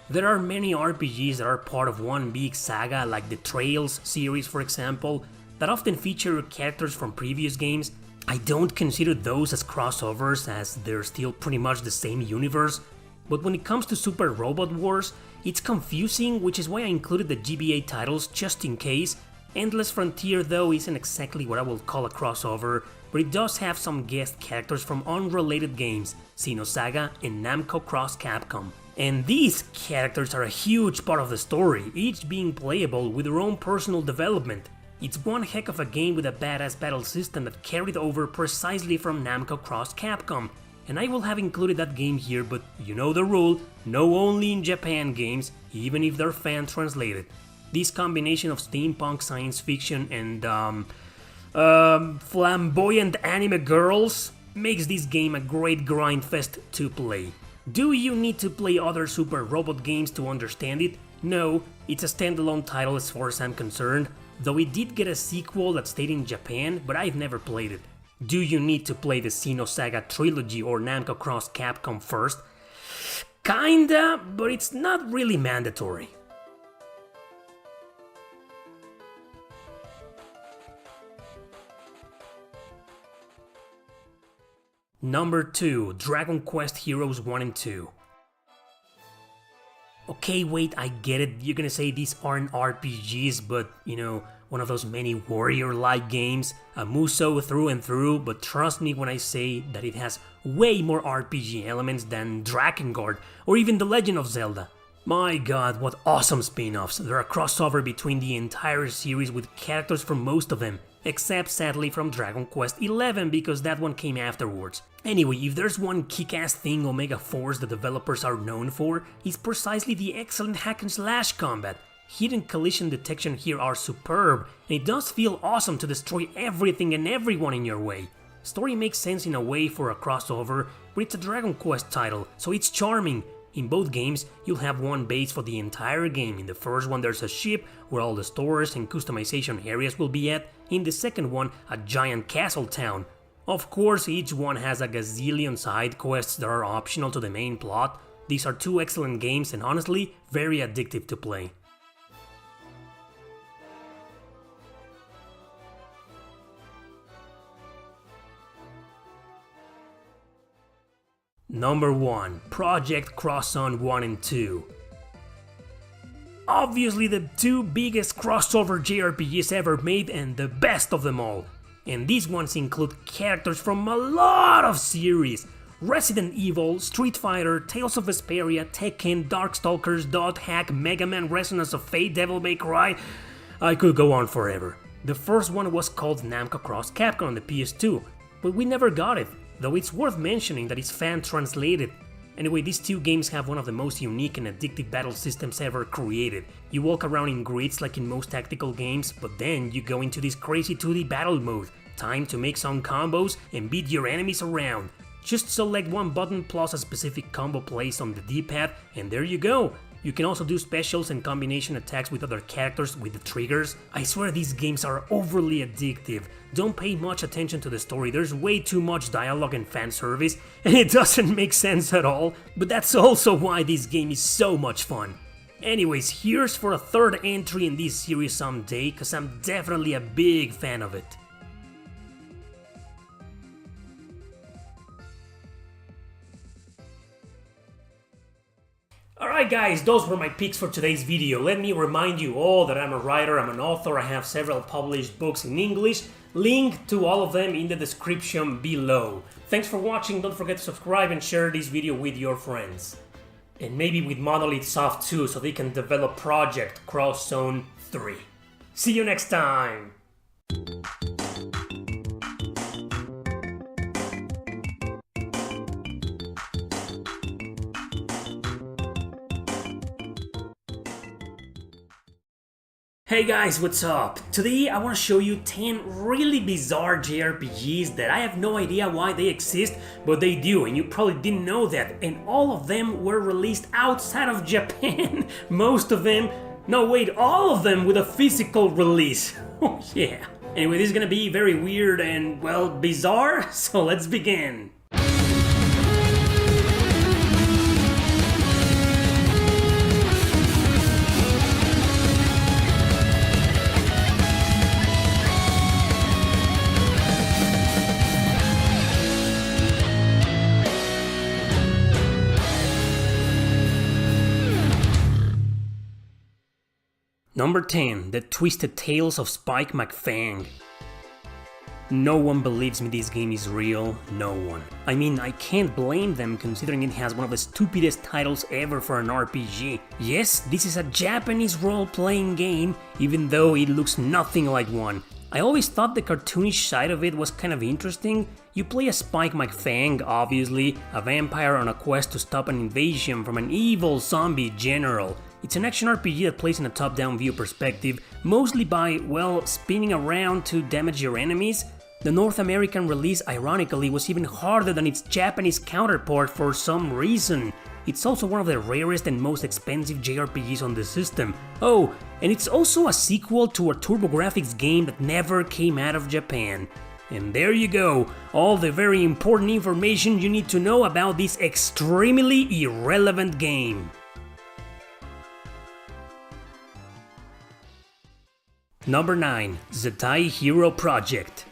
There are many RPGs that are part of one big saga, like the Trails series for example, that often feature characters from previous games. I don't consider those as crossovers, as they're still pretty much the same universe, but when it comes to Super Robot Wars, it's confusing, which is why I included the GBA titles just in case. Endless Frontier though isn't exactly what I would call a crossover, but it does have some guest characters from unrelated games, Xenosaga and Namco Cross Capcom. And these characters are a huge part of the story, each being playable with their own personal development. It's one heck of a game with a badass battle system that carried over precisely from Namco Cross Capcom. And I will have included that game here, but you know the rule, no only in Japan games, even if they're fan translated. This combination of steampunk science fiction and flamboyant anime girls makes this game a great grindfest to play. Do you need to play other Super Robot games to understand it? No, it's a standalone title as far as I'm concerned, though it did get a sequel that stayed in Japan, but I've never played it. Do you need to play the Xenosaga trilogy or Namco Cross Capcom first? Kinda, but it's not really mandatory. Number 2, Dragon Quest Heroes 1 and 2. Okay, wait, I get it, you're gonna say these aren't RPGs, but, you know, one of those many warrior-like games, a Musou through and through, but trust me when I say that it has way more RPG elements than Drakengard, or even The Legend of Zelda. My god, what awesome spin-offs. They're a crossover between the entire series with characters from most of them. except sadly from Dragon Quest XI because that one came afterwards. Anyway, if there's one kick-ass thing Omega Force the developers are known for, it's precisely the excellent hack and slash combat. Hidden collision detection here are superb, and it does feel awesome to destroy everything and everyone in your way. Story makes sense in a way for a crossover, but it's a Dragon Quest title, so it's charming. In both games, you'll have one base for the entire game. In the first one there's a ship where all the stores and customization areas will be at, in the second one a giant castle town. Of course, each one has a gazillion side quests that are optional to the main plot. These are two excellent games and honestly, very addictive to play. Number 1. Project Cross Zone 1 and 2. Obviously the two biggest crossover JRPGs ever made and the best of them all. And these ones include characters from a lot of series. Resident Evil, Street Fighter, Tales of Vesperia, Tekken, Darkstalkers, Dot Hack, Mega Man, Resonance of Fate, Devil May Cry. I could go on forever. The first one was called Namco Cross Capcom on the PS2, but we never got it. Though it's worth mentioning that it's fan-translated. Anyway, these two games have one of the most unique and addictive battle systems ever created. You walk around in grids like in most tactical games, but then you go into this crazy 2D battle mode. Time to make some combos and beat your enemies around. Just select one button plus a specific combo placed on the D-pad and there you go. You can also do specials and combination attacks with other characters with the triggers. I swear these games are overly addictive. Don't pay much attention to the story, there's way too much dialogue and fan service, and it doesn't make sense at all, but that's also why this game is so much fun. Anyways, here's for a third entry in this series someday, cause I'm definitely a big fan of it. Alright guys, those were my picks for today's video. Let me remind you all that I'm a writer, I'm an author, I have several published books in English. Link to all of them in the description below. Thanks for watching, don't forget to subscribe and share this video with your friends. And maybe with Monolith Soft too, so they can develop Project Cross Zone 3. See you next time! Hey guys, what's up? Today I want to show you 10 really bizarre JRPGs that I have no idea why they exist, but they do, and you probably didn't know that. And all of them were released outside of Japan. Most of them, no wait, all of them with a physical release. Oh yeah. Anyway, this is gonna be very weird and, well, bizarre, so let's begin. Number 10. The Twisted Tales of Spike McFang. No one believes me this game is real, no one. I mean, I can't blame them considering it has one of the stupidest titles ever for an RPG. Yes, this is a Japanese role-playing game, even though it looks nothing like one. I always thought the cartoonish side of it was kind of interesting. You play as Spike McFang, obviously, a vampire on a quest to stop an invasion from an evil zombie general. It's an action RPG that plays in a top-down view perspective, mostly by, well, spinning around to damage your enemies. The North American release, ironically, was even harder than its Japanese counterpart for some reason. It's also one of the rarest and most expensive JRPGs on the system. Oh, and it's also a sequel to a TurboGrafx game that never came out of Japan. And there you go, all the very important information you need to know about this extremely irrelevant game. Number 9. Zettai Hero Project.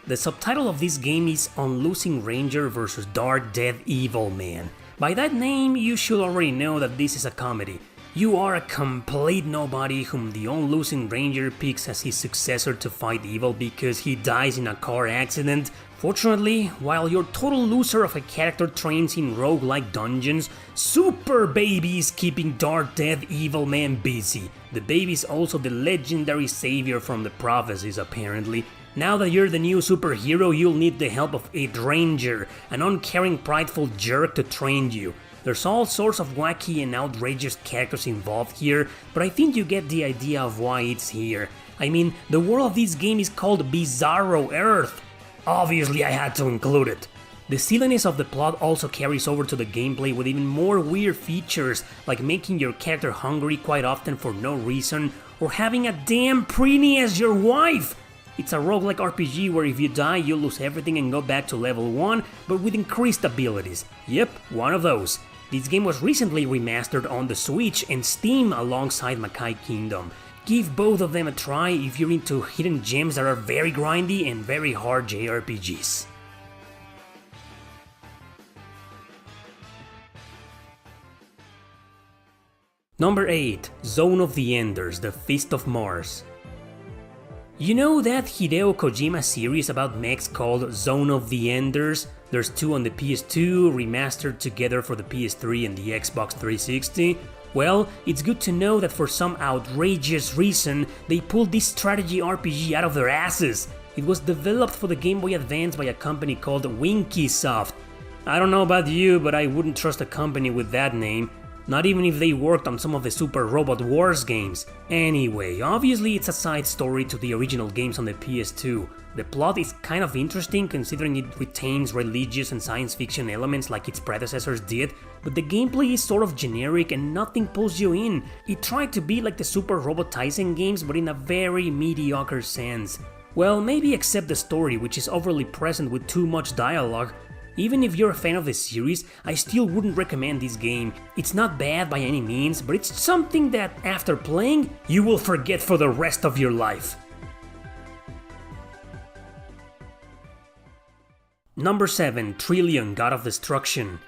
The subtitle of this game is On Losing Ranger vs Dark Dead Evil Man. By that name, you should already know that this is a comedy. You are a complete nobody whom the all-losing ranger picks as his successor to fight evil because he dies in a car accident. Fortunately, while your total loser of a character trains in roguelike dungeons, Super Baby is keeping Dark Death Evil Man busy. The baby is also the legendary savior from the prophecies apparently. Now that you're the new superhero, you'll need the help of a ranger, an uncaring prideful jerk to train you. There's all sorts of wacky and outrageous characters involved here, but I think you get the idea of why it's here. I mean, the world of this game is called Bizarro Earth. Obviously I had to include it. The silliness of the plot also carries over to the gameplay with even more weird features, like making your character hungry quite often for no reason, or having a damn preenie as your wife! It's a roguelike RPG where if you die you lose everything and go back to level 1, but with increased abilities. Yep, one of those. This game was recently remastered on the Switch and Steam alongside Makai Kingdom. Give both of them a try if you're into hidden gems that are very grindy and very hard JRPGs. Number 8. Zone of the Enders, The Fist of Mars. You know that Hideo Kojima series about mechs called Zone of the Enders? There's 2 on the PS2, remastered together for the PS3 and the Xbox 360. Well, it's good to know that for some outrageous reason, they pulled this strategy RPG out of their asses. It was developed for the Game Boy Advance by a company called Winkysoft. I don't know about you, but I wouldn't trust a company with that name. Not even if they worked on some of the Super Robot Wars games. Anyway, obviously it's a side story to the original games on the PS2. The plot is kind of interesting considering it retains religious and science fiction elements like its predecessors did, but the gameplay is sort of generic and nothing pulls you in. It tried to be like the Super Robot Tyson games, but in a very mediocre sense. Well, maybe except the story, which is overly present with too much dialogue. Even if you're a fan of the series, I still wouldn't recommend this game. It's not bad by any means, but it's something that, after playing, you will forget for the rest of your life. Number 7. Trillion, God of Destruction.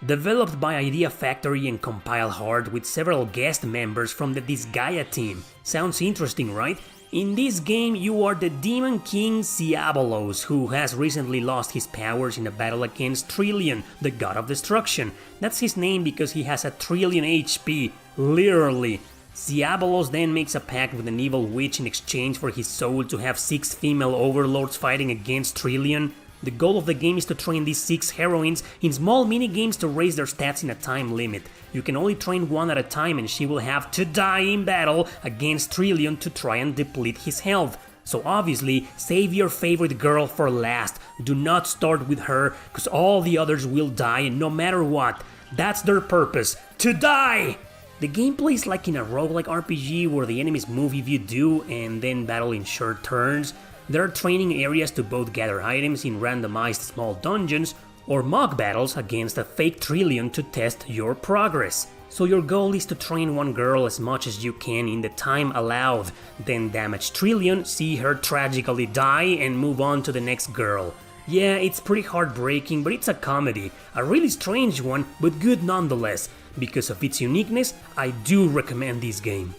Developed by Idea Factory and Compile Hard with several guest members from the Disgaea team. Sounds interesting, right? In this game, you are the Demon King Diabolos, who has recently lost his powers in a battle against Trillion, the God of Destruction. That's his name because he has a trillion HP, literally. Diabolos then makes a pact with an evil witch in exchange for his soul to have 6 female overlords fighting against Trillion. The goal of the game is to train these 6 heroines in small mini-games to raise their stats in a time limit. You can only train one at a time and she will have to die in battle against Trillion to try and deplete his health. So obviously, save your favorite girl for last. Do not start with her, cause all the others will die no matter what. That's their purpose, to die! The gameplay is like in a roguelike RPG where the enemies move if you do and then battle in short turns. There are training areas to both gather items in randomized small dungeons or mock battles against a fake Trillion to test your progress. So your goal is to train one girl as much as you can in the time allowed, then damage Trillion, see her tragically die and move on to the next girl. Yeah, it's pretty heartbreaking, but it's a comedy, a really strange one, but good nonetheless. Because of its uniqueness, I do recommend this game.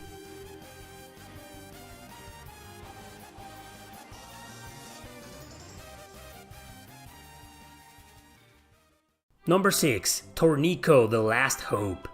Number 6. Tornico, The Last Hope.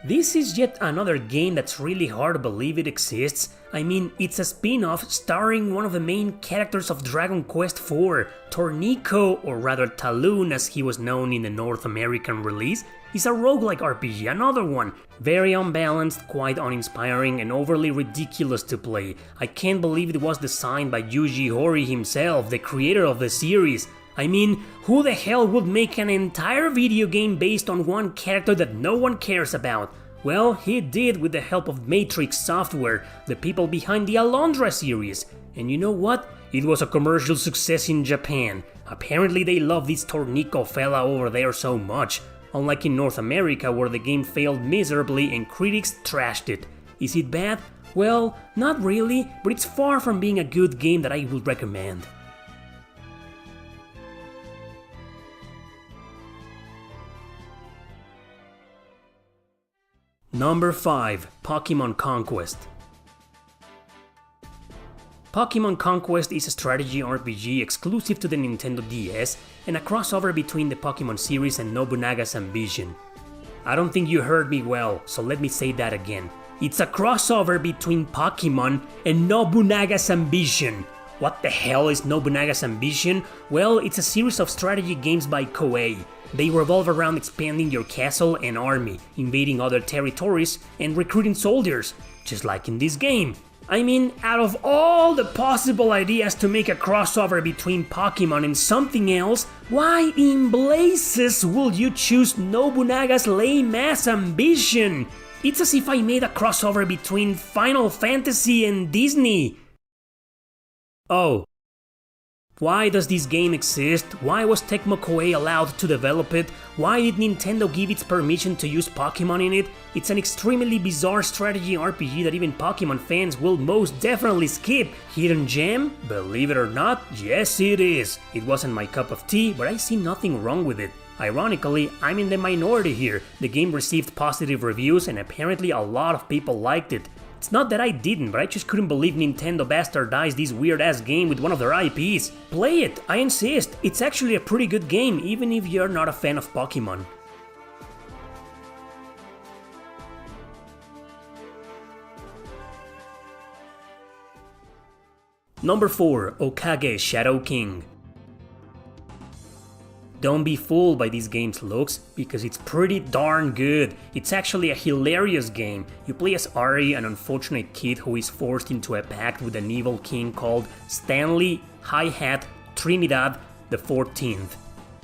This is yet another game that's really hard to believe it exists. I mean, it's a spin-off starring one of the main characters of Dragon Quest IV. Tornico, or rather Talon as he was known in the North American release, is a roguelike RPG, another one. Very unbalanced, quite uninspiring and overly ridiculous to play. I can't believe it was designed by Yuji Horii himself, the creator of the series. I mean, who the hell would make an entire video game based on one character that no one cares about? Well, he did with the help of Matrix Software, the people behind the Alondra series. And you know what? It was a commercial success in Japan. Apparently they love this Tornico fella over there so much. Unlike in North America where the game failed miserably and critics trashed it. Is it bad? Well, not really, but it's far from being a good game that I would recommend. Number 5. Pokemon Conquest. Pokemon Conquest is a strategy RPG exclusive to the Nintendo DS and a crossover between the Pokemon series and Nobunaga's Ambition. I don't think you heard me well, so let me say that again. It's a crossover between Pokemon and Nobunaga's Ambition. What the hell is Nobunaga's Ambition? Well, it's a series of strategy games by Koei. They revolve around expanding your castle and army, invading other territories, and recruiting soldiers, just like in this game. I mean, out of all the possible ideas to make a crossover between Pokemon and something else, why in blazes would you choose Nobunaga's lame-ass Ambition? It's as if I made a crossover between Final Fantasy and Disney. Oh. Why does this game exist? Why was Tecmo Koei allowed to develop it? Why did Nintendo give its permission to use Pokemon in it? It's an extremely bizarre strategy RPG that even Pokemon fans will most definitely skip. Hidden gem? Believe it or not, yes it is. It wasn't my cup of tea, but I see nothing wrong with it. Ironically, I'm in the minority here. The game received positive reviews and apparently a lot of people liked it. It's not that I didn't, but I just couldn't believe Nintendo bastardized this weird-ass game with one of their IPs. Play it, I insist. It's actually a pretty good game, even if you're not a fan of Pokemon. Number 4. Okage Shadow King. Don't be fooled by this game's looks, because it's pretty darn good. It's actually a hilarious game. You play as Ari, an unfortunate kid who is forced into a pact with an evil king called Stanley Hi-Hat Trinidad the 14th.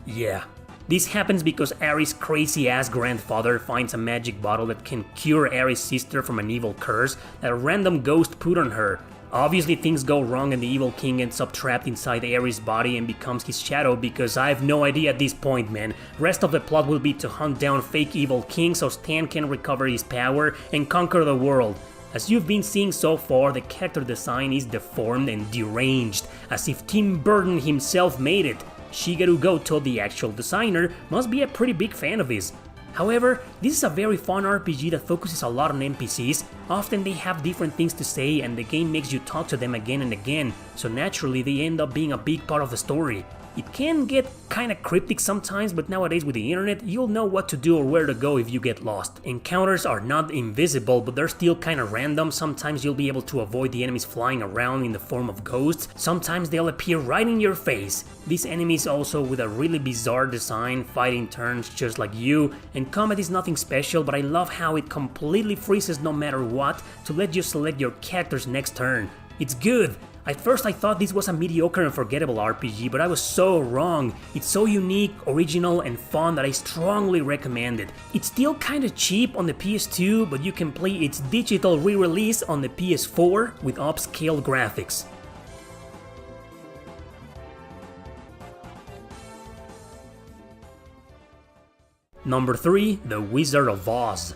Yeah. This happens because Ari's crazy-ass grandfather finds a magic bottle that can cure Ari's sister from an evil curse that a random ghost put on her. Obviously things go wrong and the evil king ends up trapped inside Aries' body and becomes his shadow because I have no idea at this point, man. Rest of the plot will be to hunt down fake evil king so Stan can recover his power and conquer the world. As you've been seeing so far, the character design is deformed and deranged, as if Tim Burton himself made it. Shigeru Goto, the actual designer, must be a pretty big fan of his. However, this is a very fun RPG that focuses a lot on NPCs. Often they have different things to say and the game makes you talk to them again and again, so naturally they end up being a big part of the story. It can get kinda cryptic sometimes, but nowadays with the internet, you'll know what to do or where to go if you get lost. Encounters are not invisible, but they're still kinda random. Sometimes you'll be able to avoid the enemies flying around in the form of ghosts. Sometimes they'll appear right in your face. These enemies also with a really bizarre design, fighting turns just like you, and combat is nothing special, but I love how it completely freezes no matter what to let you select your character's next turn. It's good. At first I thought this was a mediocre and forgettable RPG, but I was so wrong. It's so unique, original, and fun that I strongly recommend it. It's still kinda cheap on the PS2, but you can play its digital re-release on the PS4 with upscaled graphics. Number 3. The Wizard of Oz.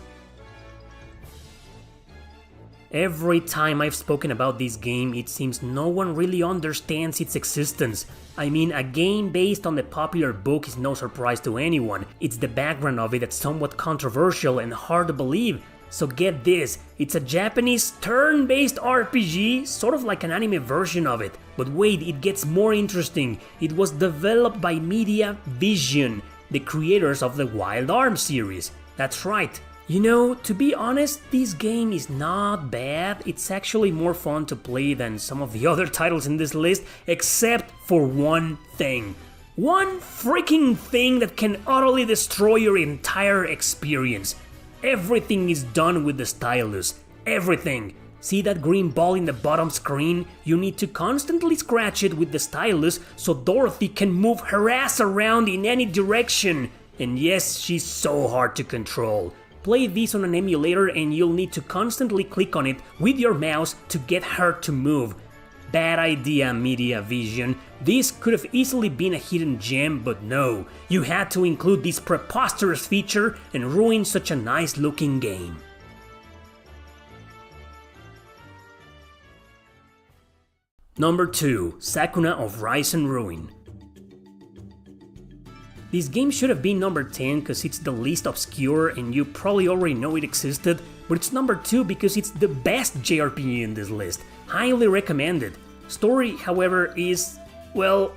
Every time I've spoken about this game, it seems no one really understands its existence. I mean, a game based on the popular book is no surprise to anyone. It's the background of it that's somewhat controversial and hard to believe. So get this, it's a Japanese turn-based RPG, sort of like an anime version of it. But wait, it gets more interesting. It was developed by Media Vision, the creators of the Wild Arms series. That's right. You know, to be honest, this game is not bad. It's actually more fun to play than some of the other titles in this list, except for one thing. One freaking thing that can utterly destroy your entire experience. Everything is done with the stylus. Everything. See that green ball in the bottom screen? You need to constantly scratch it with the stylus so Dorothy can move her ass around in any direction. And yes, she's so hard to control. Play this on an emulator and you'll need to constantly click on it with your mouse to get her to move. Bad idea, Media Vision. This could have easily been a hidden gem, but no. You had to include this preposterous feature and ruin such a nice looking game. Number 2. Sakuna of Rise and Ruin. This game should have been number 10 because it's the least obscure and you probably already know it existed, but it's number 2 because it's the best JRPG in this list. Highly recommended. Story, however, is... well,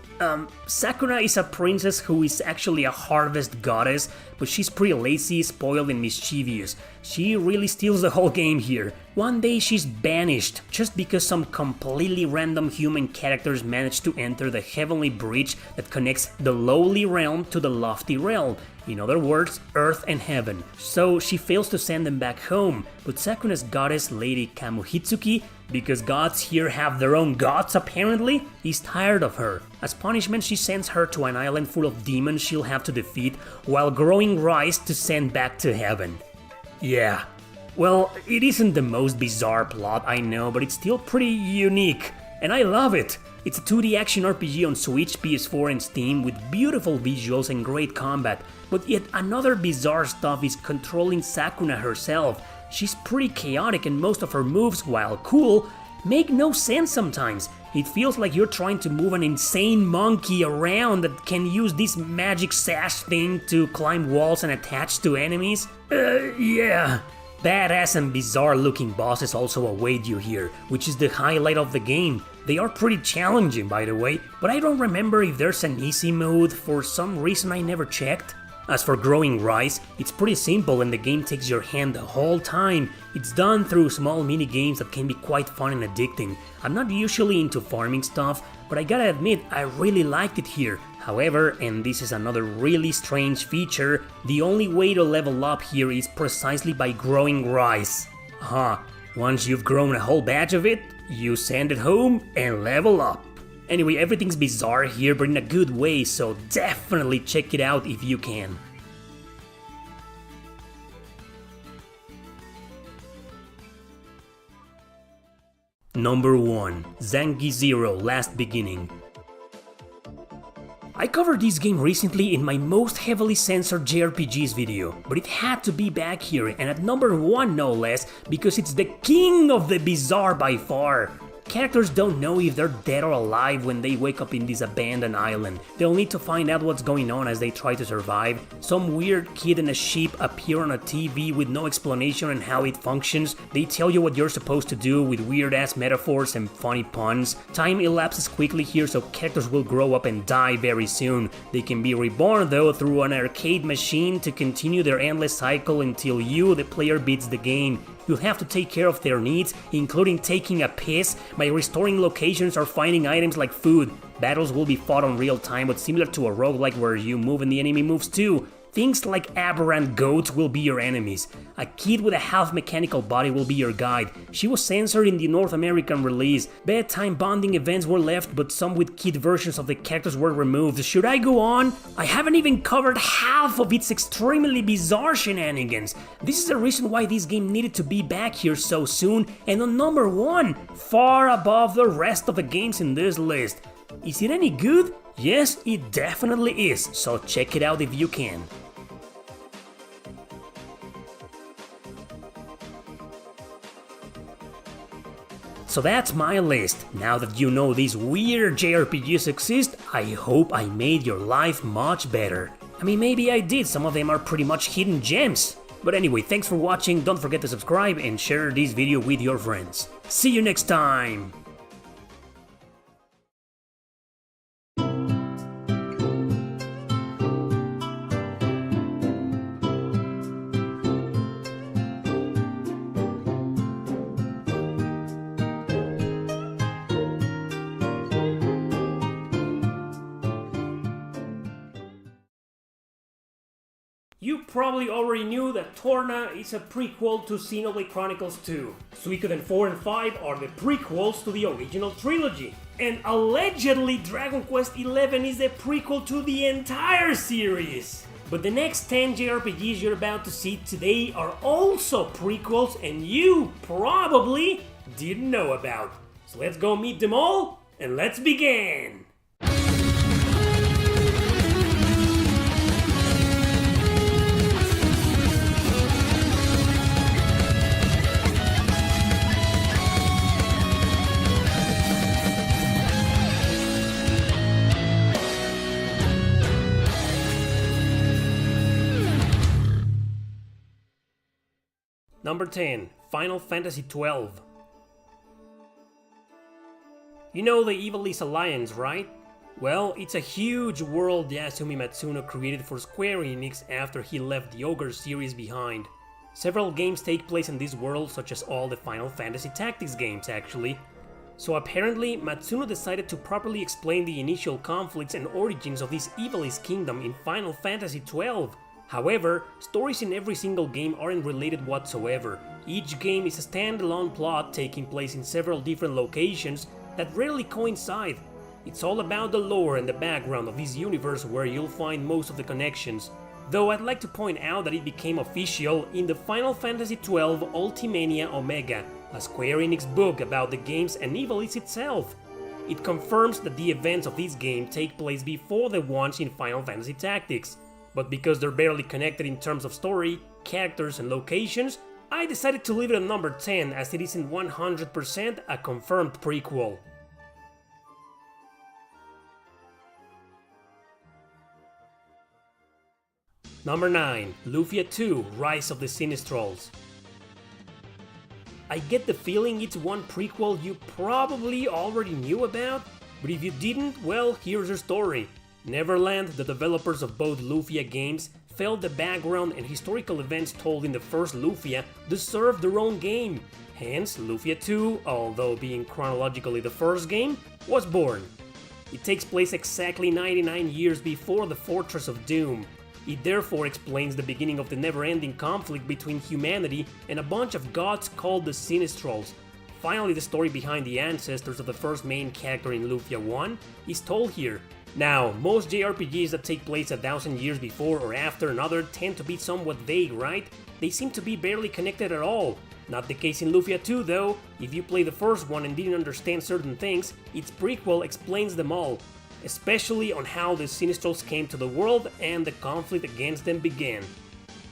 Sakuna is a princess who is actually a harvest goddess, but she's pretty lazy, spoiled and mischievous. She really steals the whole game here. One day she's banished, just because some completely random human characters managed to enter the heavenly bridge that connects the lowly realm to the lofty realm. In other words, Earth and Heaven. So she fails to send them back home, but Sakuna's goddess, Lady Kamuhitsuki, because gods here have their own gods apparently, is tired of her. As punishment, she sends her to an island full of demons she'll have to defeat, while growing rice to send back to heaven. Yeah. Well, it isn't the most bizarre plot, I know, but it's still pretty unique, and I love it. It's a 2D action RPG on Switch, PS4 and Steam with beautiful visuals and great combat, but yet another bizarre stuff is controlling Sakuna herself. She's pretty chaotic and most of her moves, while cool, make no sense sometimes. It feels like you're trying to move an insane monkey around that can use this magic sash thing to climb walls and attach to enemies. Yeah. Badass and bizarre looking bosses also await you here, which is the highlight of the game. They are pretty challenging, by the way, but I don't remember if there's an easy mode. For some reason I never checked. As for growing rice, it's pretty simple and the game takes your hand the whole time. It's done through small mini games that can be quite fun and addicting. I'm not usually into farming stuff, but I gotta admit I really liked it here. However, and this is another really strange feature, the only way to level up here is precisely by growing rice. Once you've grown a whole batch of it, you send it home and level up. Anyway, everything's bizarre here, but in a good way, so definitely check it out if you can. Number 1. Zangi Zero Last Beginning. I covered this game recently in my most heavily censored JRPGs video, but it had to be back here, and at number 1 no less, because it's the king of the bizarre by far. Characters don't know if they're dead or alive when they wake up in this abandoned island. They'll need to find out what's going on as they try to survive. Some weird kid and a sheep appear on a TV with no explanation on how it functions. They tell you what you're supposed to do with weird ass metaphors and funny puns. Time elapses quickly here, so characters will grow up and die very soon. They can be reborn though through an arcade machine to continue their endless cycle until you, the player, beats the game. You'll have to take care of their needs, including taking a piss, by restoring locations or finding items like food. Battles will be fought on real time, but similar to a roguelike where you move and the enemy moves too. Things like aberrant goats will be your enemies. A kid with a half-mechanical body will be your guide. She was censored in the North American release. Bedtime bonding events were left, but some with kid versions of the characters were removed. Should I go on? I haven't even covered half of its extremely bizarre shenanigans. This is the reason why this game needed to be back here so soon, and on number 1, far above the rest of the games in this list. Is it any good? Yes, it definitely is, so check it out if you can. So that's my list. Now that you know these weird JRPGs exist, I hope I made your life much better. I mean, maybe I did, some of them are pretty much hidden gems. But anyway, thanks for watching, don't forget to subscribe and share this video with your friends. See you next time! You probably already knew that Torna is a prequel to Xenoblade Chronicles 2. Suikoden 4 and 5 are the prequels to the original trilogy. And allegedly Dragon Quest XI is a prequel to the entire series. But the next 10 JRPGs you're about to see today are also prequels and you probably didn't know about. So let's go meet them all and let's begin! Number 10. Final Fantasy XII. You know the Evil's Alliance, right? Well, it's a huge world Yasumi Matsuno created for Square Enix after he left the Ogre series behind. Several games take place in this world, such as all the Final Fantasy Tactics games actually. So apparently, Matsuno decided to properly explain the initial conflicts and origins of this Evil's kingdom in Final Fantasy XII. However, stories in every single game aren't related whatsoever. Each game is a standalone plot taking place in several different locations that rarely coincide. It's all about the lore and the background of this universe where you'll find most of the connections. Though I'd like to point out that it became official in the Final Fantasy XII Ultimania Omega, a Square Enix book about the games and Ivalice itself. It confirms that the events of this game take place before the ones in Final Fantasy Tactics. But because they're barely connected in terms of story, characters and locations, I decided to leave it at number 10 as it isn't 100% a confirmed prequel. Number 9. Lufia 2 Rise of the Sinistrals. I get the feeling it's one prequel you probably already knew about, but if you didn't, well, here's your story. Neverland, the developers of both Lufia games, felt the background and historical events told in the first Lufia deserved their own game. Hence, Lufia 2, although being chronologically the first game, was born. It takes place exactly 99 years before the Fortress of Doom. It therefore explains the beginning of the never-ending conflict between humanity and a bunch of gods called the Sinistrals. Finally, the story behind the ancestors of the first main character in Lufia 1 is told here. Now, most JRPGs that take place 1,000 years before or after another tend to be somewhat vague, right? They seem to be barely connected at all. Not the case in Lufia 2 though. If you play the first one and didn't understand certain things, its prequel explains them all. Especially on how the Sinistrals came to the world and the conflict against them began.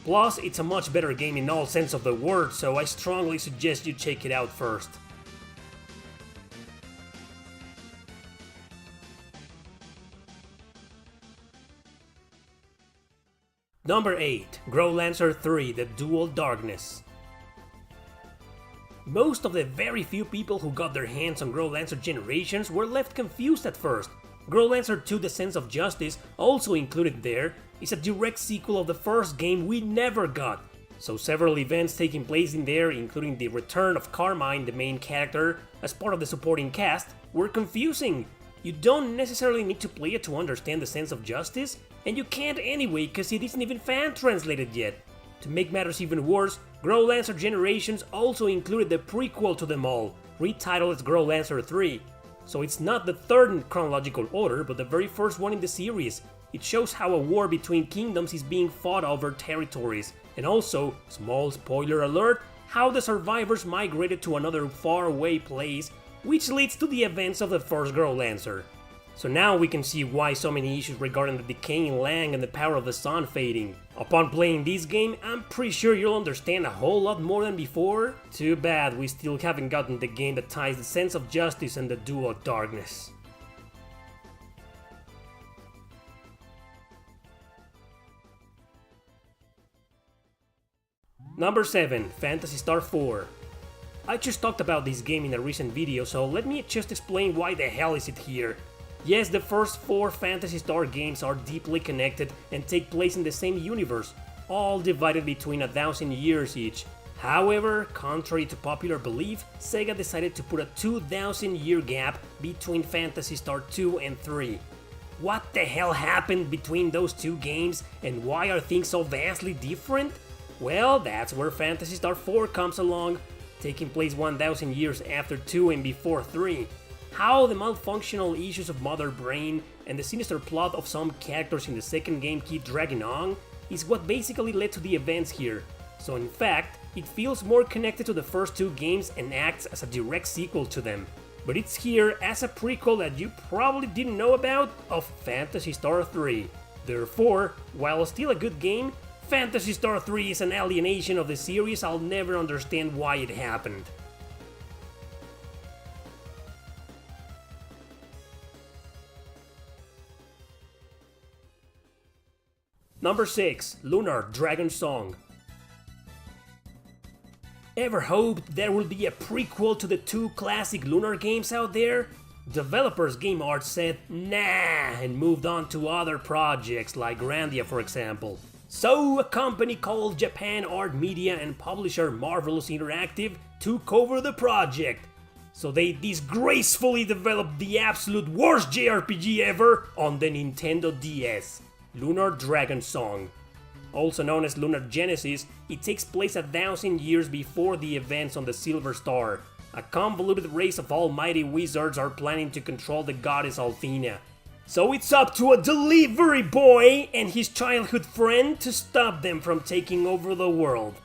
Plus, it's a much better game in all sense of the word, so I strongly suggest you check it out first. Number 8. Growlancer 3 The Dual Darkness. Most of the very few people who got their hands on Growlancer Generations were left confused at first. Growlancer 2 The Sense of Justice, also included there, is a direct sequel of the first game we never got. So several events taking place in there, including the return of Carmine, the main character, as part of the supporting cast, were confusing. You don't necessarily need to play it to understand the Sense of Justice, and you can't anyway because it isn't even fan-translated yet. To make matters even worse, Growlancer Generations also included the prequel to them all, retitled as Growlancer 3. So it's not the third in chronological order, but the very first one in the series. It shows how a war between kingdoms is being fought over territories, and also, small spoiler alert, how the survivors migrated to another faraway place, which leads to the events of the first Growlancer. So now we can see why so many issues regarding the decaying land and the power of the sun fading. Upon playing this game, I'm pretty sure you'll understand a whole lot more than before. Too bad we still haven't gotten the game that ties the Sense of Justice and the Dual Darkness. Number 7. Phantasy Star 4. I just talked about this game in a recent video, so let me just explain why the hell is it here. Yes, the first 4 Phantasy Star games are deeply connected and take place in the same universe, all divided between 1,000 years each. However, contrary to popular belief, Sega decided to put a 2,000-year gap between Phantasy Star 2 and 3. What the hell happened between those two games, and why are things so vastly different? Well, that's where Phantasy Star 4 comes along, taking place 1,000 years after 2 and before 3. How the malfunctional issues of Mother Brain and the sinister plot of some characters in the second game keep dragging on is what basically led to the events here. So in fact, it feels more connected to the first 2 games and acts as a direct sequel to them. But it's here as a prequel that you probably didn't know about of Phantasy Star 3. Therefore, while still a good game, Phantasy Star 3 is an alienation of the series I'll never understand why it happened. Number 6. Lunar Dragon Song. Ever hoped there will be a prequel to the 2 classic Lunar games out there? Developers Game Art said nah and moved on to other projects like Grandia for example. So a company called Japan Art Media and publisher Marvelous Interactive took over the project. So they disgracefully developed the absolute worst JRPG ever on the Nintendo DS, Lunar Dragon Song. Also known as Lunar Genesis, it takes place 1,000 years before the events on the Silver Star. A convoluted race of almighty wizards are planning to control the goddess Althena. So it's up to a delivery boy and his childhood friend to stop them from taking over the world.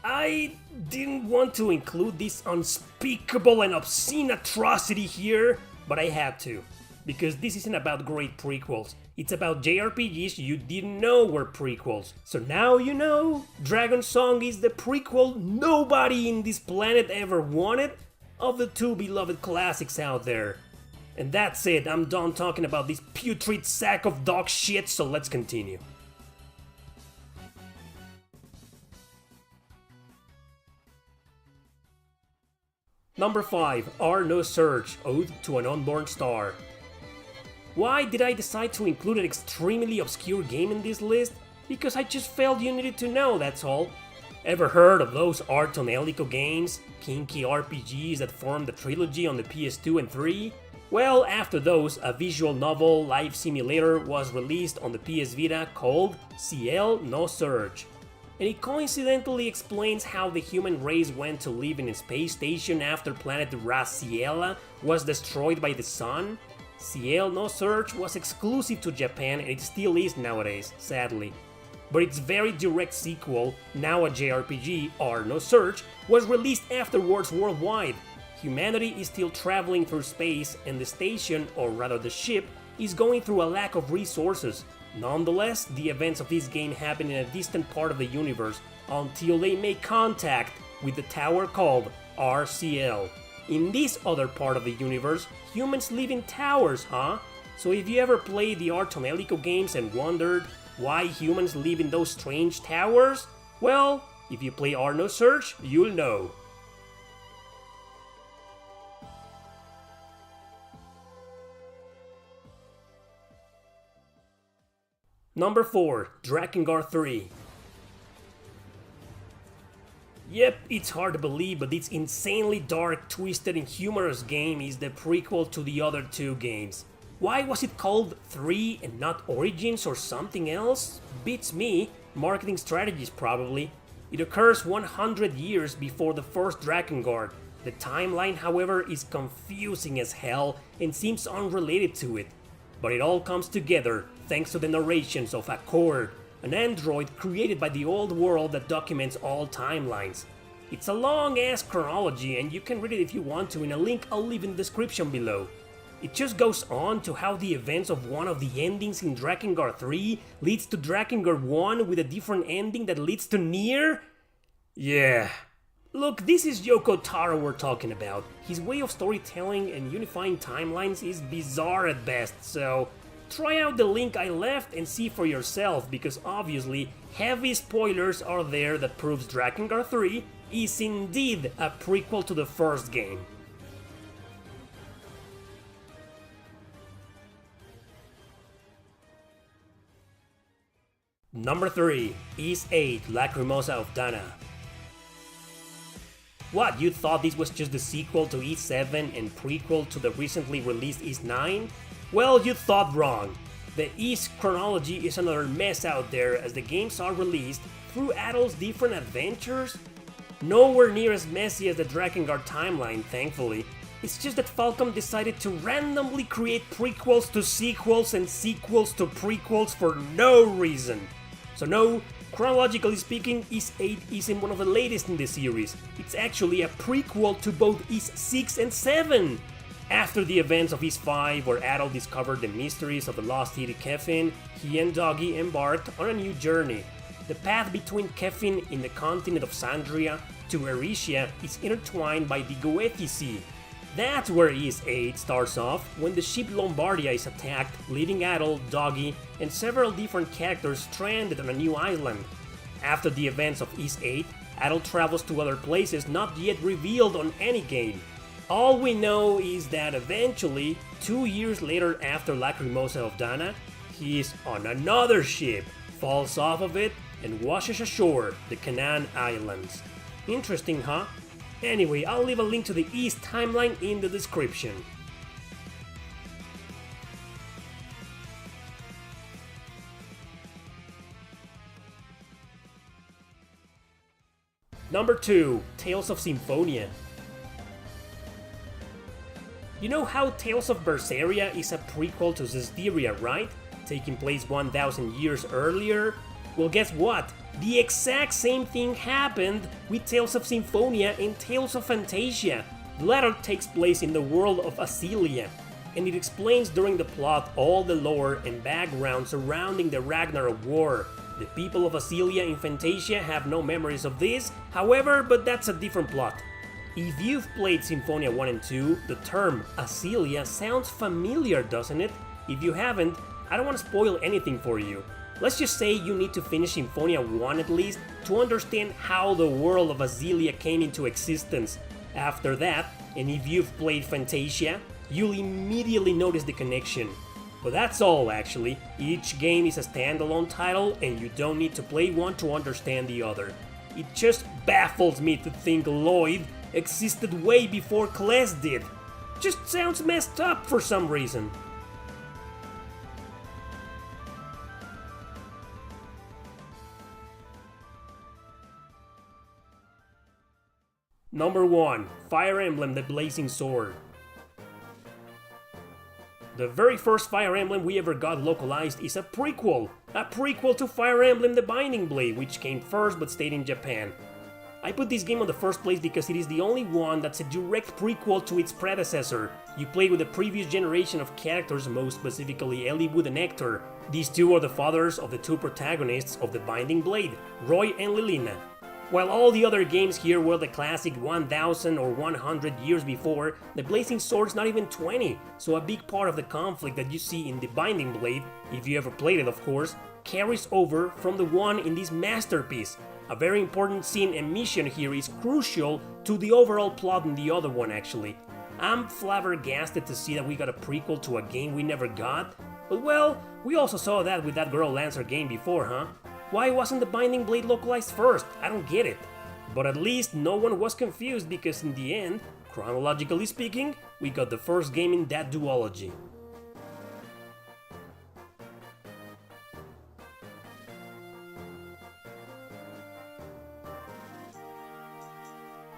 I didn't want to include this unspeakable and obscene atrocity here, but I had to. Because this isn't about great prequels, it's about JRPGs you didn't know were prequels. So now you know, Dragon Song is the prequel nobody in this planet ever wanted of the 2 beloved classics out there. And that's it, I'm done talking about this putrid sack of dog shit, so let's continue. Number 5, Are No Search, Ode to an Unborn Star. Why did I decide to include an extremely obscure game in this list? Because I just felt you needed to know, that's all. Ever heard of those Art on Helico games? Kinky RPGs that formed the trilogy on the PS2 and 3? Well, after those, a visual novel life simulator was released on the PS Vita called Ciel No Search. And it coincidentally explains how the human race went to live in a space station after planet Raziela was destroyed by the sun. Ciel No Search was exclusive to Japan and it still is nowadays, sadly. But its very direct sequel, now a JRPG, Are No Search, was released afterwards worldwide. Humanity is still traveling through space and the station, or rather the ship, is going through a lack of resources. Nonetheless, the events of this game happen in a distant part of the universe until they make contact with the tower called RCL. In this other part of the universe, humans live in towers, huh? So if you ever played the Art on Helico games and wondered why humans live in those strange towers, well, if you play Are No Search, you'll know. Number 4, Drakengard 3. Yep, it's hard to believe, but this insanely dark, twisted and humorous game is the prequel to the other 2 games. Why was it called 3 and not Origins or something else? Beats me, marketing strategies probably. It occurs 100 years before the first Drakengard. The timeline, however, is confusing as hell and seems unrelated to it. But it all comes together thanks to the narrations of Accord, an android created by the old world that documents all timelines. It's a long-ass chronology and you can read it if you want to in a link I'll leave in the description below. It just goes on to how the events of one of the endings in Drakengard 3 leads to Drakengard 1 with a different ending that leads to Nier? Yeah. Look, this is Yoko Taro we're talking about. His way of storytelling and unifying timelines is bizarre at best, so try out the link I left and see for yourself, because obviously heavy spoilers are there that proves Drakengard 3 is indeed a prequel to the first game. Number 3, Ys 8, Lacrimosa of Dana. What, you thought this was just the sequel to Ys 7 and prequel to the recently released Ys 9? Well, you thought wrong. The Ys chronology is another mess out there as the games are released through Adol's different adventures. Nowhere near as messy as the Drakengard timeline, thankfully. It's just that Falcom decided to randomly create prequels to sequels and sequels to prequels for no reason. So no, chronologically speaking, Ys 8 isn't one of the latest in the series. It's actually a prequel to both Ys 6 and 7. After the events of Ys 5, where Adol discovered the mysteries of the lost city Kefin, he and Doggy embarked on a new journey. The path between Kefin in the continent of Sandria to Erisha is intertwined by the Goethi Sea. That's where Ys 8 starts off, when the ship Lombardia is attacked, leaving Adol, Doggy, and several different characters stranded on a new island. After the events of Ys 8, Adult travels to other places not yet revealed on any game. All we know is that eventually, 2 years later after Lacrimosa of Dana, he's on another ship, falls off of it, and washes ashore the Canaan Islands. Interesting, huh? Anyway, I'll leave a link to the East timeline in the description. Number 2. Tales of Symphonia. You know how Tales of Berseria is a prequel to Zestiria, right? Taking place 1000 years earlier? Well, guess what? The exact same thing happened with Tales of Symphonia and Tales of Fantasia. The latter takes place in the world of Asilia, and it explains during the plot all the lore and background surrounding the Ragnarok War. The people of Asilia in Fantasia have no memories of this, however, but that's a different plot. If you've played Symphonia 1 and 2, the term Asilia sounds familiar, doesn't it? If you haven't, I don't want to spoil anything for you. Let's just say you need to finish Symphonia 1 at least to understand how the world of Asilia came into existence. After that, and if you've played Fantasia, you'll immediately notice the connection. But that's all actually. Each game is a standalone title and you don't need to play one to understand the other. It just baffles me to think Lloyd existed way before Kless did. Just sounds messed up for some reason. Number 1. Fire Emblem: The Blazing Sword. The very first Fire Emblem we ever got localized is a prequel to Fire Emblem: The Binding Blade, which came first but stayed in Japan. I put this game on the first place because it is the only one that's a direct prequel to its predecessor. You play with the previous generation of characters, most specifically Eliwood and Hector. These two are the fathers of the two protagonists of The Binding Blade, Roy and Lilina. While all the other games here were the classic 1000 or 100 years before, the Blazing Sword's not even 20, so a big part of the conflict that you see in The Binding Blade, if you ever played it of course, carries over from the one in this masterpiece. A very important scene and mission here is crucial to the overall plot in the other one actually. I'm flabbergasted to see that we got a prequel to a game we never got, but well, we also saw that with that Girl Lancer game before, huh? Why wasn't The Binding Blade localized first? I don't get it. But at least no one was confused because in the end, chronologically speaking, we got the first game in that duology.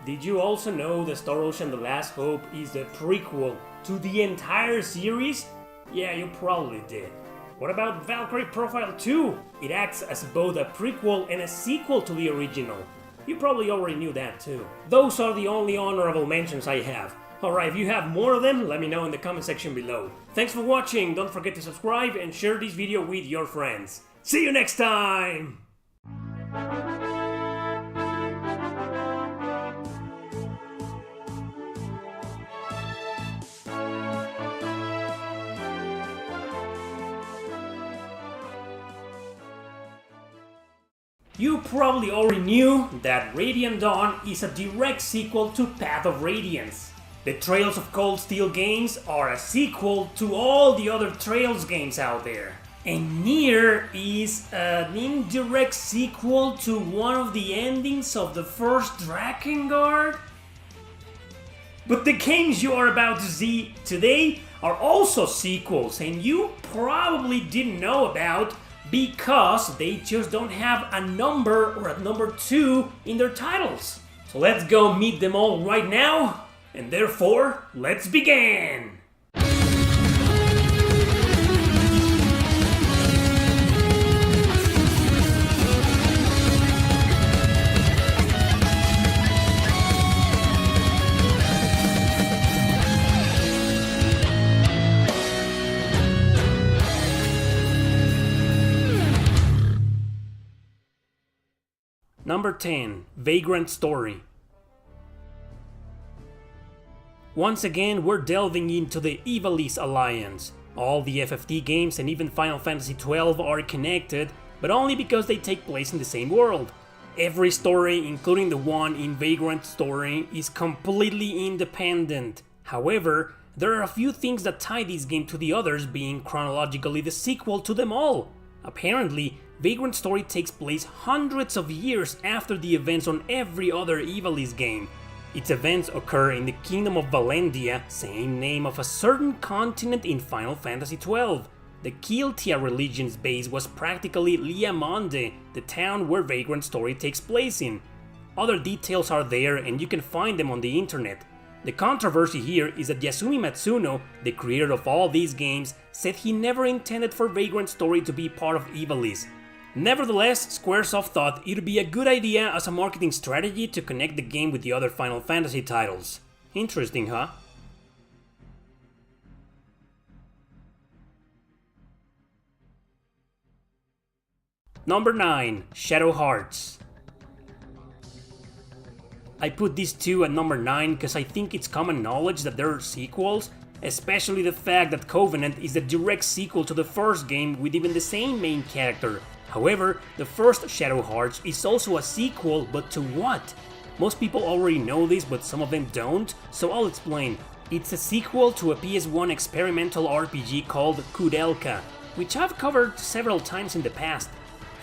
Did you also know that Star Ocean: The Last Hope is the prequel to the entire series? Yeah, you probably did. What about Valkyrie Profile 2? It acts as both a prequel and a sequel to the original. You probably already knew that too. Those are the only honorable mentions I have. Alright, if you have more of them, let me know in the comment section below. Thanks for watching, don't forget to subscribe and share this video with your friends. See you next time! You probably already knew that Radiant Dawn is a direct sequel to Path of Radiance. The Trails of Cold Steel games are a sequel to all the other Trails games out there. And Nier is an indirect sequel to one of the endings of the first Drakengard. But the games you are about to see today are also sequels and you probably didn't know about because they just don't have a number or a number 2 in their titles. So let's go meet them all right now, and therefore, let's begin! Number 10. Vagrant Story. Once again, we're delving into the Ivalice Alliance. All the FFT games and even Final Fantasy XII are connected, but only because they take place in the same world. Every story, including the one in Vagrant Story, is completely independent. However, there are a few things that tie this game to the others, being chronologically the sequel to them all. Apparently, Vagrant Story takes place hundreds of years after the events on every other Ivalice game. Its events occur in the Kingdom of Valendia, same name of a certain continent in Final Fantasy XII. The Kiltia religion's base was practically Liamonde, the town where Vagrant Story takes place in. Other details are there and you can find them on the internet. The controversy here is that Yasumi Matsuno, the creator of all these games, said he never intended for Vagrant Story to be part of Ivalice. Nevertheless, Squaresoft thought it would be a good idea as a marketing strategy to connect the game with the other Final Fantasy titles. Interesting, huh? Number 9. Shadow Hearts. I put these two at number 9 because I think it's common knowledge that they're sequels, especially the fact that Covenant is a direct sequel to the first game with even the same main character. However, the first Shadow Hearts is also a sequel, but to what? Most people already know this, but some of them don't, so I'll explain. It's a sequel to a PS1 experimental RPG called Kudelka, which I've covered several times in the past.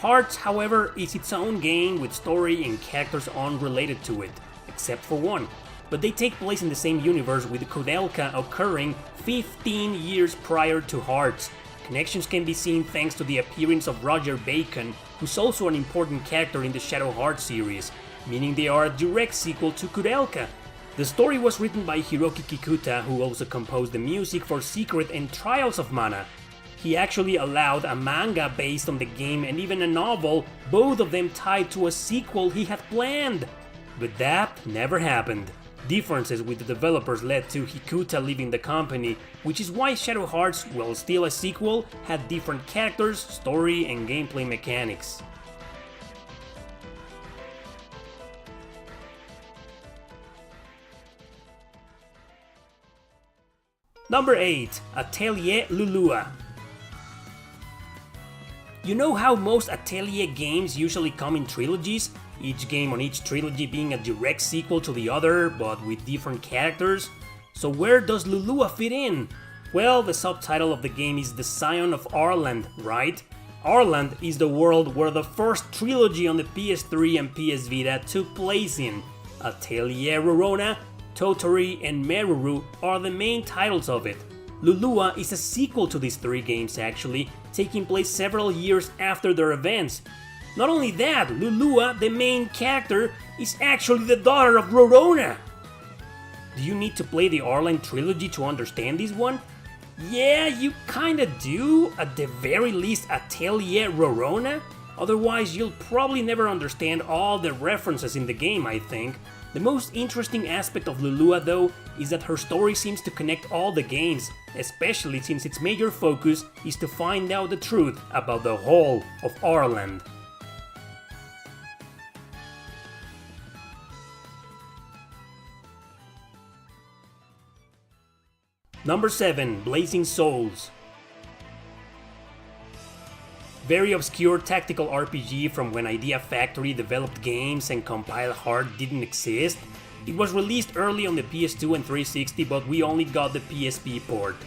Hearts, however, is its own game with story and characters unrelated to it, except for one. But they take place in the same universe, with Kudelka occurring 15 years prior to Hearts. Connections can be seen thanks to the appearance of Roger Bacon, who's also an important character in the Shadow Hearts series, meaning they are a direct sequel to Kudelka. The story was written by Hiroki Kikuta, who also composed the music for Secret and Trials of Mana. He actually allowed a manga based on the game and even a novel, both of them tied to a sequel he had planned. But that never happened. Differences with the developers led to Hikuta leaving the company, which is why Shadow Hearts, while still a sequel, had different characters, story, and gameplay mechanics. Number 8. Atelier Lulua. You know how most Atelier games usually come in trilogies? Each game on each trilogy being a direct sequel to the other, but with different characters? So where does Lulua fit in? Well, the subtitle of the game is The Scion of Arland, right? Arland is the world where the first trilogy on the PS3 and PS Vita took place in. Atelier Rorona, Totori, and Meruru are the main titles of it. Lulua is a sequel to these three games actually, taking place several years after their events. Not only that, Lulua, the main character, is actually the daughter of Rorona. Do you need to play the Arland trilogy to understand this one? Yeah, you kinda do, at the very least Atelier Rorona. Otherwise, you'll probably never understand all the references in the game, I think. The most interesting aspect of Lulua, though, is that her story seems to connect all the games, especially since its major focus is to find out the truth about the whole of Arland. Number 7. Blazing Souls. Very obscure tactical RPG from when Idea Factory developed games and Compile Hard didn't exist. It was released early on the PS2 and 360, but we only got the PSP port.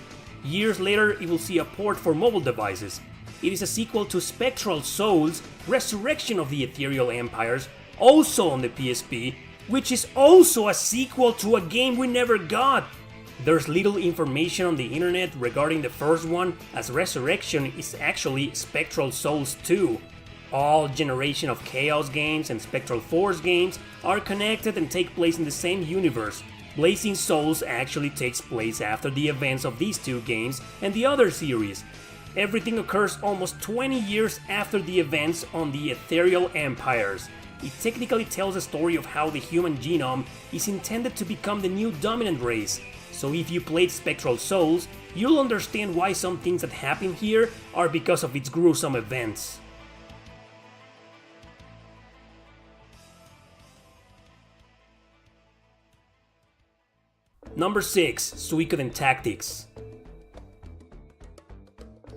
Years later, it will see a port for mobile devices. It is a sequel to Spectral Souls, Resurrection of the Ethereal Empires, also on the PSP, which is also a sequel to a game we never got. There's little information on the internet regarding the first one, as Resurrection is actually Spectral Souls 2. All Generation of Chaos games and Spectral Force games are connected and take place in the same universe. Blazing Souls actually takes place after the events of these two games and the other series. Everything occurs almost 20 years after the events on the Ethereal Empires. It technically tells a story of how the human genome is intended to become the new dominant race. So if you played Spectral Souls, you'll understand why some things that happen here are because of its gruesome events. Number 6. Suikoden Tactics.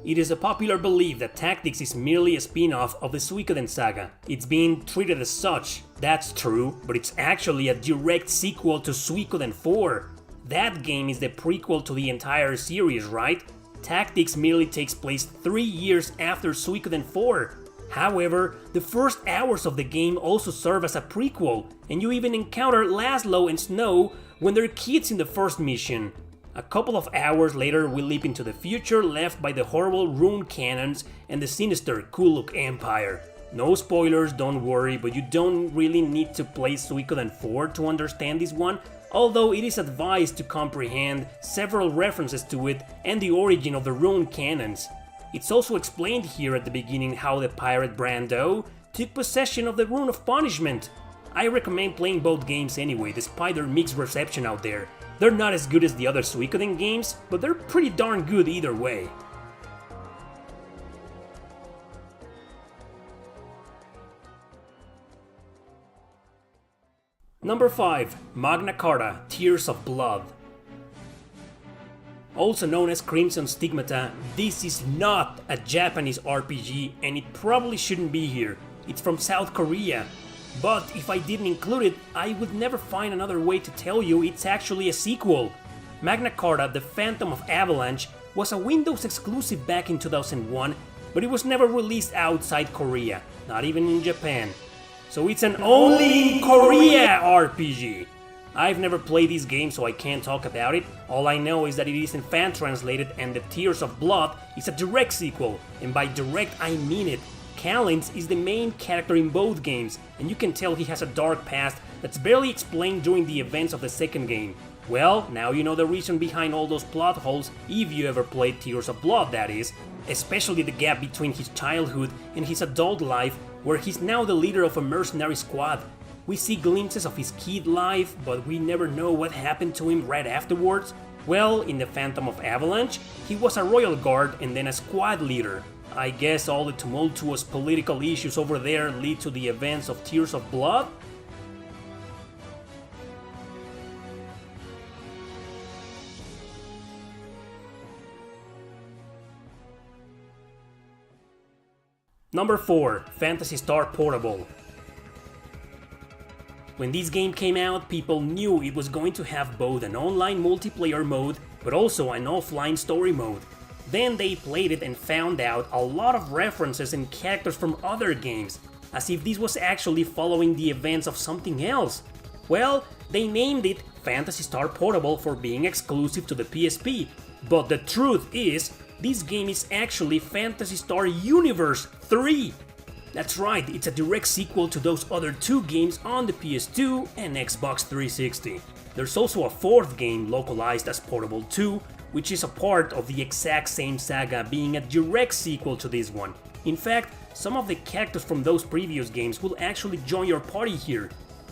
It is a popular belief that Tactics is merely a spin-off of the Suikoden saga. It's being treated as such. That's true, but it's actually a direct sequel to Suikoden 4. That game is the prequel to the entire series, right? Tactics merely takes place 3 years after Suikoden 4. However, the first hours of the game also serve as a prequel, and you even encounter Laszlo and Snow when they're kids in the first mission. A couple of hours later, we leap into the future left by the horrible rune cannons and the sinister Kuluk Empire. No spoilers, don't worry, but you don't really need to play Suikoden 4 to understand this one, although it is advised to comprehend several references to it and the origin of the rune cannons. It's also explained here at the beginning how the pirate Brando took possession of the Rune of Punishment. I recommend playing both games anyway, despite their mixed reception out there. They're not as good as the other Suikoden games, but they're pretty darn good either way. Number 5. Magna Carta: Tears of Blood. Also known as Crimson Stigmata, this is not a Japanese RPG and it probably shouldn't be here. It's from South Korea. But if I didn't include it, I would never find another way to tell you it's actually a sequel. Magna Carta: The Phantom of Avalanche was a Windows exclusive back in 2001, but it was never released outside Korea, not even in Japan. So it's an only in Korea RPG. I've never played this game, so I can't talk about it. All I know is that it isn't fan translated and the Tears of Blood is a direct sequel, and by direct I mean it. Callens is the main character in both games, and you can tell he has a dark past that's barely explained during the events of the second game. Well, now you know the reason behind all those plot holes, if you ever played Tears of Blood, that is. Especially the gap between his childhood and his adult life, where he's now the leader of a mercenary squad. We see glimpses of his kid life, but we never know what happened to him right afterwards. Well, in the Phantom of Avalanche, he was a royal guard and then a squad leader. I guess all the tumultuous political issues over there lead to the events of Tears of Blood? Number 4. Phantasy Star Portable. When this game came out, people knew it was going to have both an online multiplayer mode, but also an offline story mode. Then they played it and found out a lot of references and characters from other games, as if this was actually following the events of something else. Well, they named it Phantasy Star Portable for being exclusive to the PSP, but the truth is, this game is actually Phantasy Star Universe 3! That's right, it's a direct sequel to those other 2 games on the PS2 and Xbox 360. There's also a 4th game localized as Portable 2, which is a part of the exact same saga, being a direct sequel to this one. In fact, some of the characters from those previous games will actually join your party here.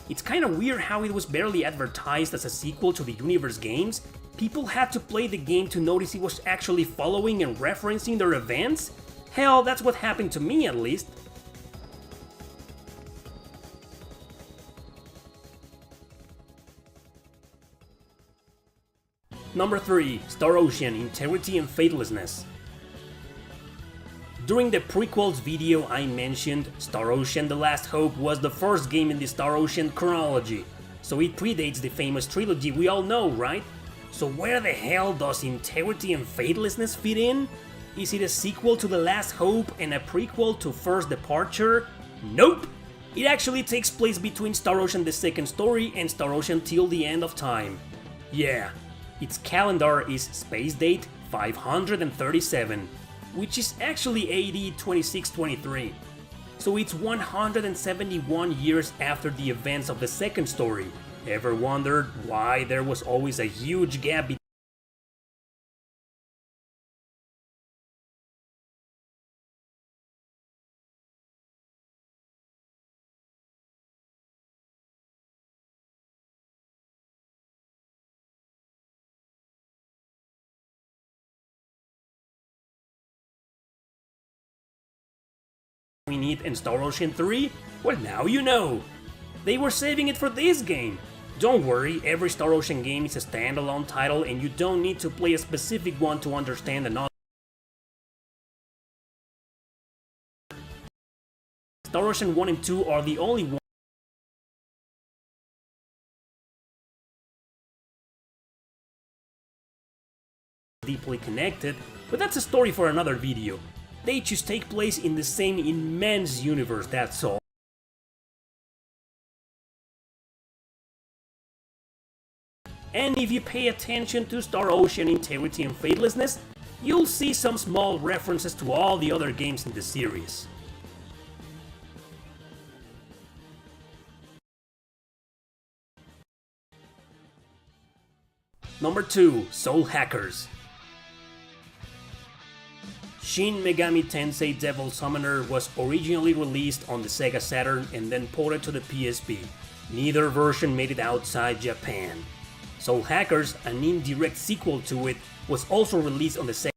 It's kinda weird how it was barely advertised as a sequel to the Universe games. People had to play the game to notice it was actually following and referencing their events? Hell, that's what happened to me at least. Number 3. Star Ocean: Integrity and Faithlessness. During the prequels video I mentioned, Star Ocean: The Last Hope was the first game in the Star Ocean chronology, so it predates the famous trilogy we all know, right? So where the hell does Integrity and Faithlessness fit in? Is it a sequel to The Last Hope and a prequel to First Departure? Nope! It actually takes place between Star Ocean: The Second Story and Star Ocean Till the End of Time. Yeah. Its calendar is space date 537, which is actually AD 2623. So it's 171 years after the events of the second story. Ever wondered why there was always a huge gap between it and Star Ocean 3? Well, now you know! They were saving it for this game! Don't worry, every Star Ocean game is a standalone title and you don't need to play a specific one to understand another. Star Ocean 1 and 2 are the only ones deeply connected, but that's a story for another video. They just take place in the same immense universe, that's all. And if you pay attention to Star Ocean Integrity and Faithlessness, you'll see some small references to all the other games in the series. Number 2. Soul Hackers. Shin Megami Tensei Devil Summoner was originally released on the Sega Saturn and then ported to the PSP. Neither version made it outside Japan. Soul Hackers, an indirect sequel to it, was also released on the Sega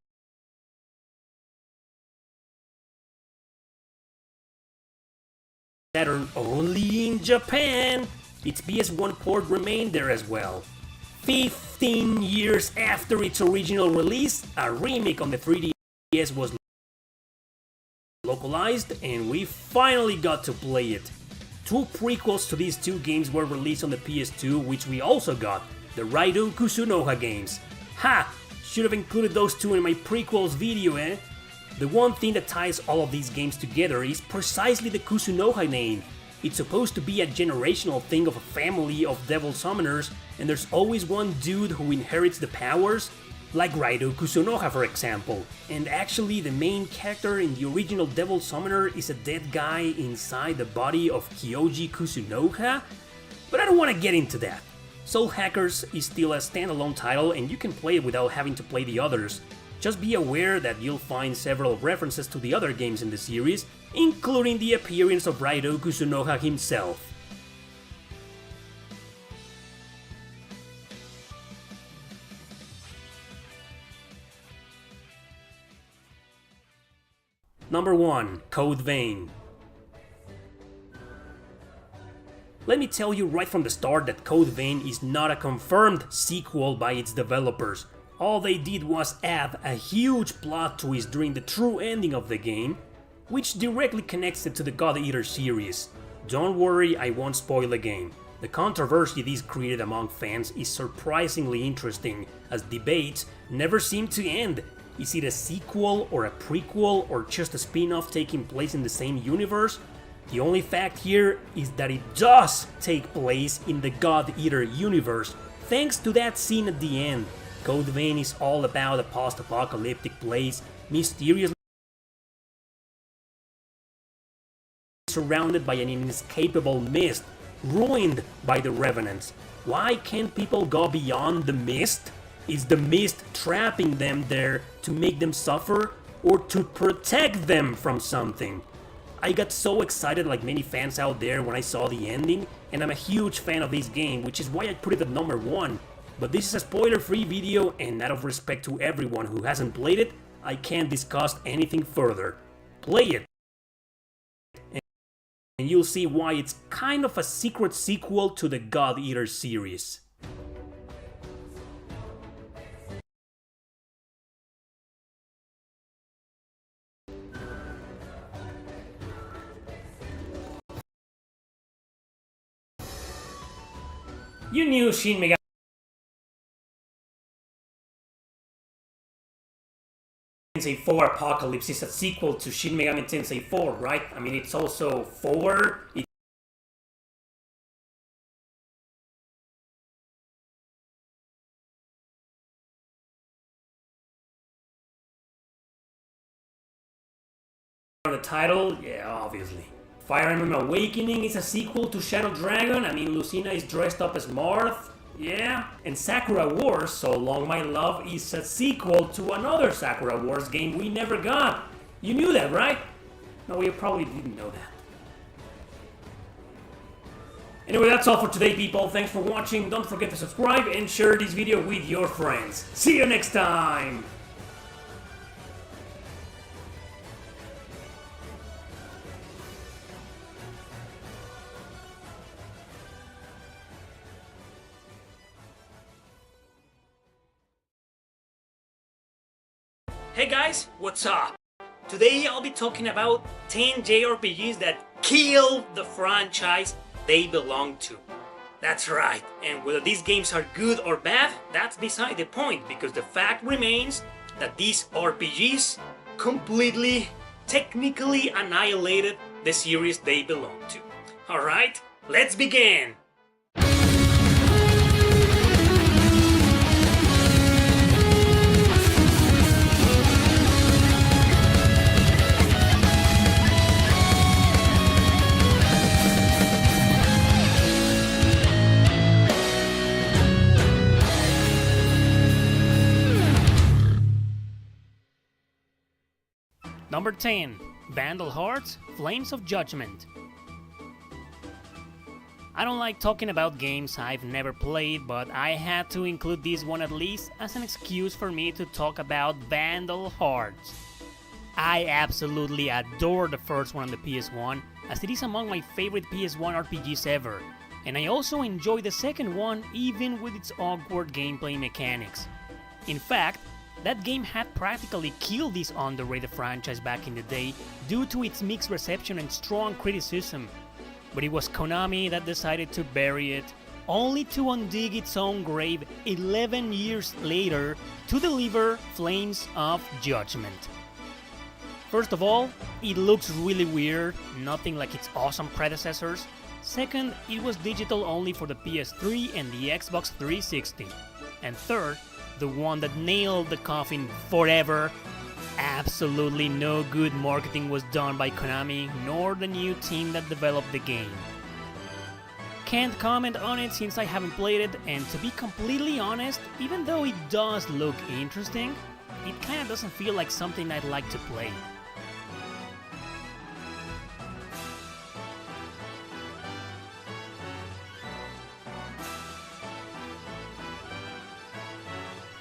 Saturn only in Japan. Its PS1 port remained there as well. 15 years after its original release, a remake on the 3DS was localized and we finally got to play it. 2 prequels to these 2 games were released on the PS2, which we also got, the Raiden Kusunoha games. Ha! Should have included those 2 in my prequels video, eh? The one thing that ties all of these games together is precisely the Kusunoha name. It's supposed to be a generational thing of a family of devil summoners, and there's always one dude who inherits the powers, like Raiden Kusunoha for example. And actually the main character in the original devil summoner is a dead guy inside the body of Kyoji Kusunoha, but I don't want to get into that. Soul Hackers is still a standalone title and you can play it without having to play the others. Just be aware that you'll find several references to the other games in the series, including the appearance of Raiden Kusunoha himself. Number 1. Code Vein. Let me tell you right from the start that Code Vein is not a confirmed sequel by its developers. All they did was add a huge plot twist during the true ending of the game, which directly connects it to the God Eater series. Don't worry, I won't spoil the game. The controversy this created among fans is surprisingly interesting, as debates never seem to end. Is it a sequel or a prequel or just a spin-off taking place in the same universe? The only fact here is that it does take place in the God Eater universe, thanks to that scene at the end. Code Vein is all about a post-apocalyptic place, mysteriously surrounded by an inescapable mist, ruined by the revenants. Why can't people go beyond the mist? Is the mist trapping them there to make them suffer, or to protect them from something? I got so excited like many fans out there when I saw the ending, and I'm a huge fan of this game, which is why I put it at number 1. But this is a spoiler-free video, and out of respect to everyone who hasn't played it, I can't discuss anything further. Play it, and you'll see why it's kind of a secret sequel to the God Eater series. You knew Shin Megami Tensei 4 Apocalypse is a sequel to Shin Megami Tensei 4, right? I mean, it's also 4. The title? Yeah, obviously. Fire Emblem Awakening is a sequel to Shadow Dragon. I mean, Lucina is dressed up as Marth. Yeah. And Sakura Wars, So Long My Love, is a sequel to another Sakura Wars game we never got. You knew that, right? No, you probably didn't know that. Anyway, that's all for today, people. Thanks for watching. Don't forget to subscribe and share this video with your friends. See you next time! Hey guys, what's up? Today I'll be talking about 10 JRPGs that kill the franchise they belong to. That's right, and whether these games are good or bad, that's beside the point, because the fact remains that these RPGs completely, technically annihilated the series they belong to. Alright, let's begin! Number 10. Vandal Hearts, Flames of Judgment. I don't like talking about games I've never played, but I had to include this one at least as an excuse for me to talk about Vandal Hearts. I absolutely adore the first one on the PS1, as it is among my favorite PS1 RPGs ever, and I also enjoy the second one even with its awkward gameplay mechanics. In fact, that game had practically killed this underrated franchise back in the day due to its mixed reception and strong criticism. But it was Konami that decided to bury it, only to undig its own grave 11 years later to deliver Flames of Judgment. First of all, it looks really weird, nothing like its awesome predecessors. Second, it was digital only for the PS3 and the Xbox 360. And third, the one that nailed the coffin forever, absolutely no good marketing was done by Konami nor the new team that developed the game. Can't comment on it since I haven't played it, and to be completely honest, even though it does look interesting, it kinda doesn't feel like something I'd like to play.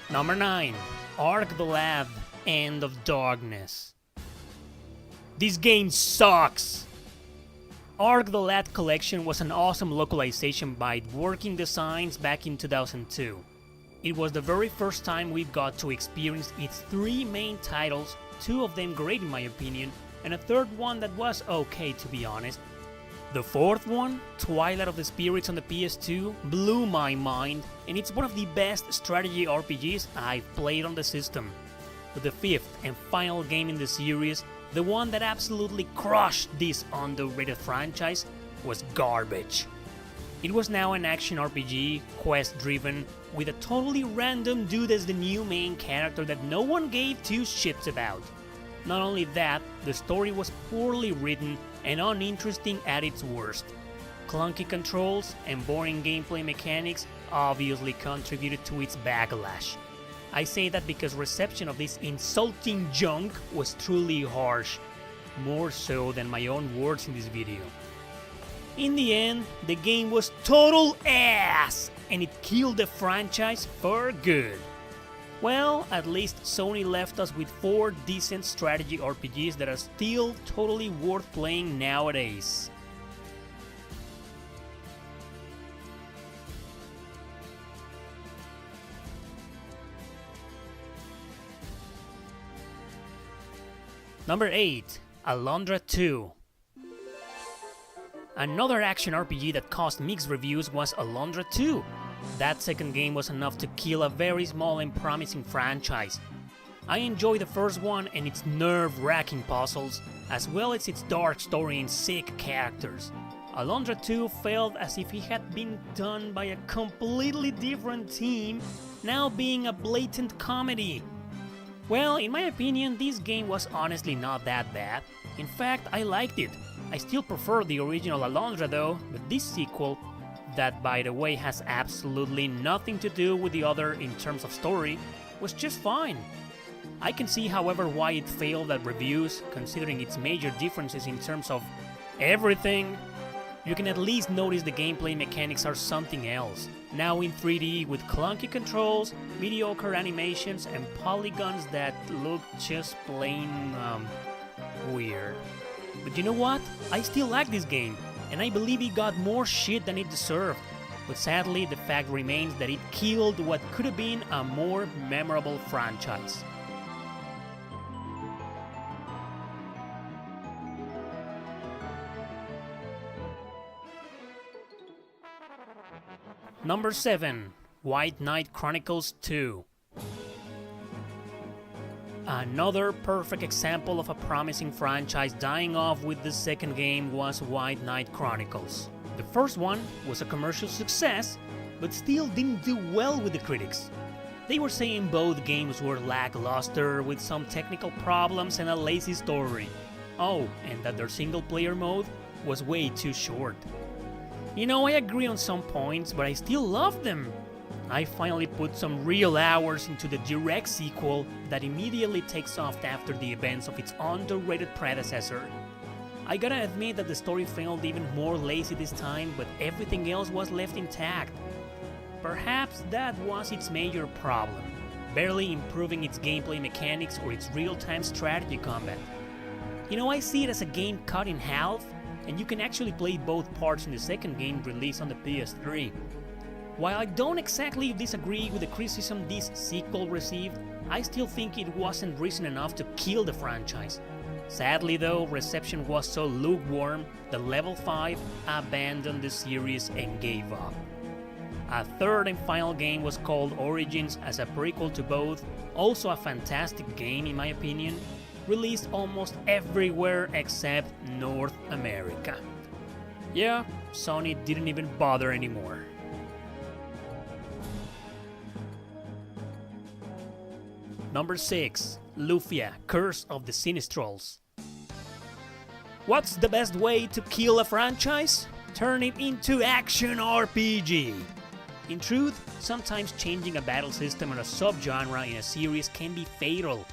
Number 9. Ark the Lad, End of Darkness. This game sucks! Ark the Lad Collection was an awesome localization by Working Designs back in 2002. It was the very first time we got to experience its 3 main titles, 2 of them great in my opinion, and a third one that was okay to be honest. The fourth one, Twilight of the Spirits on the PS2, blew my mind, and it's one of the best strategy RPGs I've played on the system. But the fifth and final game in the series, the one that absolutely crushed this underrated franchise, was garbage. It was now an action RPG, quest-driven, with a totally random dude as the new main character that no one gave 2 shits about. Not only that, the story was poorly written and uninteresting at its worst. Clunky controls and boring gameplay mechanics obviously contributed to its backlash. I say that because reception of this insulting junk was truly harsh, more so than my own words in this video. In the end, the game was total ass, and it killed the franchise for good. Well, at least Sony left us with 4 decent strategy RPGs that are still totally worth playing nowadays. Number 8. Alundra 2. Another action RPG that caused mixed reviews was Alundra 2. That second game was enough to kill a very small and promising franchise. I enjoyed the first one and its nerve-wracking puzzles, as well as its dark story and sick characters. Alundra 2 felt as if it had been done by a completely different team, now being a blatant comedy. Well, in my opinion, this game was honestly not that bad. In fact, I liked it. I still prefer the original Alundra though, but this sequel, that by the way has absolutely nothing to do with the other in terms of story, was just fine. I can see however why it failed at reviews, considering its major differences in terms of everything. You can at least notice the gameplay mechanics are something else, now in 3D with clunky controls, mediocre animations and polygons that look just plain weird. But you know what? I still like this game, and I believe it got more shit than it deserved. But sadly, the fact remains that it killed what could have been a more memorable franchise. Number 7. White Knight Chronicles 2. Another perfect example of a promising franchise dying off with the second game was White Knight Chronicles. The first one was a commercial success, but still didn't do well with the critics. They were saying both games were lackluster, with some technical problems and a lazy story. Oh, and that their single-player mode was way too short. You know, I agree on some points, but I still love them. I finally put some real hours into the direct sequel that immediately takes off after the events of its underrated predecessor. I gotta admit that the story felt even more lazy this time, but everything else was left intact. Perhaps that was its major problem, barely improving its gameplay mechanics or its real-time strategy combat. You know, I see it as a game cut in half, and you can actually play both parts in the second game released on the PS3. While I don't exactly disagree with the criticism this sequel received, I still think it wasn't reason enough to kill the franchise. Sadly though, reception was so lukewarm that Level 5 abandoned the series and gave up. A third and final game was called Origins as a prequel to both, also a fantastic game in my opinion, released almost everywhere except North America. Yeah, Sony didn't even bother anymore. Number 6. Lufia, Curse of the Sinistrals. What's the best way to kill a franchise? Turn it into action RPG. In truth, sometimes changing a battle system or a subgenre in a series can be fatal.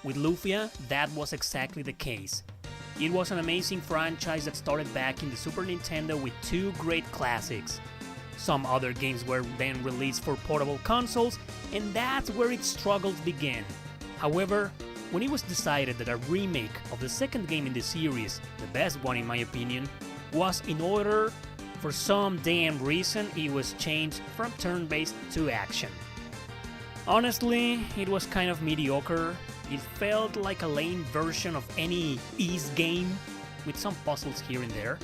With Lufia, that was exactly the case. It was an amazing franchise that started back in the Super Nintendo with 2 great classics. Some other games were then released for portable consoles, and that's where its struggles began. However, when it was decided that a remake of the second game in the series, the best one in my opinion, was in order, for some damn reason it was changed from turn-based to action. Honestly, it was kind of mediocre. It felt like a lame version of any Ys game, with some puzzles here and there.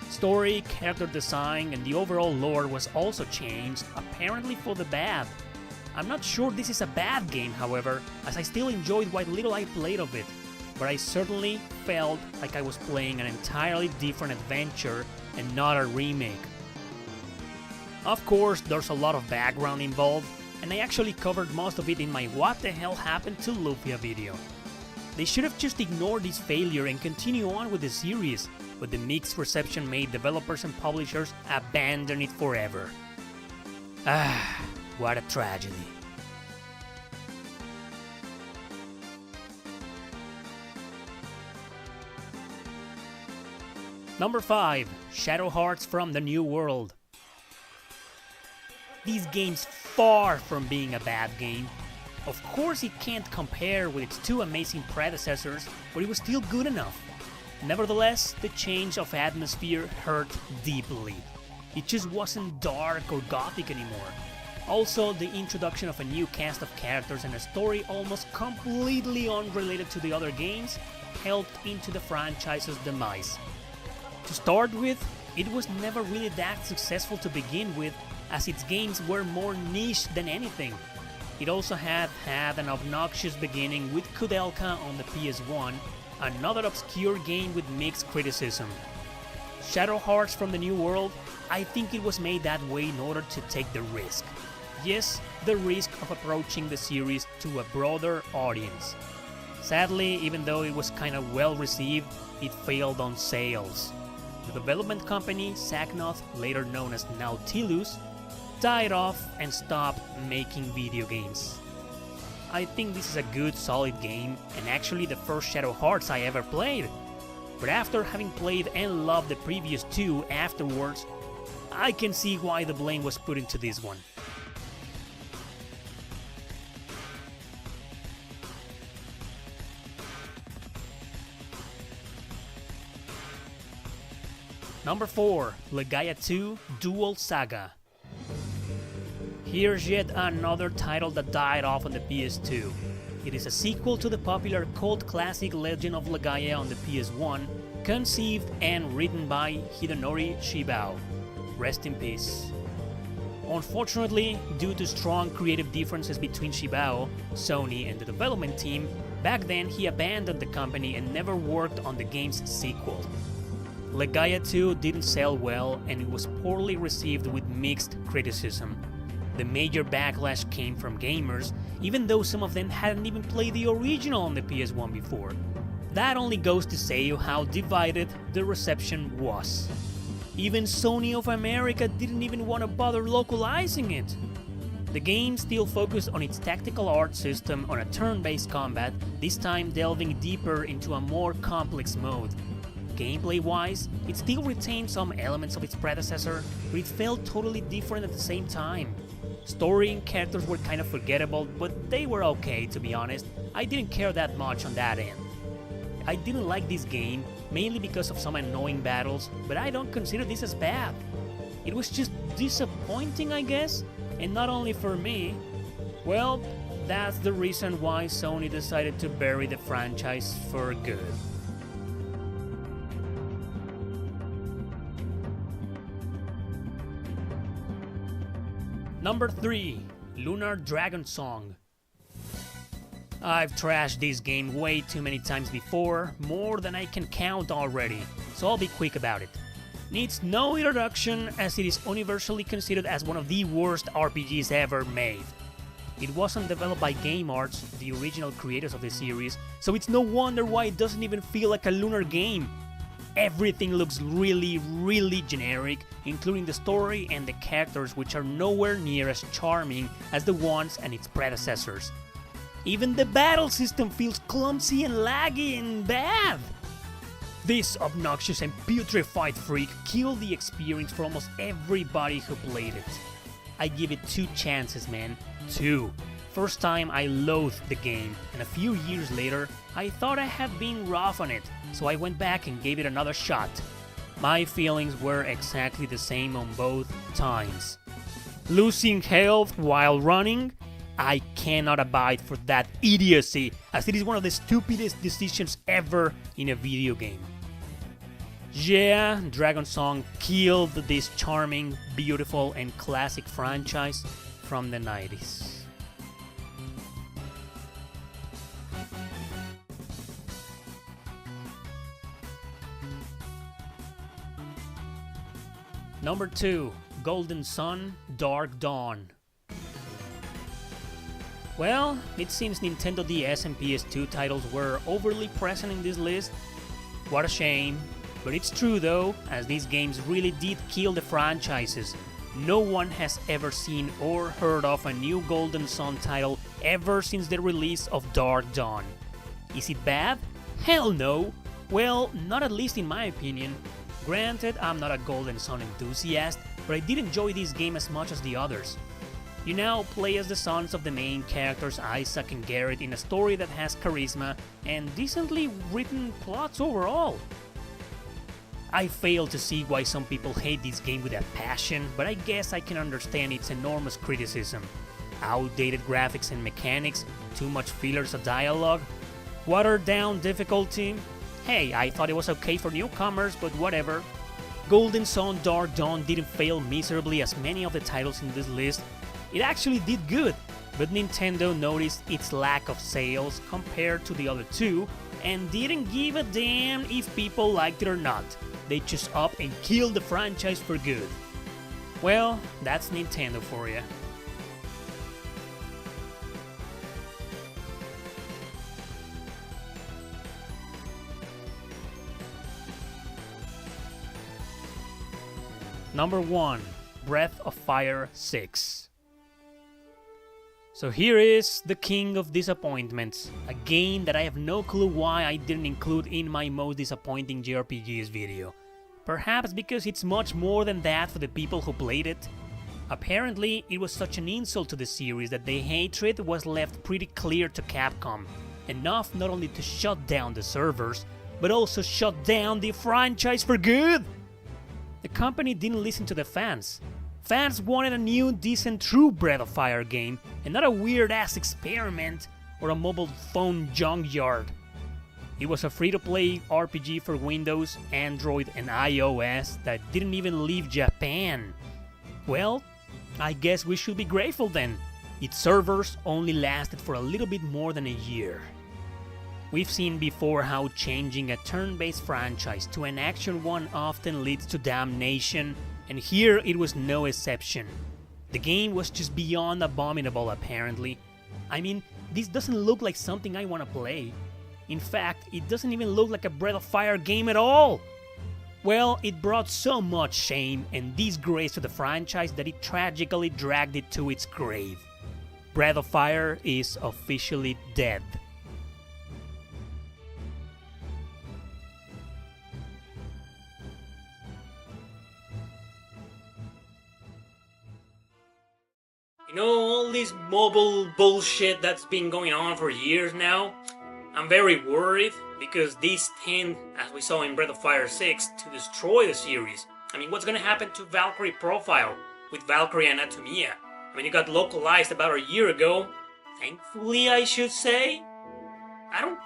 Story, character design, and the overall lore was also changed, apparently for the bad. I'm not sure this is a bad game, however, as I still enjoyed what little I played of it, but I certainly felt like I was playing an entirely different adventure and not a remake. Of course, there's a lot of background involved, and I actually covered most of it in my What the Hell Happened to Lufia video. They should have just ignored this failure and continue on with the series, but the mixed reception made developers and publishers abandon it forever. Ah, what a tragedy. Number 5. Shadow Hearts from the New World. This game's far from being a bad game. Of course it can't compare with its 2 amazing predecessors, but it was still good enough. Nevertheless, the change of atmosphere hurt deeply. It just wasn't dark or gothic anymore. Also, the introduction of a new cast of characters and a story almost completely unrelated to the other games helped into the franchise's demise. To start with, it was never really that successful to begin with, as its games were more niche than anything. It also had an obnoxious beginning with Kudelka on the PS1, another obscure game with mixed criticism. Shadow Hearts from the New World, I think it was made that way in order to take the risk. Yes, the risk of approaching the series to a broader audience. Sadly, even though it was kinda well received, it failed on sales. The development company, Psygnoth, later known as Nautilus, died off and stopped making video games. I think this is a good, solid game, and actually the first Shadow Hearts I ever played. But after having played and loved the previous 2 afterwards, I can see why the blame was put into this one. Number 4. Legaia 2 Dual Saga. Here's yet another title that died off on the PS2. It is a sequel to the popular cult classic Legend of Legaia on the PS1, conceived and written by Hidenori Shibao. Rest in peace. Unfortunately, due to strong creative differences between Shibao, Sony, and the development team, back then he abandoned the company and never worked on the game's sequel. Legaia 2 didn't sell well and it was poorly received with mixed criticism. The major backlash came from gamers, even though some of them hadn't even played the original on the PS1 before. That only goes to say how divided the reception was. Even Sony of America didn't even want to bother localizing it. The game still focused on its tactical art system on a turn-based combat, this time delving deeper into a more complex mode. Gameplay-wise, it still retained some elements of its predecessor, but it felt totally different at the same time. Story and characters were kind of forgettable, but they were okay, to be honest. I didn't care that much on that end. I didn't like this game, mainly because of some annoying battles, but I don't consider this as bad. It was just disappointing, I guess, and not only for me. Well, that's the reason why Sony decided to bury the franchise for good. Number 3. Lunar Dragon Song. I've trashed this game way too many times before, more than I can count already, so I'll be quick about it. Needs no introduction as it is universally considered as one of the worst RPGs ever made. It wasn't developed by Game Arts, the original creators of the series, so it's no wonder why it doesn't even feel like a Lunar game. Everything looks really generic, including the story and the characters, which are nowhere near as charming as the ones and its predecessors. Even the battle system feels clumsy and laggy and bad. This obnoxious and putrefied freak killed the experience for almost everybody who played it. I give it 2 chances, man. 2. First time I loathed the game, and a few years later, I thought I had been rough on it, so I went back and gave it another shot. My feelings were exactly the same on both times. Losing health while running? I cannot abide for that idiocy, as it is one of the stupidest decisions ever in a video game. Yeah, Dragon Song killed this charming, beautiful, and classic franchise from the 90s. Number 2. Golden Sun, Dark Dawn. Well, it seems Nintendo DS and PS2 titles were overly present in this list. What a shame. But it's true though, as these games really did kill the franchises. No one has ever seen or heard of a new Golden Sun title ever since the release of Dark Dawn. Is it bad? Hell no! Well, not at least in my opinion. Granted, I'm not a Golden Sun enthusiast, but I did enjoy this game as much as the others. You now play as the sons of the main characters Isaac and Garrett in a story that has charisma and decently written plots overall. I fail to see why some people hate this game with a passion, but I guess I can understand its enormous criticism. Outdated graphics and mechanics, too much fillers of dialogue, watered down difficulty. Hey, I thought it was okay for newcomers, but whatever. Golden Sun Dark Dawn didn't fail miserably as many of the titles in this list. It actually did good, but Nintendo noticed its lack of sales compared to the other two and didn't give a damn if people liked it or not. They just up and killed the franchise for good. Well, that's Nintendo for you. Number 1. Breath of Fire 6. So here is the king of disappointments, a game that I have no clue why I didn't include in my most disappointing JRPGs video. Perhaps because it's much more than that for the people who played it. Apparently, it was such an insult to the series that the hatred was left pretty clear to Capcom, enough not only to shut down the servers, but also shut down the franchise for good! The company didn't listen to the fans. Fans wanted a new, decent, true Breath of Fire game, and not a weird-ass experiment or a mobile phone junkyard. It was a free-to-play RPG for Windows, Android, and iOS that didn't even leave Japan. Well, I guess we should be grateful then. Its servers only lasted for a little bit more than a year. We've seen before how changing a turn-based franchise to an action one often leads to damnation, and here it was no exception. The game was just beyond abominable apparently. I mean, this doesn't look like something I want to play. In fact, it doesn't even look like a Breath of Fire game at all! Well, it brought so much shame and disgrace to the franchise that it tragically dragged it to its grave. Breath of Fire is officially dead. You know, all this mobile bullshit that's been going on for years now, I'm very worried because these tend, as we saw in Breath of Fire 6, to destroy the series. I mean, what's gonna happen to Valkyrie Profile with Valkyrie Anatomia? I mean, it got localized about a year ago. Thankfully, I should say. I don't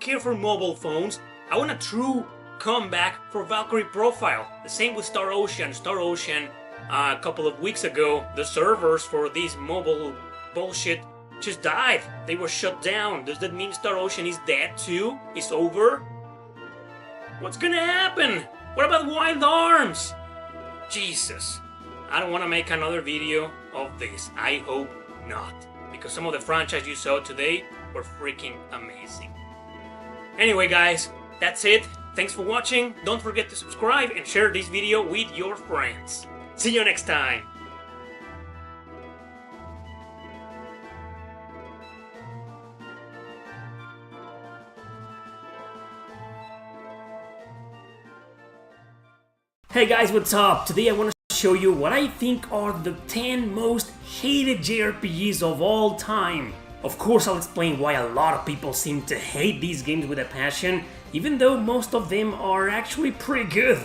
care for mobile phones. I want a true comeback for Valkyrie Profile. The same with Star Ocean. A couple of weeks ago, the servers for this mobile bullshit just died. They were shut down. Does that mean Star Ocean is dead too? It's over? What's gonna happen? What about Wild Arms? Jesus. I don't want to make another video of this. I hope not. Because some of the franchise you saw today were freaking amazing. Anyway guys, that's it. Thanks for watching. Don't forget to subscribe and share this video with your friends. See you next time. Hey guys, what's up? Today I want to show you what I think are the 10 most hated JRPGs of all time. Of course, I'll explain why a lot of people seem to hate these games with a passion, even though most of them are actually pretty good.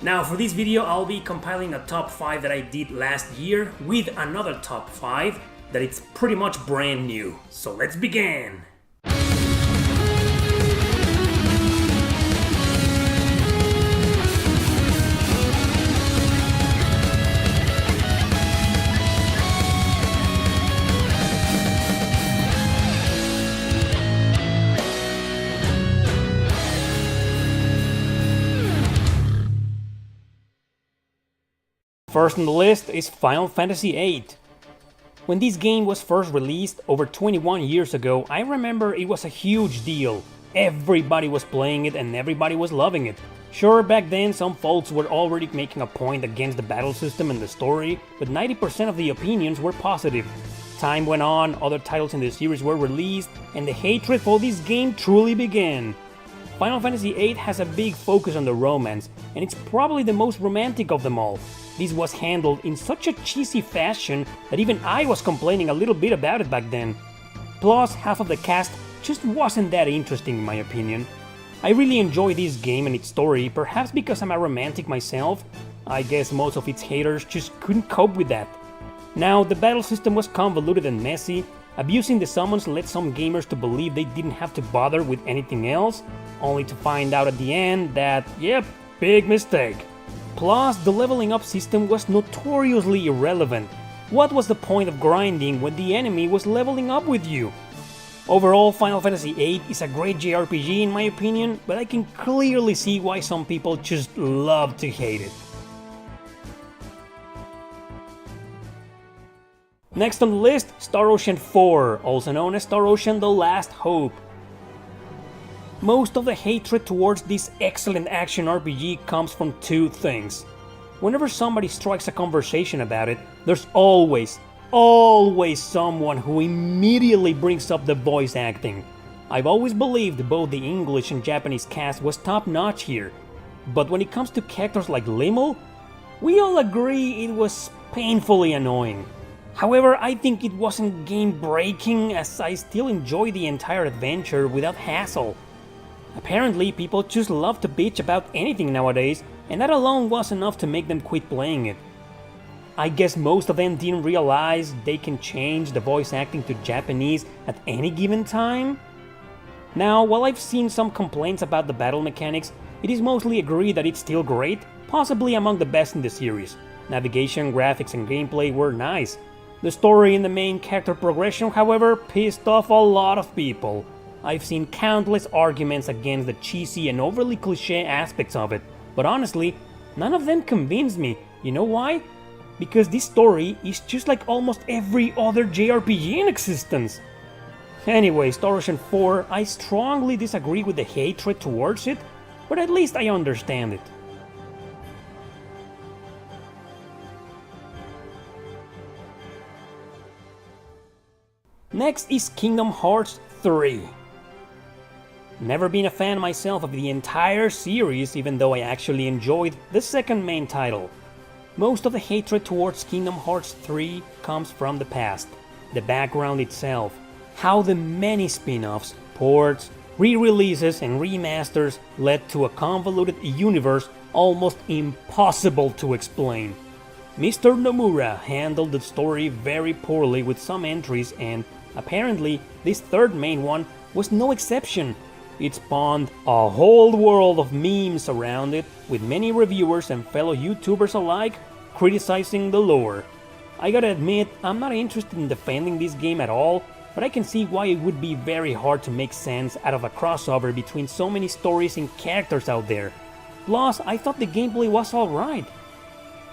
Now, for this video, I'll be compiling a top 5 that I did last year with another top 5 that it's pretty much brand new. So let's begin! First on the list is Final Fantasy VIII. When this game was first released over 21 years ago, I remember it was a huge deal. Everybody was playing it and everybody was loving it. Sure, back then some folks were already making a point against the battle system and the story, but 90% of the opinions were positive. Time went on, other titles in the series were released, and the hatred for this game truly began. Final Fantasy VIII has a big focus on the romance, and it's probably the most romantic of them all. This was handled in such a cheesy fashion that even I was complaining a little bit about it back then. Plus, half of the cast just wasn't that interesting in my opinion. I really enjoy this game and its story, perhaps because I'm a romantic myself. I guess most of its haters just couldn't cope with that. Now, the battle system was convoluted and messy. Abusing the summons led some gamers to believe they didn't have to bother with anything else, only to find out at the end that, yep, big mistake. Plus, the leveling up system was notoriously irrelevant. What was the point of grinding when the enemy was leveling up with you? Overall, Final Fantasy VIII is a great JRPG in my opinion, but I can clearly see why some people just love to hate it. Next on the list, Star Ocean 4, also known as Star Ocean The Last Hope. Most of the hatred towards this excellent action RPG comes from two things. Whenever somebody strikes a conversation about it, there's always someone who immediately brings up the voice acting. I've always believed both the English and Japanese cast was top-notch here, but when it comes to characters like Limmel, we all agree it was painfully annoying. However, I think it wasn't game-breaking, as I still enjoy the entire adventure without hassle. Apparently, people just love to bitch about anything nowadays, and that alone was enough to make them quit playing it. I guess most of them didn't realize they can change the voice acting to Japanese at any given time. Now, while I've seen some complaints about the battle mechanics, it is mostly agreed that it's still great, possibly among the best in the series. Navigation, graphics, and gameplay were nice. The story and the main character progression, however, pissed off a lot of people. I've seen countless arguments against the cheesy and overly cliché aspects of it, but honestly, none of them convinced me. You know why? Because this story is just like almost every other JRPG in existence. Anyway, Star Ocean 4, I strongly disagree with the hatred towards it, but at least I understand it. Next is Kingdom Hearts 3. Never been a fan myself of the entire series, even though I actually enjoyed the second main title. Most of the hatred towards Kingdom Hearts 3 comes from the past, the background itself, how the many spin-offs, ports, re-releases and remasters led to a convoluted universe almost impossible to explain. Mr. Nomura handled the story very poorly with some entries, and apparently this third main one was no exception. It spawned a whole world of memes around it, with many reviewers and fellow YouTubers alike criticizing the lore. I gotta admit, I'm not interested in defending this game at all, but I can see why it would be very hard to make sense out of a crossover between so many stories and characters out there. Plus, I thought the gameplay was alright.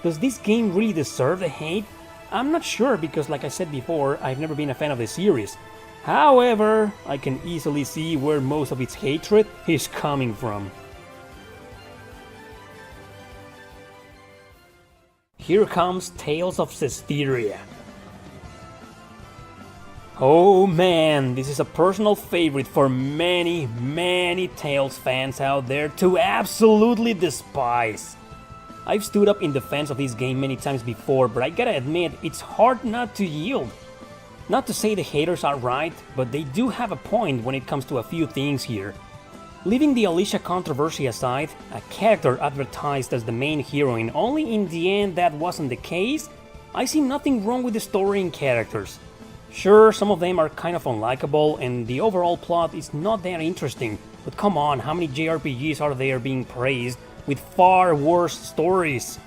Does this game really deserve the hate? I'm not sure because, like I said before, I've never been a fan of the series. However, I can easily see where most of its hatred is coming from. Here comes Tales of Cestiria. Oh man, this is a personal favorite for many Tales fans out there to absolutely despise. I've stood up in defense of this game many times before, but I gotta admit, it's hard not to yield. Not to say the haters are right, but they do have a point when it comes to a few things here. Leaving the Alicia controversy aside, a character advertised as the main heroine, only in the end that wasn't the case, I see nothing wrong with the story and characters. Sure, some of them are kind of unlikable and the overall plot is not that interesting, but come on, how many JRPGs are there being praised with far worse stories?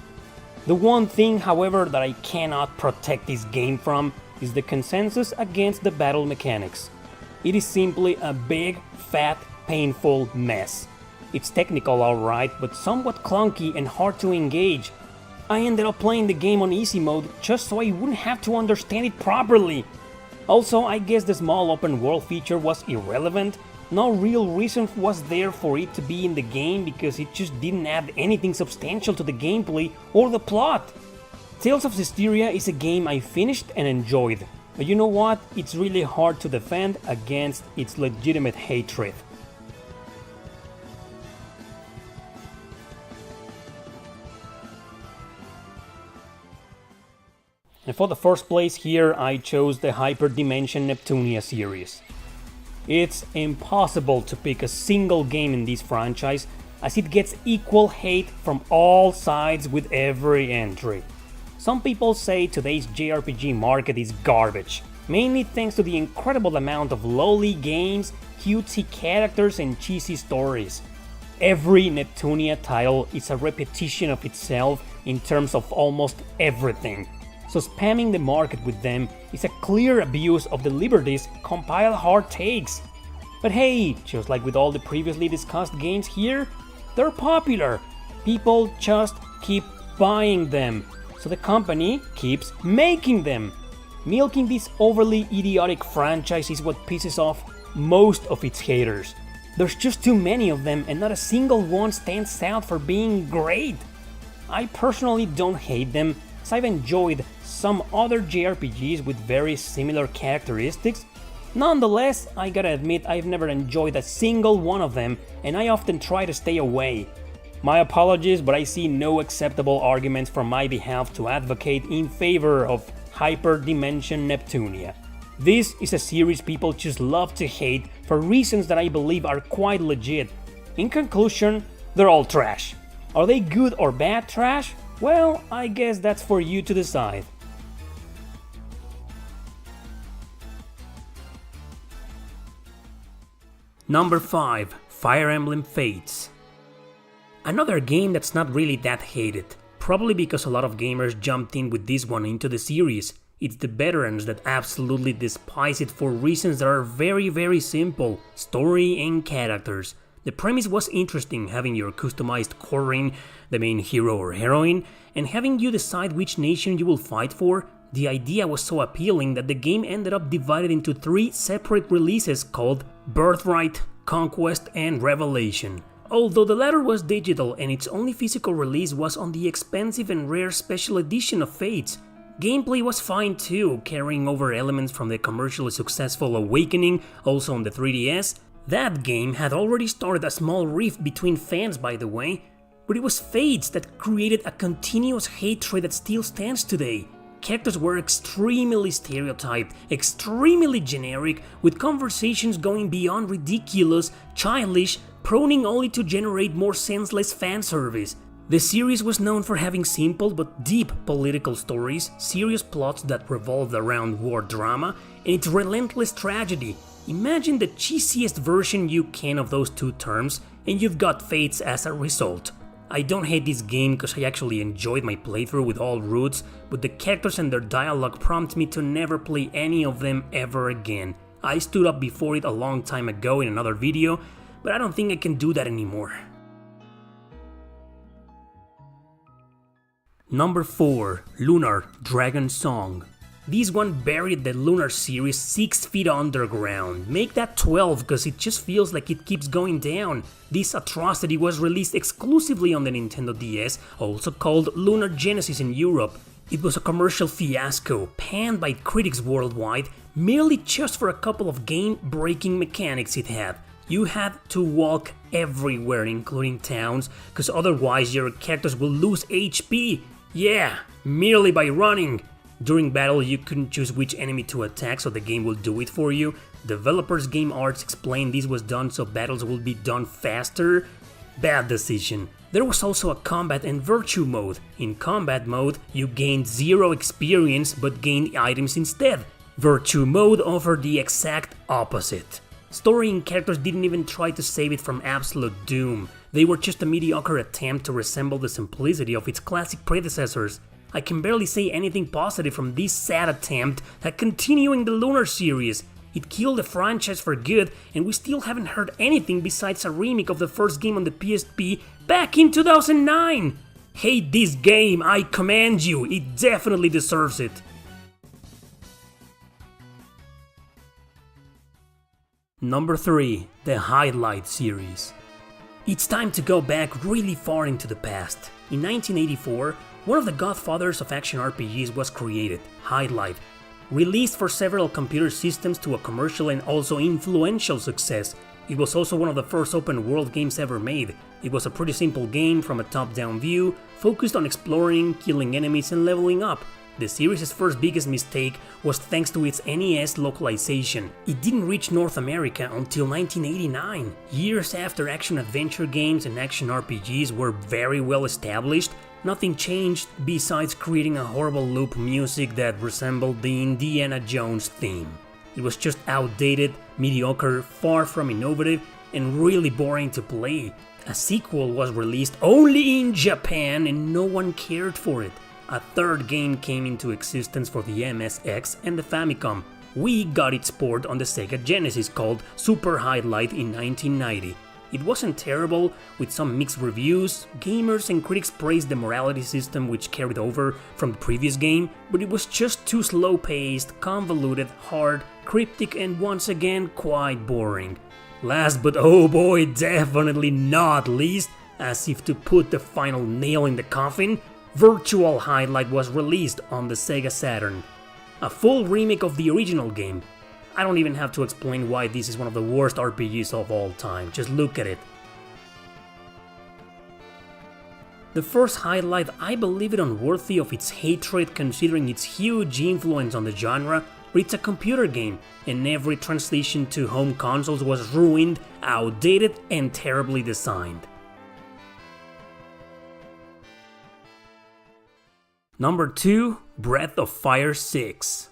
The one thing, however, that I cannot protect this game from is the consensus against the battle mechanics. It is simply a big, fat, painful mess. It's technical alright, but somewhat clunky and hard to engage. I ended up playing the game on easy mode just so I wouldn't have to understand it properly. Also, I guess the small open world feature was irrelevant. No real reason was there for it to be in the game because it just didn't add anything substantial to the gameplay or the plot. Tales of Cestiria is a game I finished and enjoyed, but you know what? It's really hard to defend against its legitimate hatred. And for the first place here, I chose the Hyperdimension Neptunia series. It's impossible to pick a single game in this franchise, as it gets equal hate from all sides with every entry. Some people say today's JRPG market is garbage, mainly thanks to the incredible amount of lowly games, cutesy characters and cheesy stories. Every Neptunia title is a repetition of itself in terms of almost everything, so spamming the market with them is a clear abuse of the liberties Compile Hard takes. But hey, just like with all the previously discussed games here, they're popular. People just keep buying them, so the company keeps making them. Milking this overly idiotic franchise is what pisses off most of its haters. There's just too many of them and not a single one stands out for being great. I personally don't hate them, as I've enjoyed some other JRPGs with very similar characteristics. Nonetheless, I gotta admit I've never enjoyed a single one of them and I often try to stay away. My apologies, but I see no acceptable arguments from my behalf to advocate in favor of Hyperdimension Neptunia. This is a series people just love to hate for reasons that I believe are quite legit. In conclusion, they're all trash. Are they good or bad trash? Well, I guess that's for you to decide. Number 5. Fire Emblem Fates. Another game that's not really that hated. probably because a lot of gamers jumped in with this one into the series. It's the veterans that absolutely despise it for reasons that are very simple: story and characters. The premise was interesting, having your customized Corin, the main hero or heroine, and having you decide which nation you will fight for. The idea was so appealing that the game ended up divided into 3 separate releases called Birthright, Conquest, and Revelation. Although the latter was digital and its only physical release was on the expensive and rare special edition of Fates. Gameplay was fine too, carrying over elements from the commercially successful Awakening, also on the 3DS. That game had already started a small rift between fans, by the way, but it was Fates that created a continuous hatred that still stands today. Characters were extremely stereotyped, extremely generic, with conversations going beyond ridiculous, childish, proning only to generate more senseless fan service. The series was known for having simple but deep political stories, serious plots that revolved around war drama, and its relentless tragedy. Imagine the cheesiest version you can of those two terms, and you've got Fates as a result. I don't hate this game because I actually enjoyed my playthrough with all routes, but the characters and their dialogue prompt me to never play any of them ever again. I stood up before it a long time ago in another video, but I don't think I can do that anymore. Number 4. Lunar Dragon Song. This one buried the Lunar series 6 feet underground. Make that 12 cause it just feels like it keeps going down. This atrocity was released exclusively on the Nintendo DS, also called Lunar Genesis in Europe. It was a commercial fiasco, panned by critics worldwide, merely just for a couple of game-breaking mechanics it had. You had to walk everywhere, including towns, cause otherwise your characters will lose HP. Yeah, merely by running. During battle you couldn't choose which enemy to attack, so the game will do it for you. Developers Game Arts explained this was done so battles will be done faster. Bad decision. There was also a combat and virtue mode. In combat mode you gained 0 experience but gained items instead. Virtue mode offered the exact opposite. Story and characters didn't even try to save it from absolute doom. They were just a mediocre attempt to resemble the simplicity of its classic predecessors. I can barely say anything positive from this sad attempt at continuing the Lunar series. It killed the franchise for good, and we still haven't heard anything besides a remake of the first game on the PSP back in 2009! Hate this game, I command you, it definitely deserves it! Number 3. The Highlight series. It's time to go back really far into the past. In 1984, one of the godfathers of action RPGs was created, Highlight. Released for several computer systems to a commercial and also influential success, it was also one of the first open world games ever made. It was a pretty simple game from a top-down view, focused on exploring, killing enemies and leveling up. The series' first biggest mistake was thanks to its NES localization. It didn't reach North America until 1989. Years after action-adventure games and action RPGs were very well established, nothing changed besides creating a horrible loop music that resembled the Indiana Jones theme. It was just outdated, mediocre, far from innovative, and really boring to play. A sequel was released only in Japan and no one cared for it. A third game came into existence for the MSX and the Famicom. We got its port on the Sega Genesis called Super Highlight in 1990. It wasn't terrible, with some mixed reviews. Gamers and critics praised the morality system which carried over from the previous game, but it was just too slow-paced, convoluted, hard, cryptic and once again quite boring. Last but oh boy, definitely not least, as if to put the final nail in the coffin, Virtual Highlight was released on the Sega Saturn. A full remake of the original game. I don't even have to explain why this is one of the worst RPGs of all time, just look at it. The first Highlight, I believe it unworthy of its hatred considering its huge influence on the genre, but it's a computer game, and every translation to home consoles was ruined, outdated and terribly designed. Number 2. Breath of Fire 6.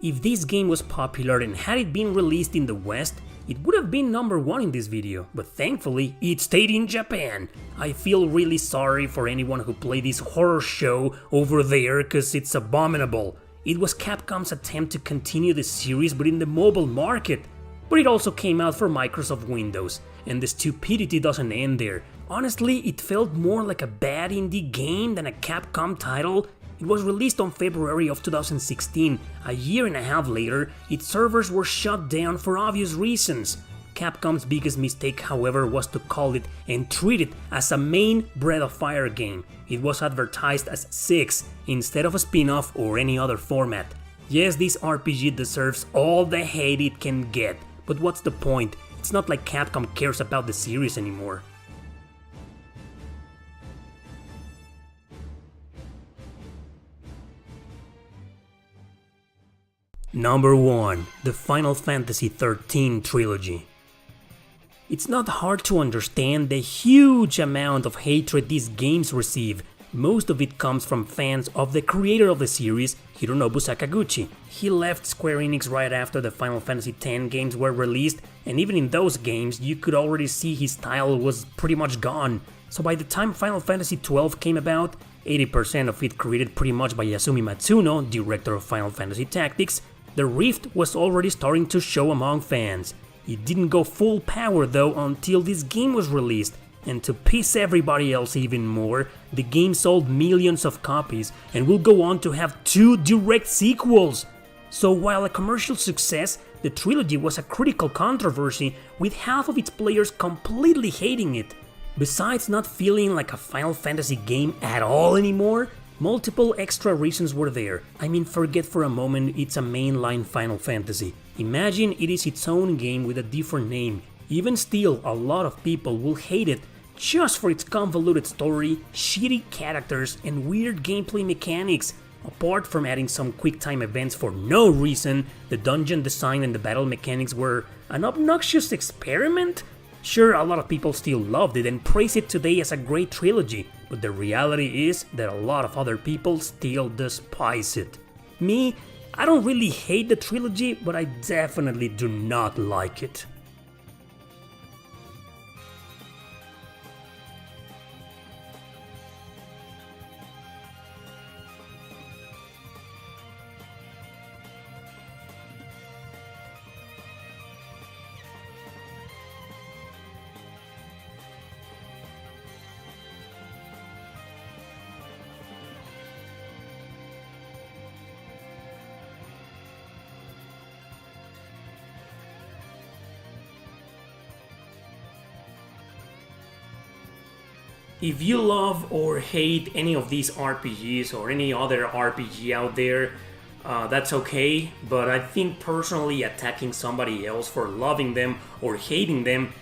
If this game was popular and had it been released in the West, It would have been number 1 in this video, but thankfully it stayed in Japan. I feel really sorry for anyone who played this horror show over there, cause it's abominable. It was Capcom's attempt to continue the series but in the mobile market. But it also came out for Microsoft Windows, and the stupidity doesn't end there. Honestly, it felt more like a bad indie game than a Capcom title. It was released on February of 2016. A year and a half later, its servers were shut down for obvious reasons. Capcom's biggest mistake, however, was to call it and treat it as a main Breath of Fire game. It was advertised as 6 instead of a spin-off or any other format. Yes, this RPG deserves all the hate it can get, but what's the point? It's not like Capcom cares about the series anymore. Number 1. The Final Fantasy XIII Trilogy. It's not hard to understand the huge amount of hatred these games receive. Most of it comes from fans of the creator of the series, Hironobu Sakaguchi. He left Square Enix right after the Final Fantasy X games were released, and even in those games you could already see his style was pretty much gone. So by the time Final Fantasy XII came about, 80% of it created pretty much by Yasumi Matsuno, director of Final Fantasy Tactics, the rift was already starting to show among fans. It didn't go full power though until this game was released, and to piss everybody else even more, the game sold millions of copies and will go on to have 2 direct sequels. So while a commercial success, the trilogy was a critical controversy, with half of its players completely hating it. Besides not feeling like a Final Fantasy game at all anymore, multiple extra reasons were there. I mean, forget for a moment it's a mainline Final Fantasy. Imagine it is its own game with a different name. Even still, a lot of people will hate it just for its convoluted story, shitty characters, and weird gameplay mechanics. Apart from adding some quick-time events for no reason, the dungeon design and the battle mechanics were an obnoxious experiment. Sure, a lot of people still loved it and praise it today as a great trilogy, but the reality is that a lot of other people still despise it. Me, I don't really hate the trilogy, but I definitely do not like it. If you love or hate any of these RPGs or any other RPG out there, that's okay, but I think personally attacking somebody else for loving them or hating them,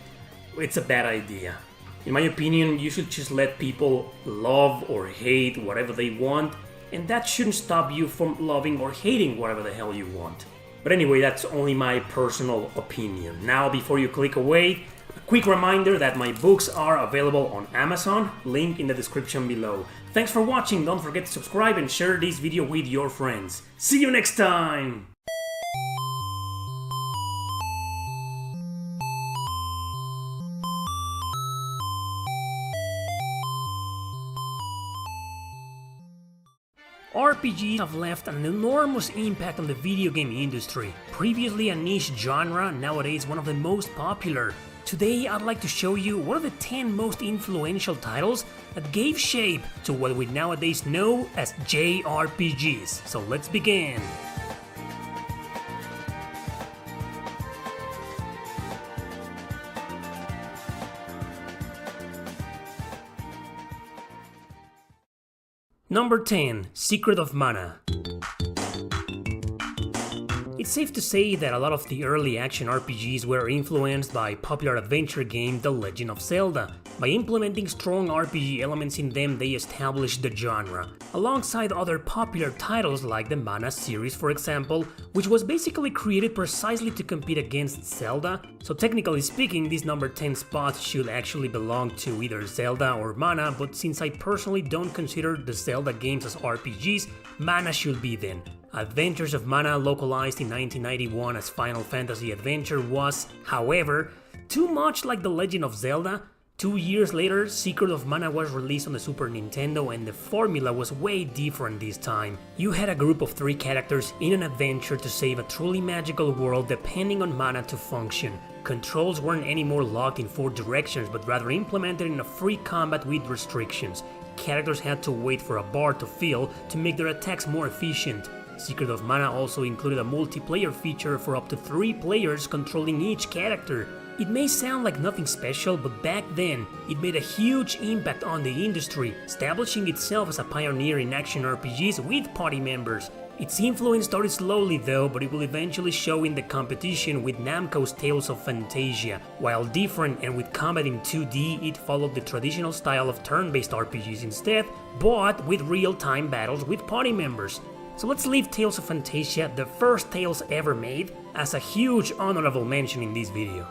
it's a bad idea. In my opinion, you should just let people love or hate whatever they want, and that shouldn't stop you from loving or hating whatever the hell you want. But anyway, that's only my personal opinion. Now, before you click away, a quick reminder that my books are available on Amazon, link in the description below. Thanks for watching, don't forget to subscribe and share this video with your friends. See you next time! RPGs have left an enormous impact on the video game industry. Previously a niche genre, nowadays one of the most popular. Today I'd like to show you one of the 10 most influential titles that gave shape to what we nowadays know as JRPGs. So let's begin! Number 10. Secret of Mana. It's safe to say that a lot of the early action RPGs were influenced by popular adventure game The Legend of Zelda. By implementing strong RPG elements in them, they established the genre, alongside other popular titles like the Mana series, for example, which was basically created precisely to compete against Zelda. So technically speaking, this number 10 spot should actually belong to either Zelda or Mana, but since I personally don't consider the Zelda games as RPGs, Mana should be then. Adventures of Mana, localized in 1991 as Final Fantasy Adventure, was, however, too much like The Legend of Zelda. 2 years later, Secret of Mana was released on the Super Nintendo, and the formula was way different this time. You had a group of 3 characters in an adventure to save a truly magical world depending on mana to function. Controls weren't anymore locked in 4 directions, but rather implemented in a free combat with restrictions. Characters had to wait for a bar to fill to make their attacks more efficient. Secret of Mana also included a multiplayer feature for up to 3 players controlling each character. It may sound like nothing special, but back then, it made a huge impact on the industry, establishing itself as a pioneer in action RPGs with party members. Its influence started slowly though, but it will eventually show in the competition with Namco's Tales of Phantasia. While different and with combat in 2D, it followed the traditional style of turn-based RPGs instead, but with real-time battles with party members. So let's leave Tales of Phantasia, the first Tales ever made, as a huge honorable mention in this video.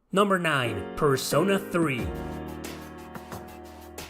Number 9. Persona 3.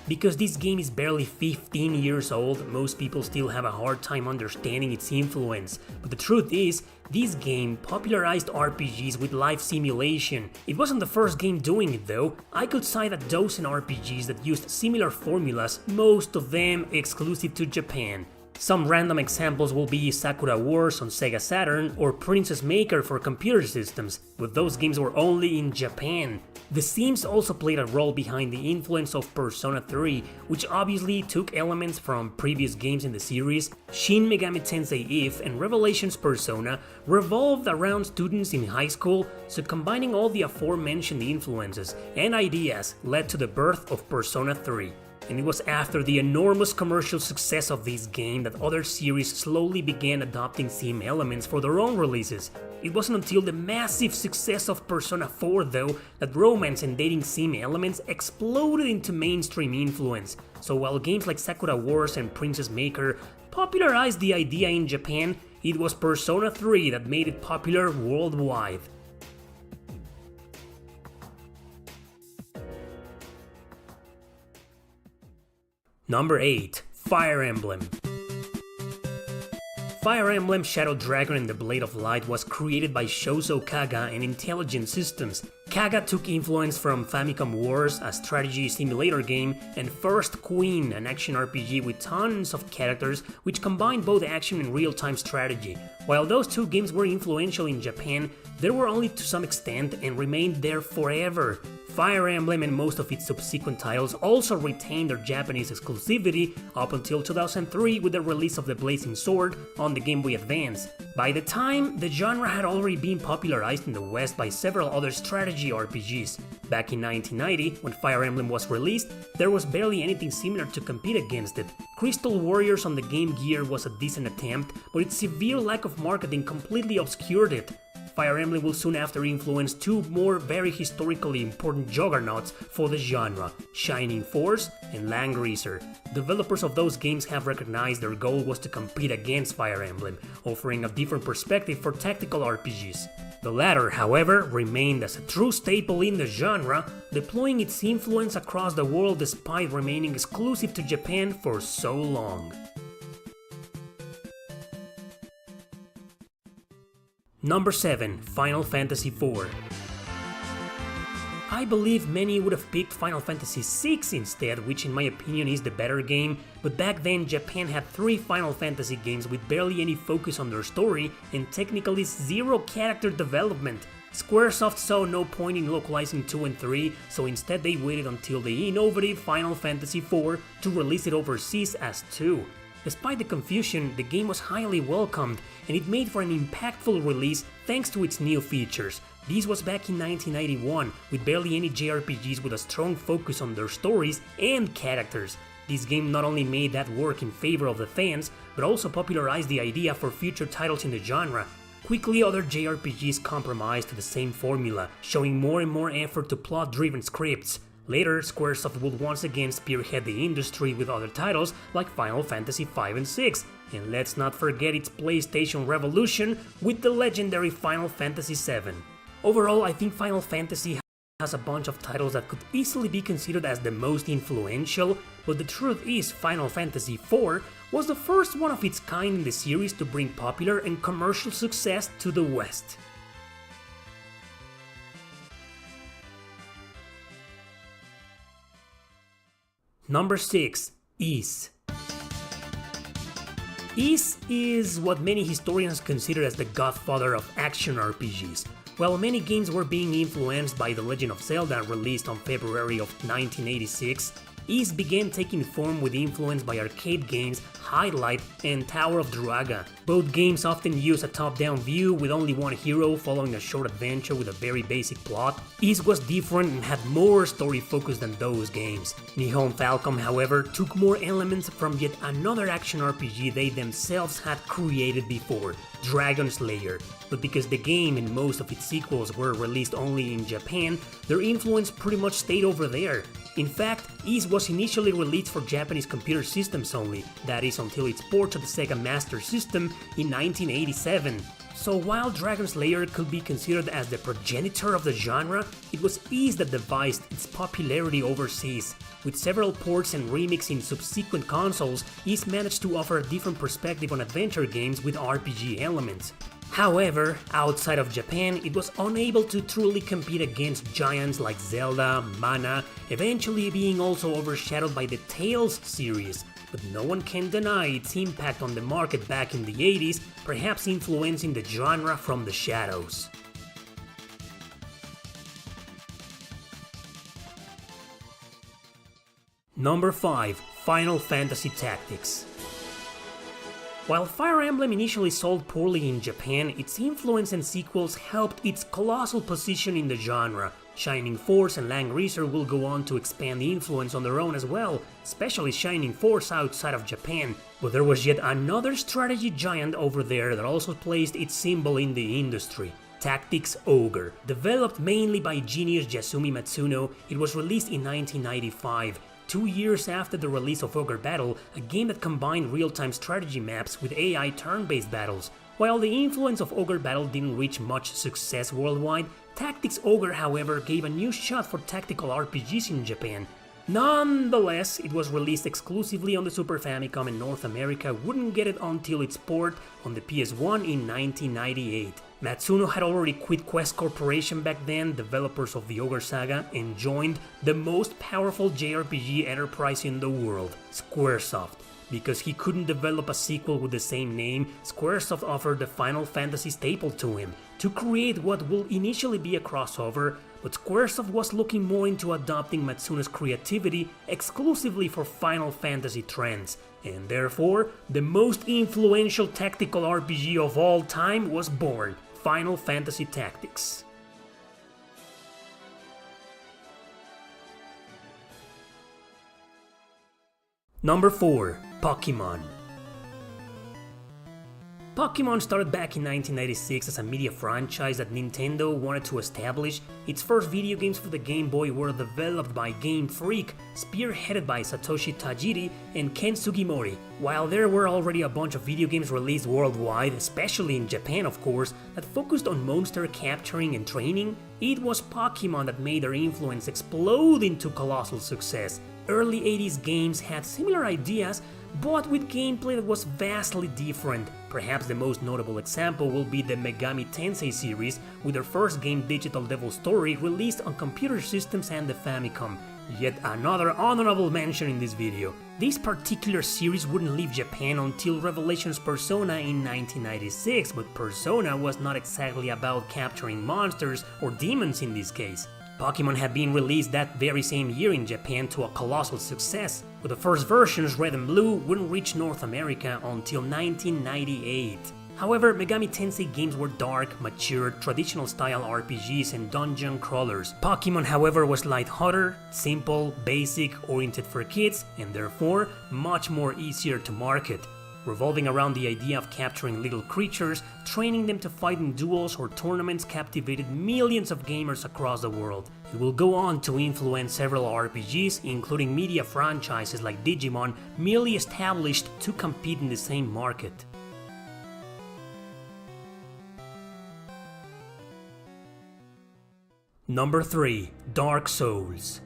Because this game is barely 15 years old, most people still have a hard time understanding its influence. But the truth is, this game popularized RPGs with life simulation. It wasn't the first game doing it though. I could cite a dozen RPGs that used similar formulas, most of them exclusive to Japan. Some random examples will be Sakura Wars on Sega Saturn or Princess Maker for computer systems, but those games were only in Japan. The Sims also played a role behind the influence of Persona 3, which obviously took elements from previous games in the series. Shin Megami Tensei If and Revelations Persona revolved around students in high school, so combining all the aforementioned influences and ideas led to the birth of Persona 3. And it was after the enormous commercial success of this game that other series slowly began adopting sim elements for their own releases. It wasn't until the massive success of Persona 4 though that romance and dating sim elements exploded into mainstream influence. So while games like Sakura Wars and Princess Maker popularized the idea in Japan, it was Persona 3 that made it popular worldwide. Number 8. Fire Emblem. Fire Emblem Shadow Dragon and the Blade of Light was created by Shozo Kaga and Intelligent Systems. Kaga took influence from Famicom Wars, a strategy simulator game, and First Queen, an action RPG with tons of characters which combined both action and real-time strategy. While those 2 games were influential in Japan, they were only to some extent and remained there forever. Fire Emblem and most of its subsequent titles also retained their Japanese exclusivity up until 2003 with the release of the Blazing Sword on the Game Boy Advance. By the time, the genre had already been popularized in the West by several other strategy RPGs. Back in 1990, when Fire Emblem was released, there was barely anything similar to compete against it. Crystal Warriors on the Game Gear was a decent attempt, but its severe lack of marketing completely obscured it. Fire Emblem will soon after influence 2 more very historically important juggernauts for the genre, Shining Force and Langrisser. Developers of those games have recognized their goal was to compete against Fire Emblem, offering a different perspective for tactical RPGs. The latter, however, remained as a true staple in the genre, deploying its influence across the world despite remaining exclusive to Japan for so long. Number 7. Final Fantasy IV. I believe many would have picked Final Fantasy VI instead, which in my opinion is the better game, but back then Japan had 3 Final Fantasy games with barely any focus on their story and technically 0 character development. Squaresoft saw no point in localizing 2 and 3, so instead they waited until the innovative Final Fantasy IV to release it overseas as 2. Despite the confusion, the game was highly welcomed, and it made for an impactful release thanks to its new features. This was back in 1991, with barely any JRPGs with a strong focus on their stories and characters. This game not only made that work in favor of the fans, but also popularized the idea for future titles in the genre. Quickly, other JRPGs compromised to the same formula, showing more and more effort to plot-driven scripts. Later, Squaresoft would once again spearhead the industry with other titles like Final Fantasy V and VI, and let's not forget its PlayStation revolution with the legendary Final Fantasy VII. Overall, I think Final Fantasy has a bunch of titles that could easily be considered as the most influential, but the truth is Final Fantasy IV was the first one of its kind in the series to bring popular and commercial success to the West. Number 6. Ys. Ys is what many historians consider as the godfather of action RPGs. While many games were being influenced by The Legend of Zelda, released on February of 1986, Ys began taking form with influence by arcade games Highlight and Tower of Druaga. Both games often use a top-down view with only one hero following a short adventure with a very basic plot. Ys was different and had more story focus than those games. Nihon Falcom, however, took more elements from yet another action RPG they themselves had created before, Dragon Slayer. But because the game and most of its sequels were released only in Japan, their influence pretty much stayed over there. In fact, Ys was initially released for Japanese computer systems only, that is until its port to the Sega Master System in 1987. So while Dragon Slayer could be considered as the progenitor of the genre, it was Ys that devised its popularity overseas. With several ports and remakes in subsequent consoles, Ys managed to offer a different perspective on adventure games with RPG elements. However, outside of Japan, it was unable to truly compete against giants like Zelda, Mana, eventually being also overshadowed by the Tales series. But no one can deny its impact on the market back in the 80s, perhaps influencing the genre from the shadows. Number 5. Final Fantasy Tactics. While Fire Emblem initially sold poorly in Japan, its influence and sequels helped its colossal position in the genre. Shining Force and Langrisser will go on to expand the influence on their own as well, especially Shining Force outside of Japan. But there was yet another strategy giant over there that also placed its symbol in the industry. Tactics Ogre. Developed mainly by genius Yasumi Matsuno, it was released in 1995. 2 years after the release of Ogre Battle, a game that combined real-time strategy maps with AI turn-based battles. While the influence of Ogre Battle didn't reach much success worldwide, Tactics Ogre, however, gave a new shot for tactical RPGs in Japan. Nonetheless, it was released exclusively on the Super Famicom and North America wouldn't get it until its port on the PS1 in 1998. Matsuno had already quit Quest Corporation back then, developers of the Ogre Saga, and joined the most powerful JRPG enterprise in the world, Squaresoft. Because he couldn't develop a sequel with the same name, Squaresoft offered the Final Fantasy staple to him, to create what will initially be a crossover, but Squaresoft was looking more into adopting Matsuno's creativity exclusively for Final Fantasy trends, and therefore, the most influential tactical RPG of all time was born, Final Fantasy Tactics. Number 4. Pokémon. Pokémon started back in 1996 as a media franchise that Nintendo wanted to establish. Its first video games for the Game Boy were developed by Game Freak, spearheaded by Satoshi Tajiri and Ken Sugimori. While there were already a bunch of video games released worldwide, especially in Japan of course, that focused on monster capturing and training, it was Pokémon that made their influence explode into colossal success. Early 80s games had similar ideas, but with gameplay that was vastly different. Perhaps the most notable example will be the Megami Tensei series, with their first game Digital Devil Story released on computer systems and the Famicom. Yet another honorable mention in this video. This particular series wouldn't leave Japan until Revelations Persona in 1996, but Persona was not exactly about capturing monsters or demons in this case. Pokémon had been released that very same year in Japan to a colossal success, but the first versions, Red and Blue, wouldn't reach North America until 1998. However, Megami Tensei games were dark, mature, traditional style RPGs and dungeon crawlers. Pokémon, however, was lighthearted, simple, basic, oriented for kids, and therefore much more easier to market. Revolving around the idea of capturing little creatures, training them to fight in duels or tournaments captivated millions of gamers across the world. It will go on to influence several RPGs, including media franchises like Digimon, merely established to compete in the same market. Number 3. Dark Souls.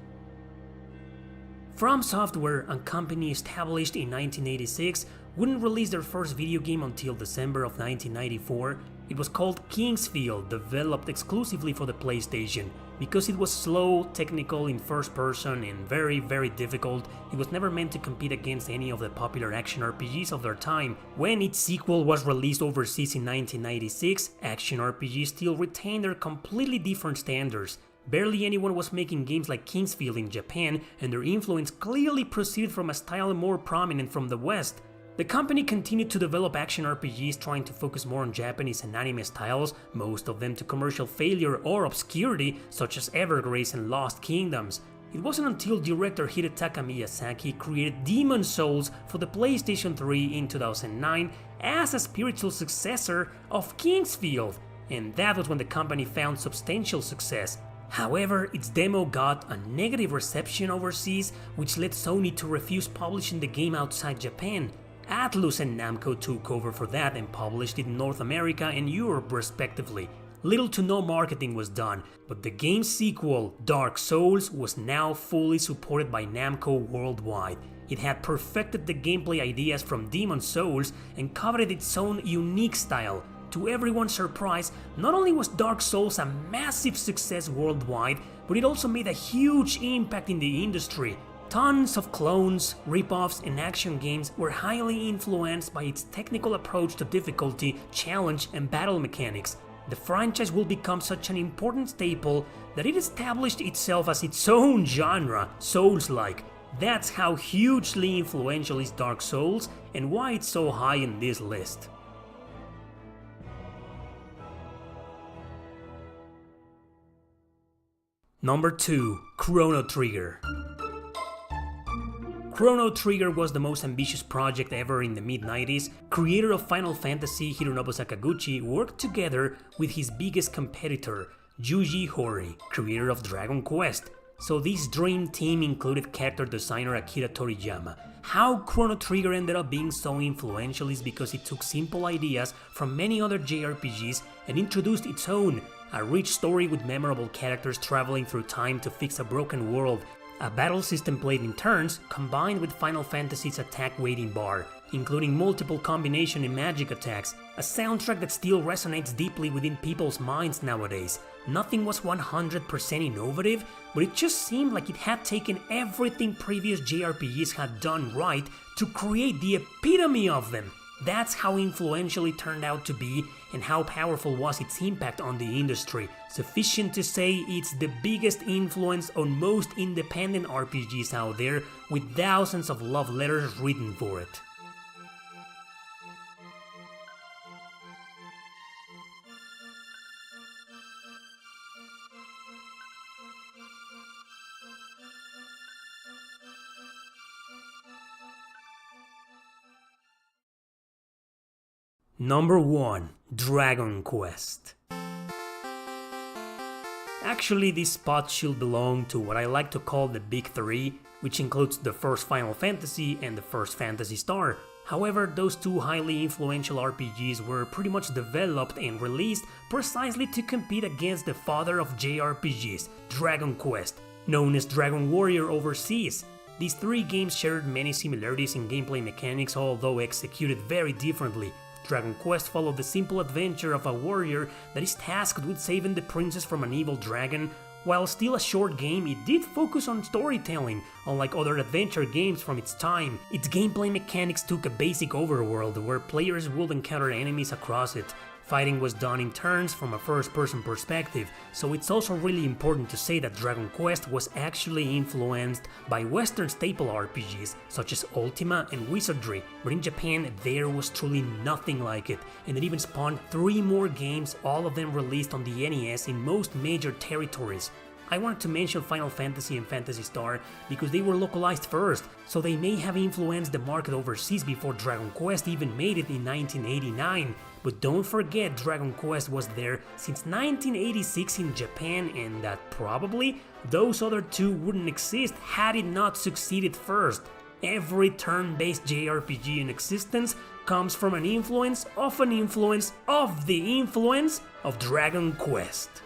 From Software, a company established in 1986, wouldn't release their first video game until December of 1994. It was called Kingsfield, developed exclusively for the PlayStation. Because it was slow, technical, in first person, and very difficult, it was never meant to compete against any of the popular action RPGs of their time. When its sequel was released overseas in 1996, action RPGs still retained their completely different standards. Barely anyone was making games like Kingsfield in Japan, and their influence clearly proceeded from a style more prominent from the West. The company continued to develop action RPGs, trying to focus more on Japanese and anime styles, most of them to commercial failure or obscurity, such as Evergrace and Lost Kingdoms. It wasn't until director Hidetaka Miyazaki created Demon Souls for the PlayStation 3 in 2009 as a spiritual successor of Kingsfield, and that was when the company found substantial success. However, its demo got a negative reception overseas, which led Sony to refuse publishing the game outside Japan. Atlus and Namco took over for that and published it in North America and Europe respectively. Little to no marketing was done, but the game's sequel, Dark Souls, was now fully supported by Namco worldwide. It had perfected the gameplay ideas from Demon Souls and coveted its own unique style. To everyone's surprise, not only was Dark Souls a massive success worldwide, but it also made a huge impact in the industry. Tons of clones, rip-offs, and action games were highly influenced by its technical approach to difficulty, challenge, and battle mechanics. The franchise will become such an important staple that it established itself as its own genre, Souls-like. That's how hugely influential is Dark Souls and why it's so high in this list. Number 2. Chrono Trigger. Chrono Trigger was the most ambitious project ever in the mid-90s. Creator of Final Fantasy, Hironobu Sakaguchi, worked together with his biggest competitor, Yuji Horii, creator of Dragon Quest. So this dream team included character designer Akira Toriyama. How Chrono Trigger ended up being so influential is because it took simple ideas from many other JRPGs and introduced its own, a rich story with memorable characters traveling through time to fix a broken world, a battle system played in turns combined with Final Fantasy's attack waiting bar, including multiple combination and magic attacks, a soundtrack that still resonates deeply within people's minds nowadays. Nothing was 100% innovative, but it just seemed like it had taken everything previous JRPGs had done right to create the epitome of them. That's how influential it turned out to be and how powerful was its impact on the industry. Sufficient to say it's the biggest influence on most independent RPGs out there, with thousands of love letters written for it. Number 1. Dragon Quest. Actually, this spot should belong to what I like to call the Big Three, which includes the first Final Fantasy and the first Phantasy Star. However, those two highly influential RPGs were pretty much developed and released precisely to compete against the father of JRPGs, Dragon Quest, known as Dragon Warrior overseas. These three games shared many similarities in gameplay mechanics, although executed very differently. Dragon Quest followed the simple adventure of a warrior that is tasked with saving the princess from an evil dragon. While still a short game, it did focus on storytelling, unlike other adventure games from its time. Its gameplay mechanics took a basic overworld where players would encounter enemies across it. Fighting was done in turns from a first-person perspective, so it's also really important to say that Dragon Quest was actually influenced by Western staple RPGs such as Ultima and Wizardry, but in Japan there was truly nothing like it, and it even spawned 3 more games, all of them released on the NES in most major territories. I wanted to mention Final Fantasy and Phantasy Star because they were localized first, so they may have influenced the market overseas before Dragon Quest even made it in 1989. But don't forget, Dragon Quest was there since 1986 in Japan, and that probably those other two wouldn't exist had it not succeeded first. Every turn-based JRPG in existence comes from an influence of the influence of Dragon Quest.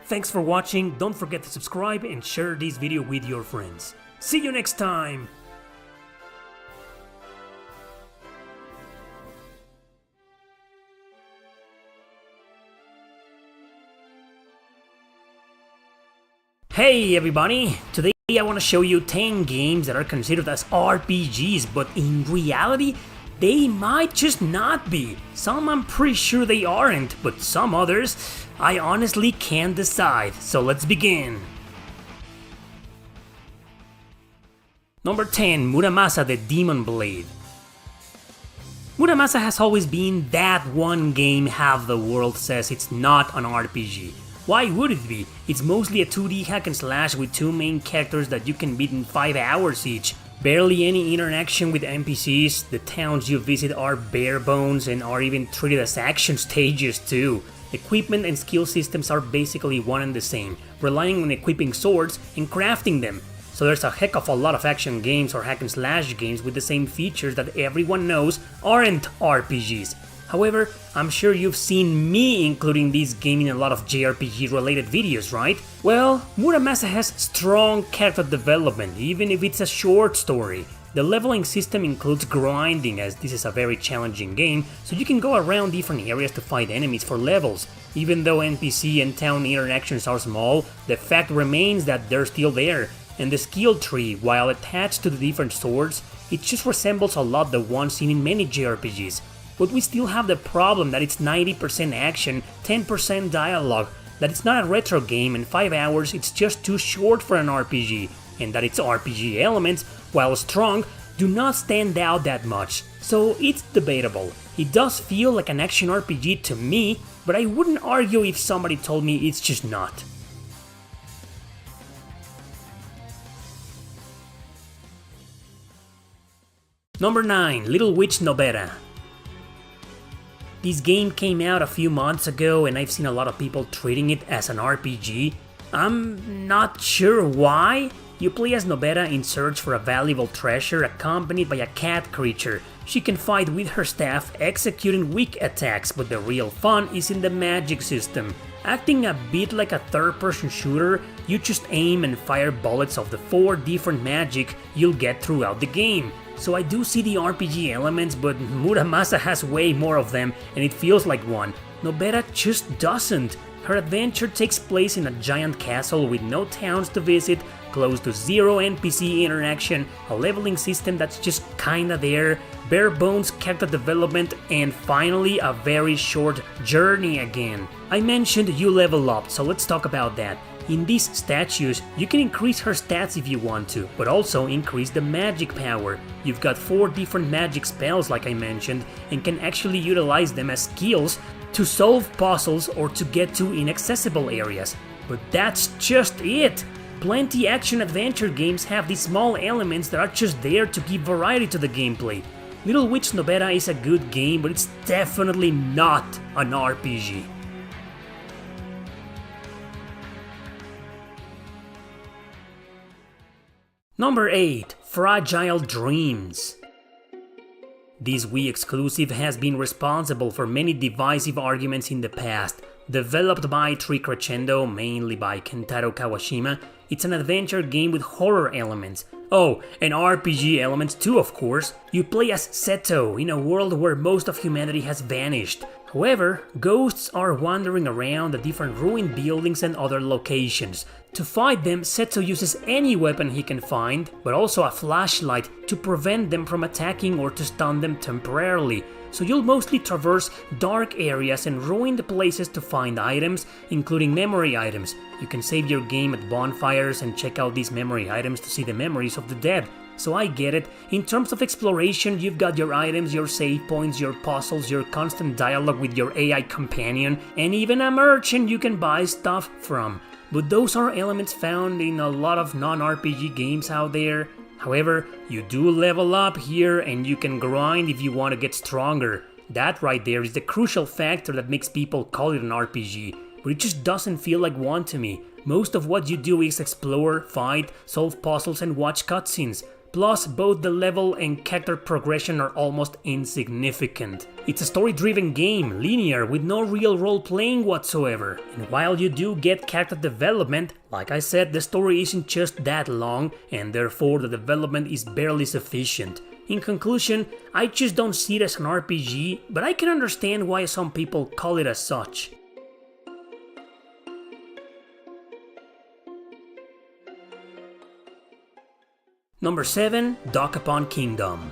Thanks for watching, don't forget to subscribe and share this video with your friends. See you next time! Hey everybody! Today I want to show you 10 games that are considered as RPGs, but in reality, they might just not be. Some I'm pretty sure they aren't, but some others, I honestly can't decide. So let's begin. Number 10, Muramasa the Demon Blade. Muramasa has always been that one game half the world says it's not an RPG. Why would it be? It's mostly a 2D hack and slash with two main characters that you can beat in 5 hours each. Barely any interaction with NPCs, the towns you visit are bare bones and are even treated as action stages too. Equipment and skill systems are basically one and the same, relying on equipping swords and crafting them. So there's a heck of a lot of action games or hack and slash games with the same features that everyone knows aren't RPGs. However, I'm sure you've seen me including this game in a lot of JRPG related videos, right? Well, Muramasa has strong character development, even if it's a short story. The leveling system includes grinding, as this is a very challenging game, so you can go around different areas to fight enemies for levels. Even though NPC and town interactions are small, the fact remains that they're still there. And the skill tree, while attached to the different swords, it just resembles a lot the one seen in many JRPGs. But we still have the problem that it's 90% action, 10% dialogue, that it's not a retro game and 5 hours it's just too short for an RPG, and that its RPG elements, while strong, do not stand out that much. So it's debatable. It does feel like an action RPG to me, but I wouldn't argue if somebody told me it's just not. Number 9, Little Witch Nobeta. This game came out a few months ago and I've seen a lot of people treating it as an RPG. I'm not sure why. You play as Nobeta in search for a valuable treasure accompanied by a cat creature. She can fight with her staff, executing weak attacks, but the real fun is in the magic system. Acting a bit like a third-person shooter, you just aim and fire bullets of the 4 different magic you'll get throughout the game. So I do see the RPG elements, but Muramasa has way more of them and it feels like one. Nobeta just doesn't. Her adventure takes place in a giant castle with no towns to visit, close to zero NPC interaction, a leveling system that's just kinda there, bare bones character development, and finally a very short journey again. I mentioned you level up, so let's talk about that. In these statues, you can increase her stats if you want to, but also increase the magic power. You've got 4 different magic spells like I mentioned, and can actually utilize them as skills to solve puzzles or to get to inaccessible areas. But that's just it! Plenty action-adventure games have these small elements that are just there to give variety to the gameplay. Little Witch Nobeta is a good game, but it's definitely not an RPG. Number 8, Fragile Dreams. This Wii exclusive has been responsible for many divisive arguments in the past. Developed by Tree Crescendo, mainly by Kentaro Kawashima, it's an adventure game with horror elements. Oh, and RPG elements too, of course. You play as Seto in a world where most of humanity has vanished. However, ghosts are wandering around the different ruined buildings and other locations. To fight them, Seto uses any weapon he can find, but also a flashlight to prevent them from attacking or to stun them temporarily. So you'll mostly traverse dark areas and ruined places to find items, including memory items. You can save your game at bonfires and check out these memory items to see the memories of the dead. So I get it. In terms of exploration, you've got your items, your save points, your puzzles, your constant dialogue with your AI companion, and even a merchant you can buy stuff from. But those are elements found in a lot of non-RPG games out there. However, you do level up here and you can grind if you want to get stronger. That right there is the crucial factor that makes people call it an RPG, but it just doesn't feel like one to me. Most of what you do is explore, fight, solve puzzles and watch cutscenes. Plus, both the level and character progression are almost insignificant. It's a story-driven game, linear, with no real role-playing whatsoever. And while you do get character development, like I said, the story isn't just that long, and therefore the development is barely sufficient. In conclusion, I just don't see it as an RPG, but I can understand why some people call it as such. Number 7, Dokapon Kingdom.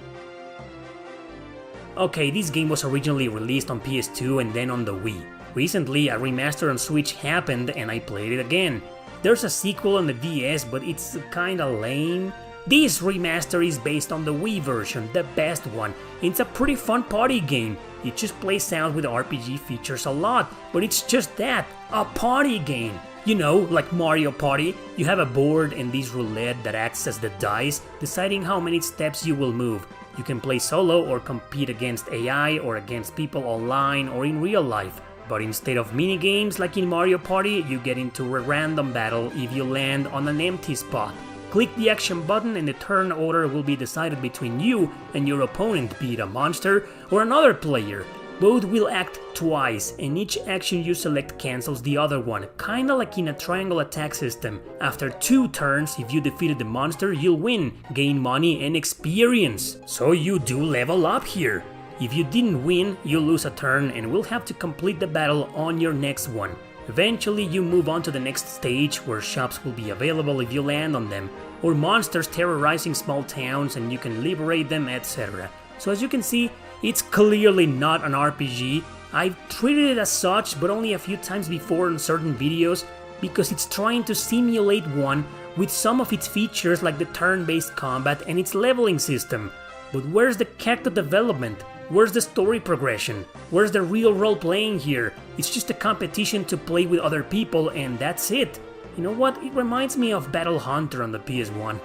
Okay, this game was originally released on PS2 and then on the Wii. Recently, a remaster on Switch happened and I played it again. There's a sequel on the DS, but it's kinda lame. This remaster is based on the Wii version, the best one. It's a pretty fun party game. It just plays out with RPG features a lot, but it's just that, a party game. You know, like Mario Party, you have a board and this roulette that acts as the dice, deciding how many steps you will move. You can play solo or compete against AI or against people online or in real life. But instead of minigames like in Mario Party, you get into a random battle if you land on an empty spot. Click the action button and the turn order will be decided between you and your opponent, be it a monster or another player. Both will act twice, and each action you select cancels the other one, kinda like in a triangle attack system. After 2 turns, if you defeated the monster, you'll win, gain money and experience. So you do level up here. If you didn't win, you'll lose a turn and will have to complete the battle on your next one. Eventually you move on to the next stage where shops will be available if you land on them, or monsters terrorizing small towns and you can liberate them, etc. So as you can see, it's clearly not an RPG. I've treated it as such, but only a few times before in certain videos, because it's trying to simulate one with some of its features like the turn-based combat and its leveling system. But where's the character development? Where's the story progression? Where's the real role-playing here? It's just a competition to play with other people and that's it. You know what? It reminds me of Battle Hunter on the PS1.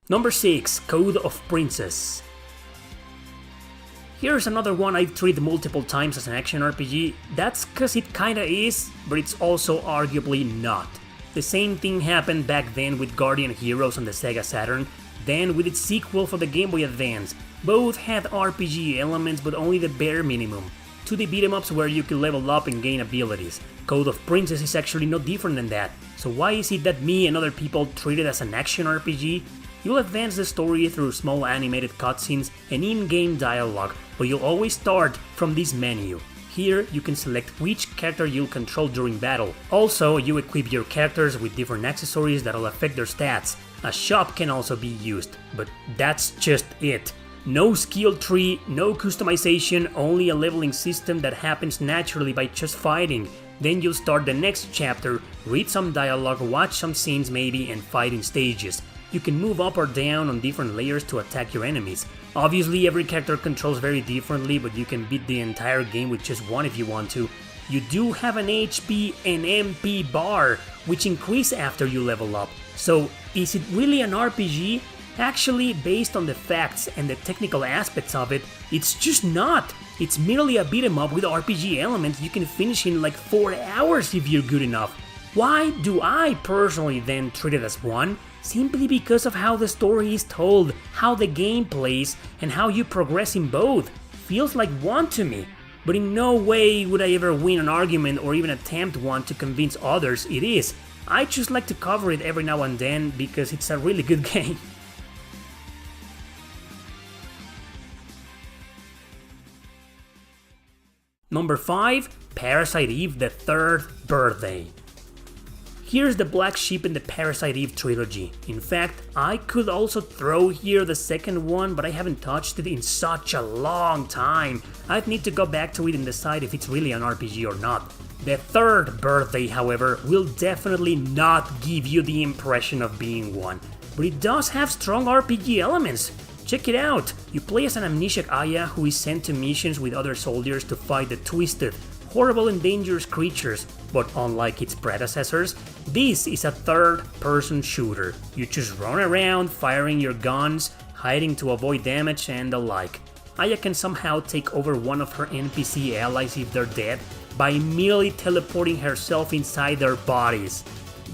Number 6, Code of Princess. Here's another one I've treated multiple times as an action RPG. That's cause it kinda is, but it's also arguably not. The same thing happened back then with Guardian Heroes on the Sega Saturn, then with its sequel for the Game Boy Advance. Both had RPG elements, but only the bare minimum. 2D beat-em-ups where you could level up and gain abilities. Code of Princess is actually no different than that. So why is it that me and other people treat it as an action RPG? You'll advance the story through small animated cutscenes and in-game dialogue, but you'll always start from this menu. Here, you can select which character you'll control during battle. Also, you equip your characters with different accessories that'll affect their stats. A shop can also be used, but that's just it. No skill tree, no customization, only a leveling system that happens naturally by just fighting. Then you'll start the next chapter, read some dialogue, watch some scenes maybe, and fight in stages. You can move up or down on different layers to attack your enemies. Obviously every character controls very differently, but you can beat the entire game with just one if you want to. You do have an HP and MP bar, which increase after you level up. So is it really an RPG? Actually, based on the facts and the technical aspects of it, it's just not. It's merely a beat 'em up with RPG elements you can finish in like 4 hours if you're good enough. Why do I personally then treat it as one? Simply because of how the story is told, how the game plays, and how you progress in both. Feels like one to me. But in no way would I ever win an argument or even attempt one to convince others it is. I just like to cover it every now and then because it's a really good game. Number 5, Parasite Eve: The Third Birthday. Here's the black sheep in the Parasite Eve trilogy. In fact, I could also throw here the second one, but I haven't touched it in such a long time. I'd need to go back to it and decide if it's really an RPG or not. The Third Birthday, however, will definitely not give you the impression of being one. But it does have strong RPG elements. Check it out! You play as an amnesiac Aya who is sent to missions with other soldiers to fight the twisted, horrible and dangerous creatures, but unlike its predecessors, this is a third-person shooter. You just run around firing your guns, hiding to avoid damage and the like. Aya can somehow take over one of her NPC allies if they're dead, by merely teleporting herself inside their bodies.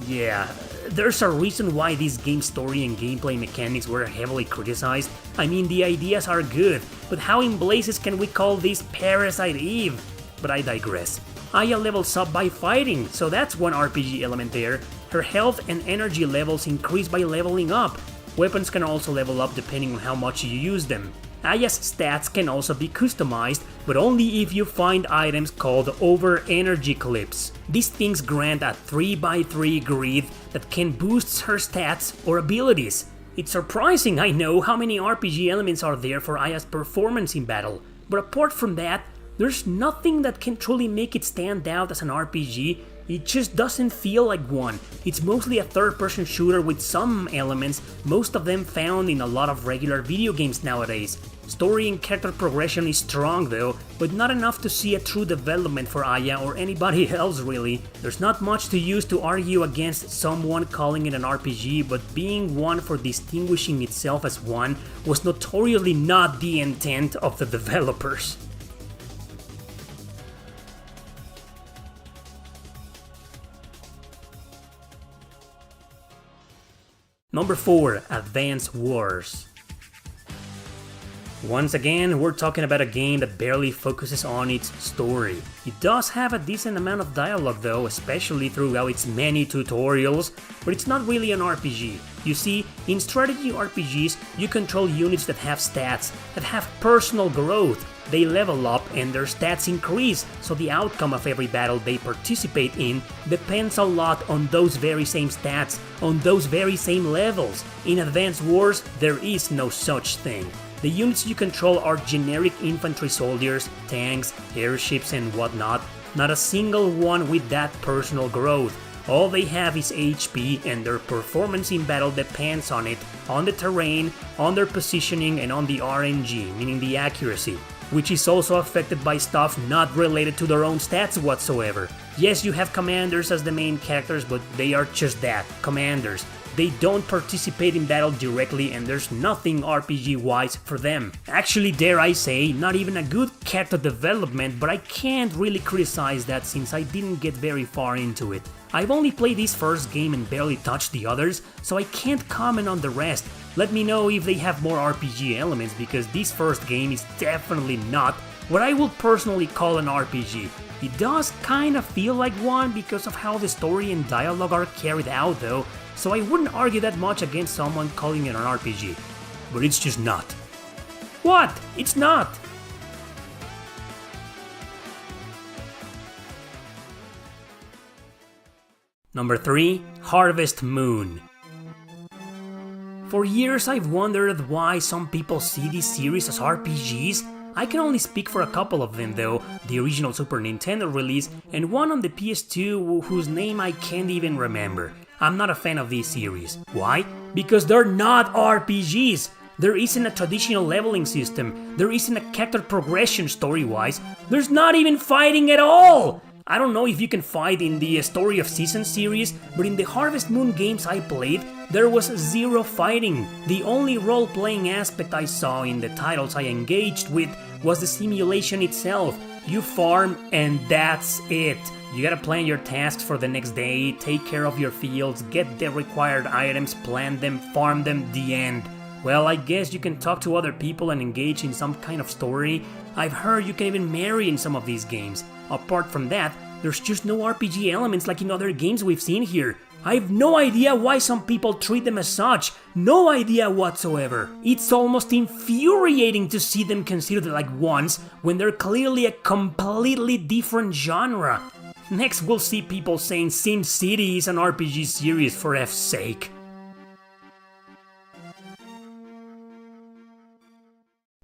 Yeah, there's a reason why this game's story and gameplay mechanics were heavily criticized. I mean, the ideas are good, but how in blazes can we call this Parasite Eve? But I digress. Aya levels up by fighting, so that's one RPG element there. Her health and energy levels increase by leveling up. Weapons can also level up depending on how much you use them. Aya's stats can also be customized, but only if you find items called over energy clips. These things grant a 3x3 grid that can boost her stats or abilities. It's surprising, I know, how many RPG elements are there for Aya's performance in battle, but apart from that, there's nothing that can truly make it stand out as an RPG. It just doesn't feel like one. It's mostly a third-person shooter with some elements, most of them found in a lot of regular video games nowadays. Story and character progression is strong though, but not enough to see a true development for Aya or anybody else really. There's not much to use to argue against someone calling it an RPG, but being one for distinguishing itself as one was notoriously not the intent of the developers. Number 4. Advance Wars. Once again, we're talking about a game that barely focuses on its story. It does have a decent amount of dialogue though, especially throughout its many tutorials, but it's not really an RPG. You see, in strategy RPGs, you control units that have stats, that have personal growth. They level up and their stats increase, so the outcome of every battle they participate in depends a lot on those very same stats, on those very same levels. In Advance Wars, there is no such thing. The units you control are generic infantry soldiers, tanks, airships and whatnot, not a single one with that personal growth. All they have is HP and their performance in battle depends on it, on the terrain, on their positioning and on the RNG, meaning the accuracy, which is also affected by stuff not related to their own stats whatsoever. Yes, you have commanders as the main characters, but they are just that, commanders. They don't participate in battle directly and there's nothing RPG-wise for them. Actually, dare I say, not even a good character development, but I can't really criticize that since I didn't get very far into it. I've only played this first game and barely touched the others, so I can't comment on the rest. Let me know if they have more RPG elements, because this first game is definitely not what I would personally call an RPG. It does kinda feel like one because of how the story and dialogue are carried out though, so I wouldn't argue that much against someone calling it an RPG. But it's just not. What? It's not! Number 3. Harvest Moon. For years I've wondered why some people see this series as RPGs. I can only speak for a couple of them though, the original Super Nintendo release and one on the PS2 whose name I can't even remember. I'm not a fan of this series. Why? Because they're not RPGs! There isn't a traditional leveling system, there isn't a character progression story-wise, there's not even fighting at all! I don't know if you can fight in the Story of Seasons series, but in the Harvest Moon games I played, there was zero fighting. The only role-playing aspect I saw in the titles I engaged with was the simulation itself. You farm and that's it. You gotta plan your tasks for the next day, take care of your fields, get the required items, plant them, farm them, the end. Well, I guess you can talk to other people and engage in some kind of story. I've heard you can even marry in some of these games. Apart from that, there's just no RPG elements like in other games we've seen here. I have no idea why some people treat them as such. No idea whatsoever. It's almost infuriating to see them considered like ones when they're clearly a completely different genre. Next we'll see people saying SimCity is an RPG series for F's sake.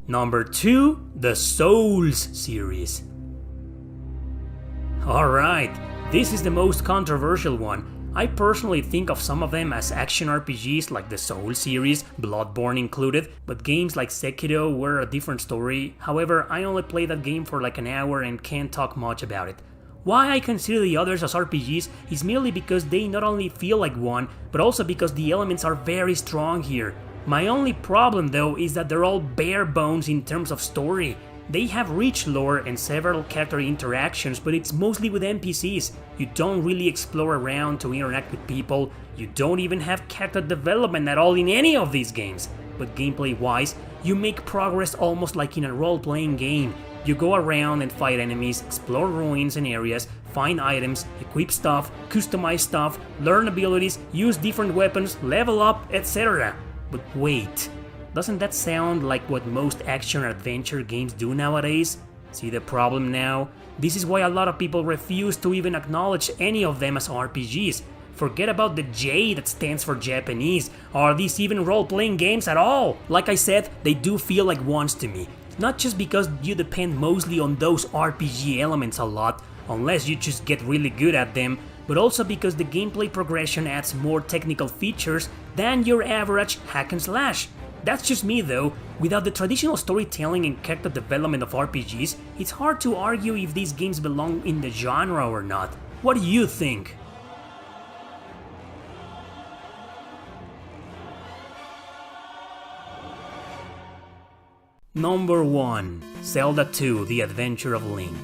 Number 2, the Souls series. Alright, this is the most controversial one. I personally think of some of them as action RPGs like the Souls series, Bloodborne included, but games like Sekiro were a different story. However, I only played that game for like an hour and can't talk much about it. Why I consider the others as RPGs is merely because they not only feel like one, but also because the elements are very strong here. My only problem though is that they're all bare bones in terms of story. They have rich lore and several character interactions, but it's mostly with NPCs. You don't really explore around to interact with people, you don't even have character development at all in any of these games. But gameplay-wise, you make progress almost like in a role-playing game. You go around and fight enemies, explore ruins and areas, find items, equip stuff, customize stuff, learn abilities, use different weapons, level up, etc. But wait, doesn't that sound like what most action-adventure games do nowadays? See the problem now? This is why a lot of people refuse to even acknowledge any of them as RPGs. Forget about the J that stands for Japanese. Are these even role-playing games at all? Like I said, they do feel like ones to me. Not just because you depend mostly on those RPG elements a lot, unless you just get really good at them, but also because the gameplay progression adds more technical features than your average hack and slash. That's just me though. Without the traditional storytelling and character development of RPGs, it's hard to argue if these games belong in the genre or not. What do you think? Number 1. Zelda 2: The Adventure of Link.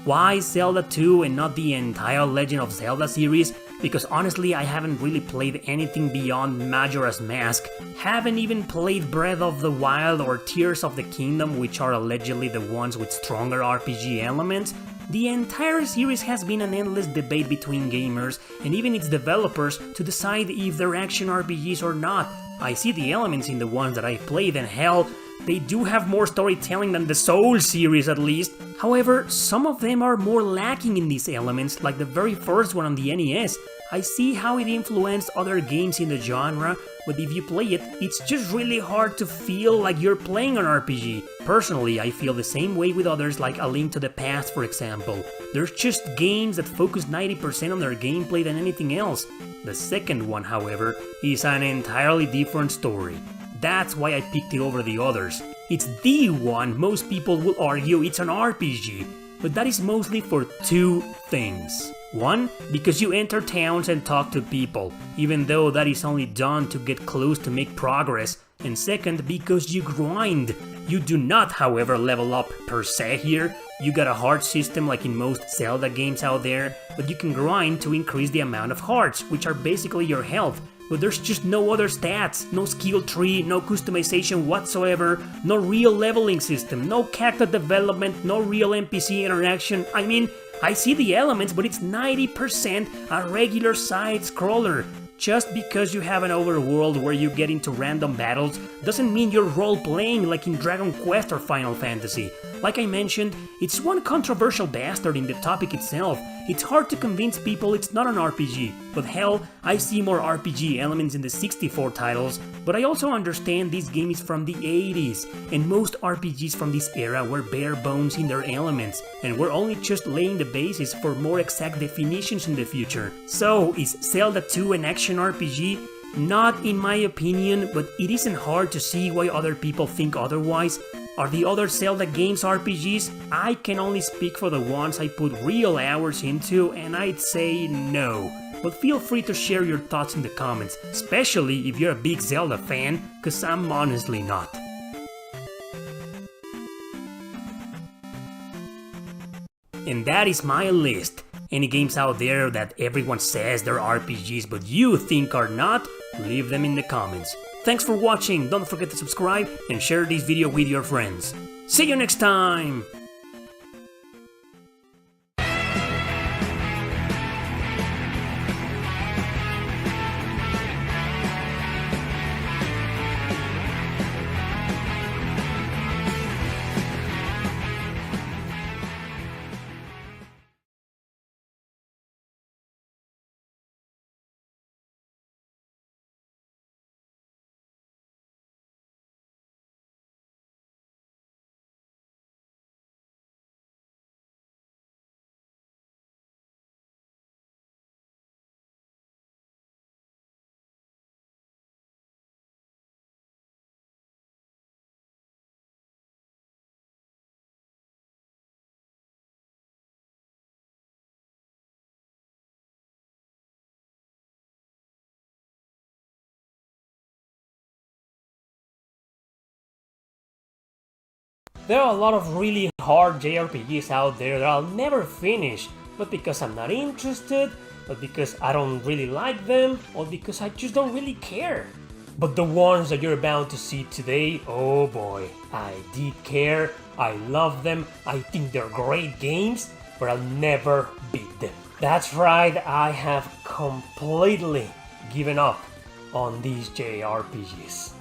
Why Zelda 2 and not the entire Legend of Zelda series? Because honestly I haven't really played anything beyond Majora's Mask, haven't even played Breath of the Wild or Tears of the Kingdom, which are allegedly the ones with stronger RPG elements. The entire series has been an endless debate between gamers and even its developers to decide if they're action RPGs or not. I see the elements in the ones that I've played, and hell, they do have more storytelling than the Soul series at least. However, some of them are more lacking in these elements, like the very first one on the NES. I see how it influenced other games in the genre, but if you play it, it's just really hard to feel like you're playing an RPG. Personally, I feel the same way with others like A Link to the Past, for example. There's just games that focus 90% on their gameplay than anything else. The second one, however, is an entirely different story. That's why I picked it over the others. It's the one most people will argue it's an RPG, but that is mostly for two things. One, because you enter towns and talk to people, even though that is only done to get close to make progress. And second, because you grind. You do not, however, level up per se here. You got a heart system like in most Zelda games out there, but you can grind to increase the amount of hearts, which are basically your health. But there's just no other stats, no skill tree, no customization whatsoever, no real leveling system, no character development, no real NPC interaction. I mean, I see the elements, but it's 90% a regular side-scroller. Just because you have an overworld where you get into random battles doesn't mean you're role-playing like in Dragon Quest or Final Fantasy. Like I mentioned, it's one controversial bastard in the topic itself. It's hard to convince people it's not an RPG, but hell, I see more RPG elements in the 64 titles, but I also understand this game is from the 80s, and most RPGs from this era were bare bones in their elements, and we're only just laying the basis for more exact definitions in the future. So, is Zelda 2 an action RPG? Not in my opinion, but it isn't hard to see why other people think otherwise. Are the other Zelda games RPGs? I can only speak for the ones I put real hours into, and I'd say no. But feel free to share your thoughts in the comments, especially if you're a big Zelda fan, cause I'm honestly not. And that is my list. Any games out there that everyone says they're RPGs but you think are not? Leave them in the comments. Thanks for watching, don't forget to subscribe and share this video with your friends. See you next time! There are a lot of really hard JRPGs out there that I'll never finish, but because I'm not interested, but because I don't really like them, or because I just don't really care. But the ones that you're about to see today, oh boy, I did care, I love them, I think they're great games, but I'll never beat them. That's right, I have completely given up on these JRPGs.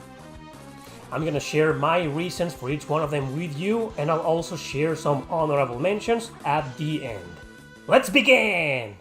I'm gonna share my reasons for each one of them with you, and I'll also share some honorable mentions at the end. Let's begin!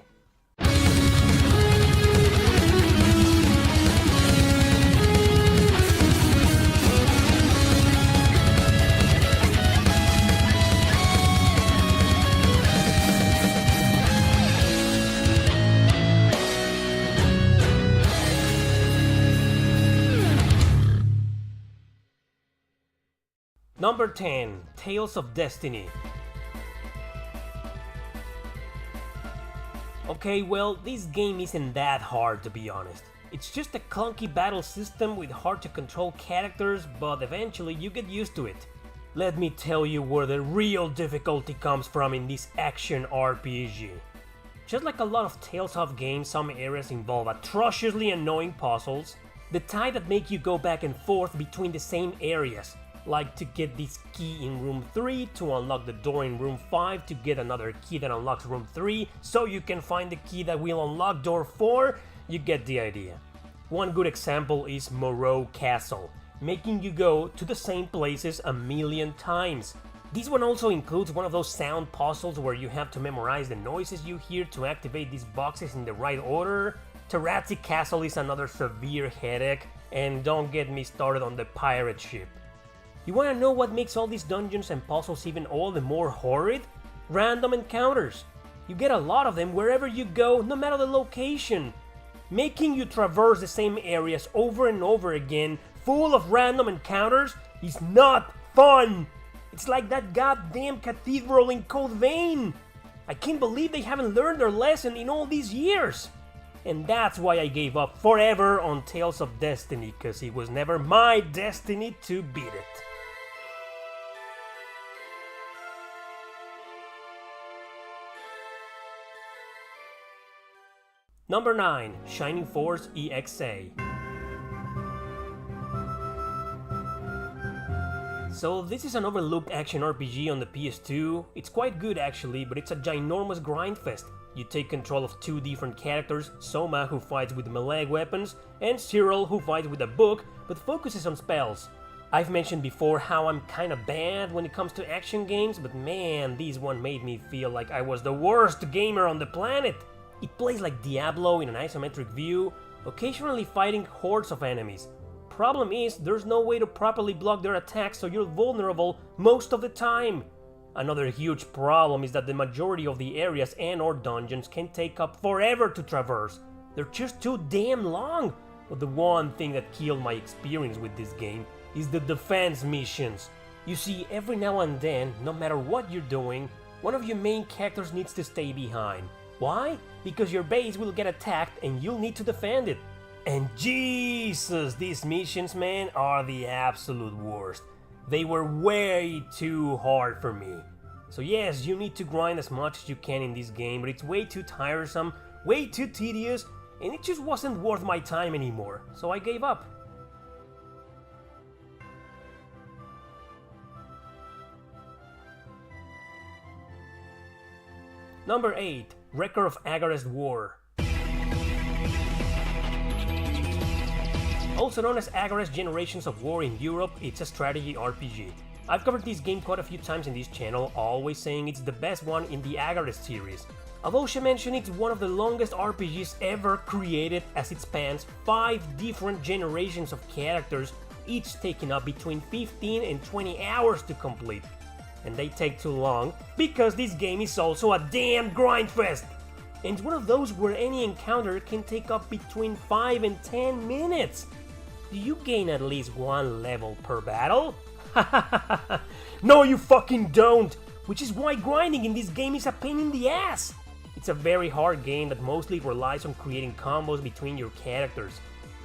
Number 10, Tales of Destiny. Okay, well, this game isn't that hard to be honest. It's just a clunky battle system with hard to control characters, but eventually you get used to it. Let me tell you where the real difficulty comes from in this action RPG. Just like a lot of Tales of games, some areas involve atrociously annoying puzzles, the type that make you go back and forth between the same areas. Like to get this key in room 3, to unlock the door in room 5, to get another key that unlocks room 3, so you can find the key that will unlock door 4, you get the idea. One good example is Moreau Castle, making you go to the same places a million times. This one also includes one of those sound puzzles where you have to memorize the noises you hear to activate these boxes in the right order. Tarazzi Castle is another severe headache, and don't get me started on the pirate ship. You wanna know what makes all these dungeons and puzzles even all the more horrid? Random encounters. You get a lot of them wherever you go, no matter the location. Making you traverse the same areas over and over again, full of random encounters, is not fun! It's like that goddamn cathedral in Code Vein! I can't believe they haven't learned their lesson in all these years! And that's why I gave up forever on Tales of Destiny, cause it was never my destiny to beat it. Number 9, Shining Force EXA. So this is an overlooked action RPG on the PS2. It's quite good actually, but it's a ginormous grindfest. You take control of two different characters, Soma who fights with melee weapons, and Cyril who fights with a book, but focuses on spells. I've mentioned before how I'm kinda bad when it comes to action games, but man, this one made me feel like I was the worst gamer on the planet. It plays like Diablo in an isometric view, occasionally fighting hordes of enemies. Problem is, there's no way to properly block their attacks, so you're vulnerable most of the time. Another huge problem is that the majority of the areas and/or dungeons can take up forever to traverse. They're just too damn long. But the one thing that killed my experience with this game is the defense missions. You see, every now and then, no matter what you're doing, one of your main characters needs to stay behind. Why? Because your base will get attacked and you'll need to defend it. And Jesus, these missions, man, are the absolute worst. They were way too hard for me. So yes, you need to grind as much as you can in this game, but it's way too tiresome, way too tedious, and it just wasn't worth my time anymore, so I gave up. Number 8, Record of Agarest War. Also known as Agarest Generations of War in Europe, it's a strategy RPG. I've covered this game quite a few times in this channel, always saying it's the best one in the Agarest series. I've also mentioned it's one of the longest RPGs ever created, as it spans 5 different generations of characters, each taking up between 15 and 20 hours to complete. And they take too long, because this game is also a damn grindfest! And it's one of those where any encounter can take up between 5 and 10 minutes! Do you gain at least 1 level per battle? No, you fucking don't! Which is why grinding in this game is a pain in the ass! It's a very hard game that mostly relies on creating combos between your characters.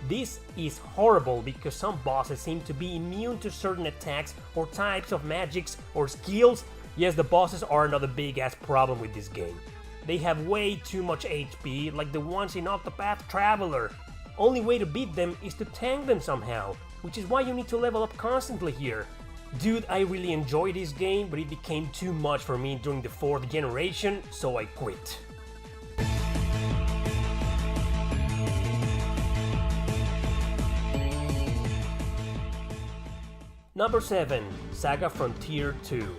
This is horrible because some bosses seem to be immune to certain attacks or types of magics or skills. Yes, the bosses are not a big ass problem with this game. They have way too much HP, like the ones in Octopath Traveler. Only way to beat them is to tank them somehow, which is why you need to level up constantly here. Dude, I really enjoyed this game, but it became too much for me during the 4th generation, so I quit. Number 7. Saga Frontier 2.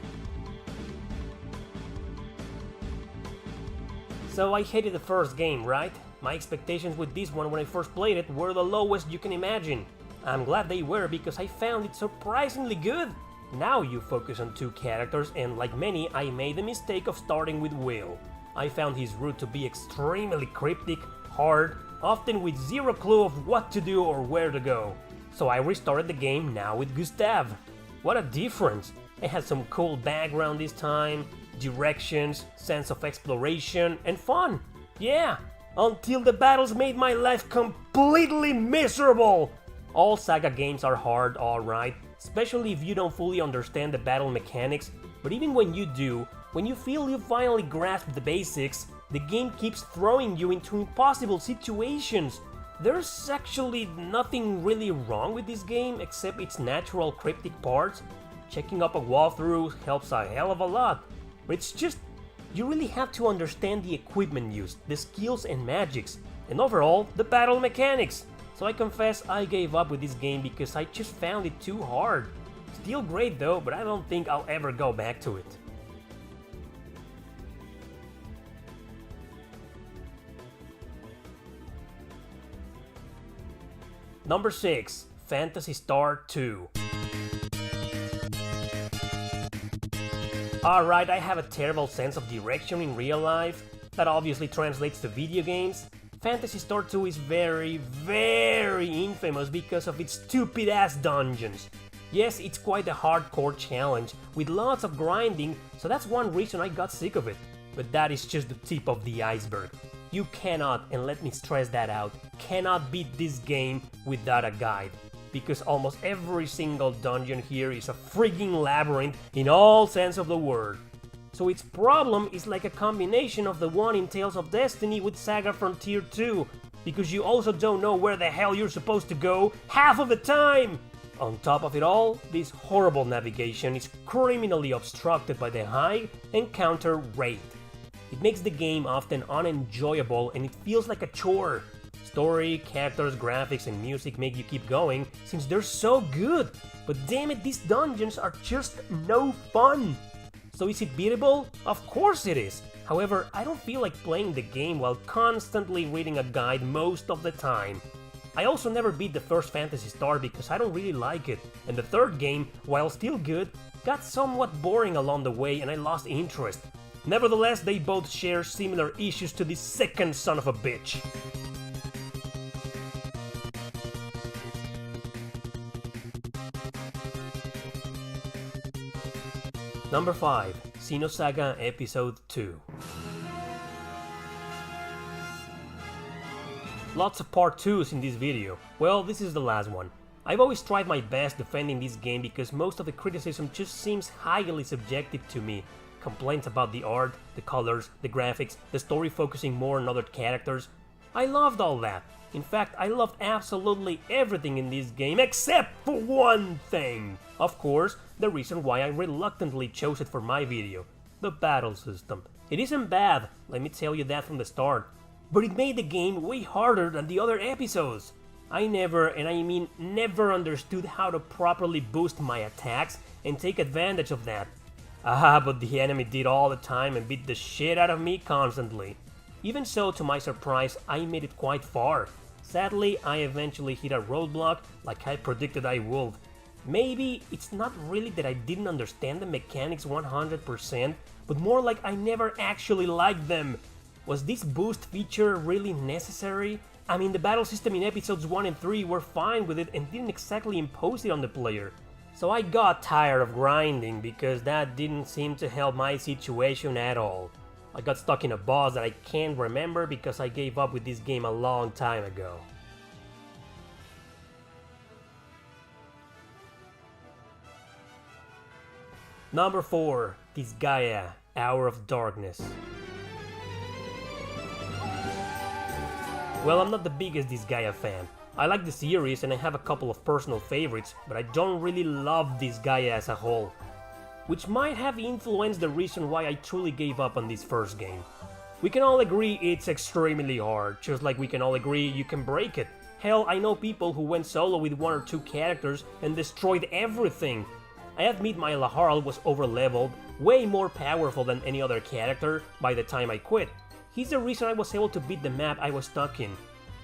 So I hated the first game, right? My expectations with this one when I first played it were the lowest you can imagine. I'm glad they were because I found it surprisingly good. Now you focus on 2 characters and like many, I made the mistake of starting with Will. I found his route to be extremely cryptic, hard, often with zero clue of what to do or where to go. So I restarted the game now with Gustav. What a difference! It has some cool background this time, directions, sense of exploration, and fun. Yeah, until the battles made my life completely miserable. All Saga games are hard, alright, especially if you don't fully understand the battle mechanics, but even when you do, when you feel you finally grasp the basics, the game keeps throwing you into impossible situations. There's actually nothing really wrong with this game except its natural cryptic parts. Checking up a walkthrough helps a hell of a lot, but it's just, you really have to understand the equipment used, the skills and magics, and overall, the battle mechanics. So I confess I gave up with this game because I just found it too hard. Still great though, but I don't think I'll ever go back to it. Number 6. Phantasy Star 2. Alright, I have a terrible sense of direction in real life. That obviously translates to video games. Phantasy Star 2 is very infamous because of its stupid ass dungeons. Yes, it's quite a hardcore challenge with lots of grinding, so that's one reason I got sick of it. But that is just the tip of the iceberg. You cannot, and let me stress that out, cannot beat this game without a guide. Because almost every single dungeon here is a frigging labyrinth in all sense of the word. So its problem is like a combination of the one in Tales of Destiny with Saga Frontier 2, because you also don't know where the hell you're supposed to go half of the time! On top of it all, this horrible navigation is criminally obstructed by the high encounter rate. It makes the game often unenjoyable and it feels like a chore. Story, characters, graphics, and music make you keep going since they're so good, but damn it, these dungeons are just no fun! So is it beatable? Of course it is! However, I don't feel like playing the game while constantly reading a guide most of the time. I also never beat the first Phantasy Star because I don't really like it, and the third game, while still good, got somewhat boring along the way and I lost interest. Nevertheless, they both share similar issues to this second son of a bitch. Number 5. Xenosaga Episode 2. Lots of part 2s in this video. Well, this is the last one. I've always tried my best defending this game because most of the criticism just seems highly subjective to me. Complaints about the art, the colors, the graphics, the story focusing more on other characters. I loved all that. In fact, I loved absolutely everything in this game except for one thing. Of course, the reason why I reluctantly chose it for my video. The battle system. It isn't bad, let me tell you that from the start. But it made the game way harder than the other episodes. I never, and I mean never understood how to properly boost my attacks and take advantage of that. But the enemy did all the time and beat the shit out of me constantly. Even so, to my surprise, I made it quite far. Sadly, I eventually hit a roadblock like I predicted I would. Maybe it's not really that I didn't understand the mechanics 100%, but more like I never actually liked them. Was this boost feature really necessary? I mean, the battle system in episodes 1 and 3 were fine with it and didn't exactly impose it on the player. So I got tired of grinding because that didn't seem to help my situation at all. I got stuck in a boss that I can't remember because I gave up with this game a long time ago. Number 4, Disgaea, Hour of Darkness. Well, I'm not the biggest Disgaea fan. I like the series and I have a couple of personal favorites, but I don't really love Disgaea as a whole, which might have influenced the reason why I truly gave up on this first game. We can all agree it's extremely hard, just like we can all agree you can break it. Hell, I know people who went solo with 1 or 2 characters and destroyed everything. I admit my Laharl was over-leveled, way more powerful than any other character by the time I quit. He's the reason I was able to beat the map I was stuck in.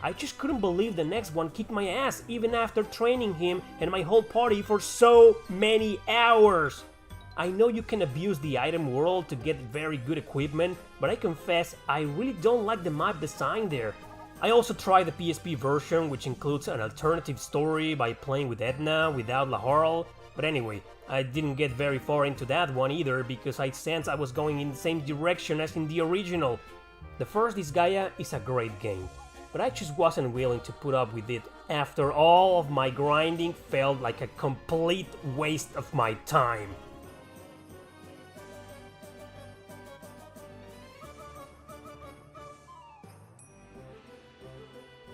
I just couldn't believe the next one kicked my ass even after training him and my whole party for so many hours. I know you can abuse the item world to get very good equipment, but I confess I really don't like the map design there. I also tried the PSP version, which includes an alternative story by playing with Edna without Laharl, but anyway, I didn't get very far into that one either because I sensed I was going in the same direction as in the original. The first Disgaea is a great game, but I just wasn't willing to put up with it after all of my grinding felt like a complete waste of my time.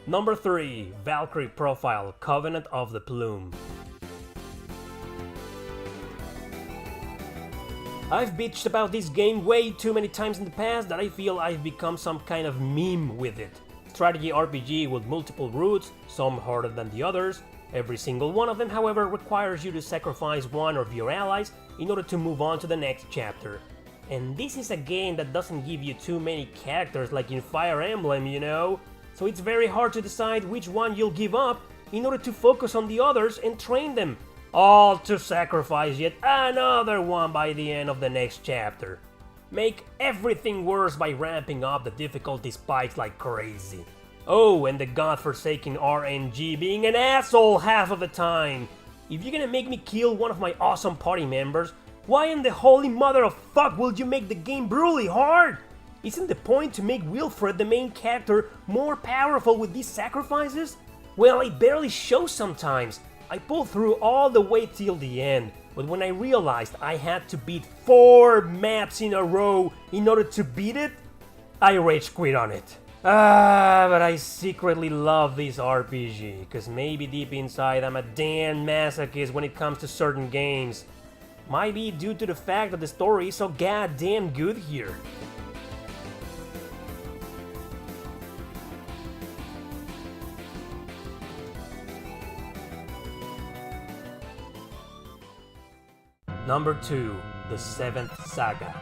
Number 3, Valkyrie Profile, Covenant of the Plume. I've bitched about this game way too many times in the past that I feel I've become some kind of meme with it. Strategy RPG with multiple routes, some harder than the others. Every single one of them, however, requires you to sacrifice one of your allies in order to move on to the next chapter. And this is a game that doesn't give you too many characters like in Fire Emblem, you know? So it's very hard to decide which one you'll give up in order to focus on the others and train them, all to sacrifice yet another one by the end of the next chapter. Make everything worse by ramping up the difficulty spikes like crazy. Oh, and the godforsaken RNG being an asshole half of the time. If you're gonna make me kill one of my awesome party members, why in the holy mother of fuck will you make the game brutally hard? Isn't the point to make Wilfred, the main character, more powerful with these sacrifices? Well, it barely shows sometimes. I pulled through all the way till the end, but when I realized I had to beat 4 maps in a row in order to beat it, I rage quit on it. But I secretly love this RPG, cause maybe deep inside I'm a damn masochist when it comes to certain games. Might be due to the fact that the story is so goddamn good here. Number 2, The Seventh Saga.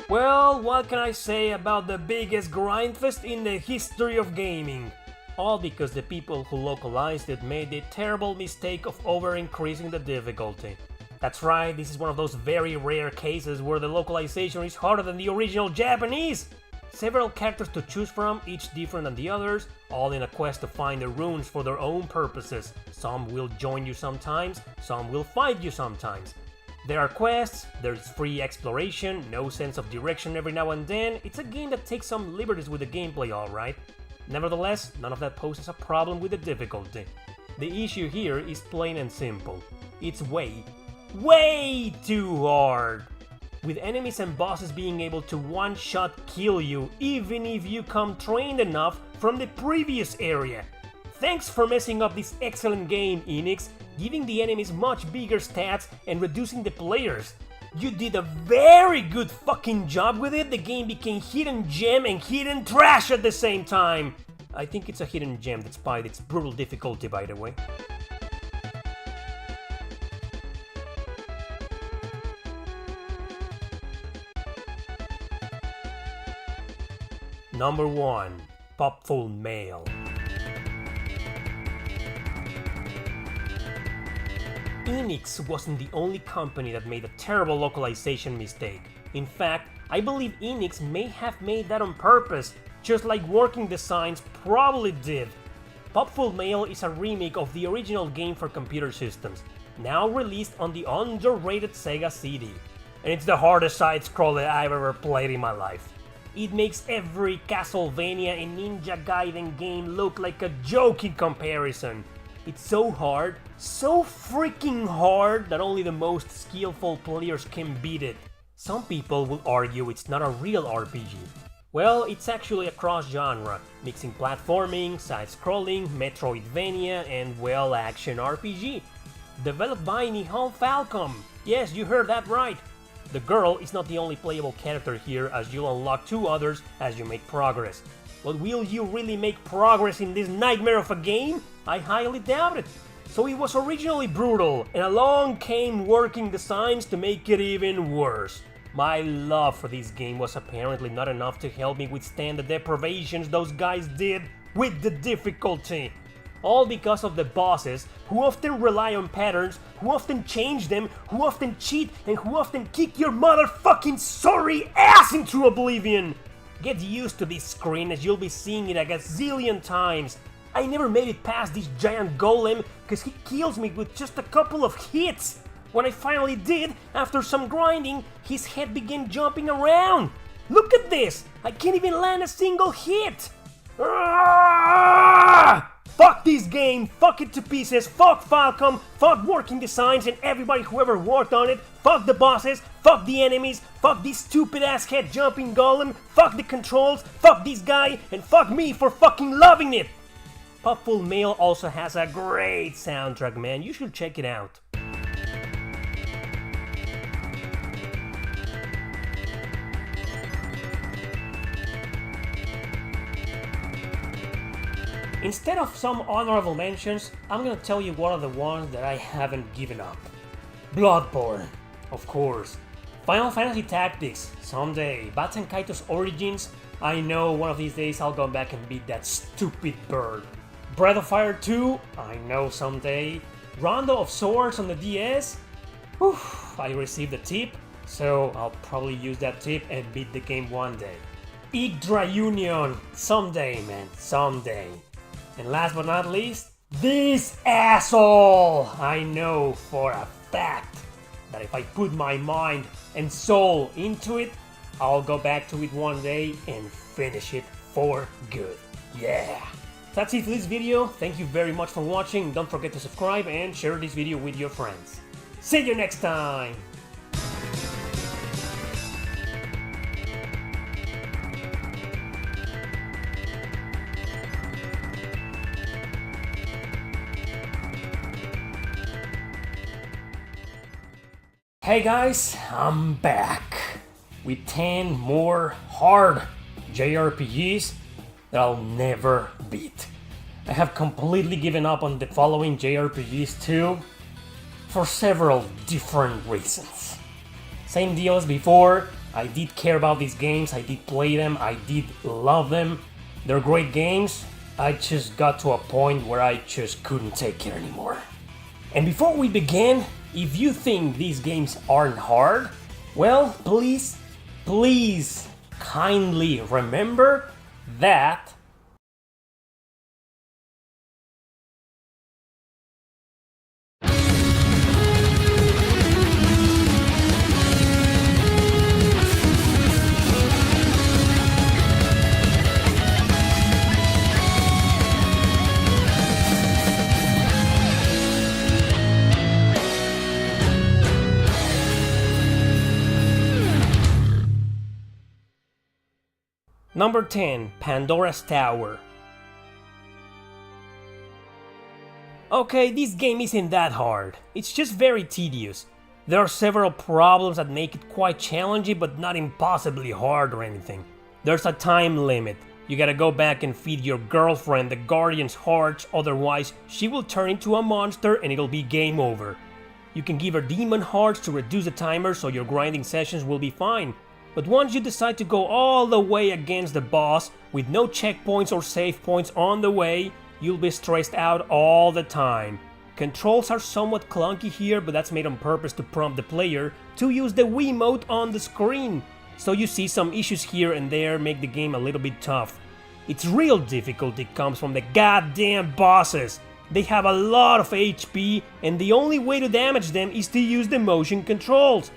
Well, what can I say about the biggest grindfest in the history of gaming? All because the people who localized it made the terrible mistake of over-increasing the difficulty. That's right, this is one of those very rare cases where the localization is harder than the original Japanese. Several characters to choose from, each different than the others, all in a quest to find the runes for their own purposes. Some will join you sometimes, some will fight you sometimes. There are quests, there's free exploration, no sense of direction every now and then. It's a game that takes some liberties with the gameplay, alright. Nevertheless, none of that poses a problem with the difficulty. The issue here is plain and simple. It's way too hard! With enemies and bosses being able to one-shot kill you even if you come trained enough from the previous area. Thanks for messing up this excellent game, Enix, giving the enemies much bigger stats and reducing the players. You did a very good fucking job with it. The game became hidden gem and hidden trash at the same time. I think it's a hidden gem despite its brutal difficulty, by the way. Number 1, Popful Mail. Enix wasn't the only company that made a terrible localization mistake. In fact, I believe Enix may have made that on purpose, just like Working Designs probably did. Popful Mail is a remake of the original game for computer systems, now released on the underrated Sega CD. And it's the hardest side-scroller I've ever played in my life. It makes every Castlevania and Ninja Gaiden game look like a joke in comparison. It's so hard, so freaking hard that only the most skillful players can beat it. Some people will argue it's not a real RPG. Well, it's actually a cross-genre, mixing platforming, side-scrolling, Metroidvania, and, well, action RPG. Developed by Nihal Falcom. Yes, you heard that right. The girl is not the only playable character here, as you'll unlock 2 others as you make progress. But will you really make progress in this nightmare of a game? I highly doubt it. So it was originally brutal, and along came working designs to make it even worse. My love for this game was apparently not enough to help me withstand the deprivations those guys did with the difficulty. All because of the bosses, who often rely on patterns, who often change them, who often cheat, and who often kick your motherfucking sorry ass into oblivion. Get used to this screen as you'll be seeing it a gazillion times. I never made it past this giant golem cause he kills me with just a couple of hits. When I finally did, after some grinding, his head began jumping around. Look at this! I can't even land a single hit! Fuck this game, fuck it to pieces, fuck Falcom, fuck working designs and everybody who ever worked on it, fuck the bosses, fuck the enemies, fuck this stupid ass head jumping golem, fuck the controls, fuck this guy, and fuck me for fucking loving it! Pufful Mail also has a great soundtrack, man, you should check it out. Instead of some honorable mentions, I'm gonna tell you one of the ones that I haven't given up. Bloodborne, of course. Final Fantasy Tactics, someday. Bats and Kaito's Origins, I know one of these days I'll go back and beat that stupid bird. Breath of Fire 2, I know someday. Rondo of Swords on the DS, whew, I received a tip, so I'll probably use that tip and beat the game one day. Yggdra Union, someday man, someday. And last but not least, this asshole! I know for a fact that if I put my mind and soul into it, I'll go back to it one day and finish it for good. Yeah! That's it for this video. Thank you very much for watching. Don't forget to subscribe and share this video with your friends. See you next time! Hey guys, I'm back with 10 more hard JRPGs that I'll never beat. I have completely given up on the following JRPGs too, for several different reasons. Same deal as before, I did care about these games, I did play them, I did love them. They're great games, I just got to a point where I just couldn't take it anymore. And before we begin, if you think these games aren't hard, well, please kindly remember that Number 10, Pandora's Tower. Okay, this game isn't that hard, it's just very tedious. There are several problems that make it quite challenging but not impossibly hard or anything. There's a time limit. You gotta go back and feed your girlfriend the Guardian's hearts, otherwise she will turn into a monster and it'll be game over. You can give her demon hearts to reduce the timer so your grinding sessions will be fine. But once you decide to go all the way against the boss, with no checkpoints or save points on the way, you'll be stressed out all the time. Controls are somewhat clunky here, but that's made on purpose to prompt the player to use the Wiimote on the screen. So you see some issues here and there make the game a little bit tough. Its real difficulty comes from the goddamn bosses. They have a lot of HP, and the only way to damage them is to use the motion controls.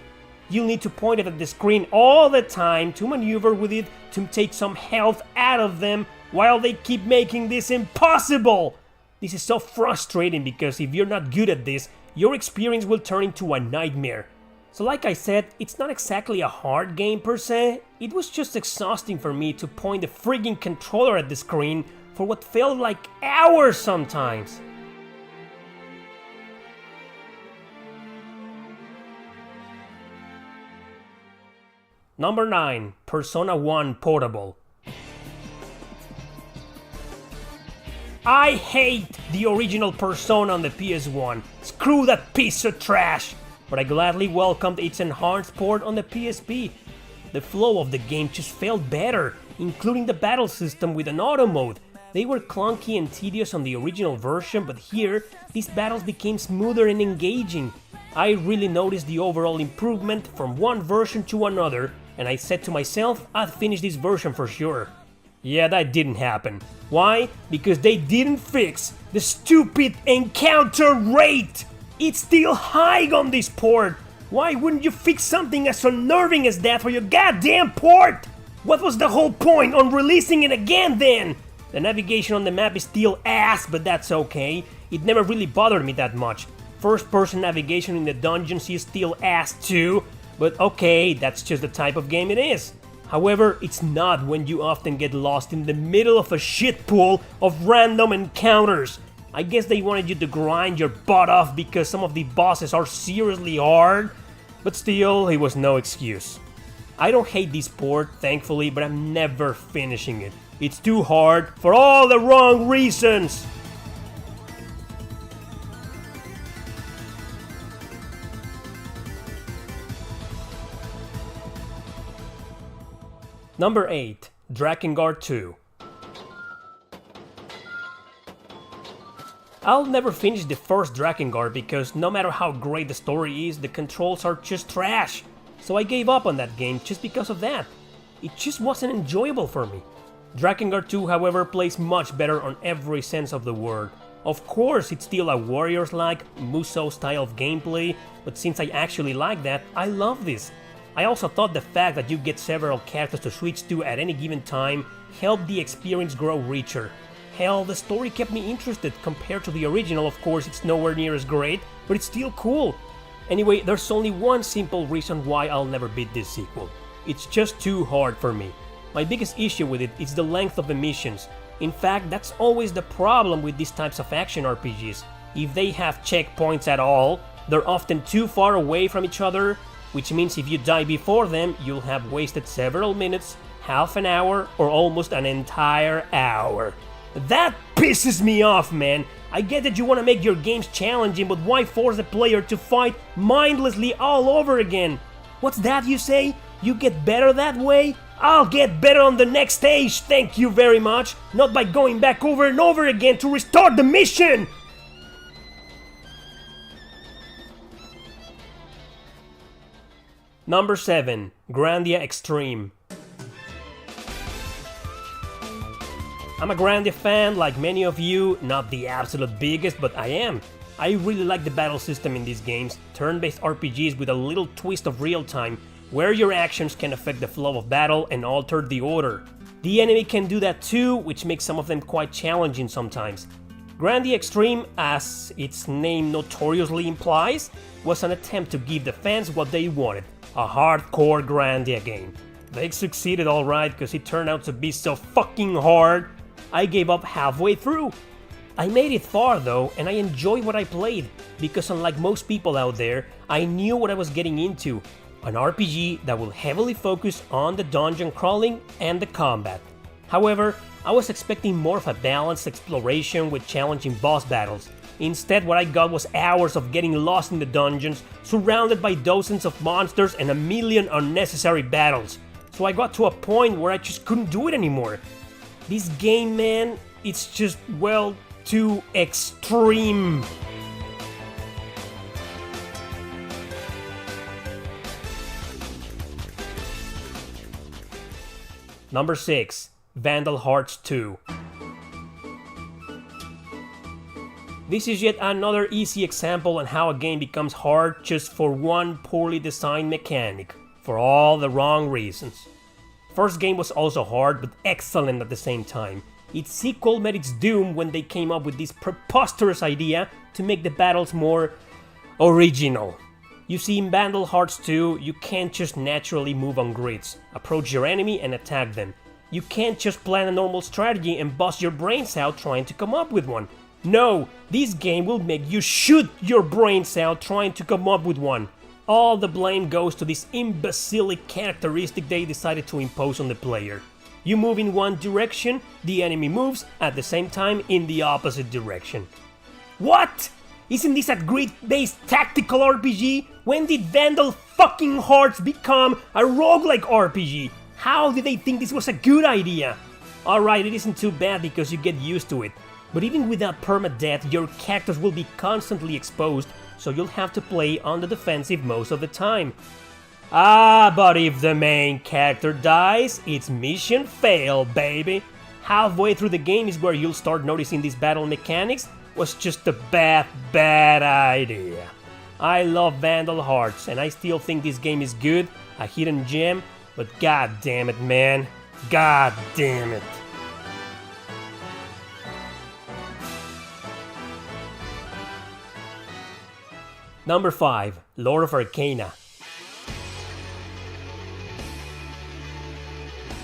You'll need to point it at the screen all the time to maneuver with it to take some health out of them while they keep making this impossible. This is so frustrating because if you're not good at this, your experience will turn into a nightmare. So like I said, it's not exactly a hard game per se, it was just exhausting for me to point the frigging controller at the screen for what felt like hours sometimes. Number 9. Persona 1 Portable. I hate the original Persona on the PS1. Screw that piece of trash! But I gladly welcomed its enhanced port on the PSP. The flow of the game just felt better, including the battle system with an auto mode. They were clunky and tedious on the original version, but here, these battles became smoother and engaging. I really noticed the overall improvement from one version to another, and I said to myself, I'd finish this version for sure. Yeah, that didn't happen. Why? Because they didn't fix the stupid encounter rate! It's still high on this port! Why wouldn't you fix something as unnerving as that for your goddamn port? What was the whole point on releasing it again then? The navigation on the map is still ass, but that's okay. It never really bothered me that much. First-person navigation in the dungeons is still ass too, but okay, that's just the type of game it is. However, it's not when you often get lost in the middle of a shit pool of random encounters. I guess they wanted you to grind your butt off because some of the bosses are seriously hard, but still, it was no excuse. I don't hate this port, thankfully, but I'm never finishing it. It's too hard for all the wrong reasons! Number 8. Drakengard 2. I'll never finish the first Drakengard because no matter how great the story is, the controls are just trash. So I gave up on that game just because of that. It just wasn't enjoyable for me. Drakengard 2, however, plays much better on every sense of the word. Of course, it's still a Warriors-like, Musou style of gameplay, but since I actually like that, I love this. I also thought the fact that you get several characters to switch to at any given time helped the experience grow richer. Hell, the story kept me interested. Compared to the original, of course, it's nowhere near as great, but it's still cool. Anyway, there's only one simple reason why I'll never beat this sequel. It's just too hard for me. My biggest issue with it is the length of the missions. In fact, that's always the problem with these types of action RPGs. If they have checkpoints at all, they're often too far away from each other, which means if you die before them, you'll have wasted several minutes, half an hour, or almost an entire hour. That pisses me off, man! I get that you want to make your games challenging, but why force the player to fight mindlessly all over again? What's that you say? You get better that way? I'll get better on the next stage, thank you very much! Not by going back over and over again to restart the mission! Number 7. Grandia Extreme. I'm a Grandia fan like many of you, not the absolute biggest, but I am. I really like the battle system in these games, turn-based RPGs with a little twist of real-time, where your actions can affect the flow of battle and alter the order. The enemy can do that too, which makes some of them quite challenging sometimes. Grandia Extreme, as its name notoriously implies, was an attempt to give the fans what they wanted, a hardcore Grandia game. They succeeded alright because it turned out to be so fucking hard, I gave up halfway through. I made it far though, and I enjoyed what I played, because unlike most people out there, I knew what I was getting into. An RPG that will heavily focus on the dungeon crawling and the combat. However, I was expecting more of a balanced exploration with challenging boss battles. Instead, what I got was hours of getting lost in the dungeons, surrounded by dozens of monsters and a million unnecessary battles. So I got to a point where I just couldn't do it anymore. This game, man, it's just, well, too extreme. Number 6. Vandal Hearts 2. This is yet another easy example on how a game becomes hard just for one poorly designed mechanic, for all the wrong reasons. First game was also hard but excellent at the same time. Its sequel met its doom when they came up with this preposterous idea to make the battles more original. You see, in Vandal Hearts 2, you can't just naturally move on grids, approach your enemy and attack them. You can't just plan a normal strategy and bust your brains out trying to come up with one. No, this game will make you shoot your brains out trying to come up with one. All the blame goes to this imbecilic characteristic they decided to impose on the player. You move in one direction, the enemy moves at the same time in the opposite direction. What? Isn't this a grid-based tactical RPG? When did Vandal fucking Hearts become a roguelike RPG? How did they think this was a good idea? Alright, it isn't too bad because you get used to it. But even without permadeath, your characters will be constantly exposed, so you'll have to play on the defensive most of the time. Ah, but if the main character dies, it's mission fail, baby. Halfway through the game is where you'll start noticing these battle mechanics was just a bad idea. I love Vandal Hearts, and I still think this game is good, a hidden gem, but god damn it, man. God damn it. Number 5, Lord of Arcana.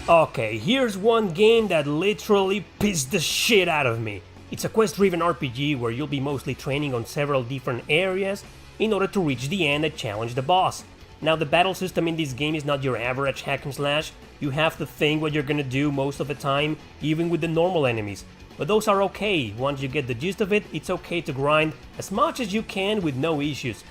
Okay, here's one game that literally pissed the shit out of me. It's a quest-driven RPG where you'll be mostly training on several different areas in order to reach the end and challenge the boss. Now, the battle system in this game is not your average hack and slash. You have to think what you're gonna do most of the time, even with the normal enemies. But those are okay. Once you get the gist of it, it's okay to grind as much as you can with no issues.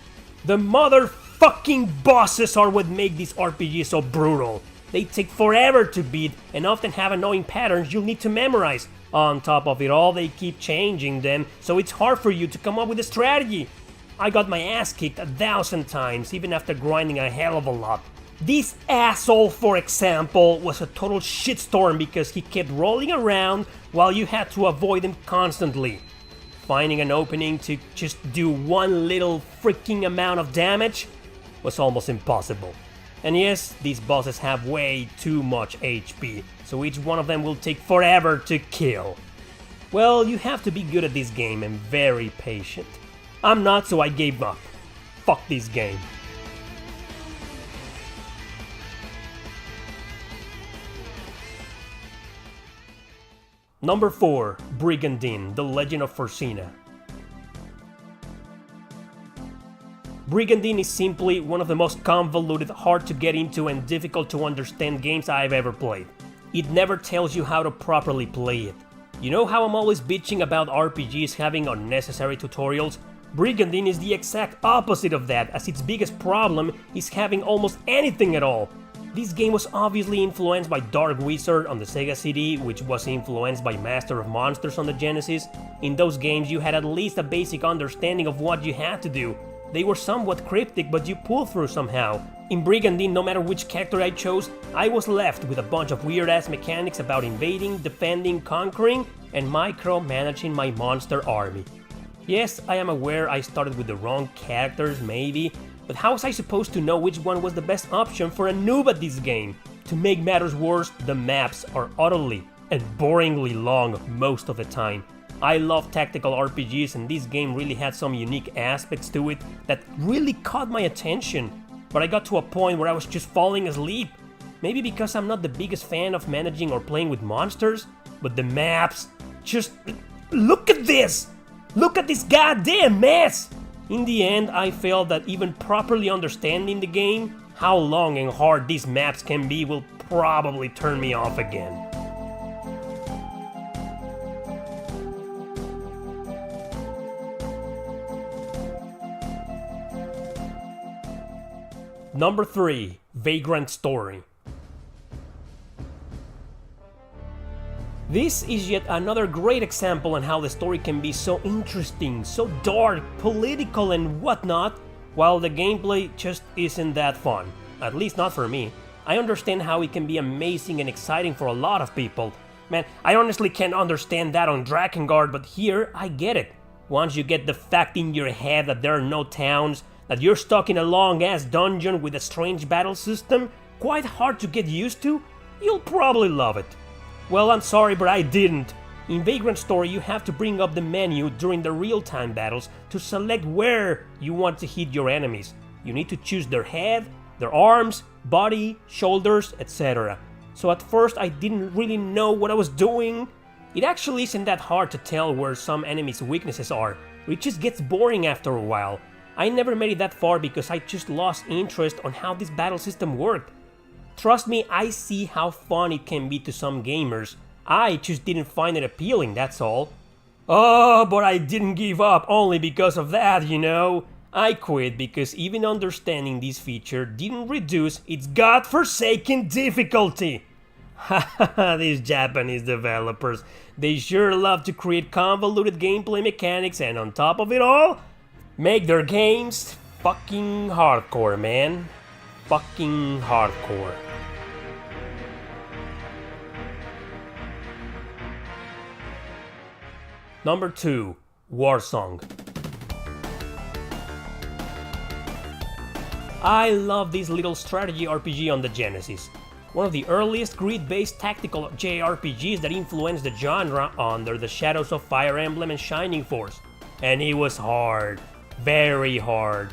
The motherfucking bosses are what make this RPG so brutal. They take forever to beat and often have annoying patterns you'll need to memorize. On top of it all, they keep changing them, so it's hard for you to come up with a strategy. I got my ass kicked 1,000 times, even after grinding a hell of a lot. This asshole, for example, was a total shitstorm because he kept rolling around while you had to avoid him constantly. Finding an opening to just do one little freaking amount of damage was almost impossible. And yes, these bosses have way too much HP, so each one of them will take forever to kill. Well, you have to be good at this game and very patient. I'm not, so I gave up. Fuck this game. Number 4, Brigandine, The Legend of Forsena. Brigandine is simply one of the most convoluted, hard to get into and difficult to understand games I've ever played. It never tells you how to properly play it. You know how I'm always bitching about RPGs having unnecessary tutorials? Brigandine is the exact opposite of that, as its biggest problem is having almost anything at all. This game was obviously influenced by Dark Wizard on the Sega CD, which was influenced by Master of Monsters on the Genesis. In those games you had at least a basic understanding of what you had to do. They were somewhat cryptic, but you pulled through somehow. In Brigandine, no matter which character I chose, I was left with a bunch of weird-ass mechanics about invading, defending, conquering, and micromanaging my monster army. Yes, I am aware I started with the wrong characters, maybe, but how was I supposed to know which one was the best option for a noob at this game? To make matters worse, the maps are utterly and boringly long most of the time. I love tactical RPGs, and this game really had some unique aspects to it that really caught my attention. But I got to a point where I was just falling asleep. Maybe because I'm not the biggest fan of managing or playing with monsters, but the maps, just look at this! Look at this goddamn mess! In the end, I felt that even properly understanding the game, how long and hard these maps can be will probably turn me off again. Number 3, Vagrant Story. This is yet another great example on how the story can be so interesting, so dark, political and whatnot, while the gameplay just isn't that fun. At least not for me. I understand how it can be amazing and exciting for a lot of people. Man, I honestly can't understand that on Drakengard, but here I get it. Once you get the fact in your head that there are no towns, that you're stuck in a long-ass dungeon with a strange battle system, quite hard to get used to, you'll probably love it. Well, I'm sorry, but I didn't. In Vagrant Story, you have to bring up the menu during the real-time battles to select where you want to hit your enemies. You need to choose their head, their arms, body, shoulders, etc. So at first I didn't really know what I was doing. It actually isn't that hard to tell where some enemies' weaknesses are, it just gets boring after a while. I never made it that far because I just lost interest on how this battle system worked. Trust me, I see how fun it can be to some gamers. I just didn't find it appealing, that's all. Oh, but I didn't give up only because of that, you know. I quit because even understanding this feature didn't reduce its godforsaken difficulty. Haha, these Japanese developers, they sure love to create convoluted gameplay mechanics and on top of it all, make their games fucking hardcore, man. Fucking hardcore. Number 2, Warsong. I love this little strategy RPG on the Genesis. One of the earliest grid-based tactical JRPGs that influenced the genre under the shadows of Fire Emblem and Shining Force. And it was hard. Very hard.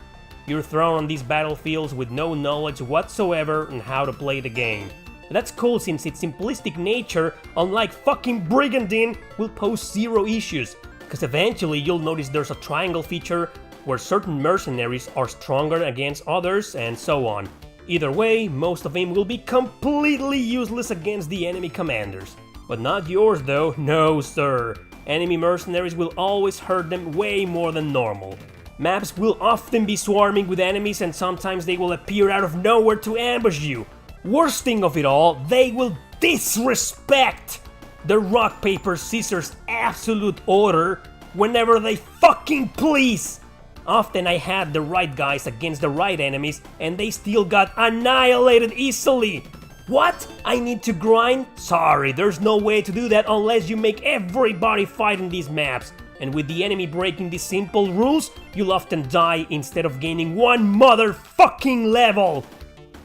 You're thrown on these battlefields with no knowledge whatsoever on how to play the game. That's cool since its simplistic nature, unlike fucking Brigandine, will pose zero issues, because eventually you'll notice there's a triangle feature where certain mercenaries are stronger against others and so on. Either way, most of them will be completely useless against the enemy commanders. But not yours though, no sir. Enemy mercenaries will always hurt them way more than normal. Maps will often be swarming with enemies and sometimes they will appear out of nowhere to ambush you. Worst thing of it all, they will disrespect the rock, paper, scissors absolute order whenever they fucking please. Often I had the right guys against the right enemies and they still got annihilated easily. What? I need to grind? Sorry, there's no way to do that unless you make everybody fight in these maps. And with the enemy breaking these simple rules, you'll often die instead of gaining one motherfucking level.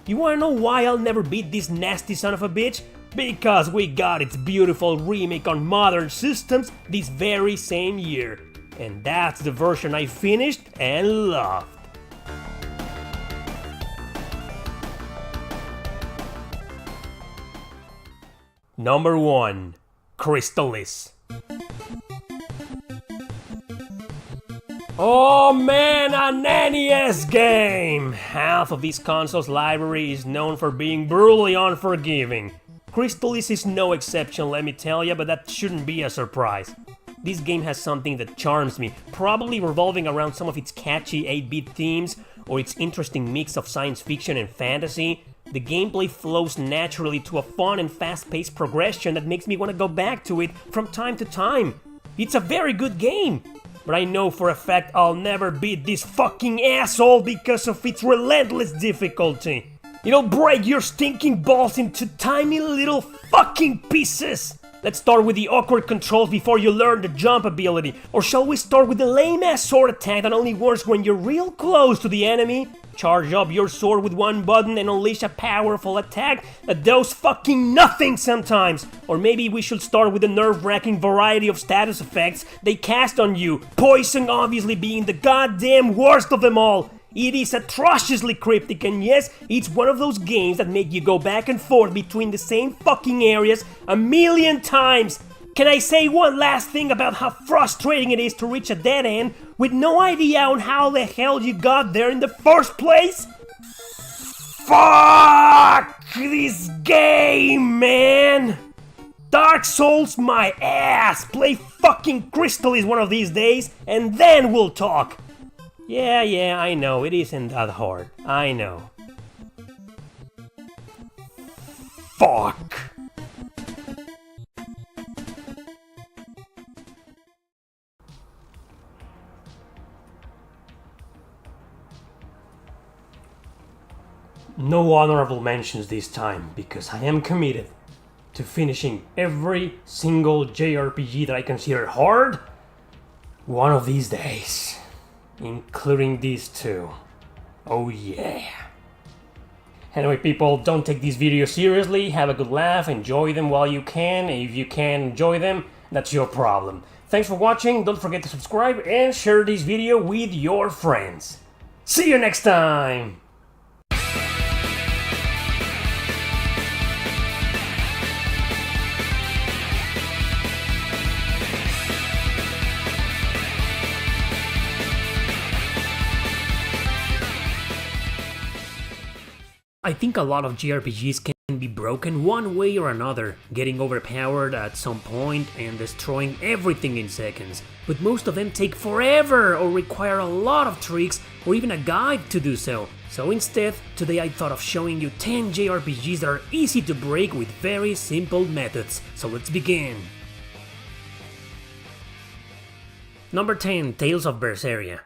You wanna know why I'll never beat this nasty son of a bitch? Because we got its beautiful remake on modern systems this very same year. And that's the version I finished and loved. Number 1, Crystalis. Oh man, an NES game! Half of this console's library is known for being brutally unforgiving. Crystalis is no exception, let me tell ya, but that shouldn't be a surprise. This game has something that charms me, probably revolving around some of its catchy 8-bit themes or its interesting mix of science fiction and fantasy. The gameplay flows naturally to a fun and fast-paced progression that makes me want to go back to it from time to time. It's a very good game, but I know for a fact I'll never beat this fucking asshole because of its relentless difficulty. It'll break your stinking balls into tiny little fucking pieces. Let's start with the awkward controls before you learn the jump ability. Or shall we start with the lame-ass sword attack that only works when you're real close to the enemy? Charge up your sword with one button and unleash a powerful attack that does fucking nothing sometimes. Or maybe we should start with the nerve-wracking variety of status effects they cast on you. Poison obviously being the goddamn worst of them all. It is atrociously cryptic, and yes, it's one of those games that make you go back and forth between the same fucking areas a million times. Can I say one last thing about how frustrating it is to reach a dead end with no idea on how the hell you got there in the first place? Fuck this game, man! Dark Souls my ass! Play fucking Crystalis one of these days, and then we'll talk! Yeah, I know, it isn't that hard. I know. Fuck! No honorable mentions this time, because I am committed to finishing every single JRPG that I consider hard one of these days. Including these two. Oh yeah. Anyway people, don't take these videos seriously, have a good laugh, enjoy them while you can. If you can enjoy them, that's your problem. Thanks for watching, don't forget to subscribe and share this video with your friends. See you next time! I think a lot of JRPGs can be broken one way or another, getting overpowered at some point and destroying everything in seconds. But most of them take forever or require a lot of tricks or even a guide to do so. So instead, today I thought of showing you 10 JRPGs that are easy to break with very simple methods. So let's begin! Number 10. Tales of Berseria.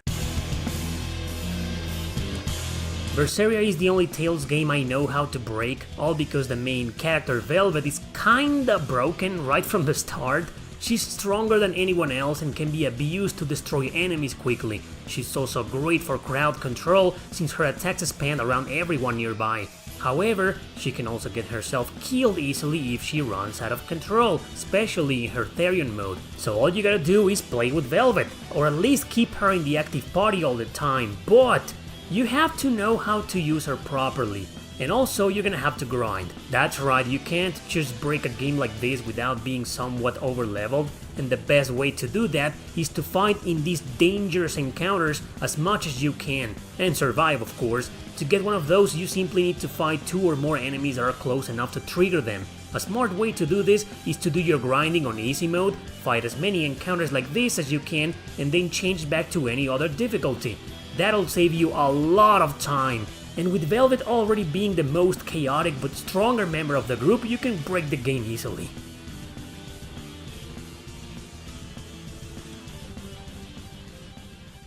Berseria is the only Tales game I know how to break, all because the main character Velvet is kinda broken right from the start. She's stronger than anyone else and can be abused to destroy enemies quickly. She's also great for crowd control since her attacks span around everyone nearby. However, she can also get herself killed easily if she runs out of control, especially in her Therion mode. So all you gotta do is play with Velvet, or at least keep her in the active party all the time, but you have to know how to use her properly. And also, you're gonna have to grind. That's right, you can't just break a game like this without being somewhat over-leveled, and the best way to do that is to fight in these dangerous encounters as much as you can, and survive of course. To get one of those, you simply need to fight 2 or more enemies that are close enough to trigger them. A smart way to do this is to do your grinding on easy mode, fight as many encounters like this as you can, and then change back to any other difficulty. That'll save you a lot of time. And with Velvet already being the most chaotic but stronger member of the group, you can break the game easily.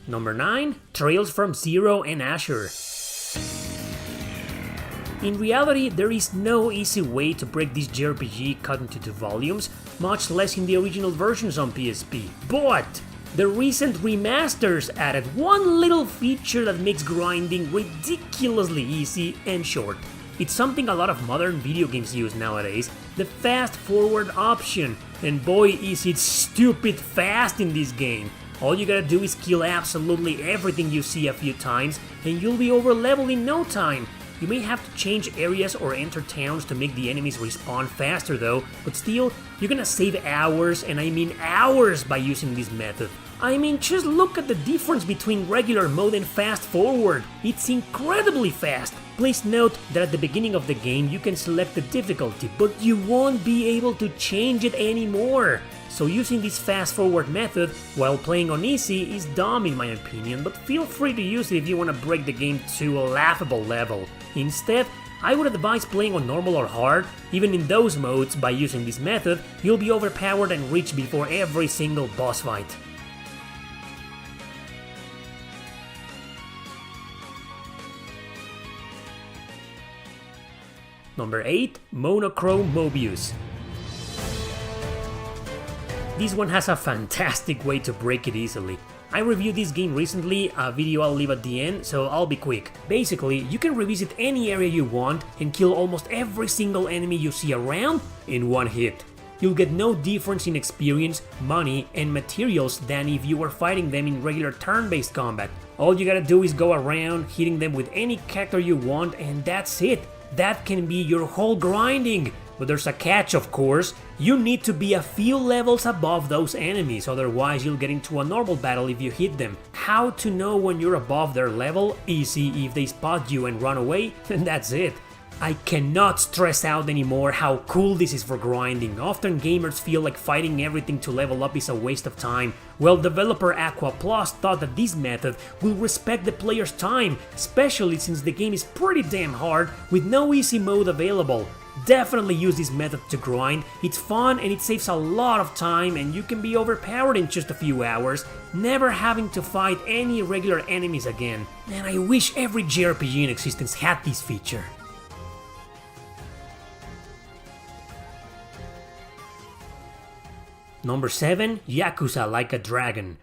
Number 9. Trails from Zero and Azure. In reality, there is no easy way to break this JRPG cut into 2 volumes, much less in the original versions on PSP. But the recent remasters added one little feature that makes grinding ridiculously easy and short. It's something a lot of modern video games use nowadays, the fast forward option, and boy is it stupid fast in this game. All you gotta do is kill absolutely everything you see a few times and you'll be over leveled in no time. You may have to change areas or enter towns to make the enemies respawn faster though, but still, you're gonna save hours, and I mean hours, by using this method. I mean, just look at the difference between regular mode and fast forward. It's incredibly fast. Please note that at the beginning of the game you can select the difficulty, but you won't be able to change it anymore. So using this fast forward method while playing on easy is dumb in my opinion, but feel free to use it if you want to break the game to a laughable level. Instead, I would advise playing on normal or hard. Even in those modes, by using this method, you'll be overpowered and reach before every single boss fight. Number 8. Monochrome Mobius. This one has a fantastic way to break it easily. I reviewed this game recently, a video I'll leave at the end, so I'll be quick. Basically, you can revisit any area you want and kill almost every single enemy you see around in one hit. You'll get no difference in experience, money, and materials than if you were fighting them in regular turn-based combat. All you gotta do is go around, hitting them with any character you want, and that's it. That can be your whole grinding. But there's a catch, of course. You need to be a few levels above those enemies, otherwise you'll get into a normal battle if you hit them. How to know when you're above their level? Easy, if they spot you and run away, and that's it. I cannot stress out anymore how cool this is for grinding. Often gamers feel like fighting everything to level up is a waste of time. Well, developer Aqua Plus thought that this method will respect the player's time, especially since the game is pretty damn hard with no easy mode available. Definitely use this method to grind. It's fun and it saves a lot of time, and you can be overpowered in just a few hours, never having to fight any regular enemies again. And I wish every JRPG in existence had this feature. Number 7. Yakuza Like a Dragon.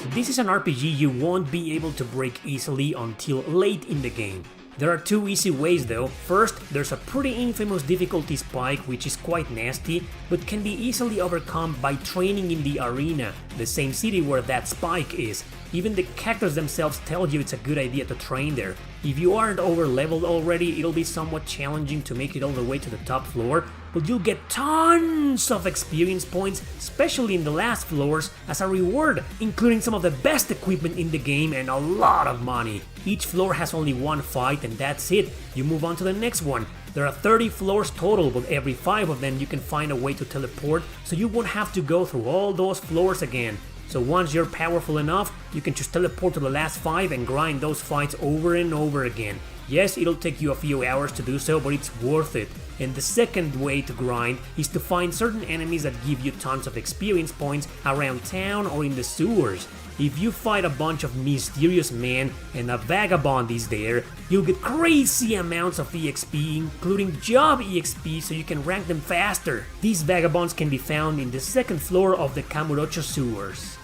This is an RPG you won't be able to break easily until late in the game. There are two easy ways though. First, there's a pretty infamous difficulty spike which is quite nasty, but can be easily overcome by training in the arena, the same city where that spike is. Even the characters themselves tell you it's a good idea to train there. If you aren't over leveled already, it'll be somewhat challenging to make it all the way to the top floor, but you'll get tons of experience points, especially in the last floors, as a reward, including some of the best equipment in the game and a lot of money. Each floor has only one fight and that's it. You move on to the next one. There are 30 floors total, but every 5 of them you can find a way to teleport, so you won't have to go through all those floors again. So once you're powerful enough, you can just teleport to the last 5 and grind those fights over and over again. Yes, it'll take you a few hours to do so, but it's worth it. And the second way to grind is to find certain enemies that give you tons of experience points around town or in the sewers. If you fight a bunch of mysterious men and a vagabond is there, you'll get crazy amounts of EXP, including job EXP, so you can rank them faster. These vagabonds can be found in the second floor of the Kamurocho sewers.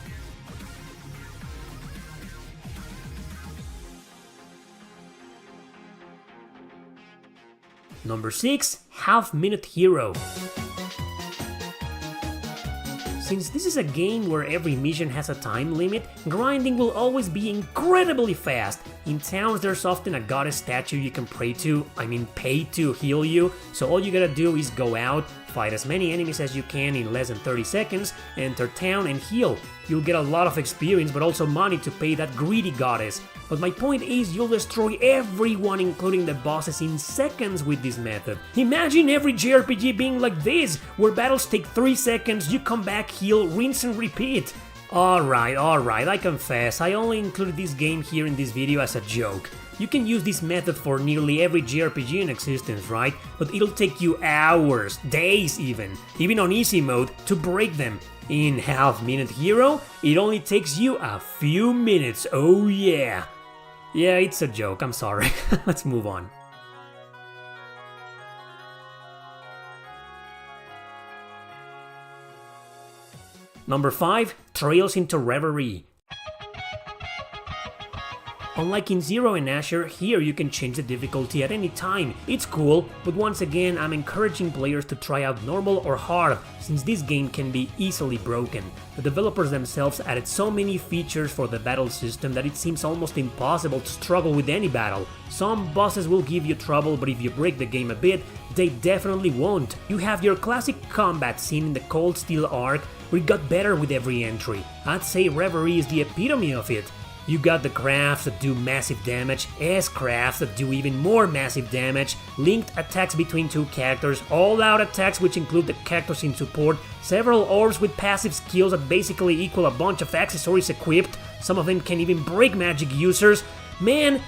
Number 6. Half-Minute Hero. Since this is a game where every mission has a time limit, grinding will always be incredibly fast. In towns there's often a goddess statue you can pay to heal you, so all you gotta do is go out, fight as many enemies as you can in less than 30 seconds, enter town and heal. You'll get a lot of experience but also money to pay that greedy goddess. But my point is, you'll destroy everyone, including the bosses, in seconds with this method. Imagine every JRPG being like this, where battles take 3 seconds, you come back, heal, rinse and repeat. Alright, I confess, I only included this game here in this video as a joke. You can use this method for nearly every JRPG in existence, right? But it'll take you hours, days even on easy mode, to break them. In Half-Minute Hero, it only takes you a few minutes, oh yeah. Yeah, it's a joke, I'm sorry. Let's move on. Number 5. Trails into Reverie. Unlike in Zero and Asher, here you can change the difficulty at any time. It's cool, but once again I'm encouraging players to try out normal or hard, since this game can be easily broken. The developers themselves added so many features for the battle system that it seems almost impossible to struggle with any battle. Some bosses will give you trouble, but if you break the game a bit, they definitely won't. You have your classic combat scene in the Cold Steel arc, where it got better with every entry. I'd say Reverie is the epitome of it. You got the crafts that do massive damage, S-crafts that do even more massive damage, linked attacks between two characters, all-out attacks which include the characters in support, several orbs with passive skills that basically equal a bunch of accessories equipped, some of them can even break magic users. Man,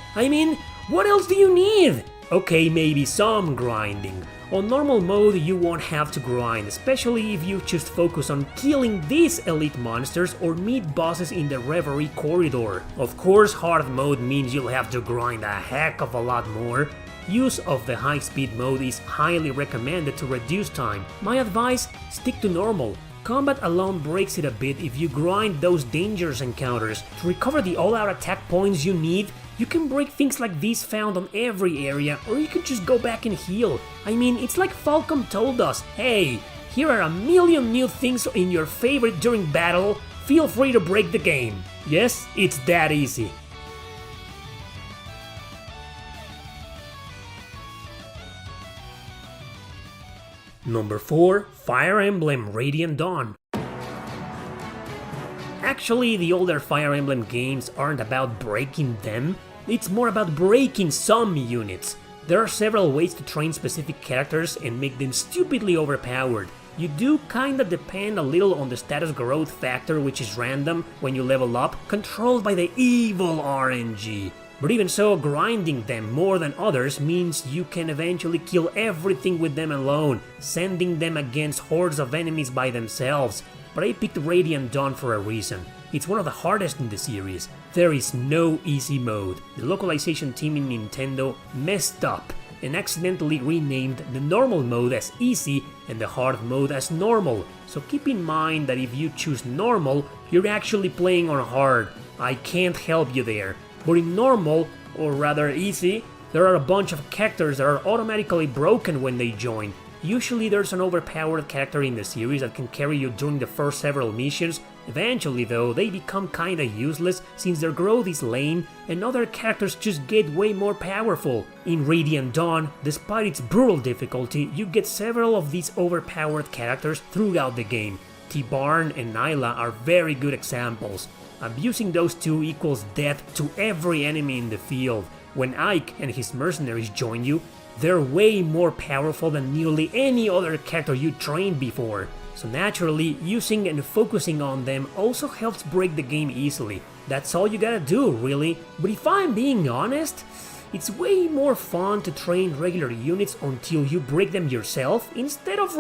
what else do you need? Okay, maybe some grinding. On normal mode you won't have to grind, especially if you just focus on killing these elite monsters or meet bosses in the Reverie corridor. Of course, hard mode means you'll have to grind a heck of a lot more. Use of the high speed mode is highly recommended to reduce time. My advice, stick to normal. Combat alone breaks it a bit if you grind those dangerous encounters. To recover the all-out attack points you need, you can break things like these found on every area, or you can just go back and heal. It's like Falcom told us, hey, here are a million new things in your favorite during battle, feel free to break the game. Yes, it's that easy. Number 4. Fire Emblem Radiant Dawn. Actually, the older Fire Emblem games aren't about breaking them, it's more about breaking some units. There are several ways to train specific characters and make them stupidly overpowered. You do kinda depend a little on the status growth factor, which is random when you level up, controlled by the evil RNG. But even so, grinding them more than others means you can eventually kill everything with them alone, sending them against hordes of enemies by themselves. But I picked Radiant Dawn for a reason. It's one of the hardest in the series. There is no easy mode. The localization team in Nintendo messed up and accidentally renamed the normal mode as easy and the hard mode as normal. So keep in mind that if you choose normal, you're actually playing on hard. I can't help you there. But in normal, or rather easy, There are a bunch of characters that are automatically broken when they join. Usually there's an overpowered character in the series that can carry you during the first several missions. Eventually though, they become kinda useless since their growth is lame and other characters just get way more powerful. In Radiant Dawn, despite its brutal difficulty, you get several of these overpowered characters throughout the game. T-Barn and Nyla are very good examples. Abusing those two equals death to every enemy in the field. When Ike and his mercenaries join you, they're way more powerful than nearly any other character you trained before. So naturally, using and focusing on them also helps break the game easily. That's all you gotta do, really. But if I'm being honest, it's way more fun to train regular units until you break them yourself instead of